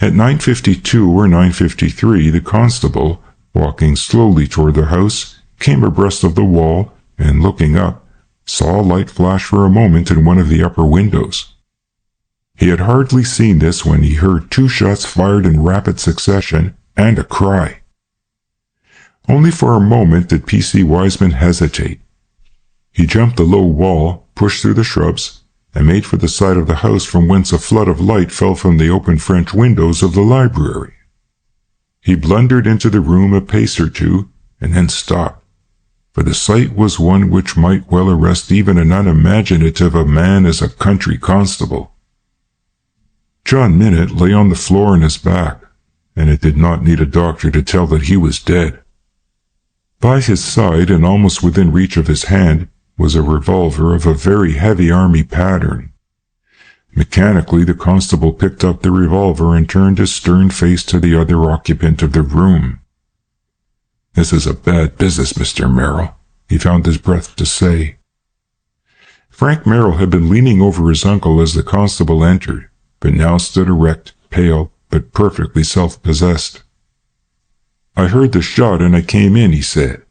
S1: At 9:52 or 9:53, the constable, walking slowly toward the house, came abreast of the wall, and looking up, saw a light flash for a moment in one of the upper windows. He had hardly seen this when he heard 2 shots fired in rapid succession, and a cry. Only for a moment did P.C. Wiseman hesitate. He jumped the low wall, pushed through the shrubs, and made for the side of the house from whence a flood of light fell from the open French windows of the library. He blundered into the room a pace or two, and then stopped, for the sight was one which might well arrest even an unimaginative a man as a country constable. John Minnitt lay on the floor on his back, and it did not need a doctor to tell that he was dead. By his side, and almost within reach of his hand, was a revolver of a very heavy army pattern. Mechanically, the constable picked up the revolver and turned his stern face to the other occupant of the room. "This is a bad business, Mr. Merrill," he found his breath to say. Frank Merrill had been leaning over his uncle as the constable entered, but now stood erect, pale, but perfectly self-possessed. "I heard the shot and I came in," he said.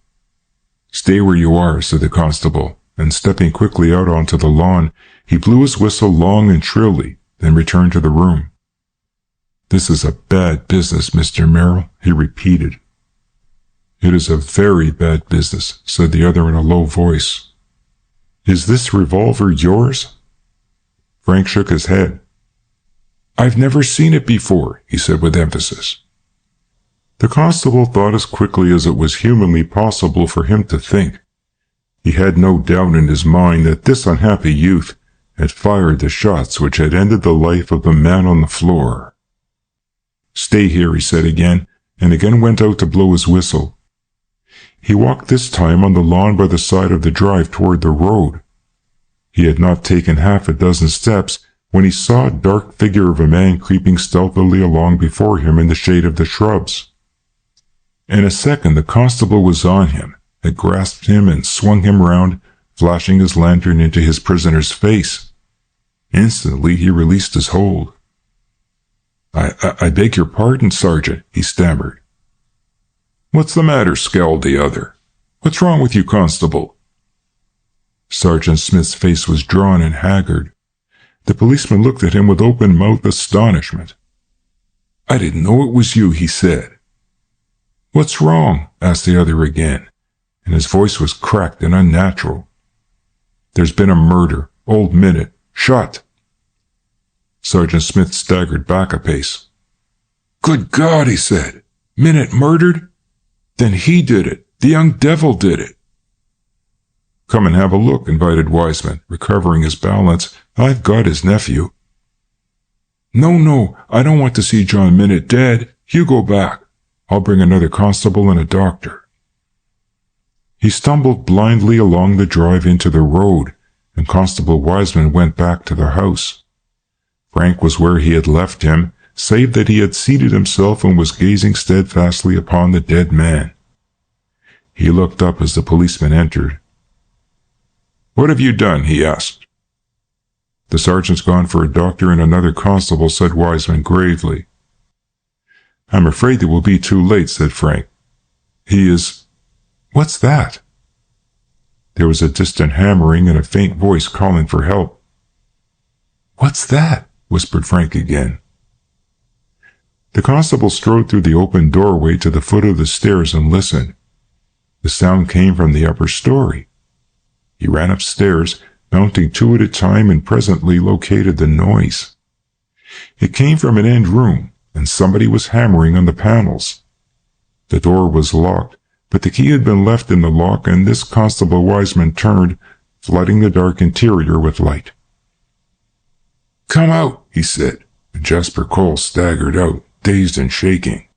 S1: "Stay where you are," said the constable, and stepping quickly out onto the lawn, he blew his whistle long and shrilly, then returned to the room. "This is a bad business, Mr. Merrill," he repeated. "It is a very bad business," said the other in a low voice. "Is this revolver yours?" Frank shook his head. "I've never seen it before," he said with emphasis. The constable thought as quickly as it was humanly possible for him to think. He had no doubt in his mind that this unhappy youth had fired the shots which had ended the life of the man on the floor. "Stay here," he said again, and again went out to blow his whistle. He walked this time on the lawn by the side of the drive toward the road. He had not taken half a dozen steps when he saw a dark figure of a man creeping stealthily along before him in the shade of the shrubs. In a second the constable was on him, had grasped him and swung him round, flashing his lantern into his prisoner's face. Instantly he released his hold. I beg your pardon, Sergeant," he stammered. "What's the matter?" scowled the other. "What's wrong with you, Constable?" Sergeant Smith's face was drawn and haggard. The policeman looked at him with open-mouthed astonishment. "I didn't know it was you," he said. "What's wrong?" asked the other again, and his voice was cracked and unnatural. "There's been a murder. Old Minute. Shot." Sergeant Smith staggered back a pace. "Good God," he said. "Minute murdered? Then he did it. The young devil did it." "Come and have a look," invited Wiseman, recovering his balance. "I've got his nephew." No, I don't want to see John Minute dead. You go back. I'll bring another constable and a doctor." He stumbled blindly along the drive into the road, and Constable Wiseman went back to the house. Frank was where he had left him, save that he had seated himself and was gazing steadfastly upon the dead man. He looked up as the policeman entered. "What have you done?" he asked. "The sergeant's gone for a doctor and another constable," said Wiseman gravely. "I'm afraid it will be too late," said Frank. "He is—" "What's that?" There was a distant hammering and a faint voice calling for help. "What's that?" whispered Frank again. The constable strode through the open doorway to the foot of the stairs and listened. The sound came from the upper story. He ran upstairs, mounting two at a time, and presently located the noise. It came from an end room, and somebody was hammering on the panels. The door was locked, but the key had been left in the lock, and this Constable Wiseman turned, flooding the dark interior with light. "Come out," he said, and Jasper Cole staggered out, dazed and shaking.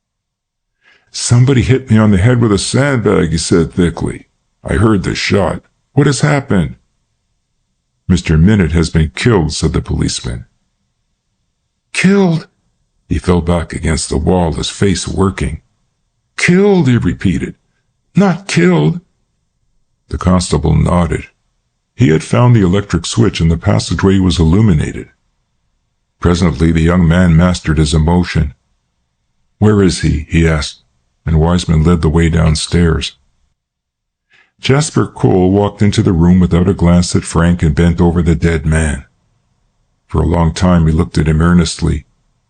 S1: "Somebody hit me on the head with a sandbag," he said thickly. "I heard the shot. What has happened?" "Mr. Minute has been killed," said the policeman. "Killed?" He fell back against the wall, his face working. "Killed," he repeated. "Not killed." The constable nodded. He had found the electric switch and the passageway was illuminated. Presently the young man mastered his emotion. "Where is he?" he asked, and Wiseman led the way downstairs. Jasper Cole walked into the room without a glance at Frank and bent over the dead man. For a long time he looked at him earnestly.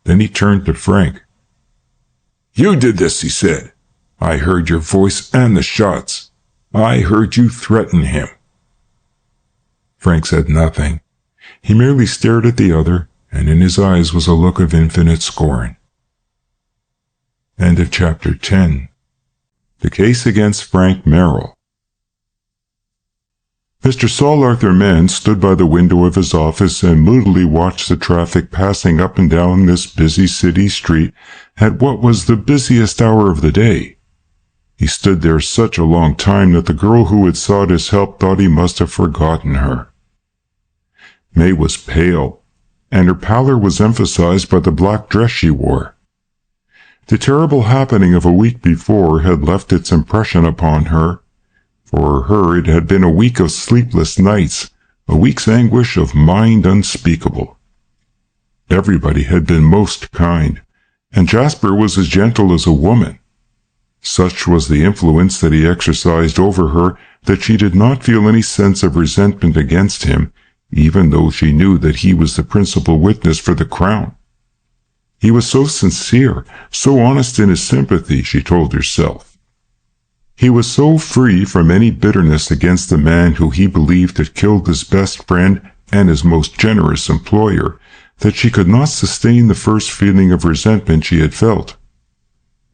S1: Then he turned to Frank. "You did this," he said. "I heard your voice and the shots. I heard you threaten him." Frank said nothing. He merely stared at the other, and in his eyes was a look of infinite scorn. End of Chapter 10. The Case Against Frank Merrill. Mr. Saul Arthur Mann stood by the window of his office and moodily watched the traffic passing up and down this busy city street at what was the busiest hour of the day. He stood there such a long time that the girl who had sought his help thought he must have forgotten her. May was pale, and her pallor was emphasized by the black dress she wore. The terrible happening of a week before had left its impression upon her. For her it had been a week of sleepless nights, a week's anguish of mind unspeakable. Everybody had been most kind, and Jasper was as gentle as a woman. Such was the influence that he exercised over her that she did not feel any sense of resentment against him, even though she knew that he was the principal witness for the crown. He was so sincere, so honest in his sympathy, she told herself. He was so free from any bitterness against the man who he believed had killed his best friend and his most generous employer, that she could not sustain the first feeling of resentment she had felt.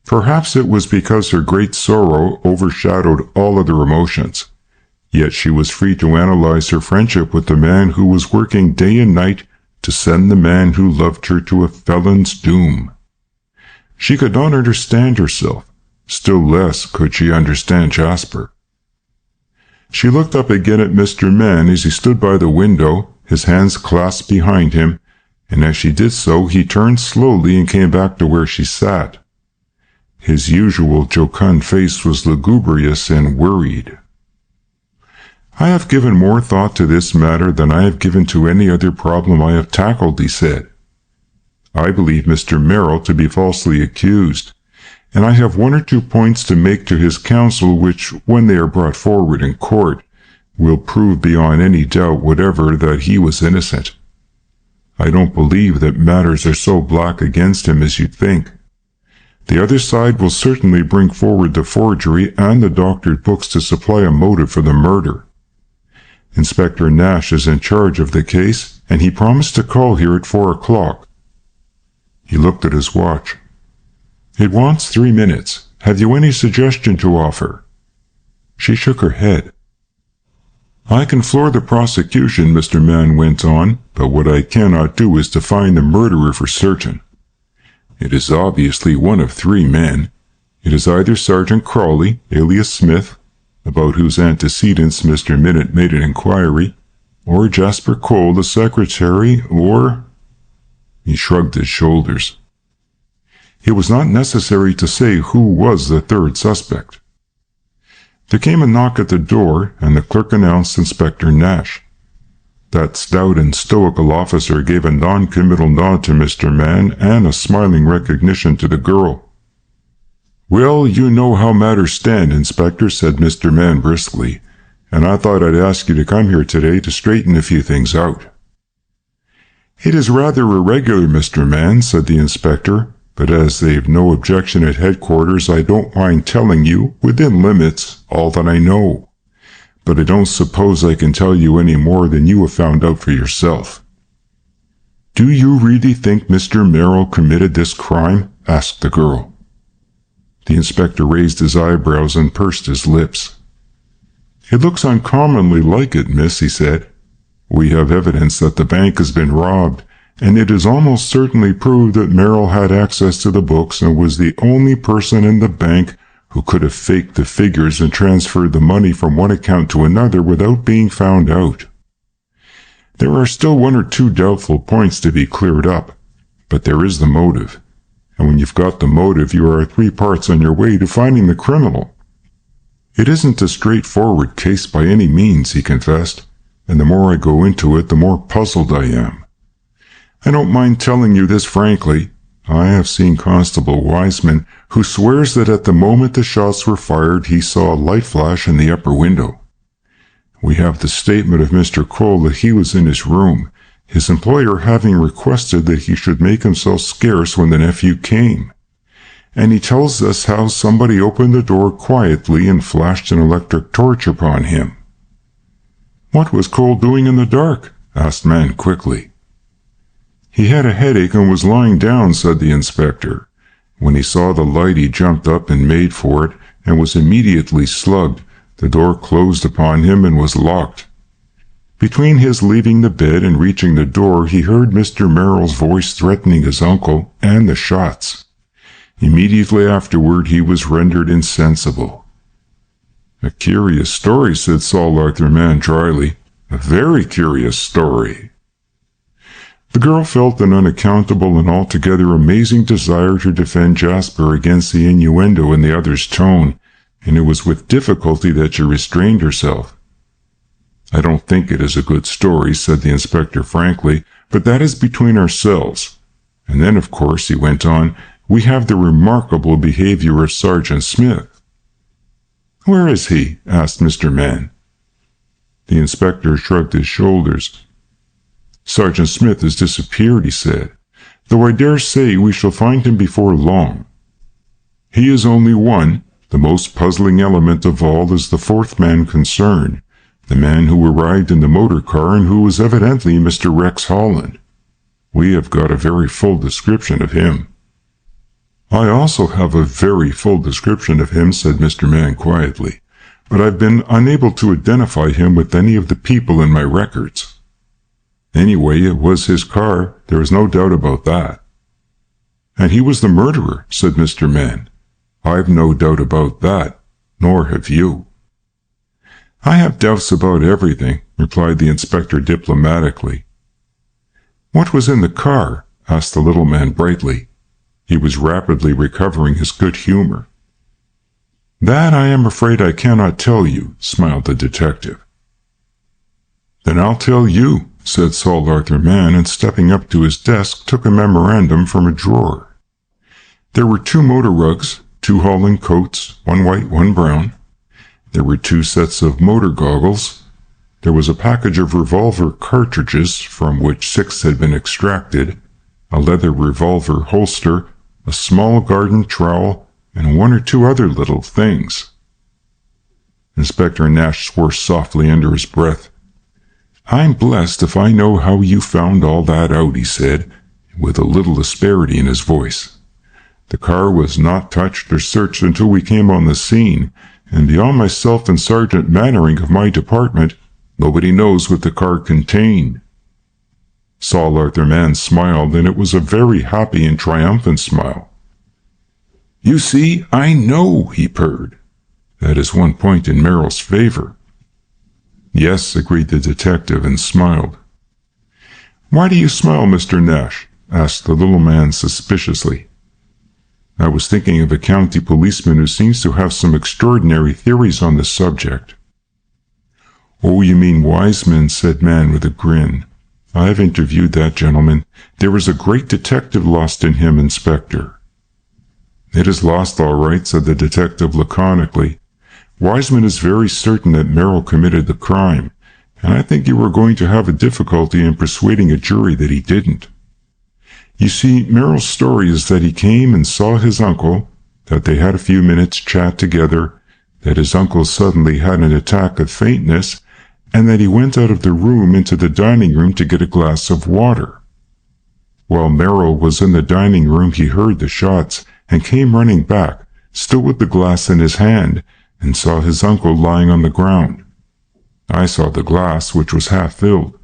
S1: Perhaps it was because her great sorrow overshadowed all other emotions. Yet she was free to analyze her friendship with the man who was working day and night to send the man who loved her to a felon's doom. She could not understand herself, still less could she understand Jasper. She looked up again at Mr. Mann as he stood by the window, his hands clasped behind him, and as she did so he turned slowly and came back to where she sat. His usual jocund face was lugubrious and worried. "I have given more thought to this matter than I have given to any other problem I have tackled," he said. "I believe Mr. Merrill to be falsely accused, and I have one or two points to make to his counsel which, when they are brought forward in court, will prove beyond any doubt whatever that he was innocent. I don't believe that matters are so black against him as you think. The other side will certainly bring forward the forgery and the doctored books to supply a motive for the murder. Inspector Nash is in charge of the case, and he promised to call here at 4 o'clock. He looked at his watch. "It wants 3 minutes. Have you any suggestion to offer?" She shook her head. "I can floor the prosecution," Mr. Mann went on, "but what I cannot do is to find the murderer for certain. It is obviously one of 3 men. It is either Sergeant Crawley, alias Smith, about whose antecedents Mr. Minnitt made an inquiry, or Jasper Cole, the secretary, or—" He shrugged his shoulders. It was not necessary to say who was the third suspect. There came a knock at the door, and the clerk announced Inspector Nash. That stout and stoical officer gave a non-committal nod to Mr. Mann and a smiling recognition to the girl. "Well, you know how matters stand, Inspector," said Mr. Mann briskly, "and I thought I'd ask you to come here today to straighten a few things out." "It is rather irregular, Mr. Mann," said the inspector, "but as they've no objection at headquarters, I don't mind telling you, within limits, all that I know. But I don't suppose I can tell you any more than you have found out for yourself." "Do you really think Mr. Merrill committed this crime?" asked the girl. The inspector raised his eyebrows and pursed his lips. "It looks uncommonly like it, miss," he said. "We have evidence that the bank has been robbed, and it is almost certainly proved that Merrill had access to the books and was the only person in the bank who could have faked the figures and transferred the money from one account to another without being found out. There are still 1 or 2 doubtful points to be cleared up, but there is the motive, and when you've got the motive you are 3 parts on your way to finding the criminal." "It isn't a straightforward case by any means," he confessed, "and the more I go into it, the more puzzled I am. I don't mind telling you this frankly. I have seen Constable Wiseman, who swears that at the moment the shots were fired he saw a light flash in the upper window. We have the statement of Mr. Cole that he was in his room, his employer having requested that he should make himself scarce when the nephew came. And he tells us how somebody opened the door quietly and flashed an electric torch upon him." "What was Cole doing in the dark?" asked Mann quickly. "He had a headache and was lying down," said the inspector. "When he saw the light he jumped up and made for it, and was immediately slugged. The door closed upon him and was locked. Between his leaving the bed and reaching the door he heard Mr. Merrill's voice threatening his uncle, and the shots. Immediately afterward he was rendered insensible. "A curious story," said Saul Arthur Mann dryly. "A very curious story." The girl felt an unaccountable and altogether amazing desire to defend Jasper against the innuendo in the other's tone, and it was with difficulty that she restrained herself. "I don't think it is a good story," said the inspector frankly, "but that is between ourselves. And then, of course," he went on, "we have the remarkable behavior of Sergeant Smith." "Where is he?" asked Mr. Mann. The inspector shrugged his shoulders. "Sergeant Smith has disappeared," he said, "though I dare say we shall find him before long. He is only one. The most puzzling element of all is the fourth man concerned, the man who arrived in the motor car and who was evidently Mr. Rex Holland. We have got a very full description of him." "I also have a very full description of him," said Mr. Mann quietly, "but I've been unable to identify him with any of the people in my records. Anyway, it was his car, there is no doubt about that." "And he was the murderer," said Mr. Mann. "I've no doubt about that, nor have you." "I have doubts about everything," replied the inspector diplomatically. "What was in the car?" asked the little man brightly. He was rapidly recovering his good humor. "That I am afraid I cannot tell you," smiled the detective. "Then I'll tell you," said Saul Arthur Mann, and stepping up to his desk took a memorandum from a drawer. There were 2 motor rugs, 2 Holland coats, 1 white, 1 brown. There were 2 sets of motor goggles. There was a package of revolver cartridges, from which 6 had been extracted, a leather revolver holster, a small garden trowel, and 1 or 2 other little things. Inspector Nash swore softly under his breath. "I'm blessed if I know how you found all that out," he said, with a little asperity in his voice. "The car was not touched or searched until we came on the scene, and beyond myself and Sergeant Mannering of my department, nobody knows what the car contained." Saul Arthur Mann smiled, and it was a very happy and triumphant smile. "You see, I know," he purred. "That is one point in Merrill's favor." "Yes," agreed the detective, and smiled. "Why do you smile, Mr. Nash?" asked the little man suspiciously. "I was thinking of a county policeman who seems to have some extraordinary theories on the subject." "Oh, you mean Wiseman," said Mann with a grin. "I have interviewed that gentleman. There is a great detective lost in him, Inspector." "It is lost, all right," said the detective laconically. "Wiseman is very certain that Merrill committed the crime, and I think you are going to have a difficulty in persuading a jury that he didn't. You see, Merrill's story is that he came and saw his uncle, that they had a few minutes' chat together, that his uncle suddenly had an attack of faintness, and that he went out of the room into the dining room to get a glass of water. While Merrill was in the dining room, he heard the shots and came running back, still with the glass in his hand, and saw his uncle lying on the ground. I saw the glass, which was half filled.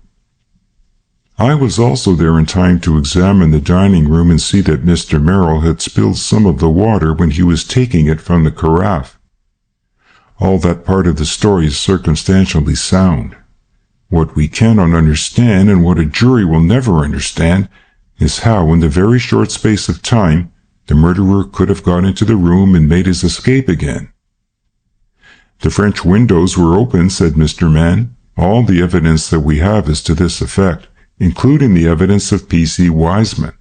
S1: I was also there in time to examine the dining room and see that Mr. Merrill had spilled some of the water when he was taking it from the carafe. All that part of the story is circumstantially sound. What we cannot understand, and what a jury will never understand, is how, in the very short space of time, the murderer could have got into the room and made his escape again. "The French windows were open," said Mr. Mann. "All the evidence that we have is to this effect, including the evidence of P.C. Wiseman.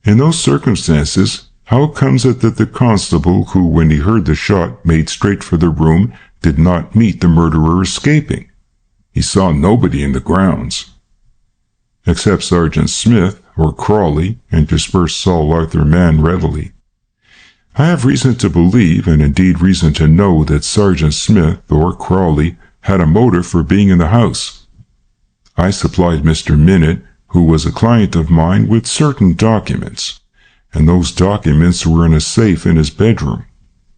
S1: In those circumstances, how comes it that the constable who, when he heard the shot, made straight for the room, did not meet the murderer escaping? He saw nobody in the grounds." "Except Sergeant Smith, or Crawley," interspersed Saul Arthur Mann readily. "I have reason to believe, and indeed reason to know, that Sergeant Smith, or Crawley, had a motive for being in the house. I supplied Mr. Minnitt, who was a client of mine, with certain documents, and those documents were in a safe in his bedroom.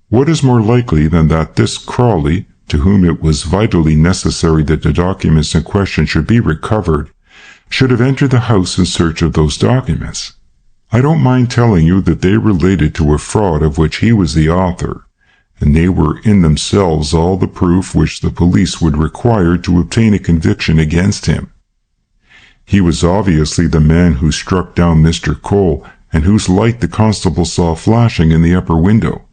S1: What is more likely than that this Crawley, to whom it was vitally necessary that the documents in question should be recovered, should have entered the house in search of those documents? I don't mind telling you that they related to a fraud of which he was the author, and they were in themselves all the proof which the police would require to obtain a conviction against him. He was obviously the man who struck down Mr. Cole, and whose light the constable saw flashing in the upper window.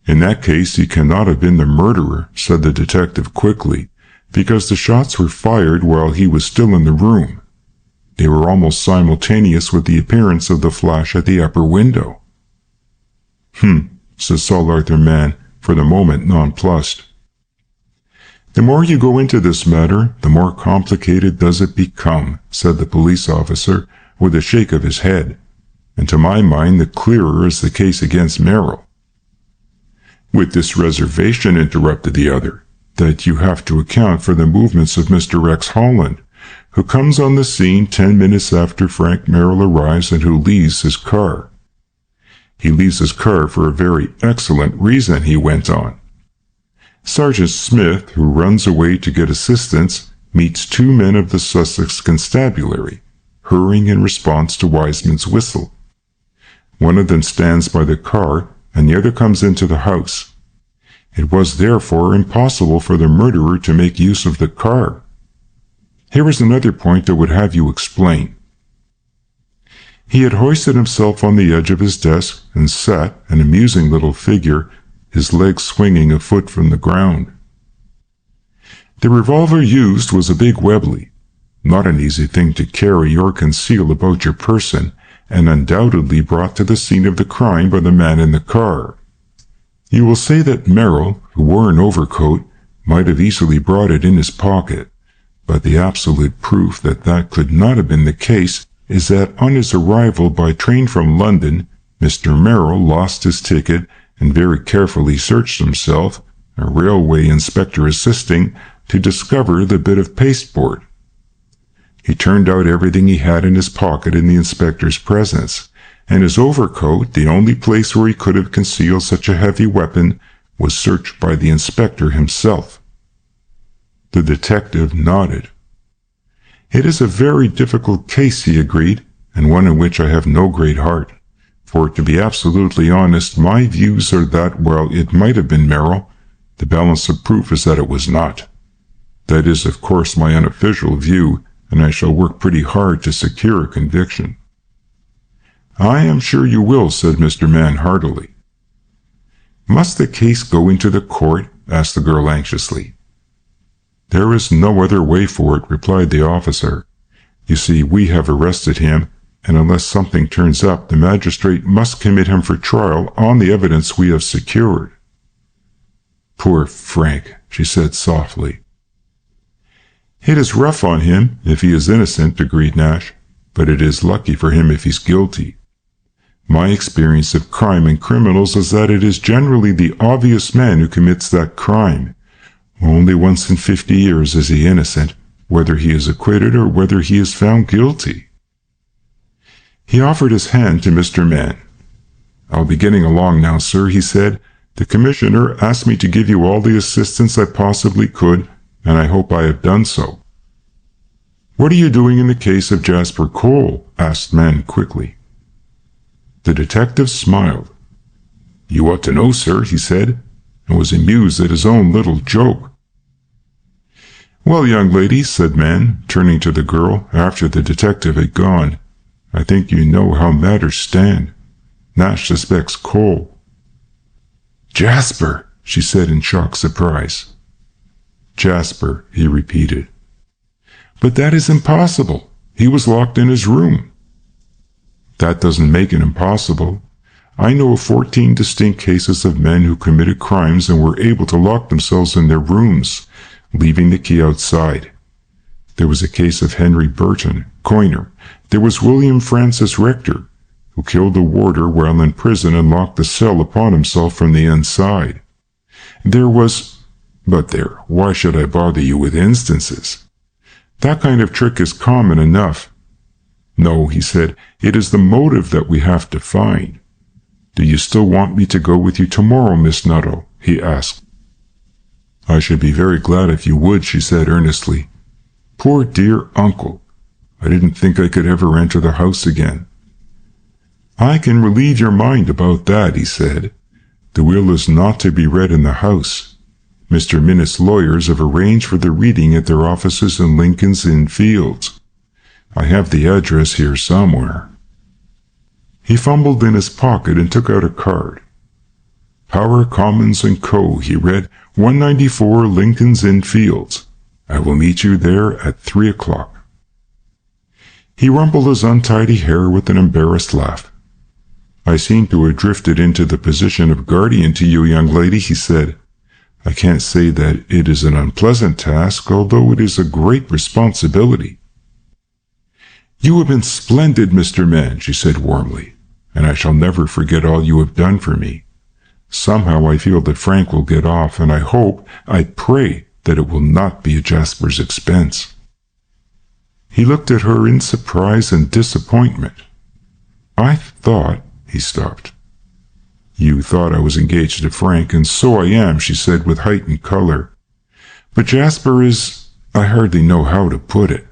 S1: In that case, he cannot have been the murderer, said the detective quickly, because the shots were fired while he was still in the room. They were almost simultaneous with the appearance of the flash at the upper window. Said Sir Arthur Mann, for the moment nonplussed. The more you go into this matter, the more complicated does it become, said the police officer, with a shake of his head, and to my mind the clearer is the case against Merrill. With this reservation, interrupted the other, that you have to account for the movements of Mr. Rex Holland, who comes on the scene 10 minutes after Frank Merrill arrives and who leaves his car. He leaves his car for a very excellent reason, he went on. Sergeant Smith, who runs away to get assistance, meets 2 men of the Sussex Constabulary, hurrying in response to Wiseman's whistle. One of them stands by the car, and the other comes into the house. It was therefore impossible for the murderer to make use of the car. Here is another point that would have you explain. He had hoisted himself on the edge of his desk and sat, an amusing little figure, his legs swinging a foot from the ground. The revolver used was a big Webley, not an easy thing to carry or conceal about your person, and undoubtedly brought to the scene of the crime by the man in the car. You will say that Merrill, who wore an overcoat, might have easily brought it in his pocket, but the absolute proof that that could not have been the case is that on his arrival by train from London, Mr. Merrill lost his ticket and very carefully searched himself, a railway inspector assisting, to discover the bit of pasteboard. He turned out everything he had in his pocket in the inspector's presence, and his overcoat, the only place where he could have concealed such a heavy weapon, was searched by the inspector himself. The detective nodded. It is a very difficult case, he agreed, and one in which I have no great heart. For, to be absolutely honest, my views are that, while it might have been Merrill, the balance of proof is that it was not. That is, of course, my unofficial view, and I shall work pretty hard to secure a conviction. I am sure you will, said Mr. Mann heartily. Must the case go into the court? Asked the girl anxiously. There is no other way for it, replied the officer. You see, we have arrested him, and unless something turns up, the magistrate must commit him for trial on the evidence we have secured. Poor Frank, she said softly. It is rough on him if he is innocent, agreed Nash, but it is lucky for him if he's guilty. My experience of crime and criminals is that it is generally the obvious man who commits that crime. Only once in 50 years is he innocent, whether he is acquitted or whether he is found guilty. He offered his hand to Mr. Mann. I'll be getting along now, sir, he said. The commissioner asked me to give you all the assistance I possibly could, and I hope I have done so. What are you doing in the case of Jasper Cole? Asked Mann quickly. The detective smiled. You ought to know, sir, he said, and was amused at his own little joke. Well, young lady, said Mann, turning to the girl after the detective had gone, I think you know how matters stand. Nash suspects Cole. Jasper, she said in shocked surprise. Jasper, he repeated. But that is impossible. He was locked in his room. That doesn't make it impossible. I know of 14 distinct cases of men who committed crimes and were able to lock themselves in their rooms, leaving the key outside. There was a case of Henry Burton, coiner. There was William Francis Rector, who killed a warder while in prison and locked the cell upon himself from the inside. There was... But there, why should I bother you with instances? That kind of trick is common enough. No, he said, it is the motive that we have to find. Do you still want me to go with you tomorrow, Miss Nuttall? He asked. I should be very glad if you would, she said earnestly. Poor dear uncle. I didn't think I could ever enter the house again. I can relieve your mind about that, he said. The will is not to be read in the house. Mr. Minnitt's lawyers have arranged for the reading at their offices in Lincoln's Inn Fields. I have the address here somewhere." He fumbled in his pocket and took out a card. "Power Commons & Co., he read, 194 Lincoln's Inn Fields. I will meet you there at 3 o'clock. He rumpled his untidy hair with an embarrassed laugh. "I seem to have drifted into the position of guardian to you, young lady," he said. "I can't say that it is an unpleasant task, although it is a great responsibility." "You have been splendid, Mr. Mann," she said warmly, "and I shall never forget all you have done for me. Somehow I feel that Frank will get off, and I pray that it will not be at Jasper's expense." He looked at her in surprise and disappointment. "I thought—" he stopped. "You thought I was engaged to Frank, and so I am," she said with heightened color. "But Jasper is—I hardly know how to put it."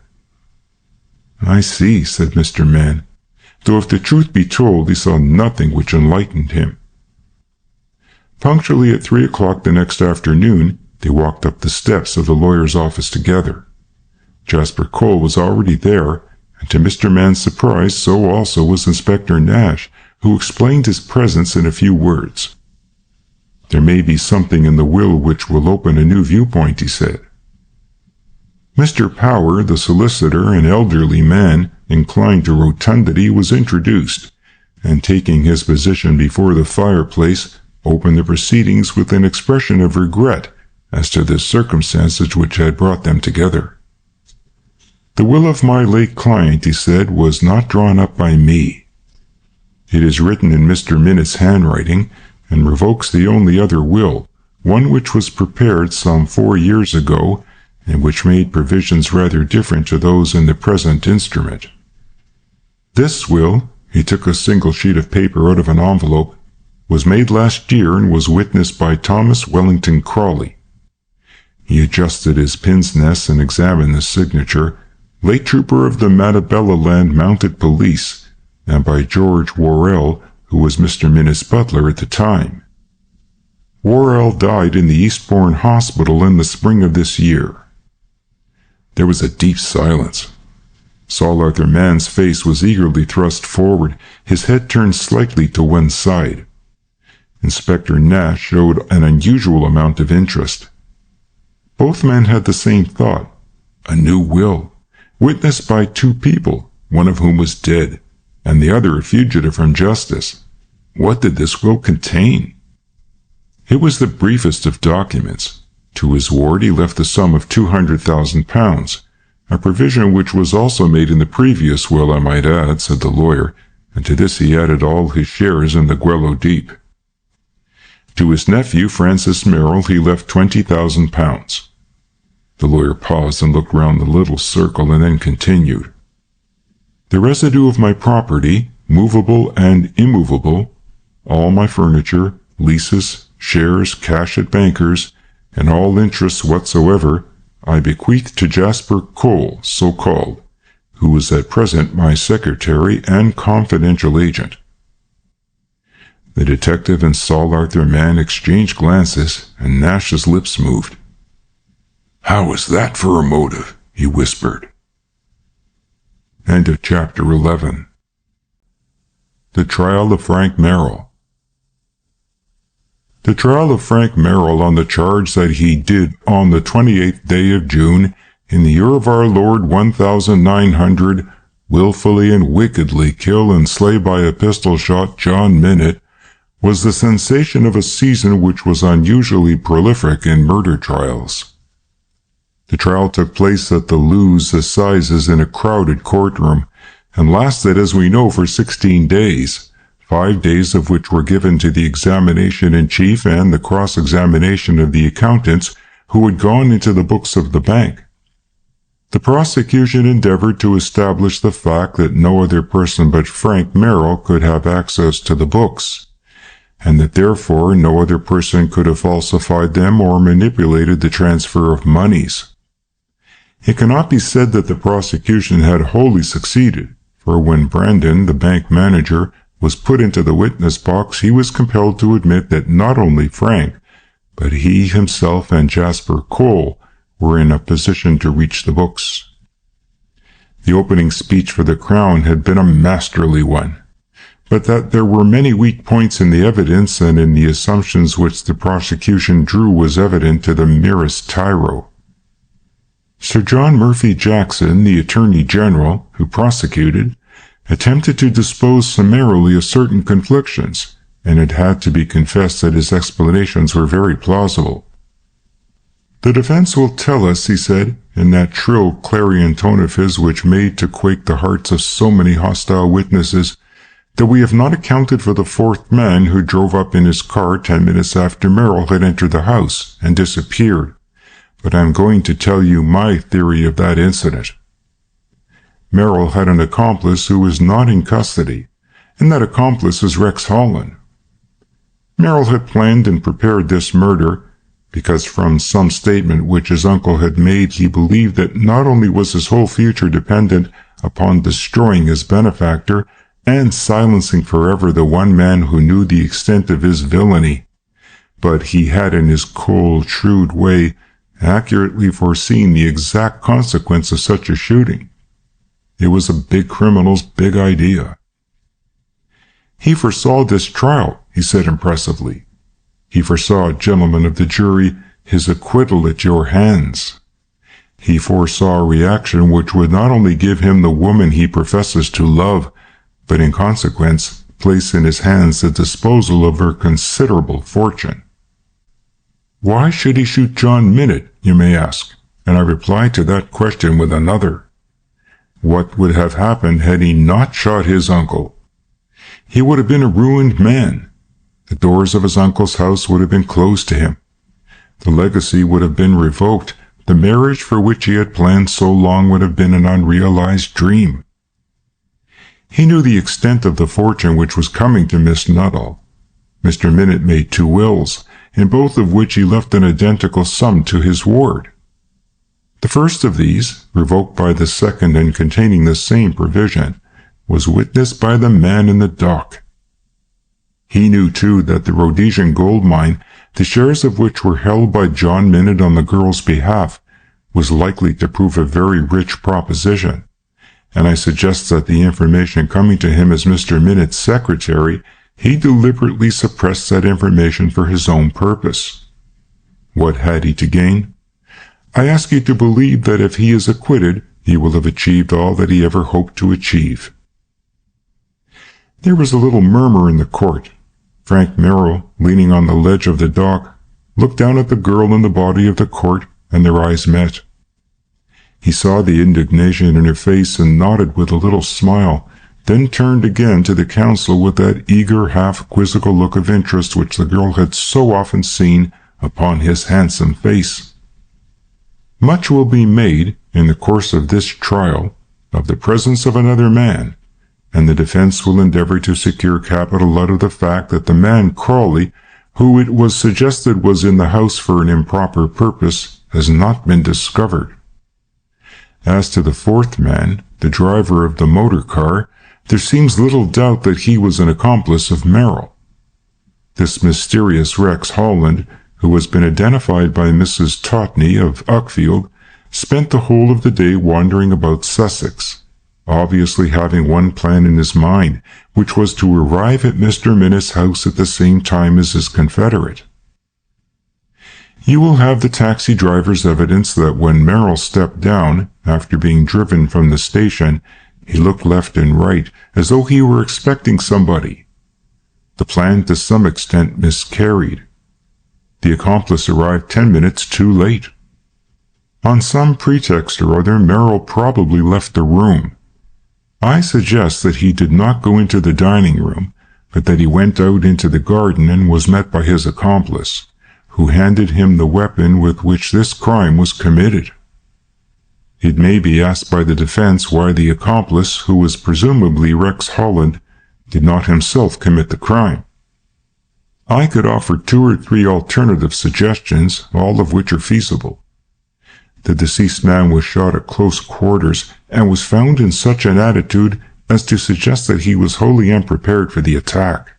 S1: "I see," said Mr. Mann, though if the truth be told, he saw nothing which enlightened him. Punctually at 3 o'clock the next afternoon, they walked up the steps of the lawyer's office together. Jasper Cole was already there, and to Mr. Mann's surprise, so also was Inspector Nash, who explained his presence in a few words. "There may be something in the will which will open a new viewpoint," he said. Mr. Power, the solicitor, an elderly man inclined to rotundity, was introduced, and taking his position before the fireplace, opened the proceedings with an expression of regret as to the circumstances which had brought them together. "The will of my late client," he said, "was not drawn up by me. It is written in Mr. Minnitt's handwriting, and revokes the only other will, one which was prepared some 4 years ago, and which made provisions rather different to those in the present instrument. This will," he took a single sheet of paper out of an envelope, "was made last year and was witnessed by Thomas Wellington Crawley." He adjusted his pince nez and examined the signature, "Late trooper of the Matabeleland Mounted Police," and by George Worrell, who was Mr. Minnitt's butler at the time. Worrell died in the Eastbourne Hospital in the spring of this year. There was a deep silence. Saul Arthur Mann's face was eagerly thrust forward, his head turned slightly to one side. Inspector Nash showed an unusual amount of interest. Both men had the same thought. A new will, witnessed by 2 people, one of whom was dead, and the other a fugitive from justice. What did this will contain? It was the briefest of documents. To his ward he left the sum of £200,000, a provision which was also made in the previous will, I might add, said the lawyer, and to this he added all his shares in the Guello Deep. To his nephew, Francis Merrill, he left £20,000. The lawyer paused and looked round the little circle and then continued. "The residue of my property, movable and immovable, all my furniture, leases, shares, cash at bankers, and all interests whatsoever, I bequeath to Jasper Cole, so called, who is at present my secretary and confidential agent." The detective and Saul Arthur Mann exchanged glances, and Nash's lips moved. "How is that for a motive?" he whispered. End of chapter 11. The Trial of Frank Merrill. The trial of Frank Merrill on the charge that he did on the 28th day of June, in the year of our Lord 1900, willfully and wickedly kill and slay by a pistol shot John Minnitt, was the sensation of a season which was unusually prolific in murder trials. The trial took place at the Lewes Assizes in a crowded courtroom, and lasted, as we know, for 16 days, 5 days of which were given to the examination-in-chief and the cross-examination of the accountants who had gone into the books of the bank. The prosecution endeavored to establish the fact that no other person but Frank Merrill could have access to the books, and that therefore no other person could have falsified them or manipulated the transfer of monies. It cannot be said that the prosecution had wholly succeeded, for when Brandon, the bank manager, was put into the witness box, he was compelled to admit that not only Frank, but he himself and Jasper Cole were in a position to reach the books. The opening speech for the Crown had been a masterly one, but that there were many weak points in the evidence and in the assumptions which the prosecution drew was evident to the merest tyro. Sir John Murphy Jackson, the Attorney General, who prosecuted, attempted to dispose summarily of certain conflictions, and it had to be confessed that his explanations were very plausible. "The defense will tell us," he said, in that shrill clarion tone of his which made to quake the hearts of so many hostile witnesses, "that we have not accounted for the fourth man who drove up in his car 10 minutes after Merrill had entered the house and disappeared. But I am going to tell you my theory of that incident. Merrill had an accomplice who was not in custody, and that accomplice was Rex Holland. Merrill had planned and prepared this murder because from some statement which his uncle had made he believed that not only was his whole future dependent upon destroying his benefactor and silencing forever the one man who knew the extent of his villainy, but he had in his cold, shrewd way accurately foreseen the exact consequence of such a shooting. It was a big criminal's big idea. He foresaw this trial," he said impressively. "He foresaw, gentlemen of the jury, his acquittal at your hands. He foresaw a reaction which would not only give him the woman he professes to love, but in consequence place in his hands the disposal of her considerable fortune. Why should he shoot John Minott, you may ask, and I reply to that question with another. What would have happened had he not shot his uncle? He would have been a ruined man. The doors of his uncle's house would have been closed to him. The legacy would have been revoked. The marriage for which he had planned so long would have been an unrealized dream. He knew the extent of the fortune which was coming to Miss Nuttall. Mr. Minott made 2 wills, in both of which he left an identical sum to his ward. The first of these, revoked by the second and containing the same provision, was witnessed by the man in the dock. He knew, too, that the Rhodesian gold mine, the shares of which were held by John Minott on the girl's behalf, was likely to prove a very rich proposition, and I suggest that the information coming to him as Mr. Minott's secretary, he deliberately suppressed that information for his own purpose. What had he to gain? I ask you to believe that if he is acquitted, he will have achieved all that he ever hoped to achieve. There was a little murmur in the court. Frank Merrill, leaning on the ledge of the dock, looked down at the girl in the body of the court, and their eyes met. He saw the indignation in her face and nodded with a little smile, then turned again to the counsel with that eager, half-quizzical look of interest which the girl had so often seen upon his handsome face. Much will be made, in the course of this trial, of the presence of another man, and the defense will endeavor to secure capital out of the fact that the man Crawley, who it was suggested was in the house for an improper purpose, has not been discovered. As to the fourth man, the driver of the motor car, there seems little doubt that he was an accomplice of Merrill. This mysterious Rex Holland, who has been identified by Mrs. Totney of Uckfield, spent the whole of the day wandering about Sussex, obviously having one plan in his mind, which was to arrive at Mr. Minott's house at the same time as his confederate. You will have the taxi driver's evidence that when Merrill stepped down, after being driven from the station, he looked left and right, as though he were expecting somebody. The plan to some extent miscarried. The accomplice arrived 10 minutes too late. On some pretext or other, Merrill probably left the room. I suggest that he did not go into the dining room, but that he went out into the garden and was met by his accomplice, who handed him the weapon with which this crime was committed. It may be asked by the defense why the accomplice, who was presumably Rex Holland, did not himself commit the crime. I could offer 2 or 3 alternative suggestions, all of which are feasible. The deceased man was shot at close quarters and was found in such an attitude as to suggest that he was wholly unprepared for the attack.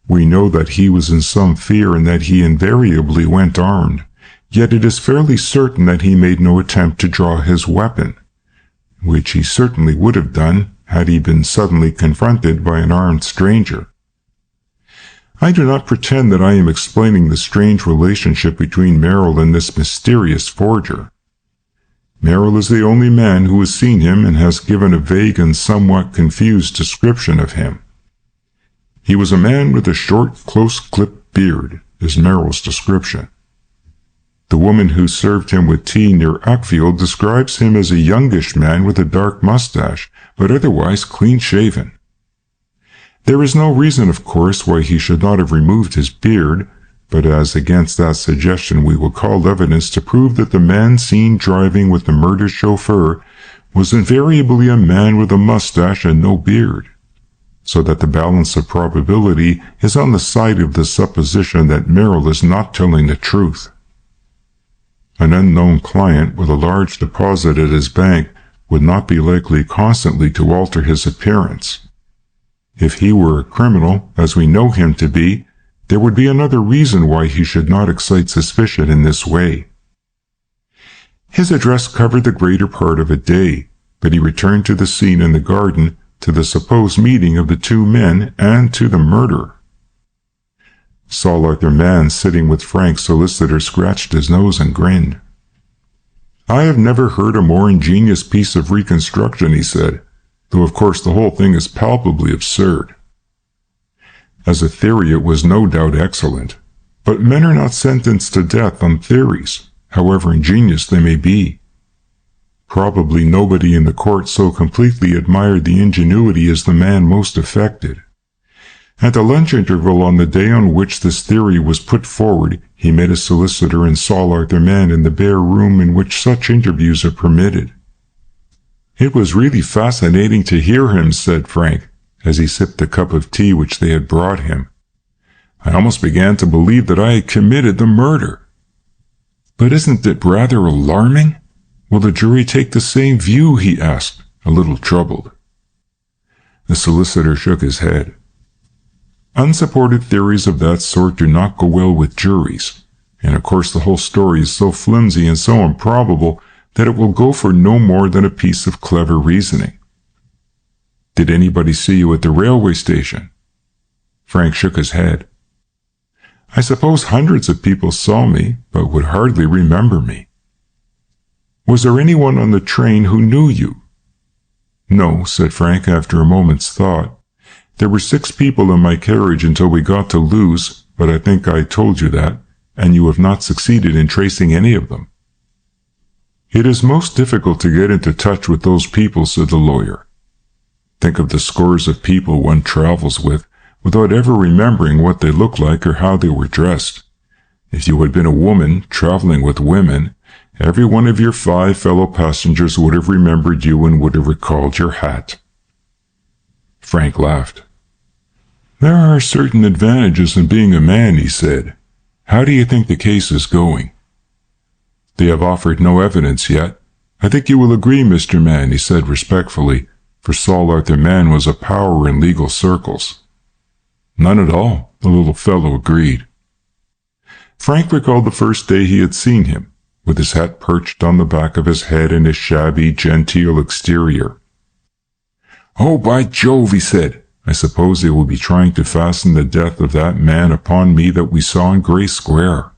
S1: We know that he was in some fear and that he invariably went armed, yet it is fairly certain that he made no attempt to draw his weapon, which he certainly would have done had he been suddenly confronted by an armed stranger. I do not pretend that I am explaining the strange relationship between Merrill and this mysterious forger. Merrill is the only man who has seen him and has given a vague and somewhat confused description of him. He was a man with a short, close-clipped beard, is Merrill's description. The woman who served him with tea near Uckfield describes him as a youngish man with a dark mustache, but otherwise clean-shaven. There is no reason, of course, why he should not have removed his beard, but as against that suggestion we will call evidence to prove that the man seen driving with the murdered chauffeur was invariably a man with a mustache and no beard, so that the balance of probability is on the side of the supposition that Merrill is not telling the truth. An unknown client with a large deposit at his bank would not be likely constantly to alter his appearance. If he were a criminal, as we know him to be, there would be another reason why he should not excite suspicion in this way. His address covered the greater part of a day, but he returned to the scene in the garden, to the supposed meeting of the two men, and to the murder. Saul Arthur Mann, sitting with Frank's solicitor, scratched his nose and grinned. "I have never heard a more ingenious piece of reconstruction," he said, "though of course the whole thing is palpably absurd. As a theory it was no doubt excellent, but men are not sentenced to death on theories, however ingenious they may be. Probably nobody in the court so completely admired the ingenuity as the man most affected. At the lunch interval on the day on which this theory was put forward, he met a solicitor and Saul Arthur Mann in the bare room in which such interviews are permitted. It was really fascinating to hear him," said Frank, as he sipped a cup of tea which they had brought him. "I almost began to believe that I had committed the murder." "But isn't it rather alarming? Will the jury take the same view?" he asked, a little troubled. The solicitor shook his head. "Unsupported theories of that sort do not go well with juries, and of course the whole story is so flimsy and so improbable that it will go for no more than a piece of clever reasoning." "Did anybody see you at the railway station?" Frank shook his head. "I suppose hundreds of people saw me, but would hardly remember me." "Was there anyone on the train who knew you?" "No," said Frank after a moment's thought. "There were 6 people in my carriage until we got to Lewes, but I think I told you that, and you have not succeeded in tracing any of them." "It is most difficult to get into touch with those people," said the lawyer. "Think of the scores of people one travels with, without ever remembering what they looked like or how they were dressed. If you had been a woman, traveling with women, every one of your 5 fellow passengers would have remembered you and would have recalled your hat." Frank laughed. "There are certain advantages in being a man," he said. "How do you think the case is going?" "They have offered no evidence yet. I think you will agree, Mr. Mann," he said respectfully, for Saul Arthur Mann was a power in legal circles. "None at all," the little fellow agreed. Frank recalled the first day he had seen him, with his hat perched on the back of his head and his shabby, genteel exterior. "Oh, by Jove," he said, "I suppose they will be trying to fasten the death of that man upon me that we saw in Grey Square."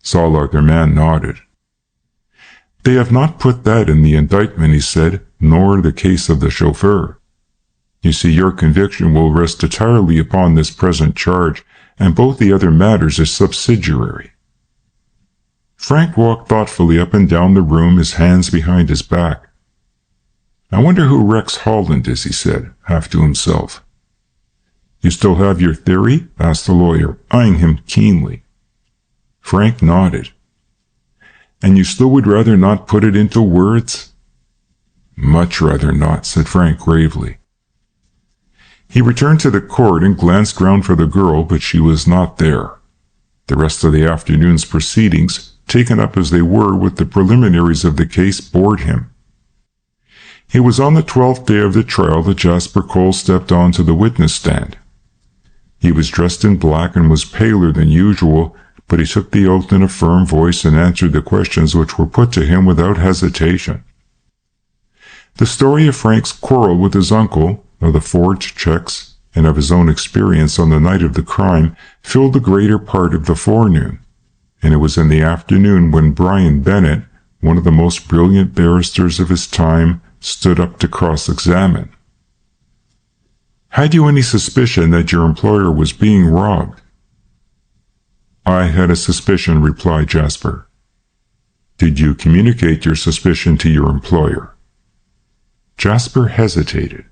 S1: Saul Arthur Mann nodded. "They have not put that in the indictment," he said, "nor the case of the chauffeur. You see, your conviction will rest entirely upon this present charge, and both the other matters are subsidiary." Frank walked thoughtfully up and down the room, his hands behind his back. "I wonder who Rex Holland is," he said, half to himself. "You still have your theory?" asked the lawyer, eyeing him keenly. Frank nodded. "And you still would rather not put it into words?" "Much rather not," said Frank gravely. He returned to the court and glanced round for the girl, but she was not there. The rest of the afternoon's proceedings, taken up as they were with the preliminaries of the case, bored him. It was on the 12th day of the trial that Jasper Cole stepped onto the witness stand. He was dressed in black and was paler than usual, but he took the oath in a firm voice and answered the questions which were put to him without hesitation. The story of Frank's quarrel with his uncle, of the forged checks, and of his own experience on the night of the crime filled the greater part of the forenoon, and it was in the afternoon when Brian Bennett, one of the most brilliant barristers of his time, stood up to cross-examine. "Had you any suspicion that your employer was being robbed?" "I had a suspicion," replied Jasper. "Did you communicate your suspicion to your employer?" Jasper hesitated.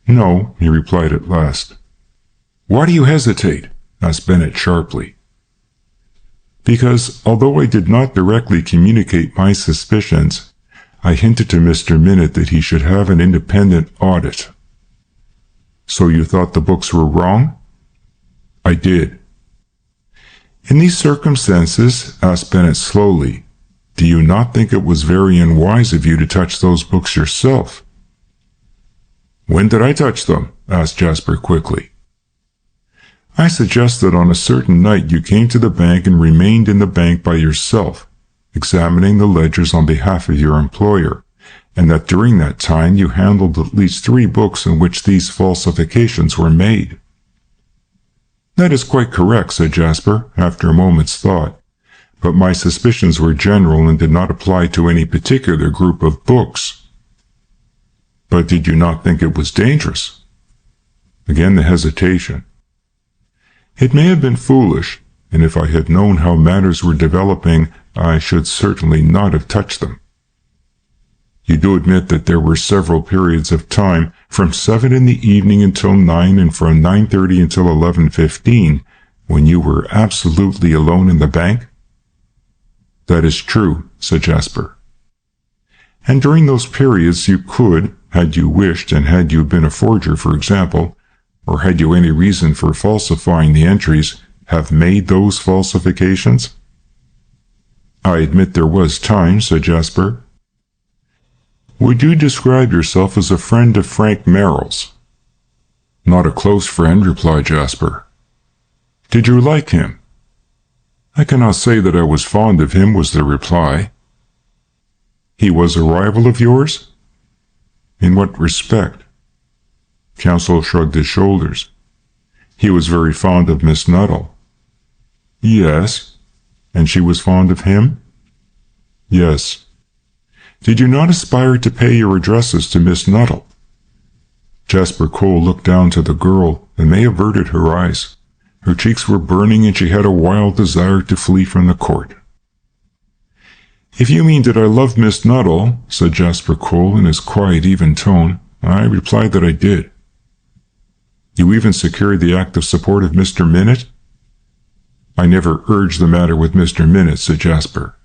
S1: "No," he replied at last. "Why do you hesitate?" asked Bennett sharply. "Because, although I did not directly communicate my suspicions, I hinted to Mr. Minute that he should have an independent audit." "So you thought the books were wrong?" "I did." "In these circumstances," asked Bennett slowly, "do you not think it was very unwise of you to touch those books yourself?" "When did I touch them?" asked Jasper quickly. "I suggest that on a certain night you came to the bank and remained in the bank by yourself, examining the ledgers on behalf of your employer, and that during that time you handled at least 3 books in which these falsifications were made." "That is quite correct," said Jasper, after a moment's thought, "but my suspicions were general and did not apply to any particular group of books." "But did you not think it was dangerous?" Again the hesitation. "It may have been foolish, and if I had known how matters were developing, I should certainly not have touched them." "You do admit that there were several periods of time, from 7 in the evening until 9 and from 9:30 until 11:15, when you were absolutely alone in the bank?" "That is true," said Jasper. "And during those periods you could, had you wished and had you been a forger, for example, or had you any reason for falsifying the entries, have made those falsifications?" "I admit there was time," said Jasper. "Would you describe yourself as a friend of Frank Merrill's?" "Not a close friend," replied Jasper. "Did you like him?" "I cannot say that I was fond of him," was the reply. "He was a rival of yours?" "In what respect?" Counsel shrugged his shoulders. "He was very fond of Miss Nuttall." "Yes. And she was fond of him?" "Yes." "Did you not aspire to pay your addresses to Miss Nuttall?" Jasper Cole looked down to the girl, and May averted her eyes. Her cheeks were burning, and she had a wild desire to flee from the court. "If you mean did I love Miss Nuttall," said Jasper Cole in his quiet, even tone, "I replied that I did." "You even secured the active support of Mr. Minute?" "I never urged the matter with Mr. Minute," said Jasper.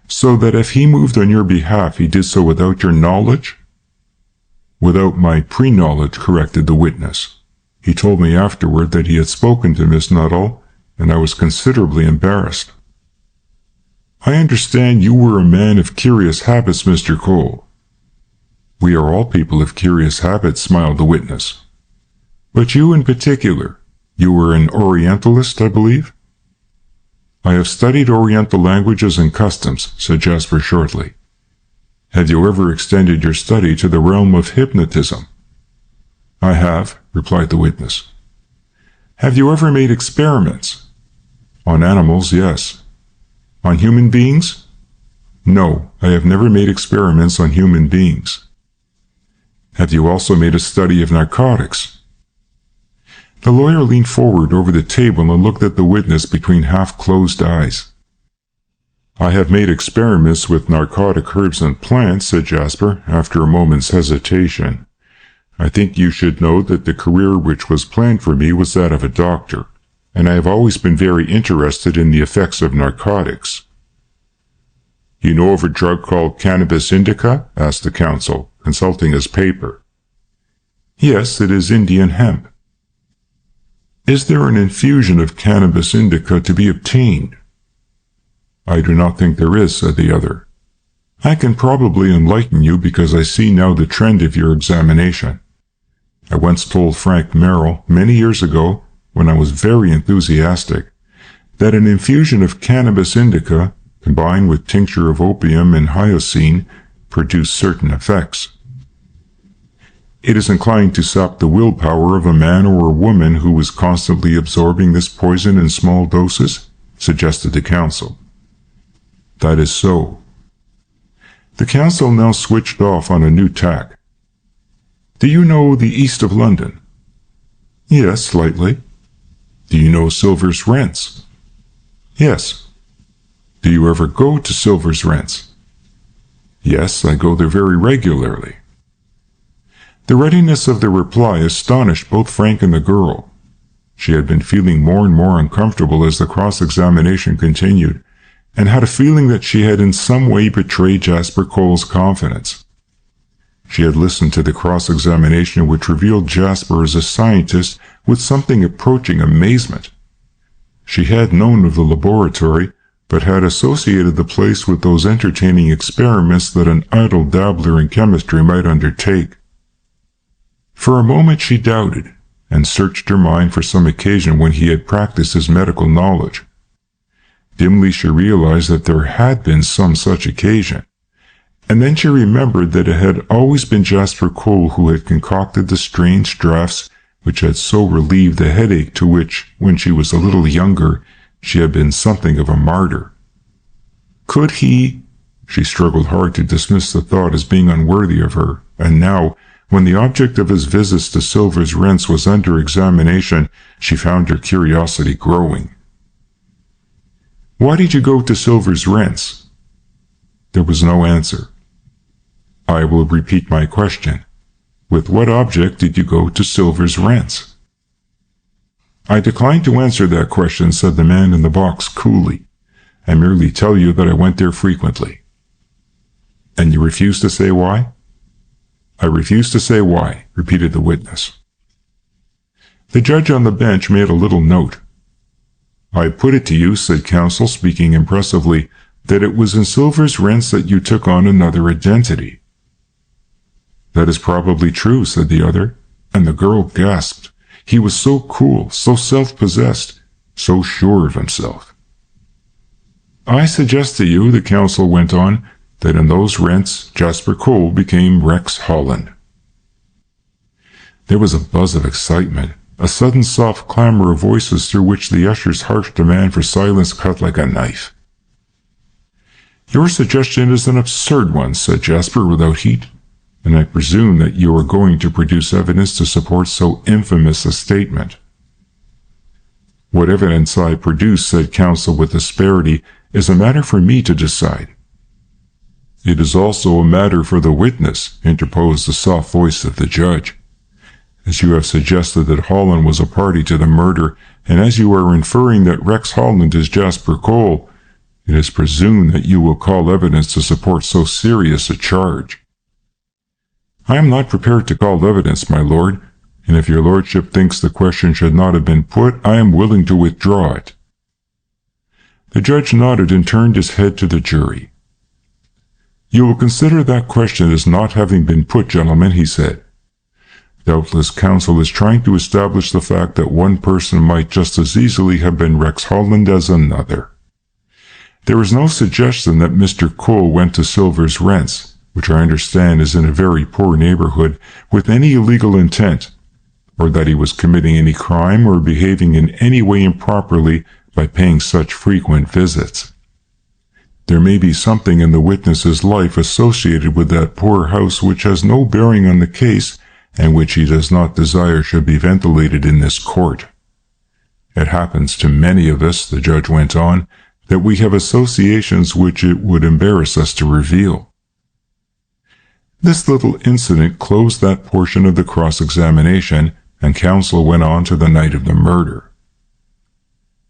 S1: "So that if he moved on your behalf, he did so without your knowledge?" "Without my pre-knowledge," corrected the witness. "He told me afterward that he had spoken to Miss Nuttall, and I was considerably embarrassed." "I understand you were a man of curious habits, Mr. Cole." "We are all people of curious habits," smiled the witness. "But you in particular. You were an Orientalist, I believe?" "I have studied Oriental languages and customs," said Jasper shortly. "Have you ever extended your study to the realm of hypnotism?" "I have," replied the witness. "Have you ever made experiments?" "On animals, yes." "On human beings?" "No, I have never made experiments on human beings." "Have you also made a study of narcotics?" The lawyer leaned forward over the table and looked at the witness between half-closed eyes. "I have made experiments with narcotic herbs and plants," said Jasper, after a moment's hesitation. "I think you should know that the career which was planned for me was that of a doctor, and I have always been very interested in the effects of narcotics." "You know of a drug called cannabis indica?" asked the counsel, consulting his paper. "Yes, it is Indian hemp." "Is there an infusion of cannabis indica to be obtained?" "I do not think there is," said the other. I can probably enlighten you because I see now the trend of your examination. I once told Frank Merrill many years ago, when I was very enthusiastic, that an infusion of cannabis indica combined with tincture of opium and hyoscine produced certain effects. It is inclined to sap the willpower of a man or a woman who is constantly absorbing this poison in small doses, suggested the counsel. That is so. The counsel now switched off on a new tack. Do you know the east of London? Yes, slightly. Do you know Silver's Rents? Yes. Do you ever go to Silver's Rents? Yes, I go there very regularly. The readiness of the reply astonished both Frank and the girl. She had been feeling more and more uncomfortable as the cross-examination continued, and had a feeling that she had in some way betrayed Jasper Cole's confidence. She had listened to the cross-examination which revealed Jasper as a scientist with something approaching amazement. She had known of the laboratory, but had associated the place with those entertaining experiments that an idle dabbler in chemistry might undertake. For a moment she doubted, and searched her mind for some occasion when he had practiced his medical knowledge. Dimly she realized that there had been some such occasion, and then she remembered that it had always been Jasper Cole who had concocted the strange draughts which had so relieved the headache to which, when she was a little younger, she had been something of a martyr. Could he? She struggled hard to dismiss the thought as being unworthy of her, and now, when the object of his visits to Silver's Rents was under examination, she found her curiosity growing. Why did you go to Silver's Rents? There was no answer. I will repeat my question. With what object did you go to Silver's Rents? I decline to answer that question, said the man in the box coolly. I merely tell you that I went there frequently. And you refuse to say why? I refuse to say why, repeated the witness. The judge on the bench made a little note. I put it to you, said counsel, speaking impressively, that it was in Silver's Rents that you took on another identity. That is probably true, said the other, and the girl gasped. He was so cool, so self-possessed, so sure of himself. I suggest to you, the counsel went on, that in those rents Jasper Cole became Rex Holland. There was a buzz of excitement, a sudden soft clamor of voices through which the usher's harsh demand for silence cut like a knife. Your suggestion is an absurd one, said Jasper without heat, and I presume that you are going to produce evidence to support so infamous a statement. What evidence I produce, said counsel with asperity, is a matter for me to decide. It is also a matter for the witness, interposed the soft voice of the judge. As you have suggested that Holland was a party to the murder, and as you are inferring that Rex Holland is Jasper Cole, it is presumed that you will call evidence to support so serious a charge. I am not prepared to call evidence, my lord, and if your lordship thinks the question should not have been put, I am willing to withdraw it. The judge nodded and turned his head to the jury. You will consider that question as not having been put, gentlemen, he said. Doubtless counsel is trying to establish the fact that one person might just as easily have been Rex Holland as another. There is no suggestion that Mr. Cole went to Silver's Rents, which I understand is in a very poor neighborhood, with any illegal intent, or that he was committing any crime or behaving in any way improperly by paying such frequent visits. There may be something in the witness's life associated with that poor house which has no bearing on the case and which he does not desire should be ventilated in this court. It happens to many of us, the judge went on, that we have associations which it would embarrass us to reveal. This little incident closed that portion of the cross-examination, and counsel went on to the night of the murder.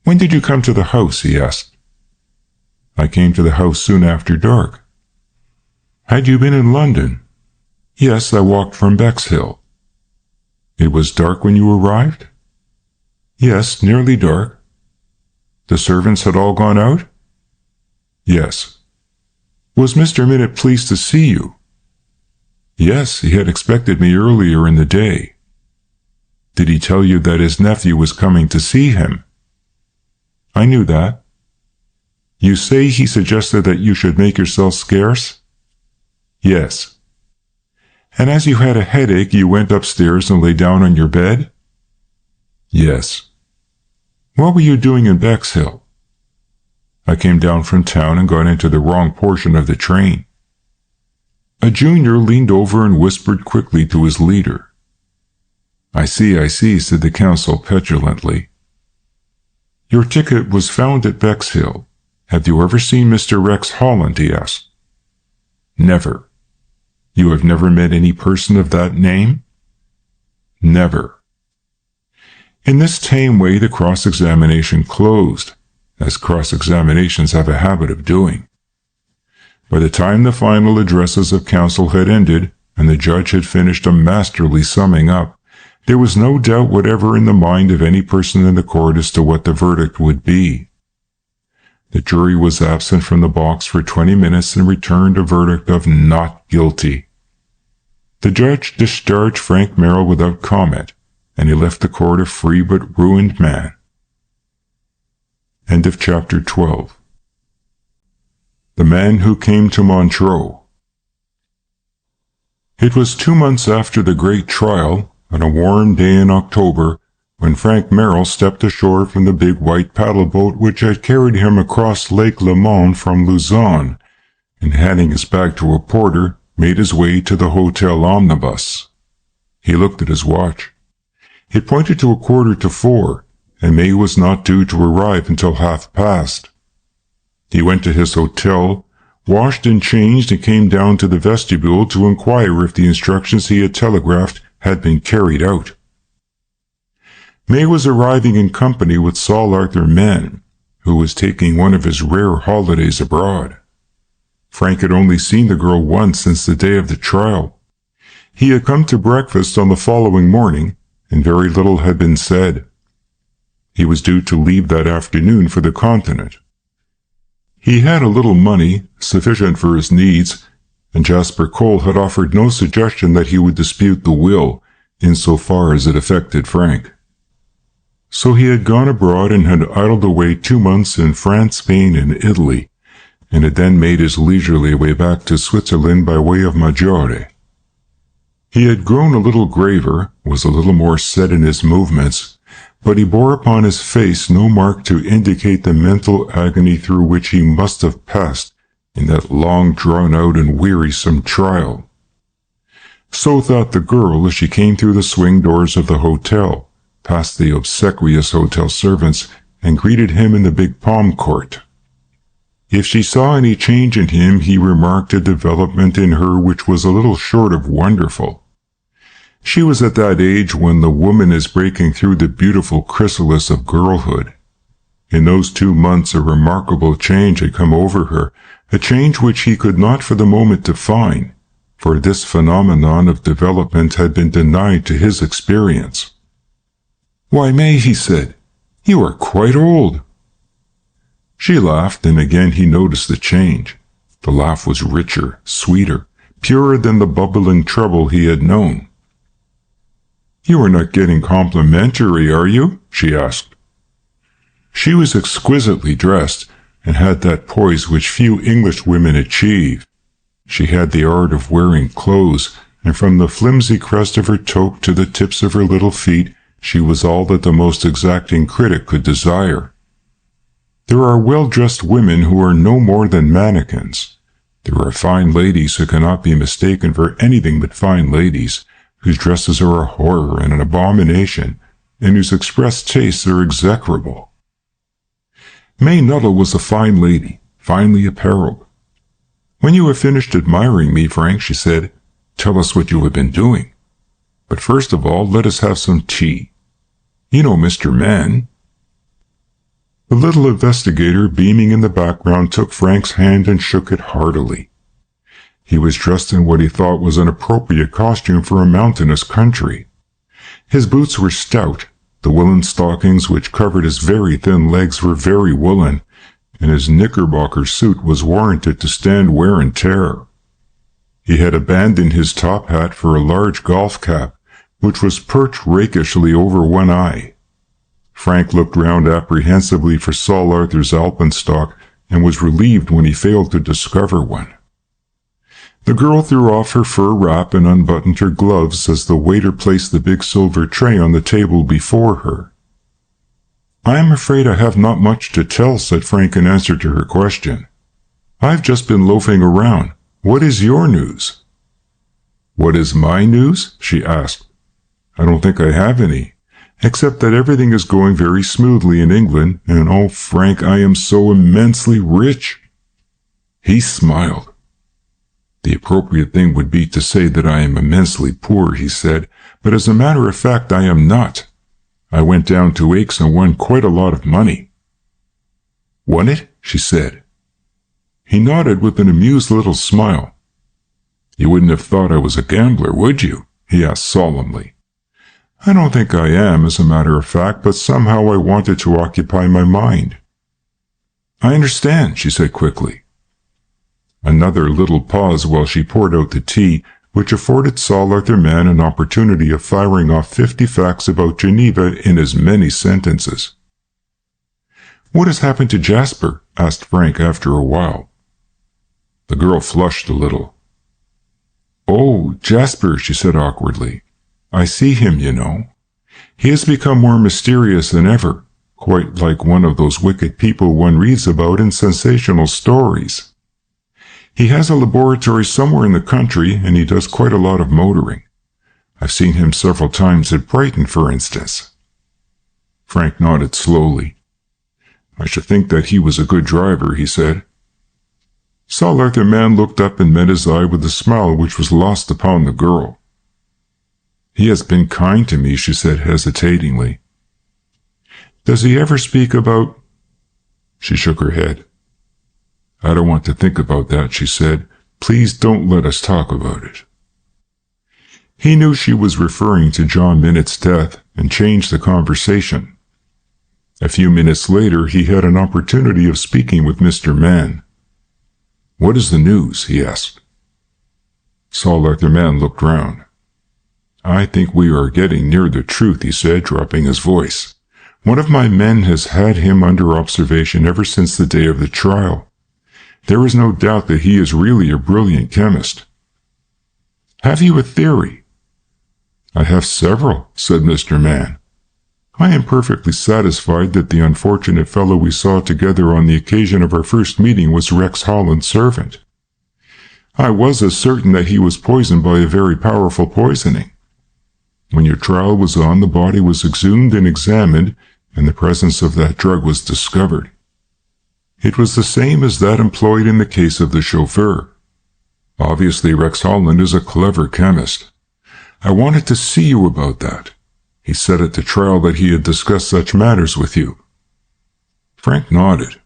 S1: When did you come to the house? He asked. I came to the house soon after dark. Had you been in London? Yes, I walked from Bexhill. It was dark when you arrived? Yes, nearly dark. The servants had all gone out? Yes. Was Mr. Minute pleased to see you? Yes, he had expected me earlier in the day. Did he tell you that his nephew was coming to see him? I knew that. You say he suggested that you should make yourself scarce? Yes. And as you had a headache, you went upstairs and lay down on your bed? Yes. What were you doing in Bexhill? I came down from town and got into the wrong portion of the train. A junior leaned over and whispered quickly to his leader. I see, said the counsel petulantly. Your ticket was found at Bexhill. Have you ever seen Mr. Rex Holland? He asked. Never. You have never met any person of that name? Never. In this tame way the cross-examination closed, as cross-examinations have a habit of doing. By the time the final addresses of counsel had ended, and the judge had finished a masterly summing up, there was no doubt whatever in the mind of any person in the court as to what the verdict would be. The jury was absent from the box for 20 minutes and returned a verdict of not guilty. The judge discharged Frank Merrill without comment, and he left the court a free but ruined man. End of chapter 12. The Man Who Came to Montreux. It was 2 months after the great trial, on a warm day in October, when Frank Merrill stepped ashore from the big white paddle boat which had carried him across Lake Leman from Luzon, and handing his bag to a porter, made his way to the hotel omnibus. He looked at his watch. It pointed to 4:15, and May was not due to arrive until past. He went to his hotel, washed and changed, and came down to the vestibule to inquire if the instructions he had telegraphed had been carried out. May was arriving in company with Saul Arthur Mann, who was taking one of his rare holidays abroad. Frank had only seen the girl once since the day of the trial. He had come to breakfast on the following morning, and very little had been said. He was due to leave that afternoon for the continent. He had a little money, sufficient for his needs, and Jasper Cole had offered no suggestion that he would dispute the will, insofar as it affected Frank. So he had gone abroad and had idled away 2 months in France, Spain, and Italy, and had then made his leisurely way back to Switzerland by way of Maggiore. He had grown a little graver, was a little more set in his movements, but he bore upon his face no mark to indicate the mental agony through which he must have passed in that long drawn-out and wearisome trial. So thought the girl as she came through the swing doors of the hotel, past the obsequious hotel servants, and greeted him in the big palm court. If she saw any change in him, he remarked a development in her which was a little short of wonderful. She was at that age when the woman is breaking through the beautiful chrysalis of girlhood. In those 2 months a remarkable change had come over her, a change which he could not for the moment define, for this phenomenon of development had been denied to his experience. "Why, May," he said, "you are quite old." She laughed, and again he noticed the change. The laugh was richer, sweeter, purer than the bubbling treble he had known. "You are not getting complimentary, are you?" she asked. She was exquisitely dressed, and had that poise which few English women achieve. She had the art of wearing clothes, and from the flimsy crest of her toque to the tips of her little feet, she was all that the most exacting critic could desire. There are well-dressed women who are no more than mannequins. There are fine ladies who cannot be mistaken for anything but fine ladies, whose dresses are a horror and an abomination, and whose expressed tastes are execrable. May Nuttall was a fine lady, finely apparelled. "When you have finished admiring me, Frank," she said, "tell us what you have been doing. But first of all, let us have some tea. You know Mr. Mann." The little investigator, beaming in the background, took Frank's hand and shook it heartily. He was dressed in what he thought was an appropriate costume for a mountainous country. His boots were stout, the woolen stockings which covered his very thin legs were very woolen, and his knickerbocker suit was warranted to stand wear and tear. He had abandoned his top hat for a large golf cap, which was perched rakishly over one eye. Frank looked round apprehensively for Saul Arthur's alpenstock and was relieved when he failed to discover one. The girl threw off her fur wrap and unbuttoned her gloves as the waiter placed the big silver tray on the table before her. "I am afraid I have not much to tell," said Frank in answer to her question. "I've just been loafing around. What is your news?" "What is my news?" she asked. "I don't think I have any, except that everything is going very smoothly in England, and oh, Frank, I am so immensely rich." He smiled. "The appropriate thing would be to say that I am immensely poor," he said, "but as a matter of fact, I am not. I went down to Aix and won quite a lot of money." "Won it?" she said. He nodded with an amused little smile. "You wouldn't have thought I was a gambler, would you?" he asked solemnly. "I don't think I am, as a matter of fact, but somehow I wanted to occupy my mind." "I understand," she said quickly. Another little pause while she poured out the tea, which afforded Saul Arthur Mann an opportunity of firing off 50 facts about Geneva in as many sentences. "What has happened to Jasper?" asked Frank after a while. The girl flushed a little. "Oh, Jasper," she said awkwardly. "I see him, you know. He has become more mysterious than ever, quite like one of those wicked people one reads about in sensational stories. He has a laboratory somewhere in the country, and he does quite a lot of motoring. I've seen him several times at Brighton, for instance." Frank nodded slowly. "I should think that he was a good driver," he said. Saul Arthur Mann looked up and met his eye with a smile which was lost upon the girl. "He has been kind to me," she said hesitatingly. "Does he ever speak about—" She shook her head. "I don't want to think about that," she said. "Please don't let us talk about it." He knew she was referring to John Minnett's death and changed the conversation. A few minutes later, he had an opportunity of speaking with Mr. Mann. "What is the news?" he asked. Saul Arthur Mann looked round. "I think we are getting near the truth," he said, dropping his voice. "One of my men has had him under observation ever since the day of the trial. There is no doubt that he is really a brilliant chemist." "Have you a theory?" "I have several," said Mr. Mann. "I am perfectly satisfied that the unfortunate fellow we saw together on the occasion of our first meeting was Rex Holland's servant. I was as certain that he was poisoned by a very powerful poisoning. When your trial was on, the body was exhumed and examined, and the presence of that drug was discovered. It was the same as that employed in the case of the chauffeur. Obviously, Rex Holland is a clever chemist. I wanted to see you about that. He said at the trial that he had discussed such matters with you." Frank nodded.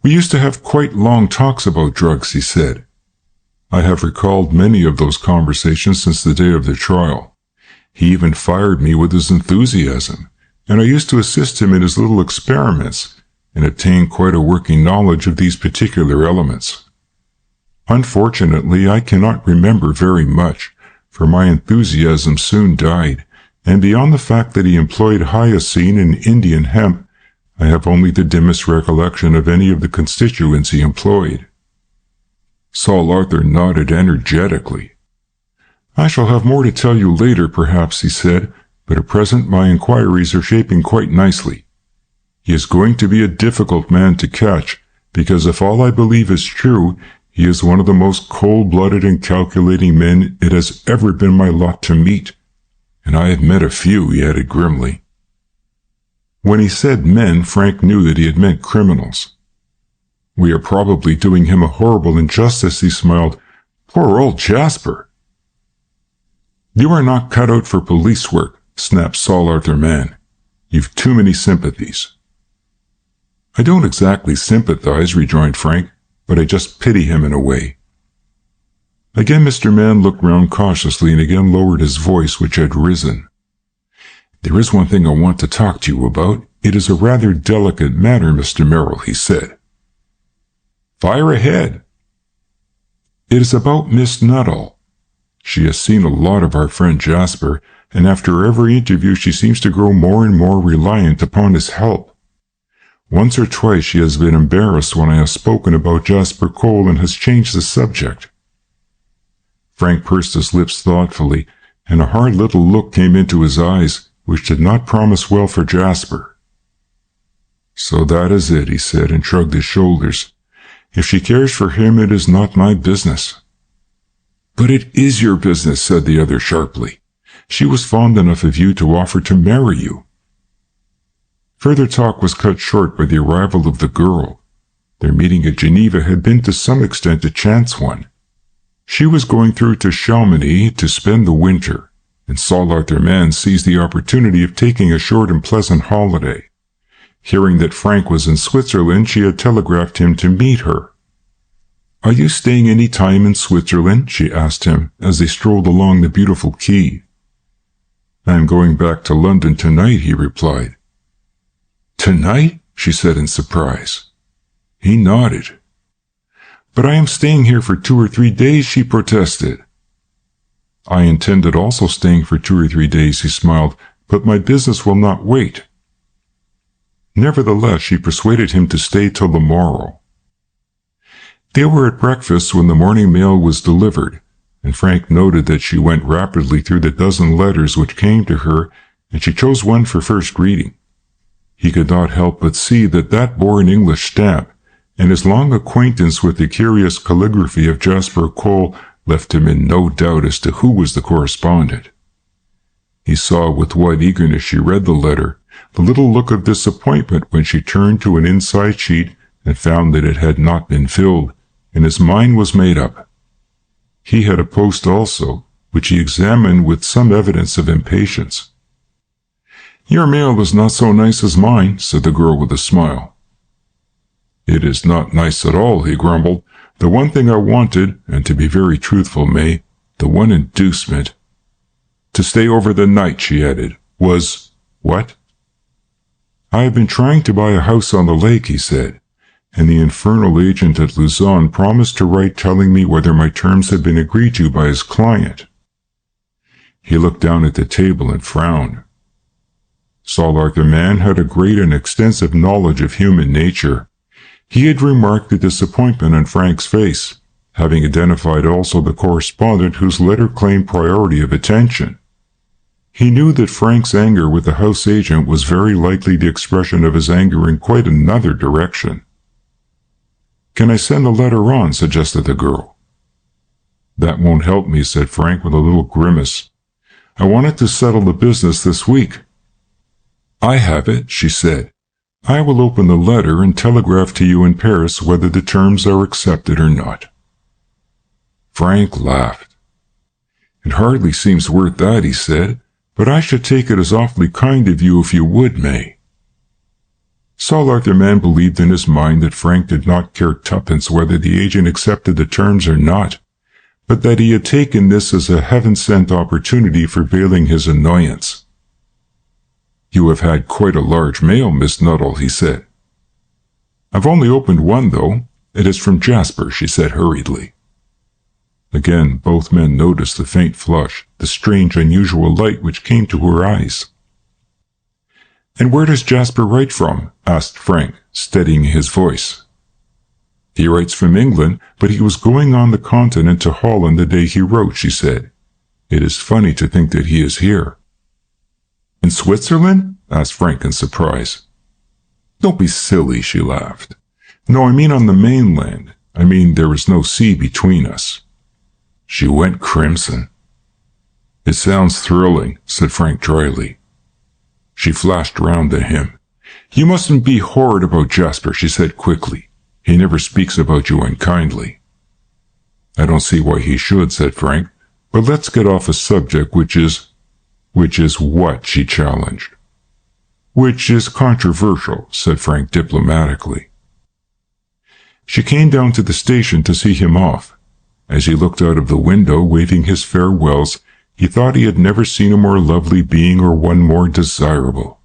S1: "We used to have quite long talks about drugs," he said. "I have recalled many of those conversations since the day of the trial. He even fired me with his enthusiasm, and I used to assist him in his little experiments, and obtained quite a working knowledge of these particular elements. Unfortunately, I cannot remember very much, for my enthusiasm soon died, and beyond the fact that he employed hyoscine and Indian hemp, I have only the dimmest recollection of any of the constituents he employed." Saul Arthur nodded energetically. "I shall have more to tell you later, perhaps," he said, "but at present my inquiries are shaping quite nicely. He is going to be a difficult man to catch, because if all I believe is true, he is one of the most cold-blooded and calculating men it has ever been my lot to meet. And I have met a few," he added grimly. When he said men, Frank knew that he had meant criminals. "We are probably doing him a horrible injustice," he smiled. "Poor old Jasper." "You are not cut out for police work," snapped Saul Arthur Mann. "You've too many sympathies." "I don't exactly sympathize," rejoined Frank, "but I just pity him in a way." Again Mr. Mann looked round cautiously and again lowered his voice, which had risen. "There is one thing I want to talk to you about, "It is a rather delicate matter, Mr. Merrill," he said. "Fire ahead." "It is about Miss Nuttall. She has seen a lot of our friend Jasper, and after every interview she seems to grow more and more reliant upon his help. Once or twice she has been embarrassed when I have spoken about Jasper Cole and has changed the subject." Frank pursed his lips thoughtfully, and a hard little look came into his eyes, which did not promise well for Jasper. "So that is it," he said, and shrugged his shoulders. "If she cares for him, it is not my business." "But it is your business," said the other sharply. "She was fond enough of you to offer to marry you." Further talk was cut short by the arrival of the girl. Their meeting at Geneva had been to some extent a chance one. She was going through to Chamonix to spend the winter, and Saul Arthur Mann seized the opportunity of taking a short and pleasant holiday. Hearing that Frank was in Switzerland, she had telegraphed him to meet her. "Are you staying any time in Switzerland?" she asked him as they strolled along the beautiful quay. "I am going back to London tonight," he replied. "Tonight?" she said in surprise. He nodded. "But I am staying here for 2 or 3 days," she protested. "I intended also staying for 2 or 3 days," he smiled, "but my business will not wait." Nevertheless, she persuaded him to stay till the morrow. They were at breakfast when the morning mail was delivered, and Frank noted that she went rapidly through the dozen letters which came to her, and she chose one for first reading. He could not help but see that that bore an English stamp, and his long acquaintance with the curious calligraphy of Jasper Cole left him in no doubt as to who was the correspondent. He saw with what eagerness she read the letter, the little look of disappointment when she turned to an inside sheet and found that it had not been filled, and his mind was made up. He had a post also, which he examined with some evidence of impatience. "Your mail was not so nice as mine," said the girl with a smile. "It is not nice at all," he grumbled. "The one thing I wanted, and to be very truthful, May, the one inducement—" "To stay over the night," she added, "was—" "What?" "I have been trying to buy a house on the lake," he said, "and the infernal agent at Luzon promised to write telling me whether my terms had been agreed to by his client." He looked down at the table and frowned. Saul Arthur Mann had a great and extensive knowledge of human nature. He had remarked the disappointment on Frank's face, having identified also the correspondent whose letter claimed priority of attention. He knew that Frank's anger with the house agent was very likely the expression of his anger in quite another direction. "Can I send the letter on?" suggested the girl. "That won't help me," said Frank with a little grimace. "I wanted to settle the business this week." "I have it," she said. "I will open the letter and telegraph to you in Paris whether the terms are accepted or not." Frank laughed. "It hardly seems worth that," he said, "but I should take it as awfully kind of you if you would, May." Saul Arthur Mann believed in his mind that Frank did not care tuppence whether the agent accepted the terms or not, but that he had taken this as a heaven-sent opportunity for veiling his annoyance. "You have had quite a large mail, Miss Nuttall," he said. "I've only opened one, though. It is from Jasper," she said hurriedly. Again, both men noticed the faint flush, the strange, unusual light which came to her eyes. "And where does Jasper write from?" asked Frank, steadying his voice. "He writes from England, but he was going on the continent to Holland the day he wrote," she said. "It is funny to think that he is here." "In Switzerland?" asked Frank in surprise. "Don't be silly," she laughed. "No, I mean on the mainland. I mean there is no sea between us." She went crimson. "It sounds thrilling," said Frank dryly. She flashed round at him. "You mustn't be horrid about Jasper," she said quickly. "He never speaks about you unkindly." "I don't see why he should," said Frank. "But let's get off a subject which is—" "Which is what?" she challenged. "Which is controversial," said Frank diplomatically. She came down to the station to see him off. As he looked out of the window, waving his farewells, he thought he had never seen a more lovely being or one more desirable.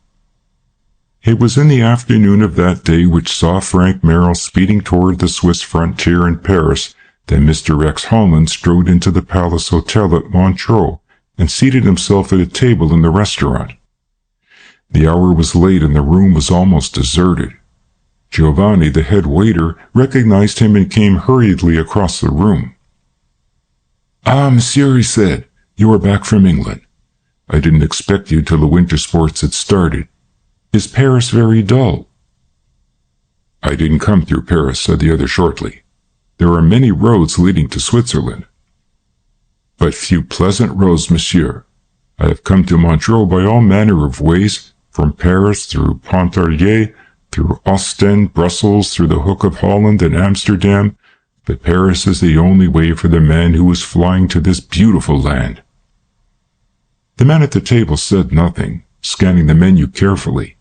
S1: It was in the afternoon of that day which saw Frank Merrill speeding toward the Swiss frontier in Paris that Mr. Rex Holland strode into the Palace Hotel at Montreux and seated himself at a table in the restaurant. The hour was late and the room was almost deserted. Giovanni, the head waiter, recognized him and came hurriedly across the room. "Ah, monsieur," he said, "you are back from England. I didn't expect you till the winter sports had started. Is Paris very dull?" "I didn't come through Paris," said the other shortly. "There are many roads leading to Switzerland." "But few pleasant roads, monsieur. I have come to Montreux by all manner of ways, from Paris through Pontarlier, through Ostend, Brussels, through the Hook of Holland and Amsterdam, but Paris is the only way for the man who is flying to this beautiful land." The man at the table said nothing, scanning the menu carefully.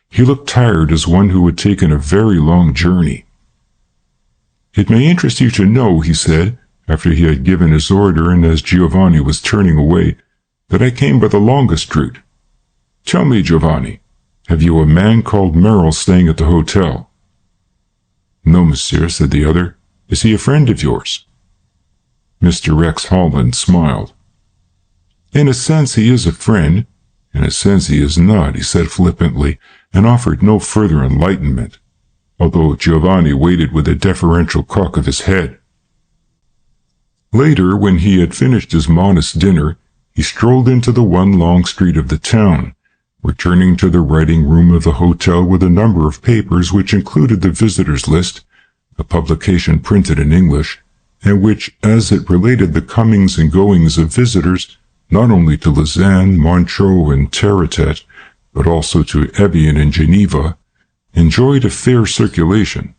S1: He looked tired as one who had taken a very long journey. "It may interest you to know," he said, after he had given his order and as Giovanni was turning away, "that I came by the longest route. Tell me, Giovanni, have you a man called Merrill staying at the hotel?" "No, monsieur," said the other. "Is he a friend of yours?" Mr. Rex Holland smiled. "In a sense he is a friend. In a sense he is not," he said flippantly, and offered no further enlightenment, although Giovanni waited with a deferential cock of his head. Later, when he had finished his modest dinner, he strolled into the one long street of the town, returning to the writing room of the hotel with a number of papers which included the visitors' list, a publication printed in English, and which, as it related the comings and goings of visitors, not only to Lausanne, Montreux, and Territet, but also to Evian and Geneva, enjoyed a fair circulation.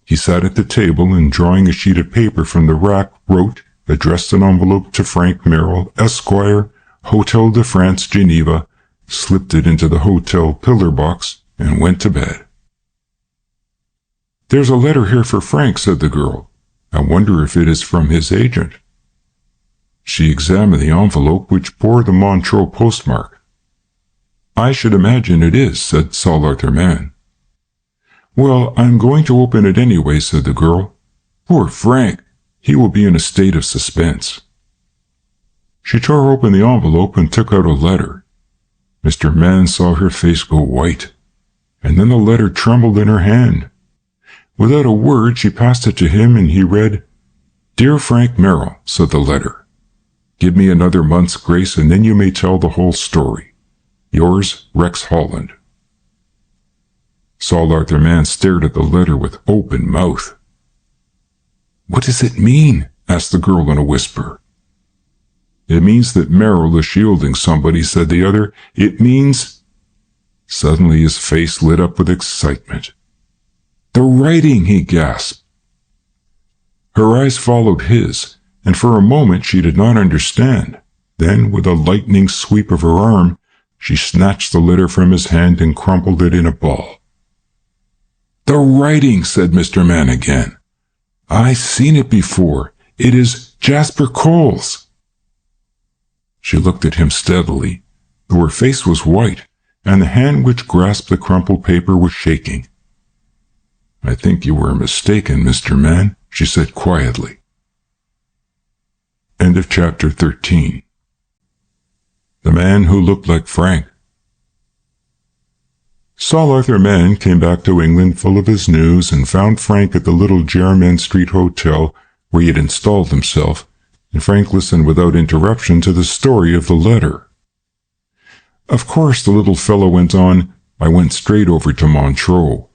S1: He sat at the table and, drawing a sheet of paper from the rack, wrote, addressed an envelope to Frank Merrill, Esquire, Hotel de France, Geneva, slipped it into the hotel pillar box, and went to bed. "There's a letter here for Frank," said the girl. "I wonder if it is from his agent." She examined the envelope, which bore the Montreux postmark. "I should imagine it is," said Saul Arthur Mann. "Well, I'm going to open it anyway," said the girl. "Poor Frank! He will be in a state of suspense." She tore open the envelope and took out a letter. Mr. Mann saw her face go white, and then the letter trembled in her hand. Without a word, she passed it to him, and he read, "Dear Frank Merrill," said the letter. "Give me another month's grace, and then you may tell the whole story. Yours, Rex Holland." Saul Arthur Mann stared at the letter with open mouth. "What does it mean?" asked the girl in a whisper. "It means that Merrill is shielding somebody," said the other. "It means—" Suddenly his face lit up with excitement. "The writing!" he gasped. Her eyes followed his, and for a moment she did not understand. Then, with a lightning sweep of her arm, she snatched the letter from his hand and crumpled it in a ball. "The writing!" said Mr. Mann again. "I've seen it before. It is Jasper Cole's." She looked at him steadily, though her face was white, and the hand which grasped the crumpled paper was shaking. "I think you were mistaken, Mr. Mann," she said quietly. End of chapter 13. The Man Who Looked Like Frank. Saul Arthur Mann came back to England full of his news and found Frank at the little Jermyn Street Hotel where he had installed himself, and Frank listened without interruption to the story of the letter. "Of course," the little fellow went on, "I went straight over to Montreux.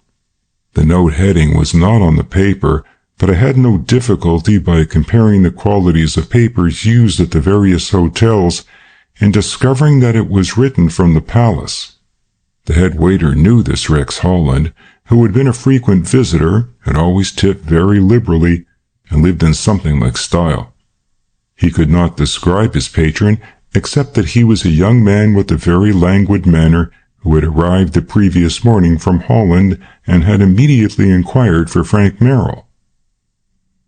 S1: The note heading was not on the paper, but I had no difficulty by comparing the qualities of papers used at the various hotels in discovering that it was written from the palace. The head waiter knew this Rex Holland, who had been a frequent visitor, had always tipped very liberally, and lived in something like style. He could not describe his patron, except that he was a young man with a very languid manner, who had arrived the previous morning from Holland and had immediately inquired for Frank Merrill.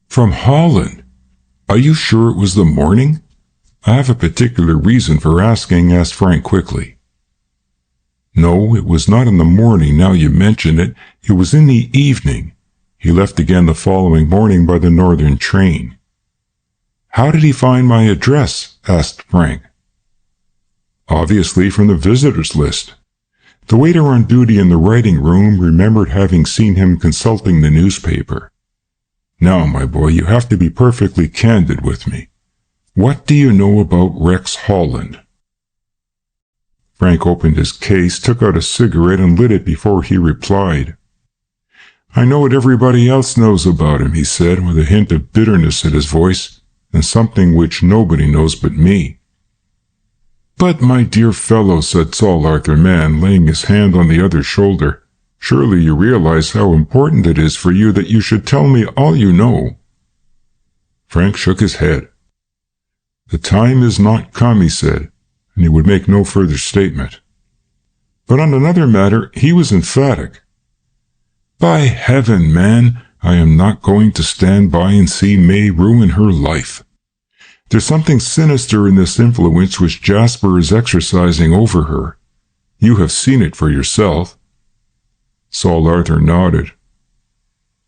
S1: "From Holland? Are you sure it was the morning?" "I have a particular reason for asking," asked Frank quickly. No, it was not in the morning, now you mention it. It was in the evening. He left again the following morning by the northern train. How did he find my address? Asked Frank. Obviously from the visitors list. The waiter on duty in the writing room remembered having seen him consulting the newspaper. Now, my boy, you have to be perfectly candid with me. What do you know about Rex Holland? Frank opened his case, took out a cigarette, and lit it before he replied. I know what everybody else knows about him, he said, with a hint of bitterness in his voice, and something which nobody knows but me. But, my dear fellow, said Saul Arthur Mann, laying his hand on the other's shoulder, surely you realize how important it is for you that you should tell me all you know. Frank shook his head. The time is not come, he said, and he would make no further statement. But on another matter he was emphatic. By heaven, man, I am not going to stand by and see May ruin her life. There's something sinister in this influence which Jasper is exercising over her. You have seen it for yourself. Saul Arthur nodded.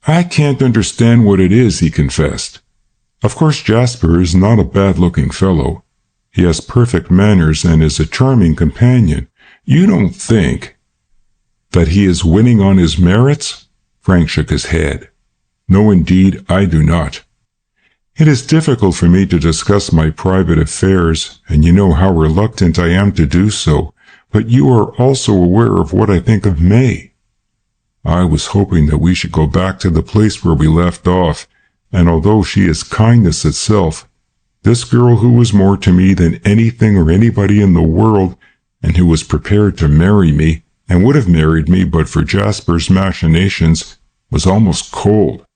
S1: I can't understand what it is, he confessed. Of course Jasper is not a bad-looking fellow. He has perfect manners and is a charming companion. You don't think that he is winning on his merits? Frank shook his head. No, indeed, I do not. It is difficult for me to discuss my private affairs, and you know how reluctant I am to do so, but you are also aware of what I think of May. I was hoping that we should go back to the place where we left off, and although she is kindness itself, this girl who was more to me than anything or anybody in the world, and who was prepared to marry me, and would have married me but for Jasper's machinations, was almost cold.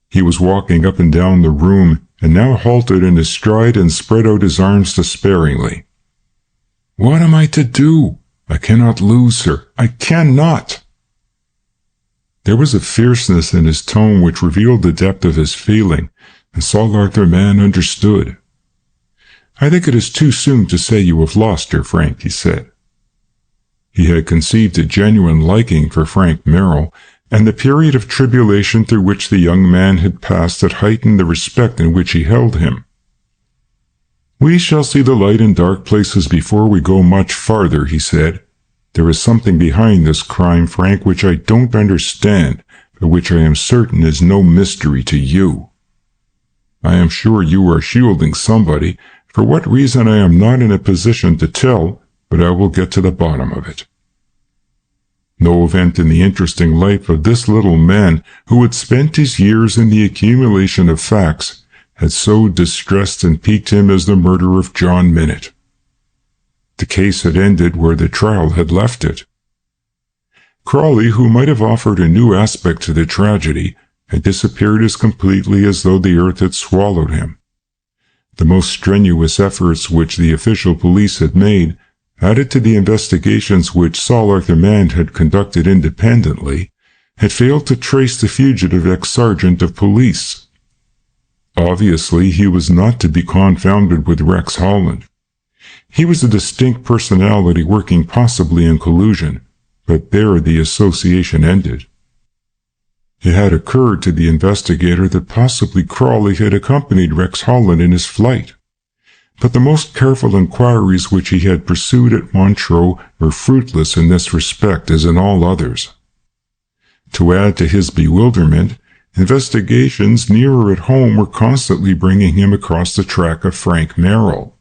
S1: He was walking up and down the room, and now halted in his stride and spread out his arms despairingly. What am I to do? I cannot lose her. I cannot! There was a fierceness in his tone which revealed the depth of his feeling, and Saul Arthur Mann understood. I think it is too soon to say you have lost her, Frank, he said. He had conceived a genuine liking for Frank Merrill, and the period of tribulation through which the young man had passed had heightened the respect in which he held him. We shall see the light in dark places before we go much farther, he said. There is something behind this crime, Frank, which I don't understand, but which I am certain is no mystery to you. I am sure you are shielding somebody. For what reason I am not in a position to tell, but I will get to the bottom of it. No event in the interesting life of this little man, who had spent his years in the accumulation of facts, had so distressed and piqued him as the murder of John Minott. The case had ended where the trial had left it. Crawley, who might have offered a new aspect to the tragedy, had disappeared as completely as though the earth had swallowed him. The most strenuous efforts which the official police had made, added to the investigations which Saul Arthur Mann had conducted independently, had failed to trace the fugitive ex-sergeant of police. Obviously, he was not to be confounded with Rex Holland. He was a distinct personality working possibly in collusion, but there the association ended. It had occurred to the investigator that possibly Crawley had accompanied Rex Holland in his flight. But the most careful inquiries which he had pursued at Montreux were fruitless in this respect as in all others. To add to his bewilderment, investigations nearer at home were constantly bringing him across the track of Frank Merrill.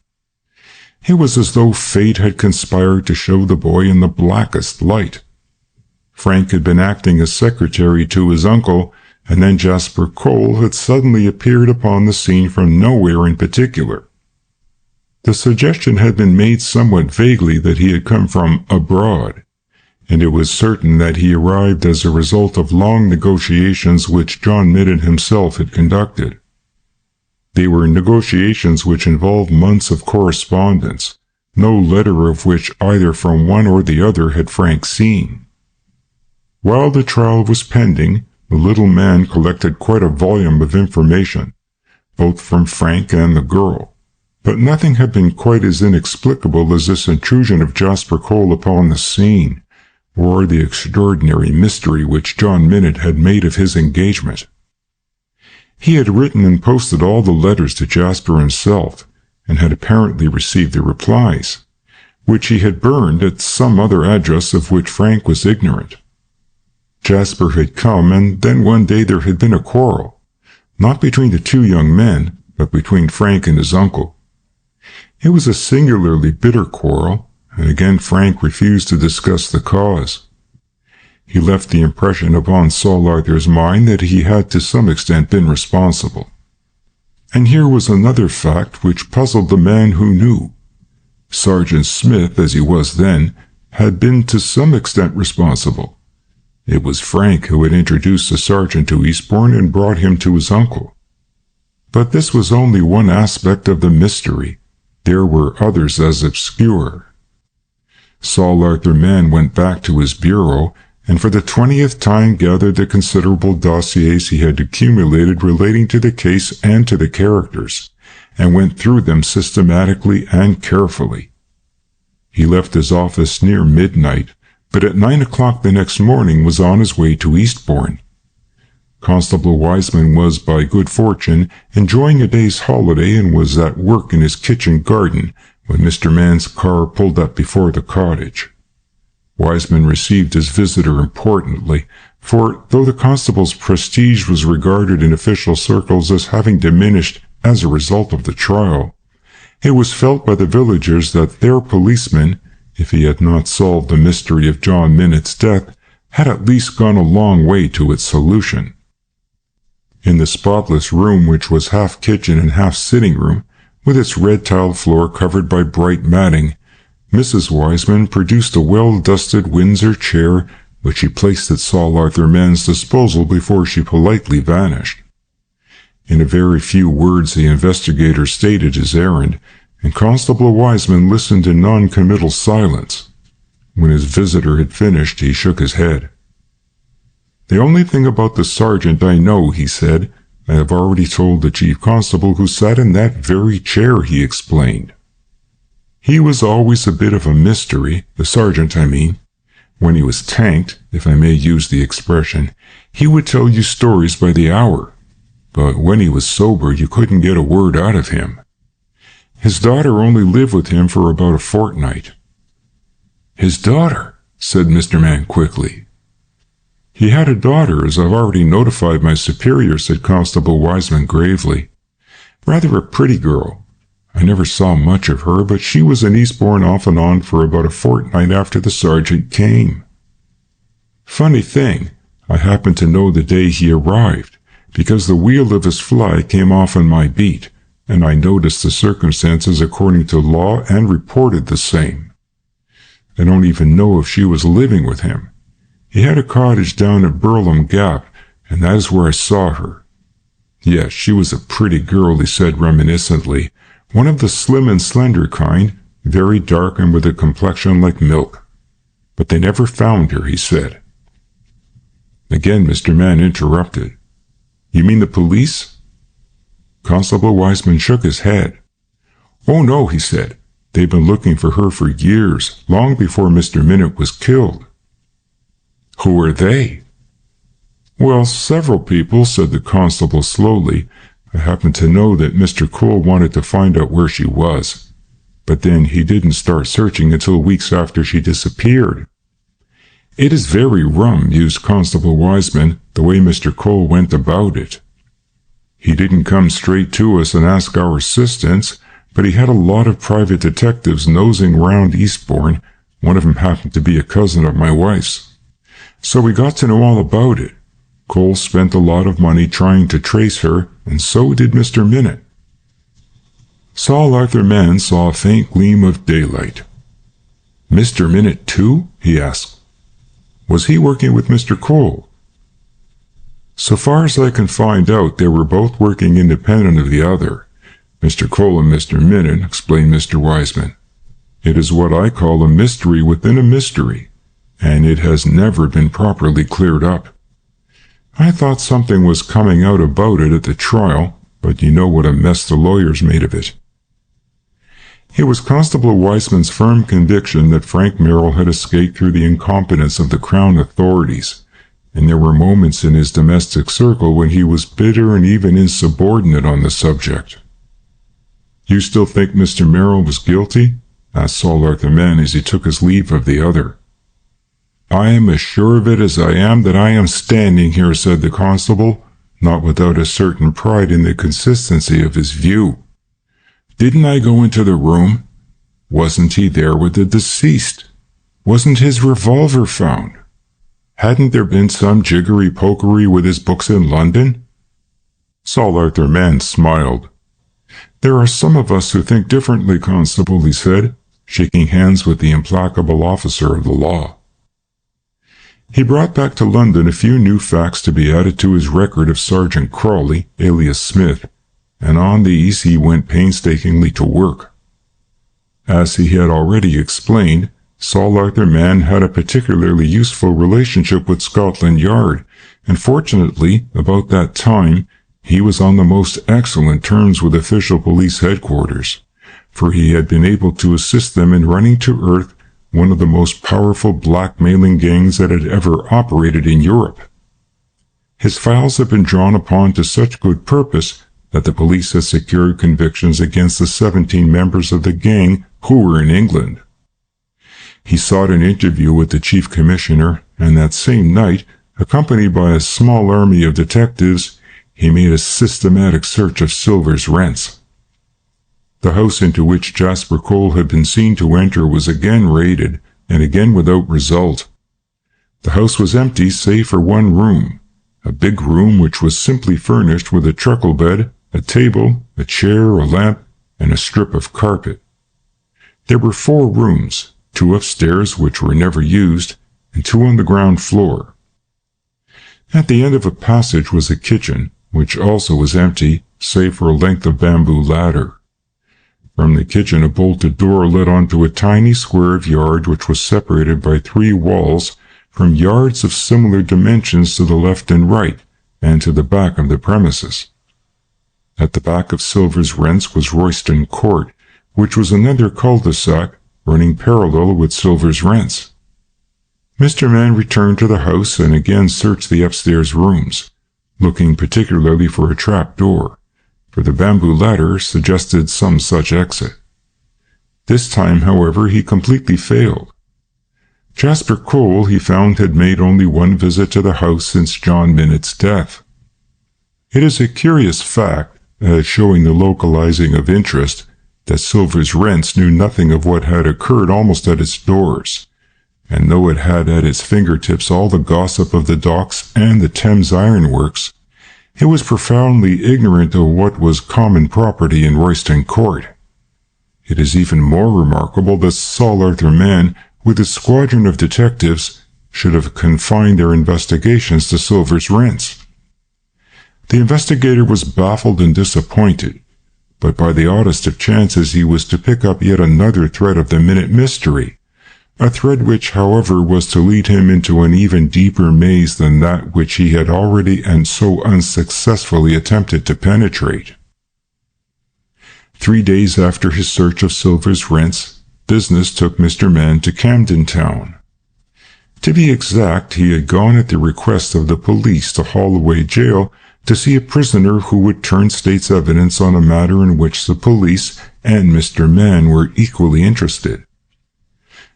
S1: It was as though fate had conspired to show the boy in the blackest light. Frank had been acting as secretary to his uncle, and then Jasper Cole had suddenly appeared upon the scene from nowhere in particular. The suggestion had been made somewhat vaguely that he had come from abroad, and it was certain that he arrived as a result of long negotiations which John Minott himself had conducted. They were negotiations which involved months of correspondence, no letter of which either from one or the other had Frank seen. While the trial was pending, the little man collected quite a volume of information, both from Frank and the girl, But nothing had been quite as inexplicable as this intrusion of Jasper Cole upon the scene, or the extraordinary mystery which John Minnitt had made of his engagement. He had written and posted all the letters to Jasper himself, and had apparently received the replies, which he had burned at some other address of which Frank was ignorant. Jasper had come, and then one day there had been a quarrel, not between the two young men, but between Frank and his uncle. It was a singularly bitter quarrel, and again Frank refused to discuss the cause. He left the impression upon Saul Arthur's mind that he had to some extent been responsible. And here was another fact which puzzled the man who knew. Sergeant Smith, as he was then, had been to some extent responsible. It was Frank who had introduced the sergeant to Eastbourne and brought him to his uncle. But this was only one aspect of the mystery. There were others as obscure. Saul Arthur Mann went back to his bureau, and for the 20th time gathered the considerable dossiers he had accumulated relating to the case and to the characters, and went through them systematically and carefully. He left his office near midnight, but at 9 o'clock the next morning was on his way to Eastbourne. Constable Wiseman was, by good fortune, enjoying a day's holiday and was at work in his kitchen garden when Mr. Mann's car pulled up before the cottage. Wiseman received his visitor importantly, for though the constable's prestige was regarded in official circles as having diminished as a result of the trial, it was felt by the villagers that their policeman, if he had not solved the mystery of John Minnitt's death, had at least gone a long way to its solution. In the spotless room, which was half kitchen and half sitting room, with its red tiled floor covered by bright matting, Mrs. Wiseman produced a well-dusted Windsor chair, which she placed at Saul Arthur Mann's disposal before she politely vanished. In a very few words the investigator stated his errand, and Constable Wiseman listened in non-committal silence. When his visitor had finished, he shook his head. "The only thing about the sergeant I know," he said. "I have already told the chief constable who sat in that very chair," he explained. "He was always a bit of a mystery, the sergeant, I mean. When he was tanked, if I may use the expression, he would tell you stories by the hour. But when he was sober, you couldn't get a word out of him. His daughter only lived with him for about a fortnight." "His daughter?" said Mr. Mann quickly. "He had a daughter, as I've already notified my superior," said Constable Wiseman gravely. "Rather a pretty girl. I never saw much of her, but she was in Eastbourne off and on for about a fortnight after the sergeant came. Funny thing, I happened to know the day he arrived, because the wheel of his fly came off on my beat, and I noticed the circumstances according to law and reported the same. I don't even know if she was living with him. He had a cottage down at Burlham Gap, and that is where I saw her. Yes, she was a pretty girl," he said reminiscently, "one of the slim and slender kind, very dark and with a complexion like milk. But they never found her," he said. Again Mr. Mann interrupted. "You mean the police?" Constable Wiseman shook his head. "Oh no," he said. "They've been looking for her for years, long before Mr. Minnitt was killed." "Who are they?" "Well, several people," said the constable slowly. "I happen to know that Mr. Cole wanted to find out where she was. But then he didn't start searching until weeks after she disappeared. It is very rum," mused Constable Wiseman, "the way Mr. Cole went about it. He didn't come straight to us and ask our assistance, but he had a lot of private detectives nosing round Eastbourne. One of them happened to be a cousin of my wife's. So we got to know all about it. Cole spent a lot of money trying to trace her, and so did Mr. Minnitt." Saul Arthur Mann saw a faint gleam of daylight. "Mr. Minnitt, too?" he asked. "Was he working with Mr. Cole?" "So far as I can find out, they were both working independent of the other. Mr. Cole and Mr. Minnitt," explained Mr. Wiseman. "It is what I call a mystery within a mystery, and it has never been properly cleared up. I thought something was coming out about it at the trial, but you know what a mess the lawyers made of it." It was Constable Weissman's firm conviction that Frank Merrill had escaped through the incompetence of the Crown authorities, and there were moments in his domestic circle when he was bitter and even insubordinate on the subject. "You still think Mr. Merrill was guilty?" asked Saul Arthur Mann as he took his leave of the other. "I am as sure of it as I am that I am standing here," said the constable, not without a certain pride in the consistency of his view. "Didn't I go into the room? Wasn't he there with the deceased? Wasn't his revolver found? Hadn't there been some jiggery-pokery with his books in London?" Saul Arthur Mann smiled. "There are some of us who think differently, Constable," he said, shaking hands with the implacable officer of the law. He brought back to London a few new facts to be added to his record of Sergeant Crawley, alias Smith, and on these he went painstakingly to work. As he had already explained, Saul Arthur Mann had a particularly useful relationship with Scotland Yard, and fortunately, about that time, he was on the most excellent terms with official police headquarters, for he had been able to assist them in running to earth one of the most powerful blackmailing gangs that had ever operated in Europe. His files had been drawn upon to such good purpose that the police had secured convictions against the 17 members of the gang who were in England. He sought an interview with the chief commissioner, and that same night, accompanied by a small army of detectives, he made a systematic search of Silver's rents. The house into which Jasper Cole had been seen to enter was again raided, and again without result. The house was empty save for one room, a big room which was simply furnished with a truckle bed, a table, a chair, a lamp, and a strip of carpet. There were 4 rooms, 2 upstairs which were never used, and 2 on the ground floor. At the end of a passage was a kitchen, which also was empty, save for a length of bamboo ladder. From the kitchen a bolted door led onto a tiny square of yard which was separated by 3 walls from yards of similar dimensions to the left and right, and to the back of the premises. At the back of Silver's rents was Royston Court, which was another cul-de-sac running parallel with Silver's rents. Mr. Mann returned to the house and again searched the upstairs rooms, looking particularly for a trap door, for the bamboo ladder suggested some such exit. This time, however, he completely failed. Jasper Cole, he found, had made only one visit to the house since John Minnett's death. It is a curious fact, as showing the localizing of interest, that Silver's rents knew nothing of what had occurred almost at its doors, and though it had at its fingertips all the gossip of the docks and the Thames Iron Works, it was profoundly ignorant of what was common property in Royston Court. It is even more remarkable that Saul Arthur Mann, with his squadron of detectives, should have confined their investigations to Silver's rents. The investigator was baffled and disappointed, but by the oddest of chances he was to pick up yet another thread of the Minute mystery, a thread which, however, was to lead him into an even deeper maze than that which he had already and so unsuccessfully attempted to penetrate. 3 days after his search of Silver's rents, business took Mr. Mann to Camden Town. To be exact, he had gone at the request of the police to Holloway Jail to see a prisoner who would turn state's evidence on a matter in which the police and Mr. Mann were equally interested.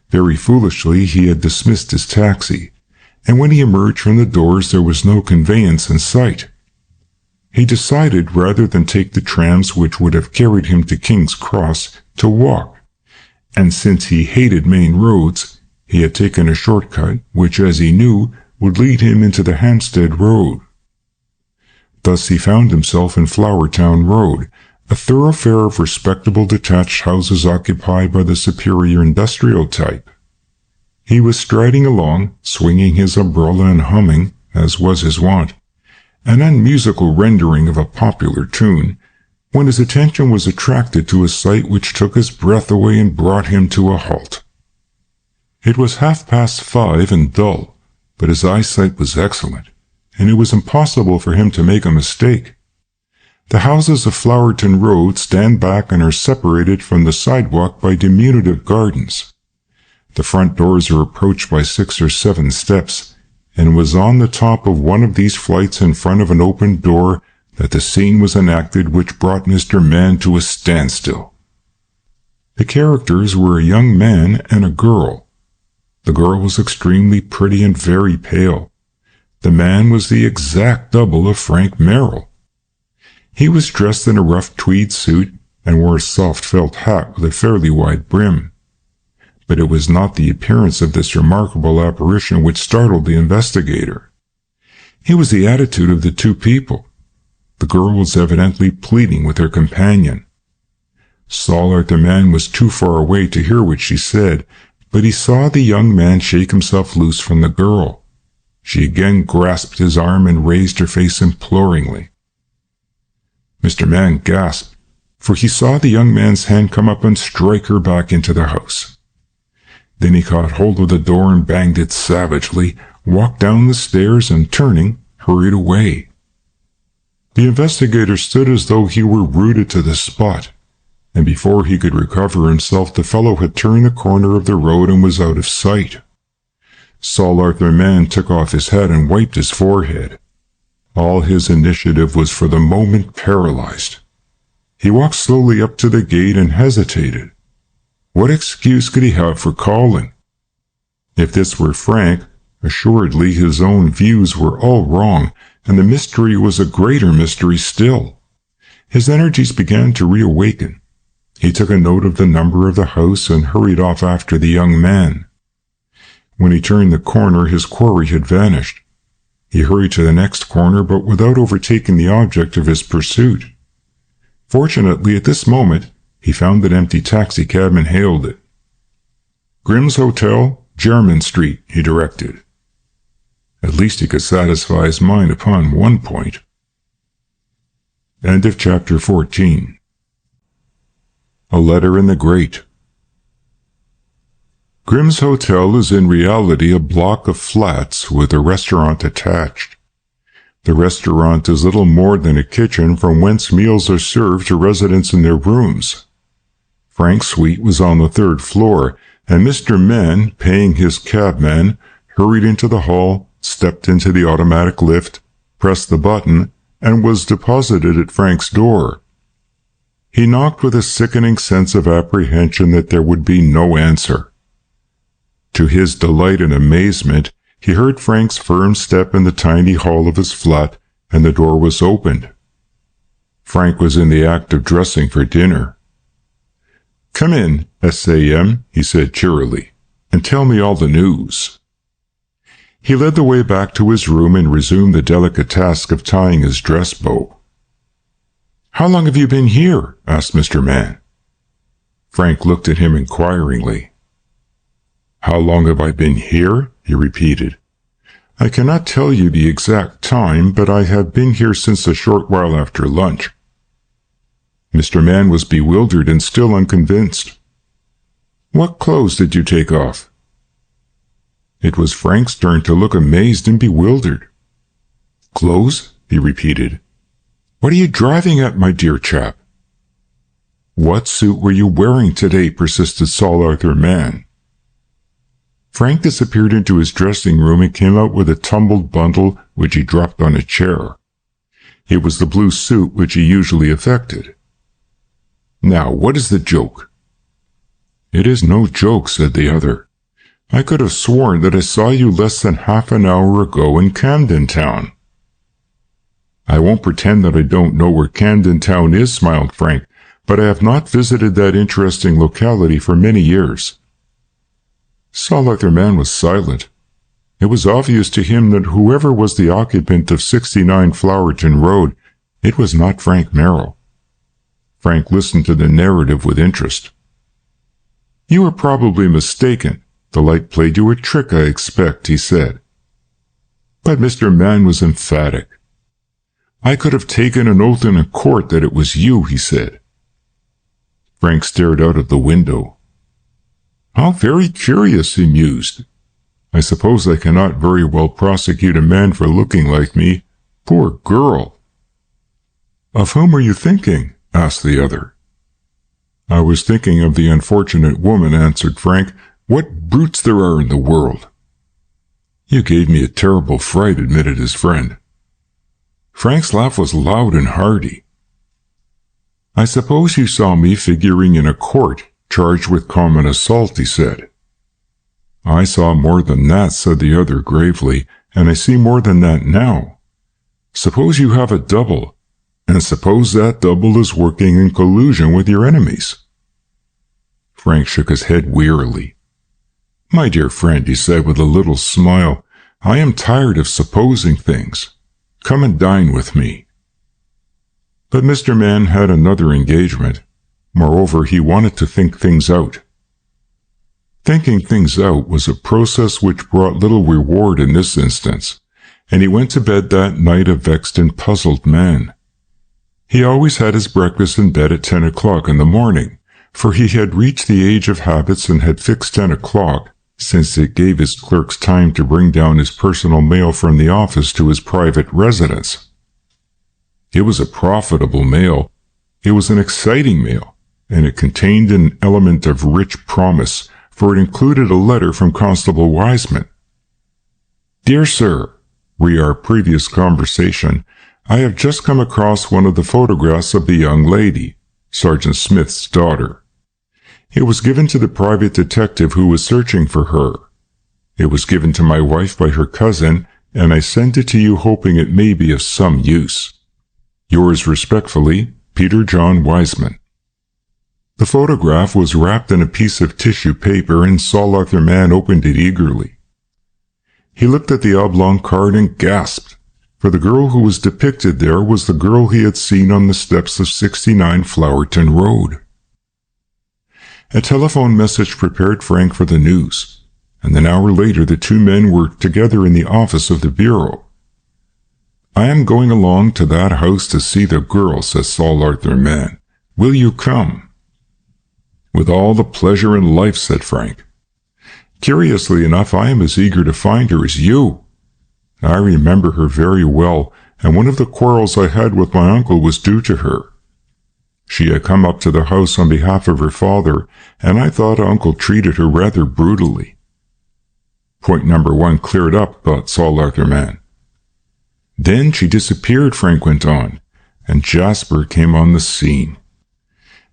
S1: Very foolishly, he had dismissed his taxi, and when he emerged from the doors there was no conveyance in sight. He decided, rather than take the trams which would have carried him to King's Cross, to walk, and since he hated main roads, he had taken a shortcut which, as he knew, would lead him into the Hampstead Road. Thus he found himself in Flowertown Road, a thoroughfare of respectable detached houses occupied by the superior industrial type. He was striding along, swinging his umbrella and humming, as was his wont, an unmusical rendering of a popular tune, when his attention was attracted to a sight which took his breath away and brought him to a halt. It was 5:30 and dull, but his eyesight was excellent, and it was impossible for him to make a mistake. The houses of Flowerton Road stand back and are separated from the sidewalk by diminutive gardens. The front doors are approached by 6 or 7 steps, and it was on the top of one of these flights in front of an open door that the scene was enacted which brought Mr. Mann to a standstill. The characters were a young man and a girl. The girl was extremely pretty and very pale. The man was the exact double of Frank Merrill. He was dressed in a rough tweed suit and wore a soft felt hat with a fairly wide brim. But it was not the appearance of this remarkable apparition which startled the investigator. It was the attitude of the two people. The girl was evidently pleading with her companion. Saul Arthur Mann was too far away to hear what she said, but he saw the young man shake himself loose from the girl. She again grasped his arm and raised her face imploringly. Mr. Mann gasped, for he saw the young man's hand come up and strike her back into the house. Then he caught hold of the door and banged it savagely, walked down the stairs, and turning, hurried away. The investigator stood as though he were rooted to the spot, and before he could recover himself, the fellow had turned the corner of the road and was out of sight. Saul Arthur Mann took off his hat and wiped his forehead. All his initiative was for the moment paralyzed. He walked slowly up to the gate and hesitated. What excuse could he have for calling? If this were Frank, assuredly his own views were all wrong, and the mystery was a greater mystery still. His energies began to reawaken. He took a note of the number of the house and hurried off after the young man. When he turned the corner, his quarry had vanished. He hurried to the next corner, but without overtaking the object of his pursuit. Fortunately, at this moment, he found an empty taxicab and hailed it. "Grimm's Hotel, Jermyn Street," he directed. At least he could satisfy his mind upon one point. End of chapter 14. A Letter in the Grate. Grimm's Hotel is in reality a block of flats with a restaurant attached. The restaurant is little more than a kitchen from whence meals are served to residents in their rooms. Frank's suite was on the 3rd floor, and Mr. Mann, paying his cabman, hurried into the hall, stepped into the automatic lift, pressed the button, and was deposited at Frank's door. He knocked with a sickening sense of apprehension that there would be no answer. To his delight and amazement, he heard Frank's firm step in the tiny hall of his flat, and the door was opened. Frank was in the act of dressing for dinner. "Come in, S.A.M.," he said cheerily, "and tell me all the news." He led the way back to his room and resumed the delicate task of tying his dress bow. "How long have you been here?" asked Mr. Mann. Frank looked at him inquiringly. "How long have I been here?" he repeated. "I cannot tell you the exact time, but I have been here since a short while after lunch." Mr. Mann was bewildered and still unconvinced. "What clothes did you take off?" It was Frank's turn to look amazed and bewildered. "Clothes?" he repeated. "What are you driving at, my dear chap?" "What suit were you wearing today?" persisted Saul Arthur Mann. Frank disappeared into his dressing room and came out with a tumbled bundle which he dropped on a chair. It was the blue suit which he usually affected. "Now, what is the joke?" "It is no joke," said the other. "I could have sworn that I saw you less than half an hour ago in Camden Town." "I won't pretend that I don't know where Camden Town is," smiled Frank, "but I have not visited that interesting locality for many years." Saul Arthur Mann was silent. It was obvious to him that whoever was the occupant of 69 Flowerton Road, it was not Frank Merrill. Frank listened to the narrative with interest. "You were probably mistaken. The light played you a trick, I expect," he said. But Mr. Mann was emphatic. "I could have taken an oath in a court that it was you," he said. Frank stared out of the window. "How very curious," he mused. "I suppose I cannot very well prosecute a man for looking like me. Poor girl!" "Of whom are you thinking?" asked the other. "I was thinking of the unfortunate woman," answered Frank. "What brutes there are in the world!" "You gave me a terrible fright," admitted his friend. Frank's laugh was loud and hearty. "I suppose you saw me figuring in a court, charged with common assault," he said. "I saw more than that," said the other gravely, "and I see more than that now. Suppose you have a double, and suppose that double is working in collusion with your enemies." Frank shook his head wearily. "My dear friend," he said with a little smile, "I am tired of supposing things. Come and dine with me." But Mr. Mann had another engagement. Moreover, he wanted to think things out. Thinking things out was a process which brought little reward in this instance, and he went to bed that night a vexed and puzzled man. He always had his breakfast in bed at 10 o'clock in the morning, for he had reached the age of habits and had fixed 10 o'clock, since it gave his clerks time to bring down his personal mail from the office to his private residence. It was a profitable mail. It was an exciting mail, and it contained an element of rich promise, for it included a letter from Constable Wiseman. "Dear Sir, re our previous conversation, I have just come across one of the photographs of the young lady, Sergeant Smith's daughter. It was given to the private detective who was searching for her. It was given to my wife by her cousin, and I send it to you hoping it may be of some use. Yours respectfully, Peter John Wiseman." The photograph was wrapped in a piece of tissue paper, and Saul Arthur Mann opened it eagerly. He looked at the oblong card and gasped, for the girl who was depicted there was the girl he had seen on the steps of 69 Flowerton Road. A telephone message prepared Frank for the news, and an hour later the two men were together in the office of the bureau. "I am going along to that house to see the girl," said Saul Arthur Mann. "Will you come?" "With all the pleasure in life," said Frank. "Curiously enough, I am as eager to find her as you. I remember her very well, and one of the quarrels I had with my uncle was due to her. She had come up to the house on behalf of her father, and I thought Uncle treated her rather brutally." "Point number one cleared up," thought Saul Arthur Mann. "Then she disappeared," Frank went on, "and Jasper came on the scene.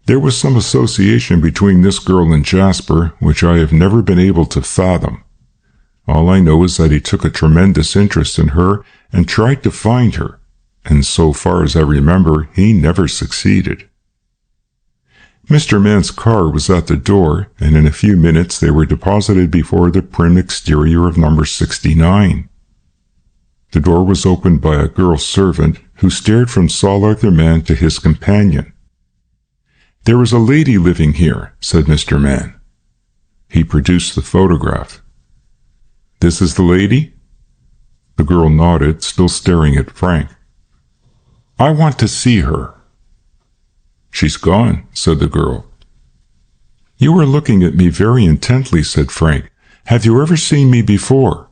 S1: There was some association between this girl and Jasper, which I have never been able to fathom. All I know is that he took a tremendous interest in her and tried to find her, and so far as I remember, he never succeeded." Mr. Mann's car was at the door, and in a few minutes they were deposited before the prim exterior of number 69. The door was opened by a girl servant, who stared from Saul Arthur Mann to his companion. "There is a lady living here," said Mr. Mann. He produced the photograph. "This is the lady?" The girl nodded, still staring at Frank. "I want to see her." "She's gone," said the girl. "You are looking at me very intently," said Frank. "Have you ever seen me before?"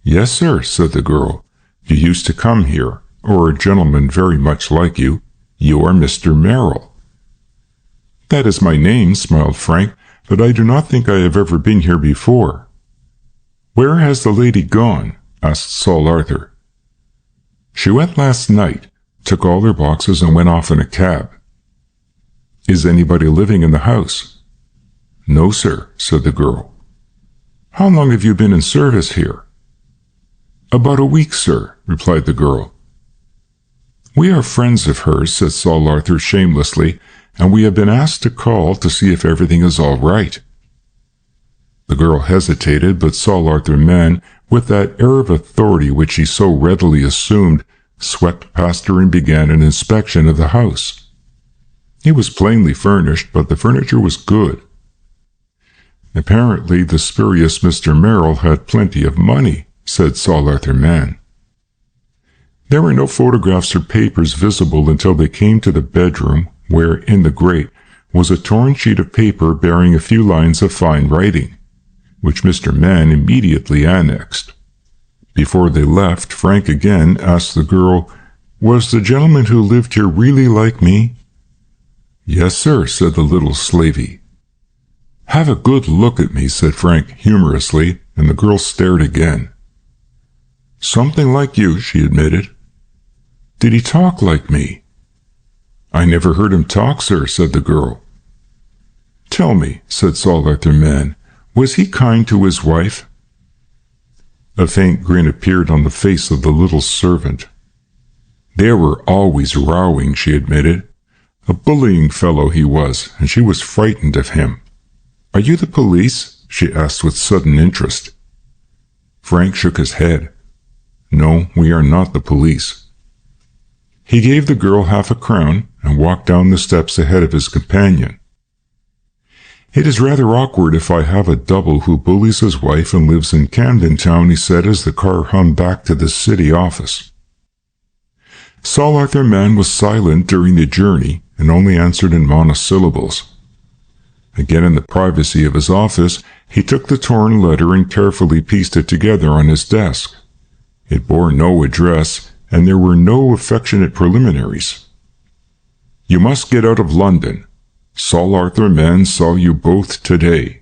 S1: "Yes, sir," said the girl. "You used to come here, or a gentleman very much like you. You are Mr. Merrill." "That is my name," smiled Frank, "but I do not think I have ever been here before." "Where has the lady gone?" asked Saul Arthur. "She went last night, took all her boxes and went off in a cab." "Is anybody living in the house?" "No, sir," said the girl. "How long have you been in service here?" "About a week, sir," replied the girl. "We are friends of hers," said Saul Arthur shamelessly, "and we have been asked to call to see if everything is all right." The girl hesitated, but Saul Arthur Mann, with that air of authority which he so readily assumed, swept past her and began an inspection of the house. It was plainly furnished, but the furniture was good. "Apparently the spurious Mr. Merrill had plenty of money," said Saul Arthur Mann. There were no photographs or papers visible until they came to the bedroom, where, in the grate, was a torn sheet of paper bearing a few lines of fine writing, which Mr. Mann immediately annexed. Before they left, Frank again asked the girl, Was the gentleman who lived here really like me?" "Yes, sir," said the little slavey. "Have a good look at me," said Frank humorously, and the girl stared again. "Something like you," she admitted. "Did he talk like me?" "I never heard him talk, sir," said the girl. "Tell me," said Saul Arthur Mann, "was he kind to his wife?" A faint grin appeared on the face of the little servant. "They were always rowing," she admitted. "A bullying fellow he was, and she was frightened of him." "Are you the police?" she asked with sudden interest. Frank shook his head. "No, we are not the police." He gave the girl half-a-crown and walked down the steps ahead of his companion. "It is rather awkward if I have a double who bullies his wife and lives in Camden Town," he said as the car hummed back to the city office. Saul Arthur Mann was silent during the journey and only answered in monosyllables. Again in the privacy of his office, he took the torn letter and carefully pieced it together on his desk. It bore no address, and there were no affectionate preliminaries. "You must get out of London. Saul Arthur Mann saw you both today.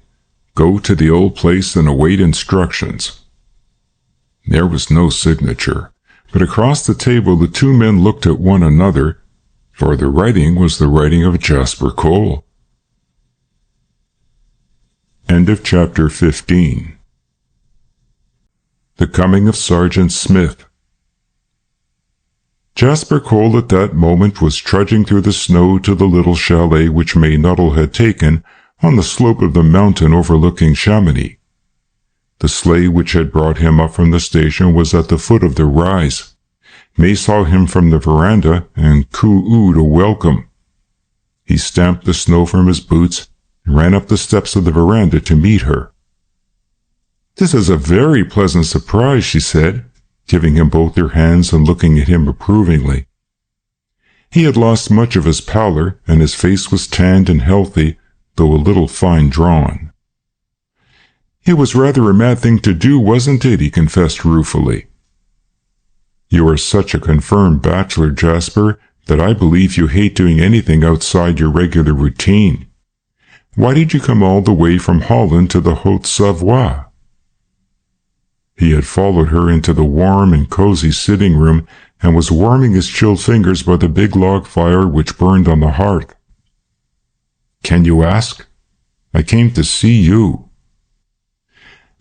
S1: Go to the old place and await instructions." There was no signature, but across the table the two men looked at one another, for the writing was the writing of Jasper Cole. End of chapter 15. The Coming of Sergeant Smith. Jasper Cole at that moment was trudging through the snow to the little chalet which May Nuttall had taken on the slope of the mountain overlooking Chamonix. The sleigh which had brought him up from the station was at the foot of the rise. May saw him from the veranda and coo-ooed a welcome. He stamped the snow from his boots and ran up the steps of the veranda to meet her. "This is a very pleasant surprise," she said, giving him both her hands and looking at him approvingly. He had lost much of his pallor, and his face was tanned and healthy, though a little fine-drawn. "It was rather a mad thing to do, wasn't it?" he confessed ruefully. "You are such a confirmed bachelor, Jasper, that I believe you hate doing anything outside your regular routine. Why did you come all the way from Holland to the Haute-Savoie?" He had followed her into the warm and cozy sitting room and was warming his chilled fingers by the big log fire which burned on the hearth. "Can you ask? I came to see you."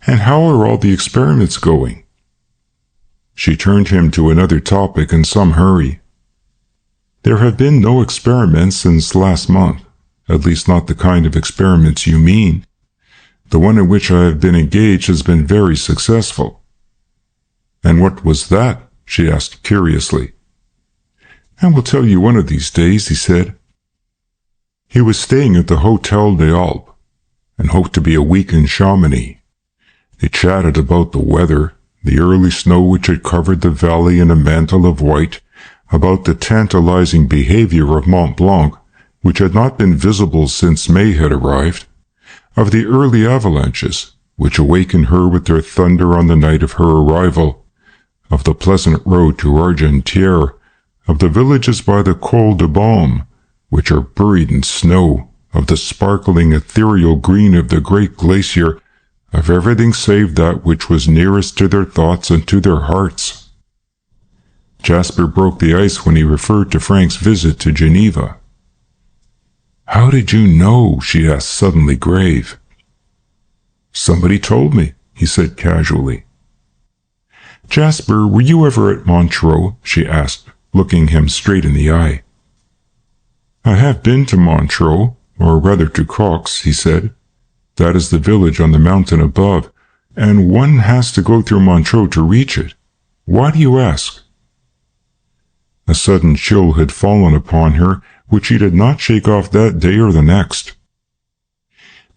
S1: "And how are all the experiments going?" She turned him to another topic in some hurry. "There have been no experiments since last month, at least not the kind of experiments you mean. The one in which I have been engaged has been very successful." "And what was that?" she asked curiously. "I will tell you one of these days," he said. He was staying at the Hotel des Alpes, and hoped to be a week in Chamonix. They chatted about the weather, the early snow which had covered the valley in a mantle of white, about the tantalizing behavior of Mont Blanc, which had not been visible since May had arrived, of the early avalanches, which awakened her with their thunder on the night of her arrival, of the pleasant road to Argentière, of the villages by the Col de Baume, which are buried in snow, of the sparkling ethereal green of the great glacier, of everything save that which was nearest to their thoughts and to their hearts. Jasper broke the ice when he referred to Frank's visit to Geneva. "How did you know?" she asked, suddenly grave. "Somebody told me," he said casually. "Jasper, were you ever at Montreux?" she asked, looking him straight in the eye. "I have been to Montreux, or rather to Cox," he said. "That is the village on the mountain above, and one has to go through Montreux to reach it. Why do you ask?" A sudden chill had fallen upon her, which she did not shake off that day or the next.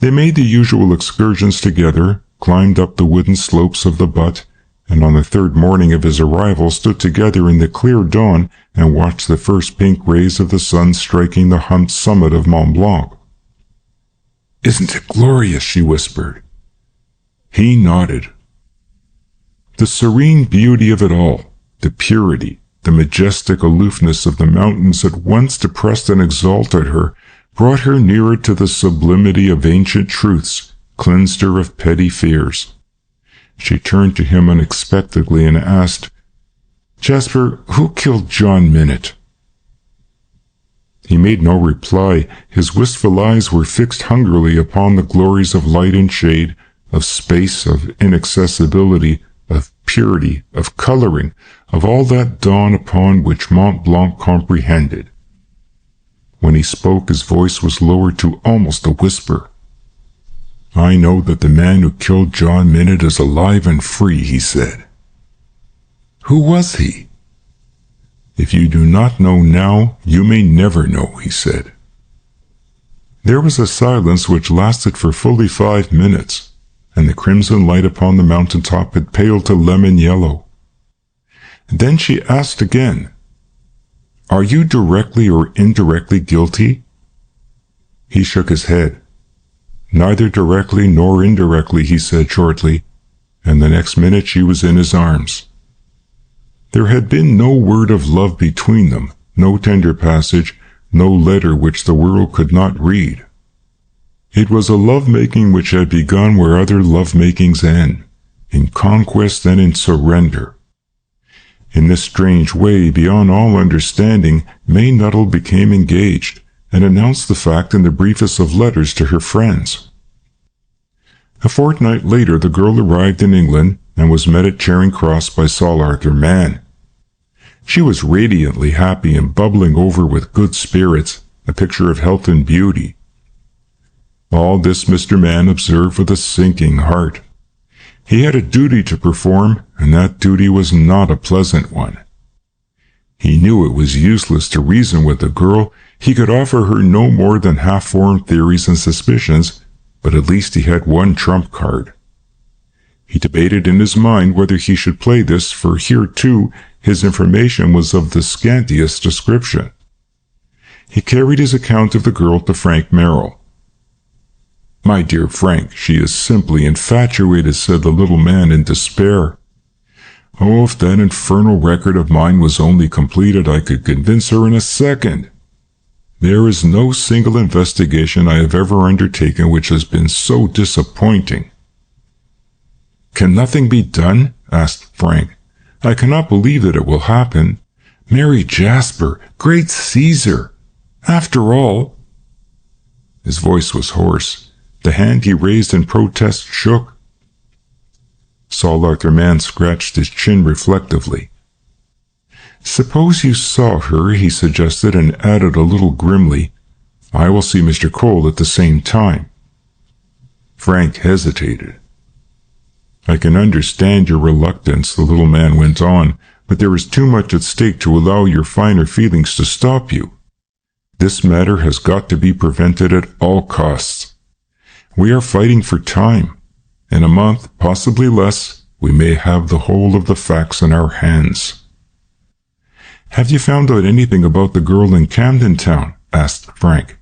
S1: They made the usual excursions together, climbed up the wooden slopes of the Butte, and on the third morning of his arrival stood together in the clear dawn and watched the first pink rays of the sun striking the humped summit of Mont Blanc. "Isn't it glorious?" she whispered. He nodded. The serene beauty of it all, the purity, The majestic aloofness of the mountains that once depressed and exalted her brought her nearer to the sublimity of ancient truths, cleansed her of petty fears. She turned to him unexpectedly and asked, "Jasper, who killed John Minute?" He made no reply. His wistful eyes were fixed hungrily upon the glories of light and shade, of space, of inaccessibility, of purity, of coloring, of all that dawn upon which Mont Blanc comprehended. When he spoke, his voice was lowered to almost a whisper. "I know that the man who killed John Minute is alive and free," he said. "Who was he?" "If you do not know now, you may never know," he said. There was a silence which lasted for fully 5 minutes, and the crimson light upon the mountaintop had paled to lemon yellow. Then she asked again, "Are you directly or indirectly guilty?" He shook his head. "Neither directly nor indirectly," he said shortly, and the next minute she was in his arms. There had been no word of love between them, no tender passage, no letter which the world could not read. It was a love-making which had begun where other love-makings end, in conquest and in surrender. In this strange way, beyond all understanding, May Nuttall became engaged, and announced the fact in the briefest of letters to her friends. A fortnight later the girl arrived in England, and was met at Charing Cross by Sir Arthur Mann. She was radiantly happy and bubbling over with good spirits, a picture of health and beauty. All this Mr. Mann observed with a sinking heart. He had a duty to perform, and that duty was not a pleasant one. He knew it was useless to reason with the girl. He could offer her no more than half-formed theories and suspicions, but at least he had one trump card. He debated in his mind whether he should play this, for here, too, his information was of the scantiest description. He carried his account of the girl to Frank Merrill. "My dear Frank, she is simply infatuated," said the little man in despair. "Oh, if that infernal record of mine was only completed, I could convince her in a second. There is no single investigation I have ever undertaken which has been so disappointing." "Can nothing be done?" asked Frank. "I cannot believe that it will happen. Mary Jasper, great Caesar! After all—" His voice was hoarse. The hand he raised in protest shook. Sir Arthur Mann scratched his chin reflectively. "Suppose you saw her," he suggested, and added a little grimly, "I will see Mr. Cole at the same time." Frank hesitated. "I can understand your reluctance," the little man went on, "but there is too much at stake to allow your finer feelings to stop you. This matter has got to be prevented at all costs. We are fighting for time. In a month, possibly less, we may have the whole of the facts in our hands." "Have you found out anything about the girl in Camden Town?" asked Frank.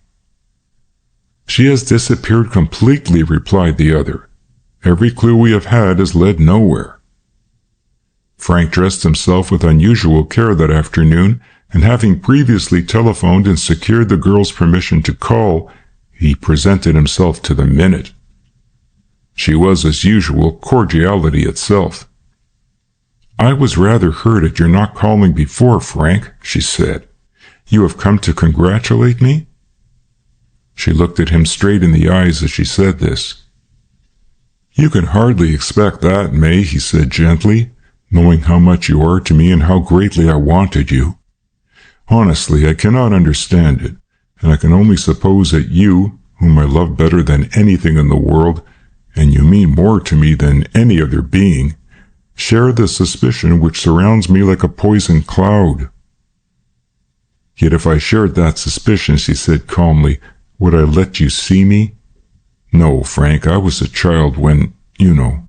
S1: "She has disappeared completely," replied the other. "Every clue we have had has led nowhere." Frank dressed himself with unusual care that afternoon, and having previously telephoned and secured the girl's permission to call, he presented himself to the Minute. She was, as usual, cordiality itself. "I was rather hurt at your not calling before, Frank," she said. "You have come to congratulate me?" She looked at him straight in the eyes as she said this. "You can hardly expect that, May," he said gently, "knowing how much you are to me and how greatly I wanted you. Honestly, I cannot understand it, and I can only suppose that you, whom I love better than anything in the world, and you mean more to me than any other being, share the suspicion which surrounds me like a poison cloud." "Yet if I shared that suspicion," she said calmly, "would I let you see me? No, Frank, I was a child when, you know.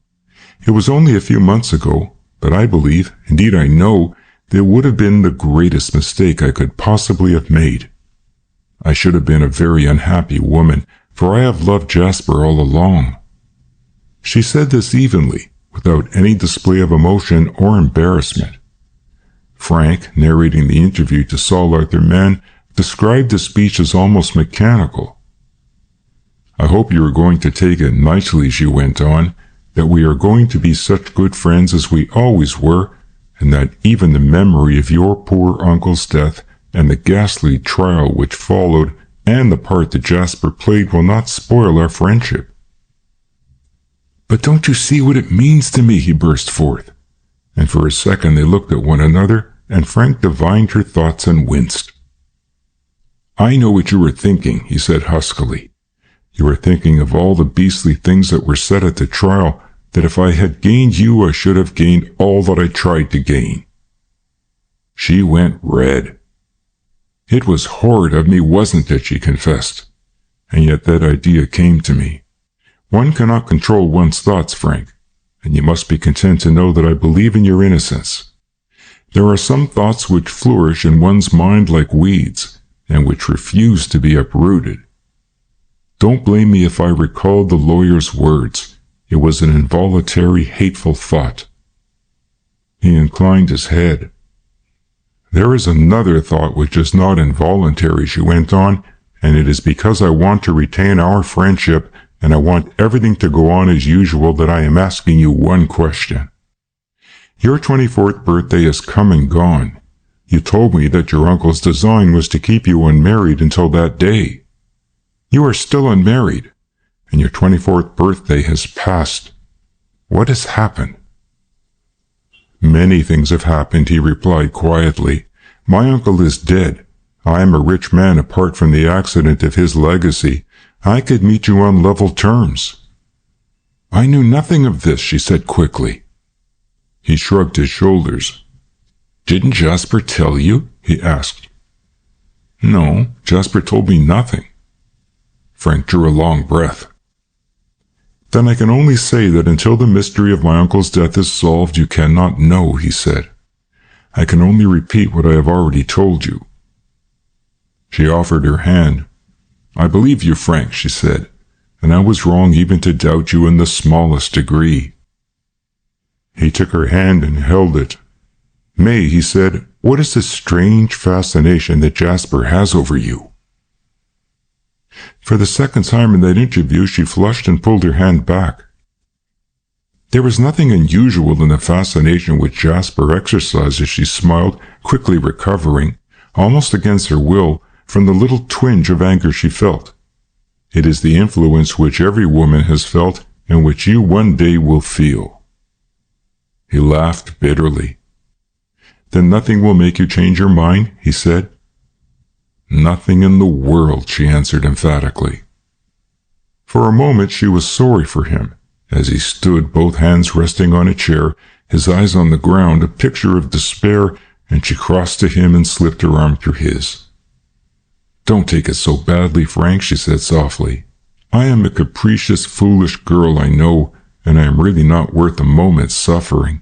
S1: It was only a few months ago, but I believe, indeed I know, that it would have been the greatest mistake I could possibly have made. I should have been a very unhappy woman, for I have loved Jasper all along." She said this evenly, without any display of emotion or embarrassment. Frank, narrating the interview to Saul Arthur Mann, described the speech as almost mechanical. "I hope you are going to take it nicely," she went on, "that we are going to be such good friends as we always were, and that even the memory of your poor uncle's death and the ghastly trial which followed and the part that Jasper played will not spoil our friendship." "But don't you see what it means to me?" he burst forth. And for a second they looked at one another, and Frank divined her thoughts and winced. "I know what you were thinking," he said huskily. "You were thinking of all the beastly things that were said at the trial, that if I had gained you I should have gained all that I tried to gain." She went red. "It was horrid of me, wasn't it?" she confessed. "And yet that idea came to me. One cannot control one's thoughts, Frank, and you must be content to know that I believe in your innocence. There are some thoughts which flourish in one's mind like weeds, and which refuse to be uprooted. Don't blame me if I recalled the lawyer's words. It was an involuntary, hateful thought." He inclined his head. "There is another thought which is not involuntary," she went on, "and it is because I want to retain our friendship, and I want everything to go on as usual, that I am asking you one question. Your 24th birthday is come and gone. You told me that your uncle's design was to keep you unmarried until that day. You are still unmarried, and your 24th birthday has passed. What has happened?" "Many things have happened," he replied quietly. "My uncle is dead. I am a rich man apart from the accident of his legacy. I could meet you on level terms." "I knew nothing of this," she said quickly. He shrugged his shoulders. "Didn't Jasper tell you?" he asked. "No, Jasper told me nothing." Frank drew a long breath. "Then I can only say that until the mystery of my uncle's death is solved, you cannot know," he said. "I can only repeat what I have already told you." She offered her hand. "I believe you, Frank," she said, "and I was wrong even to doubt you in the smallest degree." He took her hand and held it. "May," he said, "what is this strange fascination that Jasper has over you?" For the second time in that interview she flushed and pulled her hand back. There was nothing unusual in the fascination which Jasper exercises, she smiled, quickly recovering, almost against her will, from the little twinge of anger she felt. "It is the influence which every woman has felt, and which you one day will feel." He laughed bitterly. "Then nothing will make you change your mind?" he said. "Nothing in the world," she answered emphatically. For a moment she was sorry for him, as he stood, both hands resting on a chair, his eyes on the ground, a picture of despair, and she crossed to him and slipped her arm through his. "Don't take it so badly, Frank," she said softly. "I am a capricious, foolish girl, I know, and I am really not worth a moment's suffering."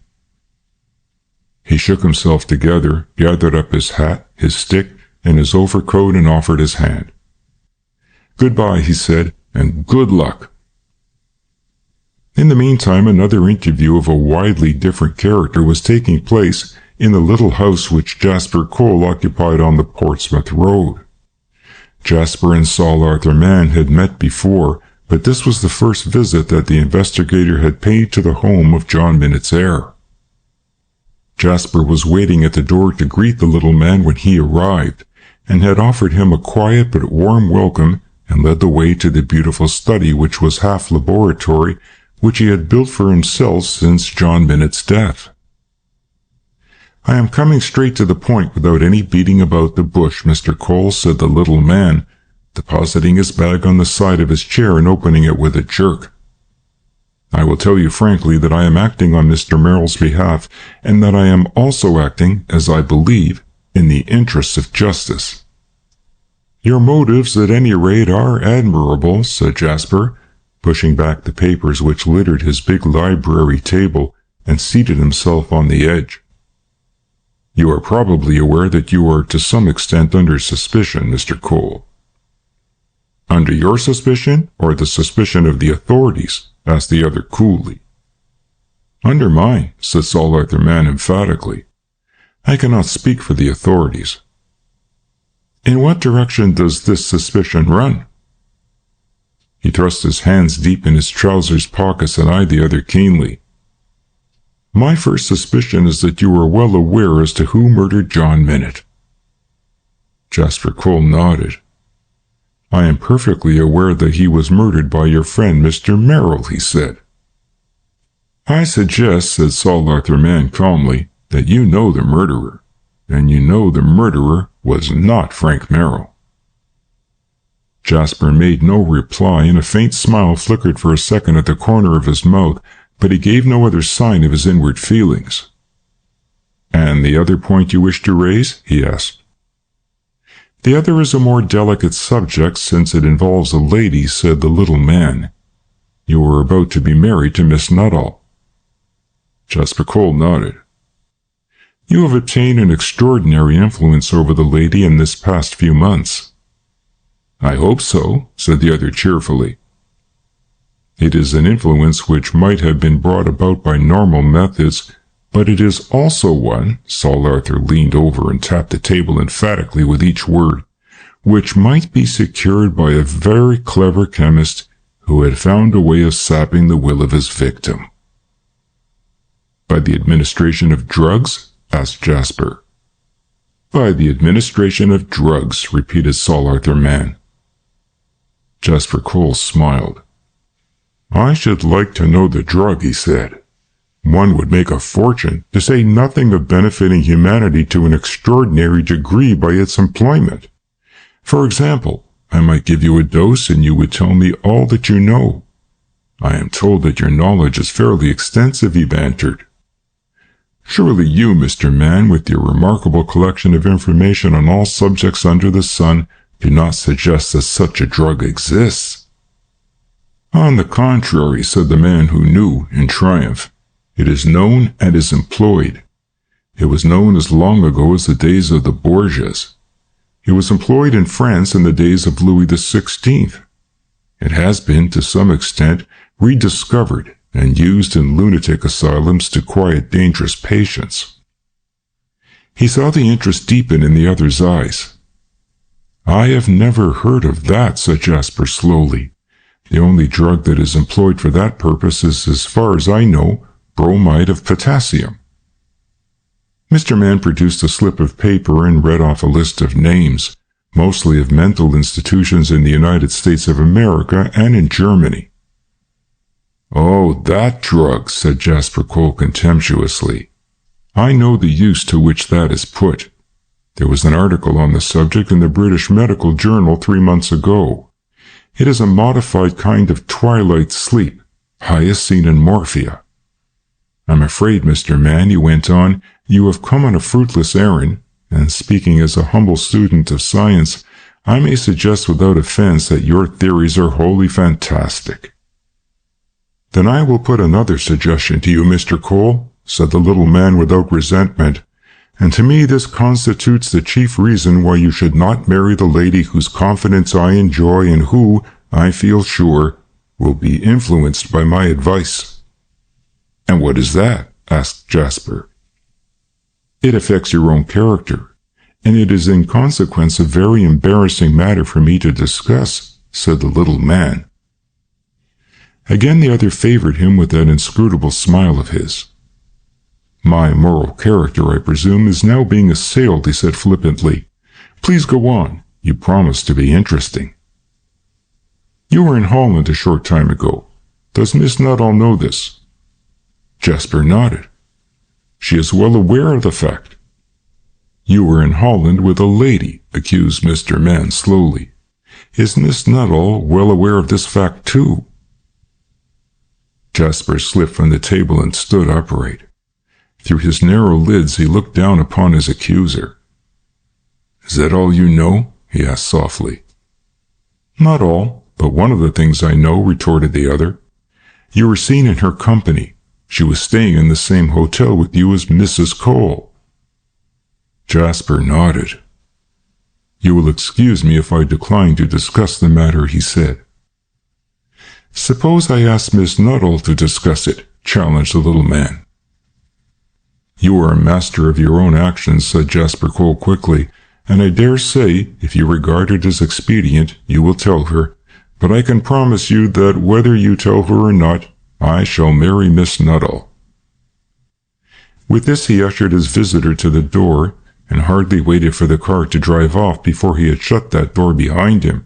S1: He shook himself together, gathered up his hat, his stick, and his overcoat, and offered his hand. "Goodbye," he said, "and good luck." In the meantime, another interview of a widely different character was taking place in the little house which Jasper Cole occupied on the Portsmouth Road. Jasper and Saul Arthur Mann had met before, but this was the first visit that the investigator had paid to the home of John Minnett's heir. Jasper was waiting at the door to greet the little man when he arrived, and had offered him a quiet but warm welcome, and led the way to the beautiful study which was half laboratory, which he had built for himself since John Minnett's death. "I am coming straight to the point without any beating about the bush, Mr. Cole," said the little man, depositing his bag on the side of his chair and opening it with a jerk. "I will tell you frankly that I am acting on Mr. Merrill's behalf, and that I am also acting, as I believe, in the interests of justice." "Your motives, at any rate, are admirable," said Jasper, pushing back the papers which littered his big library table, and seated himself on the edge. "You are probably aware that you are to some extent under suspicion, Mr. Cole." "Under your suspicion, or the suspicion of the authorities?" asked the other coolly. "Under mine," said Saul Arthur Mann emphatically. I cannot speak for the authorities. In what direction does this suspicion run? He thrust his hands deep in his trousers pockets and eyed the other keenly. My first suspicion is that you are well aware as to who murdered John Minute. Jasper Cole nodded. I am perfectly aware that he was murdered by your friend Mr. Merrill, he said. I suggest, said Saul Arthur Mann calmly, that you know the murderer, and you know the murderer was not Frank Merrill. Jasper made no reply, and a faint smile flickered for a second at the corner of his mouth, but he gave no other sign of his inward feelings. And the other point you wish to raise? He asked. The other is a more delicate subject, since it involves a lady, said the little man. You were about to be married to Miss Nuttall. Jasper Cole nodded. You have obtained an extraordinary influence over the lady in this past few months. I hope so, said the other cheerfully. It is an influence which might have been brought about by normal methods, but it is also one, Saul Arthur leaned over and tapped the table emphatically with each word, which might be secured by a very clever chemist who had found a way of sapping the will of his victim. By the administration of drugs? Asked Jasper. By the administration of drugs, repeated Saul Arthur Mann. Jasper Cole smiled. I should like to know the drug, he said. One would make a fortune, to say nothing of benefiting humanity to an extraordinary degree by its employment. For example, I might give you a dose and you would tell me all that you know. I am told that your knowledge is fairly extensive, he bantered. Surely you, Mr. Mann, with your remarkable collection of information on all subjects under the sun, do not suggest that such a drug exists. On the contrary, said the man who knew, in triumph. It is known and is employed. It was known as long ago as the days of the Borgias. It was employed in France in the days of Louis XVI. It has been, to some extent, rediscovered and used in lunatic asylums to quiet dangerous patients. He saw the interest deepen in the other's eyes. I have never heard of that, said Jasper slowly. The only drug that is employed for that purpose is, as far as I know, bromide of potassium. Mr. Mann produced a slip of paper and read off a list of names, mostly of mental institutions in the United States of America and in Germany. Oh, that drug, said Jasper Cole contemptuously. I know the use to which that is put. There was an article on the subject in the British Medical Journal 3 months ago. It is a modified kind of twilight sleep, hyoscine and morphia. I'm afraid, Mr. Mann, he went on, you have come on a fruitless errand, and speaking as a humble student of science, I may suggest without offense that your theories are wholly fantastic. Then I will put another suggestion to you, Mr. Cole, said the little man without resentment, and to me this constitutes the chief reason why you should not marry the lady whose confidence I enjoy and who, I feel sure, will be influenced by my advice. And what is that? Asked Jasper. It affects your own character, and it is in consequence a very embarrassing matter for me to discuss, said the little man. Again the other favored him with that inscrutable smile of his. My moral character, I presume, is now being assailed, he said flippantly. Please go on. You promise to be interesting. You were in Holland a short time ago. Does Miss Nuttall know this? Jasper nodded. She is well aware of the fact. You were in Holland with a lady, accused Mr. Mann slowly. Is Miss Nuttall well aware of this fact too? Jasper slipped from the table and stood upright. Through his narrow lids he looked down upon his accuser. Is that all you know? He asked softly. Not all, but one of the things I know, retorted the other. You were seen in her company. She was staying in the same hotel with you as Mrs. Cole. Jasper nodded. You will excuse me if I decline to discuss the matter, he said. Suppose I ask Miss Nuttall to discuss it, challenged the little man. "You are a master of your own actions," said Jasper Cole quickly, "and I dare say, if you regard it as expedient, you will tell her. But I can promise you that whether you tell her or not, I shall marry Miss Nuttall." With this he ushered his visitor to the door, and hardly waited for the car to drive off before he had shut that door behind him.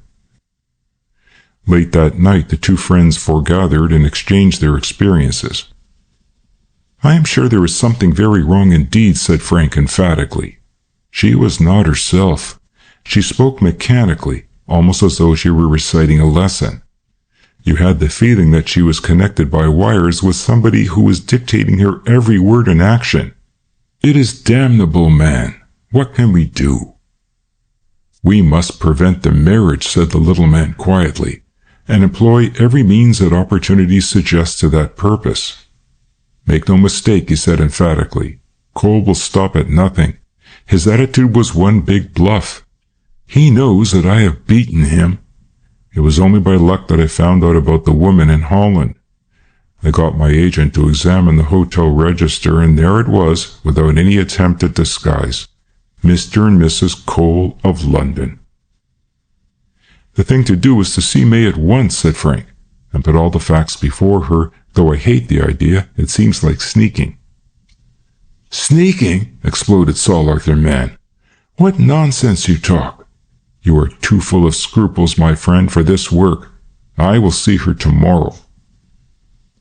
S1: Late that night the two friends foregathered and exchanged their experiences. "I am sure there is something very wrong indeed," said Frank emphatically. "She was not herself. She spoke mechanically, almost as though she were reciting a lesson. You had the feeling that she was connected by wires with somebody who was dictating her every word and action. It is damnable, man. What can we do?" "We must prevent the marriage," said the little man quietly, "and employ every means that opportunity suggests to that purpose." "Make no mistake," he said emphatically. "Cole will stop at nothing. His attitude was one big bluff. He knows that I have beaten him. It was only by luck that I found out about the woman in Holland. I got my agent to examine the hotel register, and there it was, without any attempt at disguise. Mr. and Mrs. Cole of London." "The thing to do is to see May at once," said Frank, "and put all the facts before her, though I hate the idea. It seems like sneaking." "Sneaking!" exploded Saul Arthur Mann. "What nonsense you talk! You are too full of scruples, my friend, for this work. I will see her tomorrow."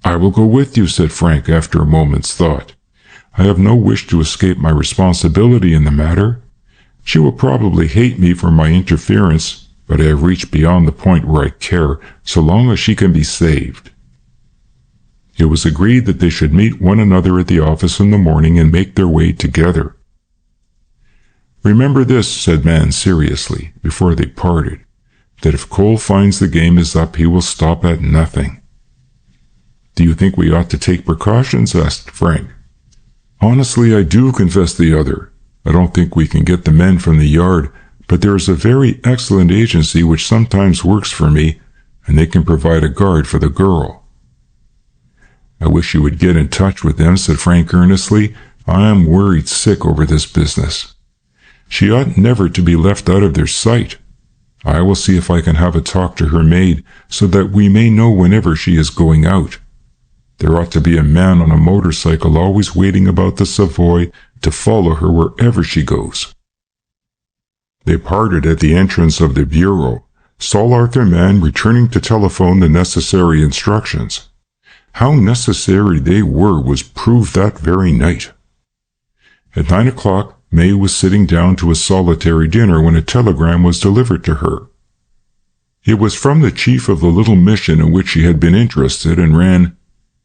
S1: "I will go with you," said Frank after a moment's thought. "I have no wish to escape my responsibility in the matter. She will probably hate me for my interference, but I have reached beyond the point where I care, so long as she can be saved." It was agreed that they should meet one another at the office in the morning and make their way together. "Remember this," said Mann seriously, before they parted, "that if Cole finds the game is up, he will stop at nothing." "Do you think we ought to take precautions?" asked Frank. "Honestly, I do," confessed the other. "I don't think we can get the men from the yard, but there is a very excellent agency which sometimes works for me, and they can provide a guard for the girl." "I wish you would get in touch with them," said Frank earnestly. "I am worried sick over this business. She ought never to be left out of their sight. I will see if I can have a talk to her maid, so that we may know whenever she is going out. There ought to be a man on a motorcycle always waiting about the Savoy to follow her wherever she goes." They parted at the entrance of the bureau, Saul Arthur Mann returning to telephone the necessary instructions. How necessary they were was proved that very night. At 9 o'clock, May was sitting down to a solitary dinner when a telegram was delivered to her. It was from the chief of the little mission in which she had been interested, and ran,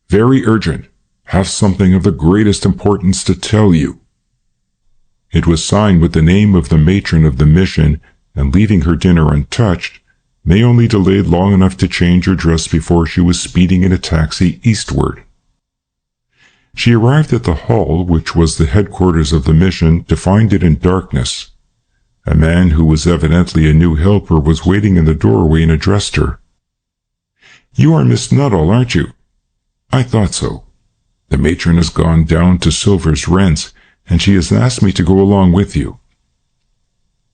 S1: "Very urgent. Have something of the greatest importance to tell you." It was signed with the name of the matron of the mission, and leaving her dinner untouched, May only delayed long enough to change her dress before she was speeding in a taxi eastward. She arrived at the hall, which was the headquarters of the mission, to find it in darkness. A man who was evidently a new helper was waiting in the doorway and addressed her. "You are Miss Nuttall, aren't you?" "I thought so. The matron has gone down to Silver's Rents, and she has asked me to go along with you."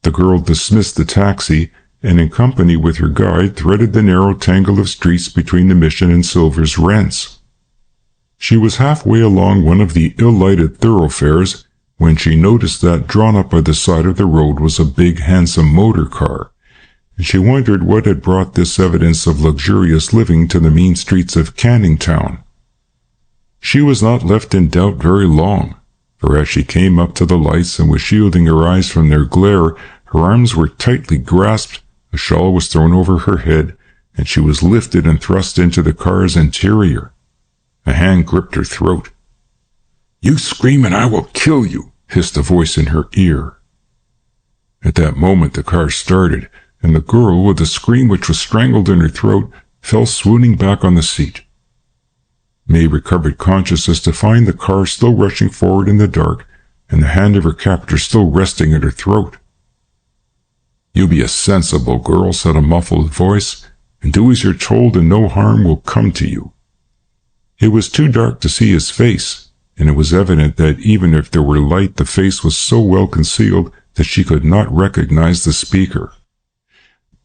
S1: The girl dismissed the taxi, and in company with her guide threaded the narrow tangle of streets between the mission and Silver's Rents. She was halfway along one of the ill-lighted thoroughfares when she noticed that drawn up by the side of the road was a big, handsome motor car, and she wondered what had brought this evidence of luxurious living to the mean streets of Canning Town. She was not left in doubt very long, for as she came up to the lights and was shielding her eyes from their glare, her arms were tightly grasped, a shawl was thrown over her head, and she was lifted and thrust into the car's interior. A hand gripped her throat. "You scream and I will kill you," hissed a voice in her ear. At that moment the car started, and the girl, with a scream which was strangled in her throat, fell swooning back on the seat. May recovered consciousness to find the car still rushing forward in the dark, and the hand of her captor still resting at her throat. "You be a sensible girl," said a muffled voice, "and do as you're told, and no harm will come to you." It was too dark to see his face, and it was evident that even if there were light, the face was so well concealed that she could not recognize the speaker.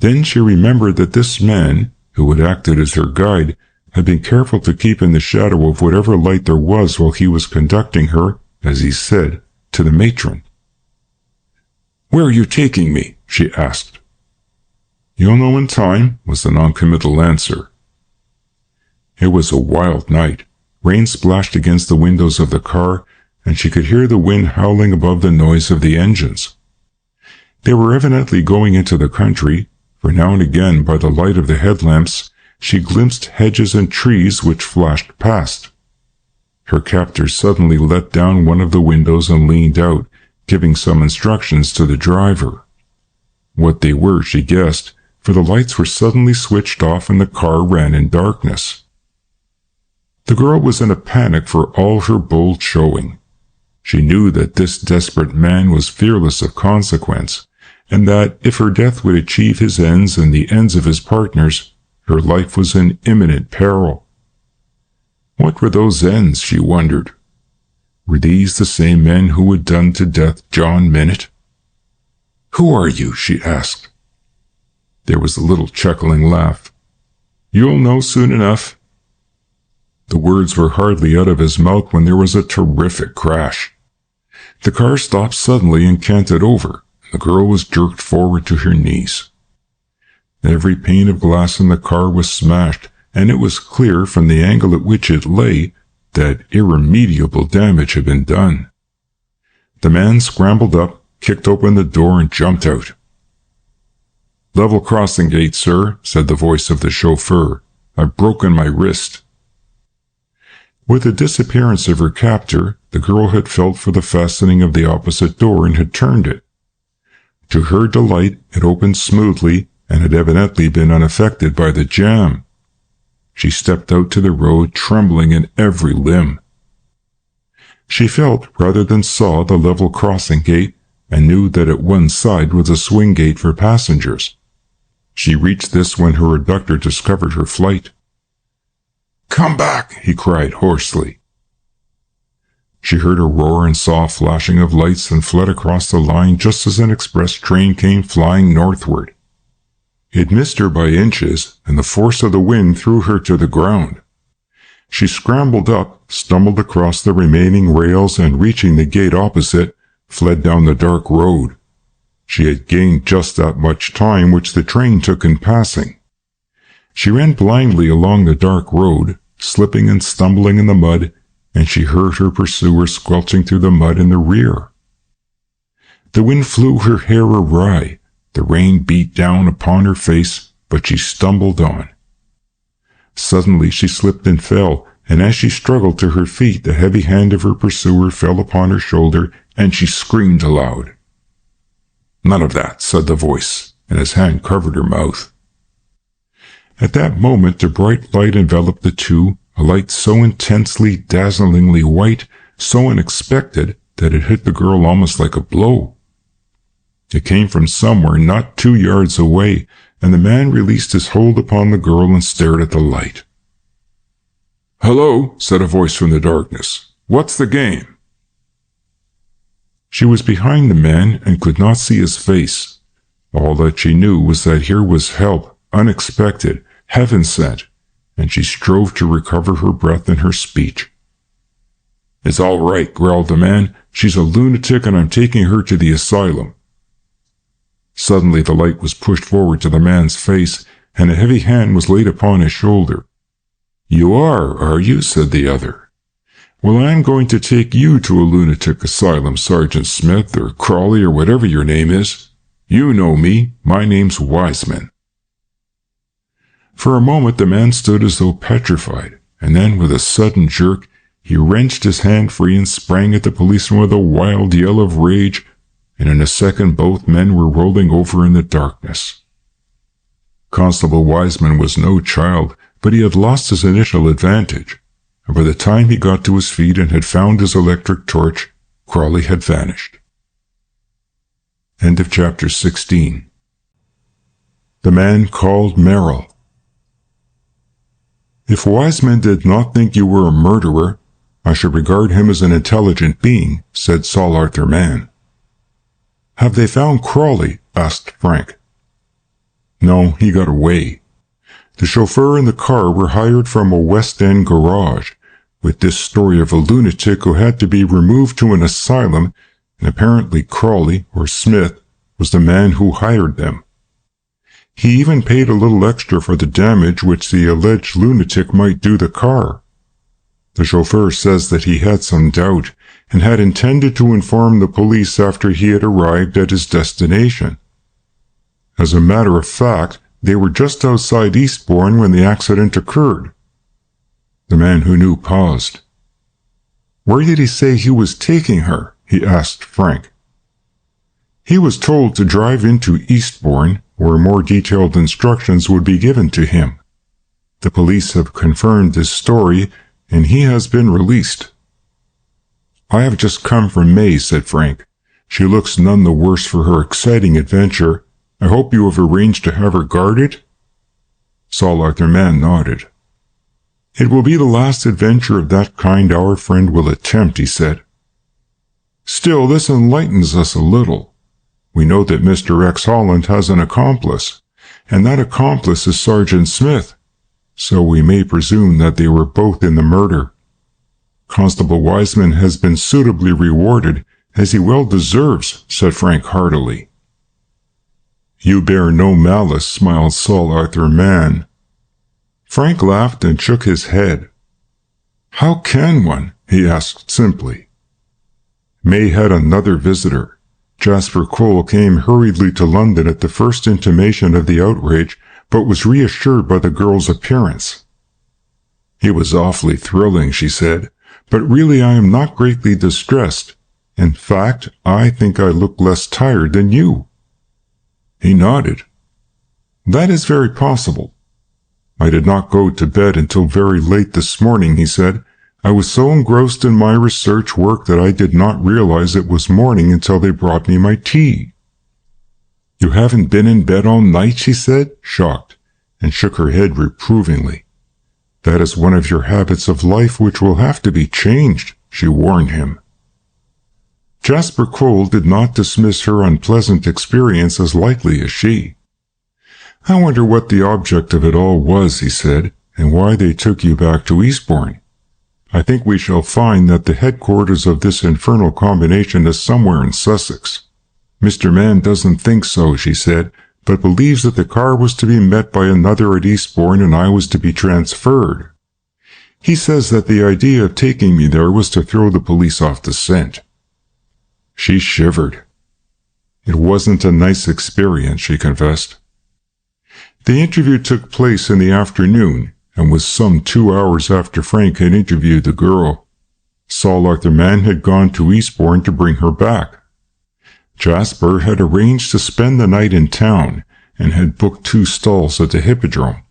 S1: Then she remembered that this man, who had acted as her guide, had been careful to keep in the shadow of whatever light there was while he was conducting her, as he said, to the matron. "Where are you taking me?" she asked. "You'll know in time," was the noncommittal answer. It was a wild night. Rain splashed against the windows of the car, and she could hear the wind howling above the noise of the engines. They were evidently going into the country, for now and again, by the light of the headlamps, she glimpsed hedges and trees which flashed past. Her captor suddenly let down one of the windows and leaned out, giving some instructions to the driver. What they were, she guessed, for the lights were suddenly switched off and the car ran in darkness. The girl was in a panic for all her bold showing. She knew that this desperate man was fearless of consequence, and that if her death would achieve his ends and the ends of his partners, her life was in imminent peril. What were those ends, she wondered? Were these the same men who had done to death John Minute? "Who are you?" she asked. There was a little chuckling laugh. "You'll know soon enough." The words were hardly out of his mouth when there was a terrific crash. The car stopped suddenly and canted over. The girl was jerked forward to her knees. Every pane of glass in the car was smashed, and it was clear from the angle at which it lay that irremediable damage had been done. The man scrambled up, kicked open the door, and jumped out. "Level crossing gate, sir," said the voice of the chauffeur. "I've broken my wrist." With the disappearance of her captor, the girl had felt for the fastening of the opposite door and had turned it. To her delight, it opened smoothly and had evidently been unaffected by the jam. She stepped out to the road, trembling in every limb. She felt rather than saw the level crossing gate and knew that at one side was a swing gate for passengers. She reached this when her abductor discovered her flight. "Come back!" he cried hoarsely. She heard a roar and saw a flashing of lights and fled across the line just as an express train came flying northward. It missed her by inches, and the force of the wind threw her to the ground. She scrambled up, stumbled across the remaining rails, and reaching the gate opposite, fled down the dark road. She had gained just that much time which the train took in passing. She ran blindly along the dark road, slipping and stumbling in the mud, and she heard her pursuer squelching through the mud in the rear. The wind flew her hair awry. The rain beat down upon her face, but she stumbled on. Suddenly she slipped and fell, and as she struggled to her feet, the heavy hand of her pursuer fell upon her shoulder, and she screamed aloud. "None of that," said the voice, and his hand covered her mouth. At that moment, a bright light enveloped the two, a light so intensely, dazzlingly white, so unexpected, that it hit the girl almost like a blow. It came from somewhere not 2 yards away, and the man released his hold upon the girl and stared at the light. "Hello," said a voice from the darkness. "What's the game?" She was behind the man and could not see his face. All that she knew was that here was help, unexpected, heaven-sent, and she strove to recover her breath and her speech. "It's all right," growled the man. "She's a lunatic and I'm taking her to the asylum." Suddenly the light was pushed forward to the man's face, and a heavy hand was laid upon his shoulder. "You are you?" said the other. "Well, I'm going to take you to a lunatic asylum, Sergeant Smith, or Crawley, or whatever your name is. You know me. My name's Wiseman." For a moment the man stood as though petrified, and then with a sudden jerk, he wrenched his hand free and sprang at the policeman with a wild yell of rage, and in a second both men were rolling over in the darkness. Constable Wiseman was no child, but he had lost his initial advantage, and by the time he got to his feet and had found his electric torch, Crawley had vanished. End of chapter 16. The man called Merrill. If Wiseman did not think you were a murderer, I should regard him as an intelligent being, said Saul Arthur Mann. Have they found Crawley? Asked Frank. No, he got away. The chauffeur and the car were hired from a West End garage, with this story of a lunatic who had to be removed to an asylum, and apparently Crawley, or Smith, was the man who hired them. He even paid a little extra for the damage which the alleged lunatic might do the car. The chauffeur says that he had some doubt, and had intended to inform the police after he had arrived at his destination. As a matter of fact, they were just outside Eastbourne when the accident occurred. The man who knew paused. Where did he say he was taking her? He asked Frank. He was told to drive into Eastbourne, where more detailed instructions would be given to him. The police have confirmed this story, and he has been released. I have just come from May, said Frank. She looks none the worse for her exciting adventure. I hope you have arranged to have her guarded? Saul Arthur Mann nodded. It will be the last adventure of that kind our friend will attempt, he said. Still, this enlightens us a little. We know that Mr. X. Holland has an accomplice, and that accomplice is Sergeant Smith, so we may presume that they were both in the murder. Constable Wiseman has been suitably rewarded, as he well deserves, said Frank heartily. You bear no malice, smiled Saul Arthur Mann. Frank laughed and shook his head. How can one? He asked simply. May had another visitor. Jasper Cole came hurriedly to London at the first intimation of the outrage, but was reassured by the girl's appearance. He was awfully thrilling, she said, but really I am not greatly distressed. In fact, I think I look less tired than you. He nodded. That is very possible. I did not go to bed until very late this morning, he said. I was so engrossed in my research work that I did not realize it was morning until they brought me my tea. You haven't been in bed all night, she said, shocked, and shook her head reprovingly. That is one of your habits of life which will have to be changed, she warned him. Jasper Cole did not dismiss her unpleasant experience as lightly as she. I wonder what the object of it all was, he said, and why they took you back to Eastbourne. I think we shall find that the headquarters of this infernal combination is somewhere in Sussex. Mr. Mann doesn't think so, she said, but believes that the car was to be met by another at Eastbourne and I was to be transferred. He says that the idea of taking me there was to throw the police off the scent. She shivered. It wasn't a nice experience, she confessed. The interview took place in the afternoon, and was some 2 hours after Frank had interviewed the girl. Saul Arthur Mann had gone to Eastbourne to bring her back. Jasper had arranged to spend the night in town, and had booked 2 stalls at the Hippodrome.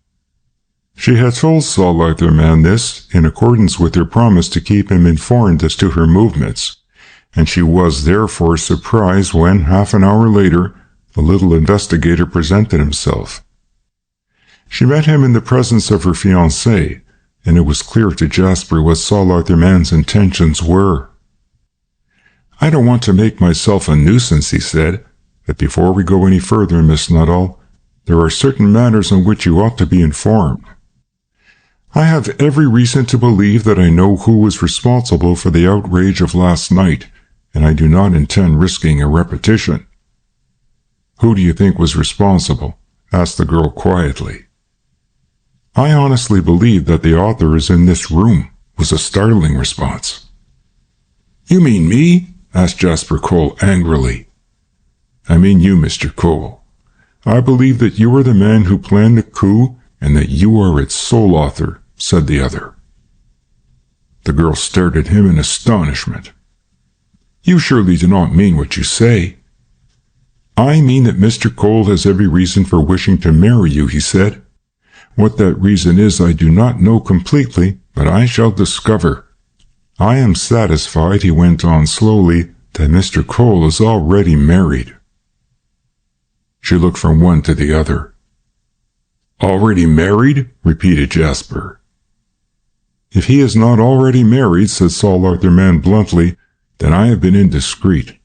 S1: She had told Saul Arthur Mann this, in accordance with her promise to keep him informed as to her movements, and she was therefore surprised when, half an hour later, the little investigator presented himself. She met him in the presence of her fiancé, and it was clear to Jasper what Saul Arthur Mann's intentions were. I don't want to make myself a nuisance, he said, but before we go any further, Miss Nuttall, there are certain matters on which you ought to be informed. I have every reason to believe that I know who was responsible for the outrage of last night, and I do not intend risking a repetition. Who do you think was responsible? Asked the girl quietly. I honestly believe that the author is in this room, was a startling response. You mean me? Asked Jasper Cole angrily. I mean you, Mr. Cole. I believe that you are the man who planned the coup and that you are its sole author, said the other. The girl stared at him in astonishment. You surely do not mean what you say. I mean that Mr. Cole has every reason for wishing to marry you, he said. What that reason is I do not know completely, but I shall discover. I am satisfied, he went on slowly, that Mr. Cole is already married. She looked from one to the other. Already married? Repeated Jasper. "If he is not already married," said Saul Arthur Mann bluntly, "then I have been indiscreet.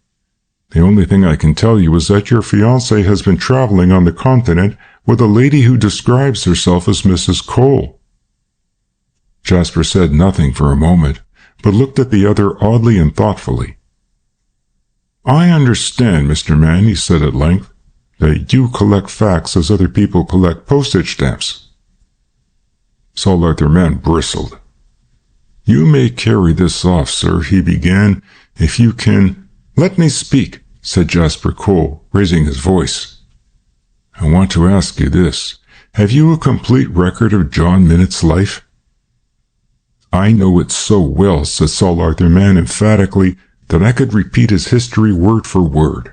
S1: The only thing I can tell you is that your fiancée has been traveling on the continent with a lady who describes herself as Mrs. Cole." Jasper said nothing for a moment, but looked at the other oddly and thoughtfully. "I understand, Mr. Mann," he said at length, "that you collect facts as other people collect postage stamps." Saul Arthur Mann bristled. "You may carry this off, sir," he began, "if you can—" "Let me speak," said Jasper Cole, raising his voice. "I want to ask you this. Have you a complete record of John Minnett's life?" "I know it so well," said Saul Arthur Mann emphatically, "that I could repeat his history word for word."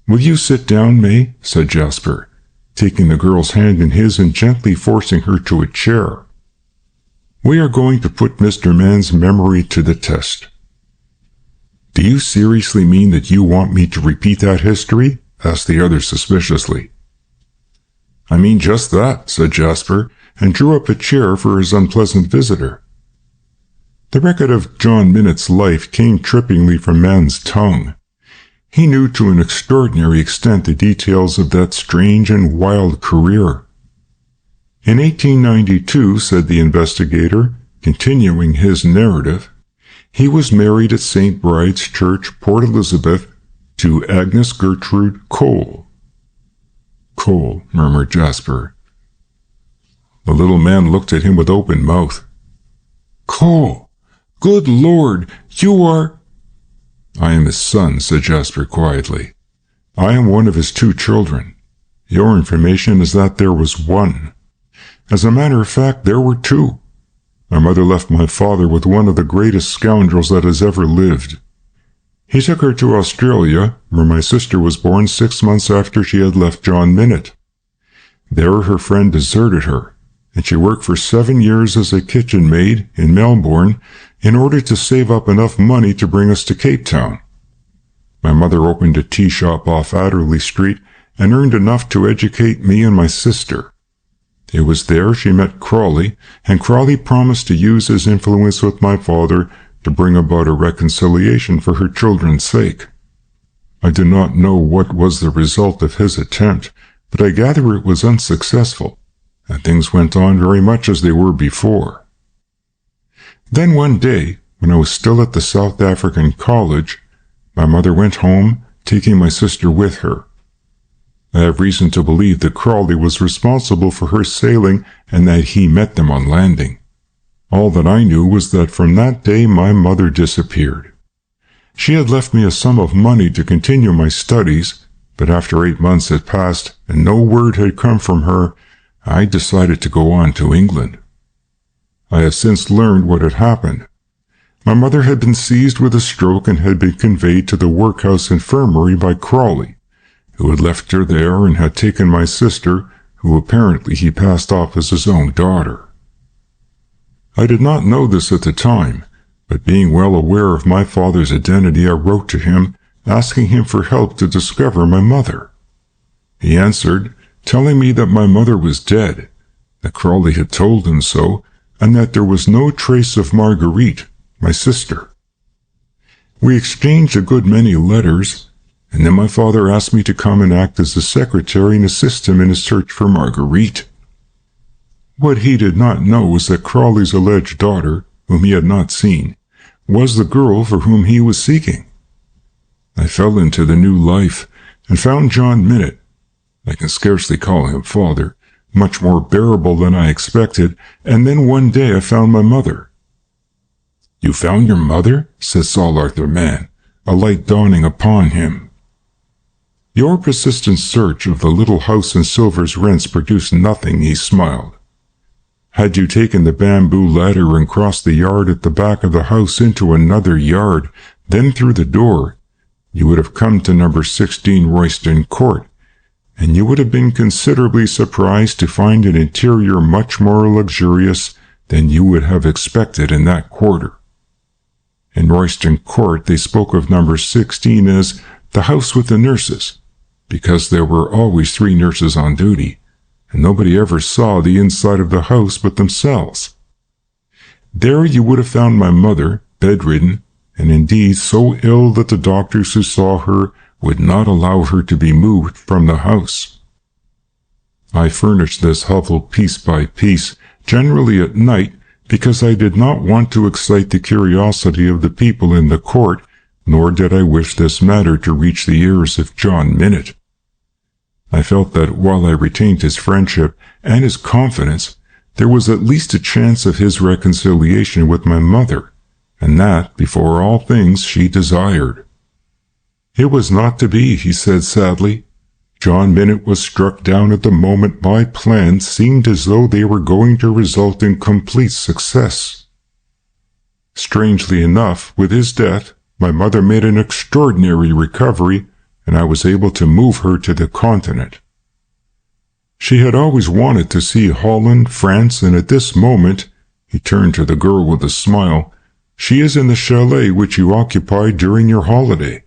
S1: "Will you sit down, May?" said Jasper, taking the girl's hand in his and gently forcing her to a chair. "We are going to put Mr. Mann's memory to the test." "Do you seriously mean that you want me to repeat that history?" asked the other suspiciously. "I mean just that," said Jasper, and drew up a chair for his unpleasant visitor. The record of John Minnett's life came trippingly from Mann's tongue. He knew to an extraordinary extent the details of that strange and wild career. "In 1892, said the investigator, continuing his narrative, "he was married at St. Bride's Church, Port Elizabeth, to Agnes Gertrude Cole." "Cole," murmured Jasper. The little man looked at him with open mouth. "Cole! Good Lord! You are—" "I am his son," said Jasper quietly. "I am one of his 2 children. Your information is that there was 1. As a matter of fact, there were 2. My mother left my father with one of the greatest scoundrels that has ever lived. He took her to Australia, where my sister was born 6 months after she had left John Minette. There her friend deserted her, and she worked for 7 years as a kitchen maid in Melbourne in order to save up enough money to bring us to Cape Town. My mother opened a tea shop off Adderley Street and earned enough to educate me and my sister. It was there she met Crawley, and Crawley promised to use his influence with my father to bring about a reconciliation for her children's sake. I do not know what was the result of his attempt, but I gather it was unsuccessful, and things went on very much as they were before. Then one day, when I was still at the South African college, my mother went home, taking my sister with her. I have reason to believe that Crawley was responsible for her sailing and that he met them on landing. All that I knew was that from that day my mother disappeared. She had left me a sum of money to continue my studies, but after 8 months had passed and no word had come from her, I decided to go on to England. I have since learned what had happened. My mother had been seized with a stroke and had been conveyed to the workhouse infirmary by Crawley, who had left her there and had taken my sister, who apparently he passed off as his own daughter. I did not know this at the time, but being well aware of my father's identity, I wrote to him, asking him for help to discover my mother. He answered, telling me that my mother was dead, that Crawley had told him so, and that there was no trace of Marguerite, my sister. We exchanged a good many letters, and then my father asked me to come and act as the secretary and assist him in his search for Marguerite. What he did not know was that Crawley's alleged daughter, whom he had not seen, was the girl for whom he was seeking. I fell into the new life and found John Minette, I can scarcely call him father, much more bearable than I expected, and then one day I found my mother. "You found your mother?" said Saul Arthur Mann, a light dawning upon him. Your persistent search of the little house in Silver's Rents produced nothing, he smiled. Had you taken the bamboo ladder and crossed the yard at the back of the house into another yard, then through the door, you would have come to number 16 Royston Court, and you would have been considerably surprised to find an interior much more luxurious than you would have expected in that quarter. In Royston Court they spoke of number 16 as the house with the nurses, because there were always 3 nurses on duty, and nobody ever saw the inside of the house but themselves. There you would have found my mother, bedridden, and indeed so ill that the doctors who saw her would not allow her to be moved from the house. I furnished this hovel piece by piece, generally at night, because I did not want to excite the curiosity of the people in the court, nor did I wish this matter to reach the ears of John Minute. I felt that while I retained his friendship and his confidence, there was at least a chance of his reconciliation with my mother, and that, before all things, she desired. It was not to be, he said sadly. John Minute was struck down at the moment my plans seemed as though they were going to result in complete success. Strangely enough, with his death, my mother made an extraordinary recovery, and I was able to move her to the continent. She had always wanted to see Holland, France, and at this moment, he turned to the girl with a smile, she is in the chalet which you occupied during your holiday.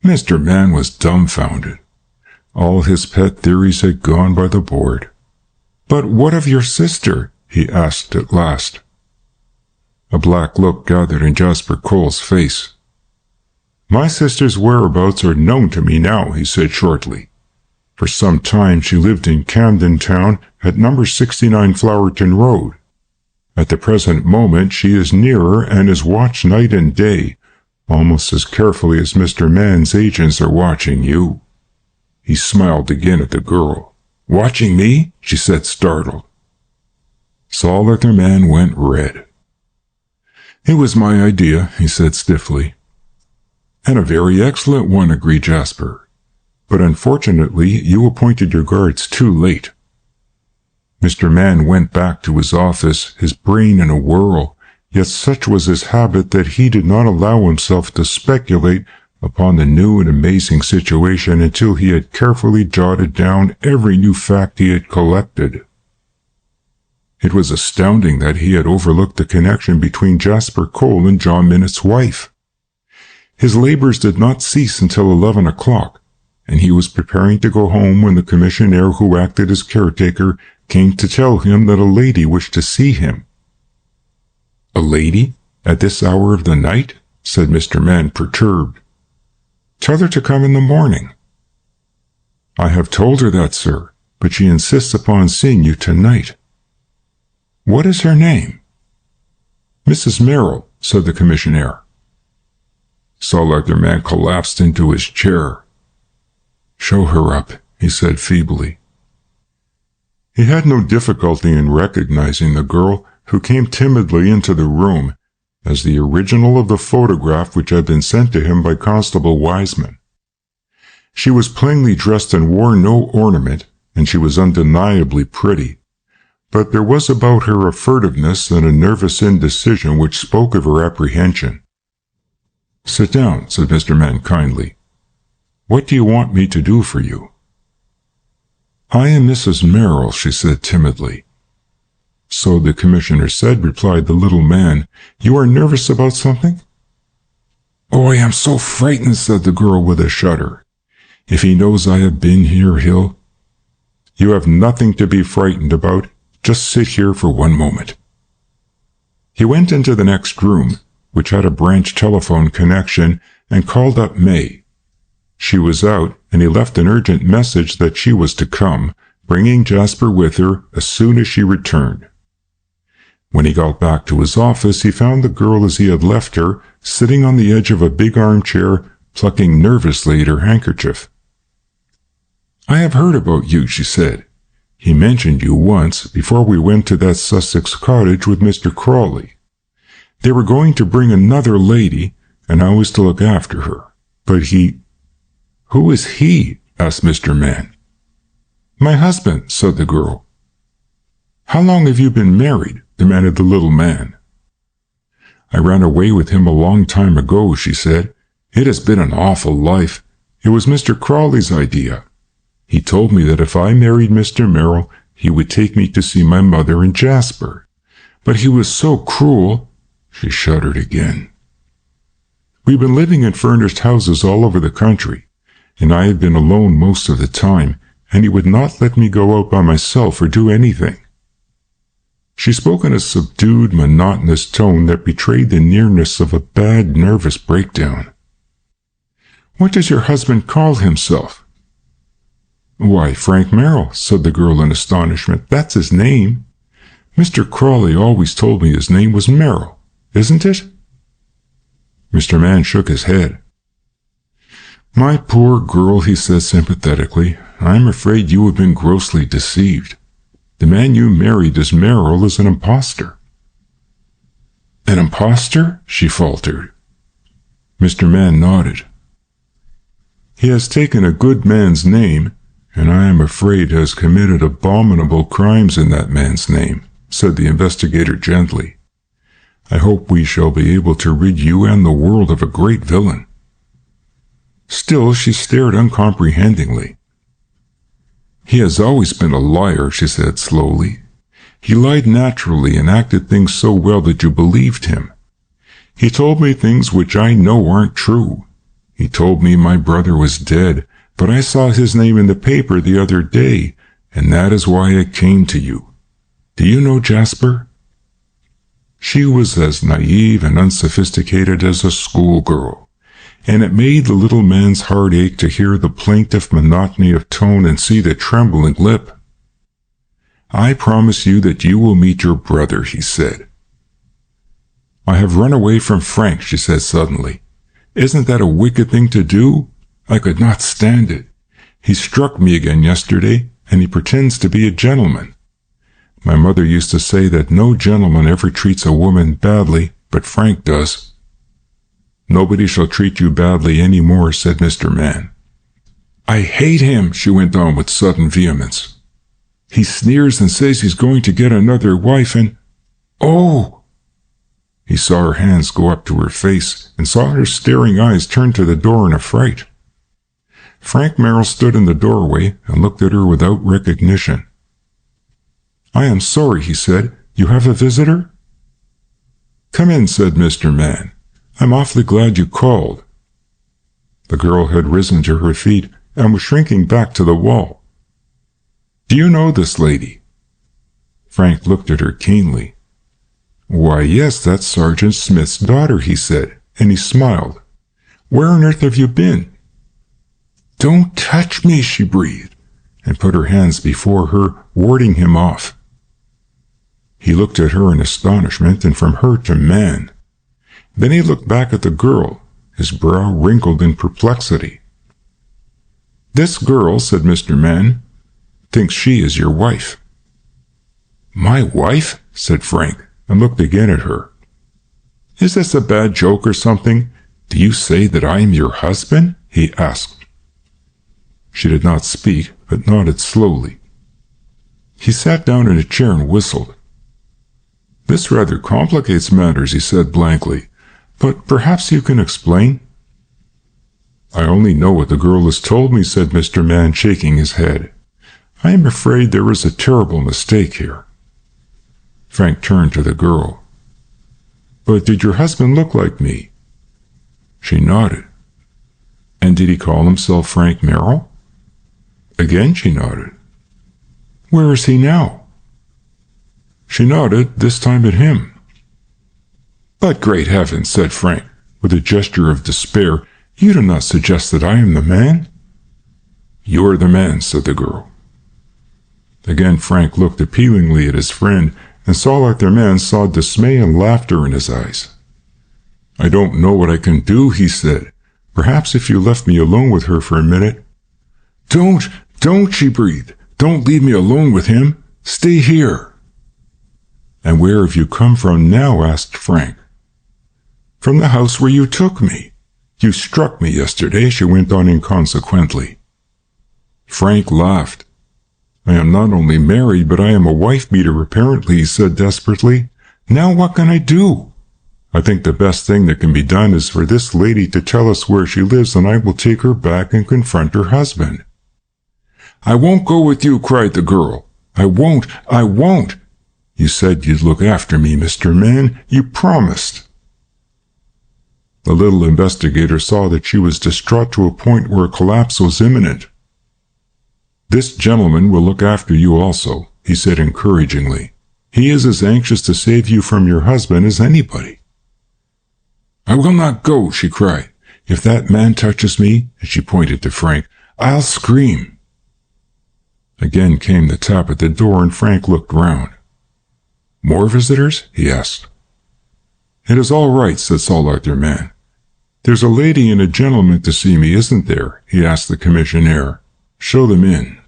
S1: Mr. Mann was dumbfounded. All his pet theories had gone by the board. But what of your sister? He asked at last. A black look gathered in Jasper Cole's face. My sister's whereabouts are known to me now, he said shortly. For some time she lived in Camden Town at number 69 Flowerton Road. At the present moment she is nearer and is watched night and day, almost as carefully as Mr. Mann's agents are watching you. He smiled again at the girl. Watching me? She said, startled. Saul Arthur Mann went red. It was my idea, he said stiffly. And a very excellent one, agreed Jasper. But unfortunately, you appointed your guards too late. Mr. Mann went back to his office, his brain in a whirl, yet such was his habit that he did not allow himself to speculate upon the new and amazing situation until he had carefully jotted down every new fact he had collected. It was astounding that he had overlooked the connection between Jasper Cole and John Minute's wife. His labors did not cease until 11 o'clock, and he was preparing to go home when the commissionaire who acted as caretaker came to tell him that a lady wished to see him. A lady? At this hour of the night? Said Mr. Mann, perturbed. Tell her to come in the morning. I have told her that, sir, but she insists upon seeing you tonight. What is her name? Mrs. Merrill, said the commissionaire. Saul Arthur Mann collapsed into his chair. Show her up, he said feebly. He had no difficulty in recognizing the girl, who came timidly into the room, as the original of the photograph which had been sent to him by Constable Wiseman. She was plainly dressed and wore no ornament, and she was undeniably pretty. But there was about her a furtiveness and a nervous indecision which spoke of her apprehension. Sit down, said Mr. Mann kindly. What do you want me to do for you? I am Mrs. Merrill, she said timidly. So the commissioner said, replied the little man. You are nervous about something? Oh, I am so frightened, said the girl with a shudder. If he knows I have been here, he'll... You have nothing to be frightened about. Just sit here for one moment. He went into the next room, which had a branch telephone connection, and called up May. She was out, and he left an urgent message that she was to come, bringing Jasper with her as soon as she returned. When he got back to his office, he found the girl as he had left her, sitting on the edge of a big armchair, plucking nervously at her handkerchief. I have heard about you, she said. He mentioned you once, before we went to that Sussex cottage with Mr. Crawley. They were going to bring another lady, and I was to look after her. But he... Who is he? Asked Mr. Mann. My husband, said the girl. How long have you been married? Demanded the little man. I ran away with him a long time ago, she said. It has been an awful life. It was Mr. Crawley's idea. He told me that if I married Mr. Merrill, he would take me to see my mother and Jasper. But he was so cruel. She shuddered again. We've been living in furnished houses all over the country, and I have been alone most of the time, and he would not let me go out by myself or do anything. She spoke in a subdued, monotonous tone that betrayed the nearness of a bad nervous breakdown. "What does your husband call himself?" "Why, Frank Merrill," said the girl in astonishment. "That's his name. Mr. Crawley always told me his name was Merrill, isn't it?" Mr. Mann shook his head. "My poor girl," he said sympathetically, "I'm afraid you have been grossly deceived. The man you married as Merrill is an impostor." "An impostor?" she faltered. Mr. Mann nodded. "He has taken a good man's name, and I am afraid has committed abominable crimes in that man's name," said the investigator gently. "I hope we shall be able to rid you and the world of a great villain." Still she stared uncomprehendingly. "He has always been a liar," she said slowly. "He lied naturally and acted things so well that you believed him. He told me things which I know aren't true. He told me my brother was dead, but I saw his name in the paper the other day, and that is why I came to you. Do you know Jasper?" She was as naive and unsophisticated as a schoolgirl, and it made the little man's heart ache to hear the plaintive monotony of tone and see the trembling lip. "I promise you that you will meet your brother," he said. "I have run away from Frank," she said suddenly. "Isn't that a wicked thing to do? I could not stand it. He struck me again yesterday, and he pretends to be a gentleman. My mother used to say that no gentleman ever treats a woman badly, but Frank does." "Nobody shall treat you badly any more," said Mr. Mann. "I hate him," she went on with sudden vehemence. "He sneers and says he's going to get another wife, and... oh!" He saw her hands go up to her face and saw her staring eyes turn to the door in affright. Frank Merrill stood in the doorway and looked at her without recognition. "I am sorry," he said. "You have a visitor?" "Come in," said Mr. Mann. "I'm awfully glad you called." The girl had risen to her feet and was shrinking back to the wall. "Do you know this lady?" Frank looked at her keenly. "Why, yes, that's Sergeant Smith's daughter," he said, and he smiled. "Where on earth have you been?" "Don't touch me," she breathed, and put her hands before her, warding him off. He looked at her in astonishment, and from her to Mann. Then he looked back at the girl, his brow wrinkled in perplexity. "This girl," said Mr. Mann, "thinks she is your wife." "My wife?" said Frank, and looked again at her. "Is this a bad joke or something? Do you say that I am your husband?" he asked. She did not speak, but nodded slowly. He sat down in a chair and whistled. "This rather complicates matters," he said blankly, "but perhaps you can explain." "I only know what the girl has told me," said Mr. Mann, shaking his head. "I am afraid there is a terrible mistake here." Frank turned to the girl. "But did your husband look like me?" She nodded. "And did he call himself Frank Merrill?" Again she nodded. "Where is he now?" She nodded, this time at him. "But great heavens," said Frank, with a gesture of despair, "you do not suggest that I am the man?" "You are the man," said the girl. Again Frank looked appealingly at his friend, and saw that their man saw dismay and laughter in his eyes. "I don't know what I can do," he said. "Perhaps if you left me alone with her for a minute—" Don't, she breathed. "Don't leave me alone with him. Stay here." "And where have you come from now?" asked Frank. "From the house where you took me. You struck me yesterday," she went on inconsequently. Frank laughed. "I am not only married, but I am a wife-beater apparently," he said desperately. "Now what can I do? I think the best thing that can be done is for this lady to tell us where she lives, and I will take her back and confront her husband." "I won't go with you," cried the girl. I won't. You said you'd look after me, Mr. Mann. You promised." The little investigator saw that she was distraught to a point where collapse was imminent. "This gentleman will look after you also," he said encouragingly. He is as anxious to save you from your husband as anybody." "I will not go," she cried. "If that man touches me," and she pointed to Frank, "I'll scream." Again came the tap at the door, and Frank looked round. "More visitors?" he asked. "It is all right," said Sir Arthur Mann. "There's a lady and a gentleman to see me, isn't there?" he asked the commissionaire. "Show them in."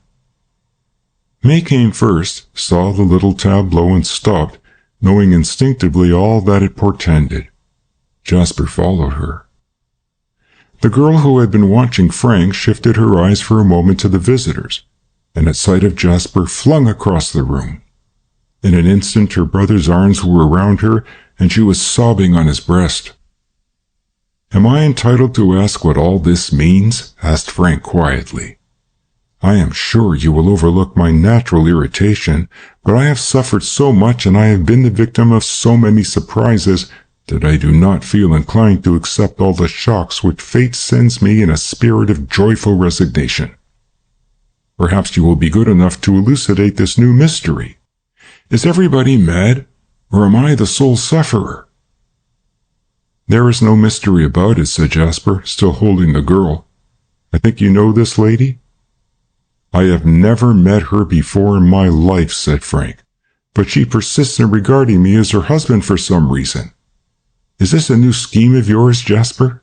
S1: May came first, saw the little tableau, and stopped, knowing instinctively all that it portended. Jasper followed her. The girl who had been watching Frank shifted her eyes for a moment to the visitors, and at sight of Jasper flung across the room. In an instant her brother's arms were around her, and she was sobbing on his breast. "Am I entitled to ask what all this means?" asked Frank quietly. "I am sure you will overlook my natural irritation, but I have suffered so much and I have been the victim of so many surprises that I do not feel inclined to accept all the shocks which fate sends me in a spirit of joyful resignation. Perhaps you will be good enough to elucidate this new mystery. Is everybody mad, or am I the sole sufferer?" "There is no mystery about it," said Jasper, still holding the girl. "I think you know this lady?" "I have never met her before in my life," said Frank, "but she persists in regarding me as her husband for some reason. Is this a new scheme of yours, Jasper?"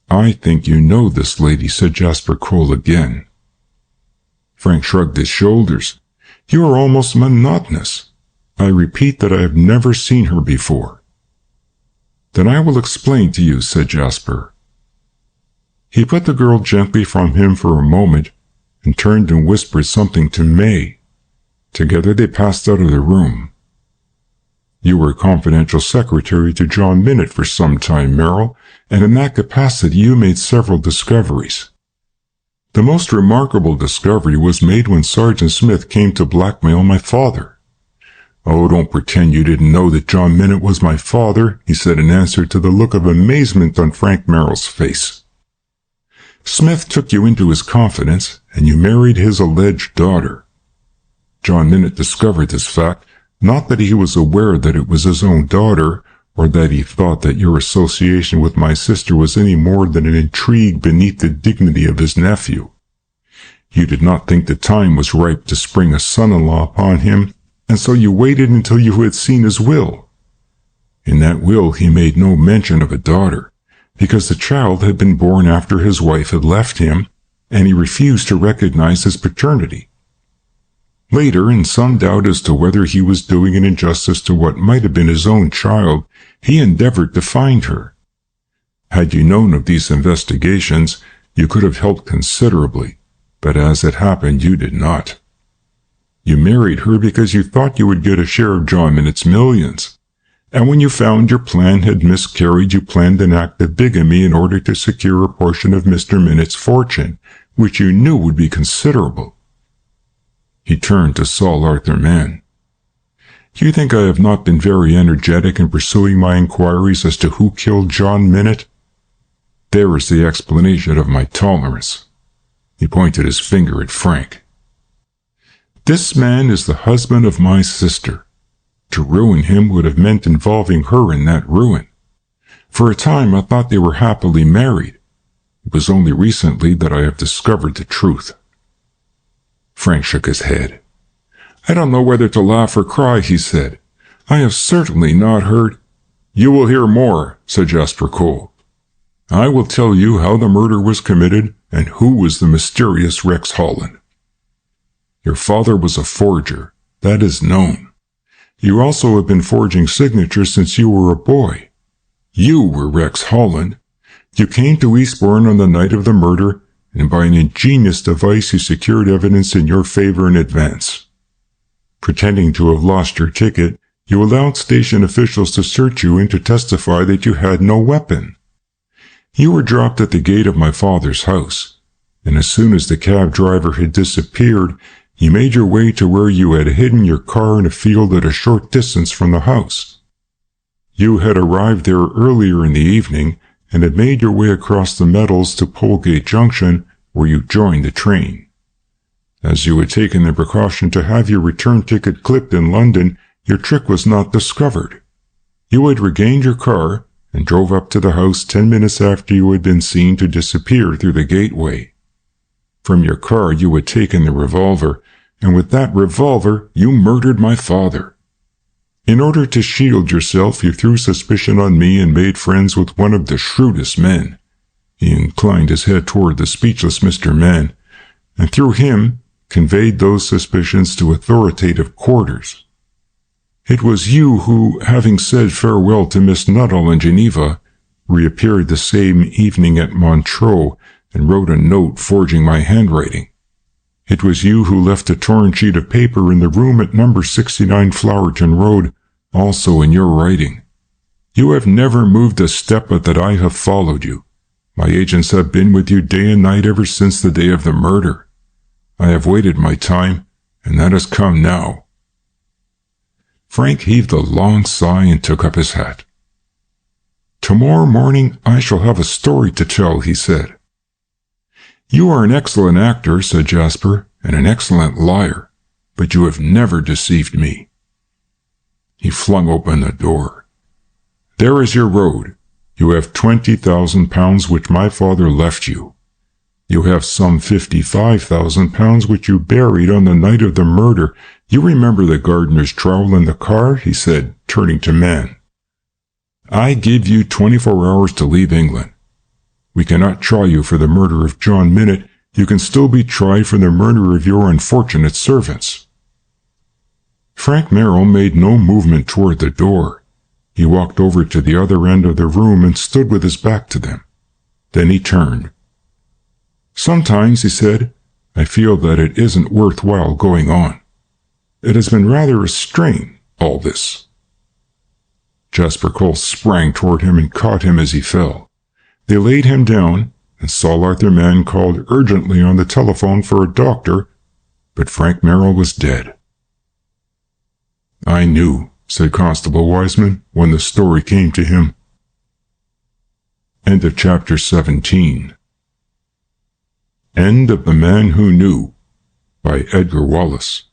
S1: "I think you know this lady," said Jasper Cole again. Frank shrugged his shoulders. "You are almost monotonous. I repeat that I have never seen her before." "Then I will explain to you," said Jasper. He put the girl gently from him for a moment, and turned and whispered something to May. Together they passed out of the room. "You were confidential secretary to John Minott for some time, Merrill, and in that capacity you made several discoveries. The most remarkable discovery was made when Sergeant Smith came to blackmail my father." "Oh, don't pretend you didn't know that John Minott was my father," he said in answer to the look of amazement on Frank Merrill's face. "Smith took you into his confidence, and you married his alleged daughter. John Minott discovered this fact, not that he was aware that it was his own daughter, or that he thought that your association with my sister was any more than an intrigue beneath the dignity of his nephew. You did not think the time was ripe to spring a son-in-law upon him, and so you waited until you had seen his will. In that will he made no mention of a daughter, because the child had been born after his wife had left him, and he refused to recognize his paternity. Later, in some doubt as to whether he was doing an injustice to what might have been his own child, he endeavored to find her. Had you known of these investigations, you could have helped considerably, but as it happened, you did not. You married her because you thought you would get a share of John Minott's millions, and when you found your plan had miscarried, you planned an act of bigamy in order to secure a portion of Mr. Minott's fortune, which you knew would be considerable." He turned to Sir Arthur Mann. "Do you think I have not been very energetic in pursuing my inquiries as to who killed John Minott? There is the explanation of my tolerance." He pointed his finger at Frank. "This man is the husband of my sister. To ruin him would have meant involving her in that ruin. For a time I thought they were happily married. It was only recently that I have discovered the truth." Frank shook his head. "I don't know whether to laugh or cry," he said. "I have certainly not heard—" "You will hear more," said Jasper Cole. "I will tell you how the murder was committed and who was the mysterious Rex Holland. Your father was a forger. That is known. You also have been forging signatures since you were a boy. You were Rex Holland. You came to Eastbourne on the night of the murder, and by an ingenious device you secured evidence in your favor in advance. Pretending to have lost your ticket, you allowed station officials to search you and to testify that you had no weapon. You were dropped at the gate of my father's house, and as soon as the cab driver had disappeared, you made your way to where you had hidden your car in a field at a short distance from the house. You had arrived there earlier in the evening and had made your way across the meadows to Polegate Junction, where you joined the train. As you had taken the precaution to have your return ticket clipped in London, your trick was not discovered. You had regained your car and drove up to the house 10 minutes after you had been seen to disappear through the gateway. From your car you had taken the revolver, and with that revolver you murdered my father. In order to shield yourself, you threw suspicion on me and made friends with one of the shrewdest men. He inclined his head toward the speechless Mr. Mann, and through him conveyed those suspicions to authoritative quarters. It was you who, having said farewell to Miss Nuttall in Geneva, reappeared the same evening at Montreux and wrote a note forging my handwriting. It was you who left a torn sheet of paper in the room at number 69 Flowerton Road, also in your writing. You have never moved a step but that I have followed you. My agents have been with you day and night ever since the day of the murder. I have waited my time, and that has come now." Frank heaved a long sigh and took up his hat. "Tomorrow morning I shall have a story to tell," he said. "You are an excellent actor," said Jasper, "and an excellent liar, but you have never deceived me." He flung open the door. "There is your road. You have £20,000 which my father left you. You have some £55,000 which you buried on the night of the murder. You remember the gardener's trowel in the car?" he said, turning to Mann. "I give you 24 hours to leave England. We cannot try you for the murder of John Minnitt. You can still be tried for the murder of your unfortunate servants." Frank Merrill made no movement toward the door. He walked over to the other end of the room and stood with his back to them. Then he turned. "Sometimes," he said, "I feel that it isn't worthwhile going on. It has been rather a strain, all this." Jasper Cole sprang toward him and caught him as he fell. They laid him down, and Saul Arthur Mann called urgently on the telephone for a doctor, but Frank Merrill was dead. "I knew," said Constable Wiseman when the story came to him. End of chapter 17. End of The Man Who Knew by Edgar Wallace.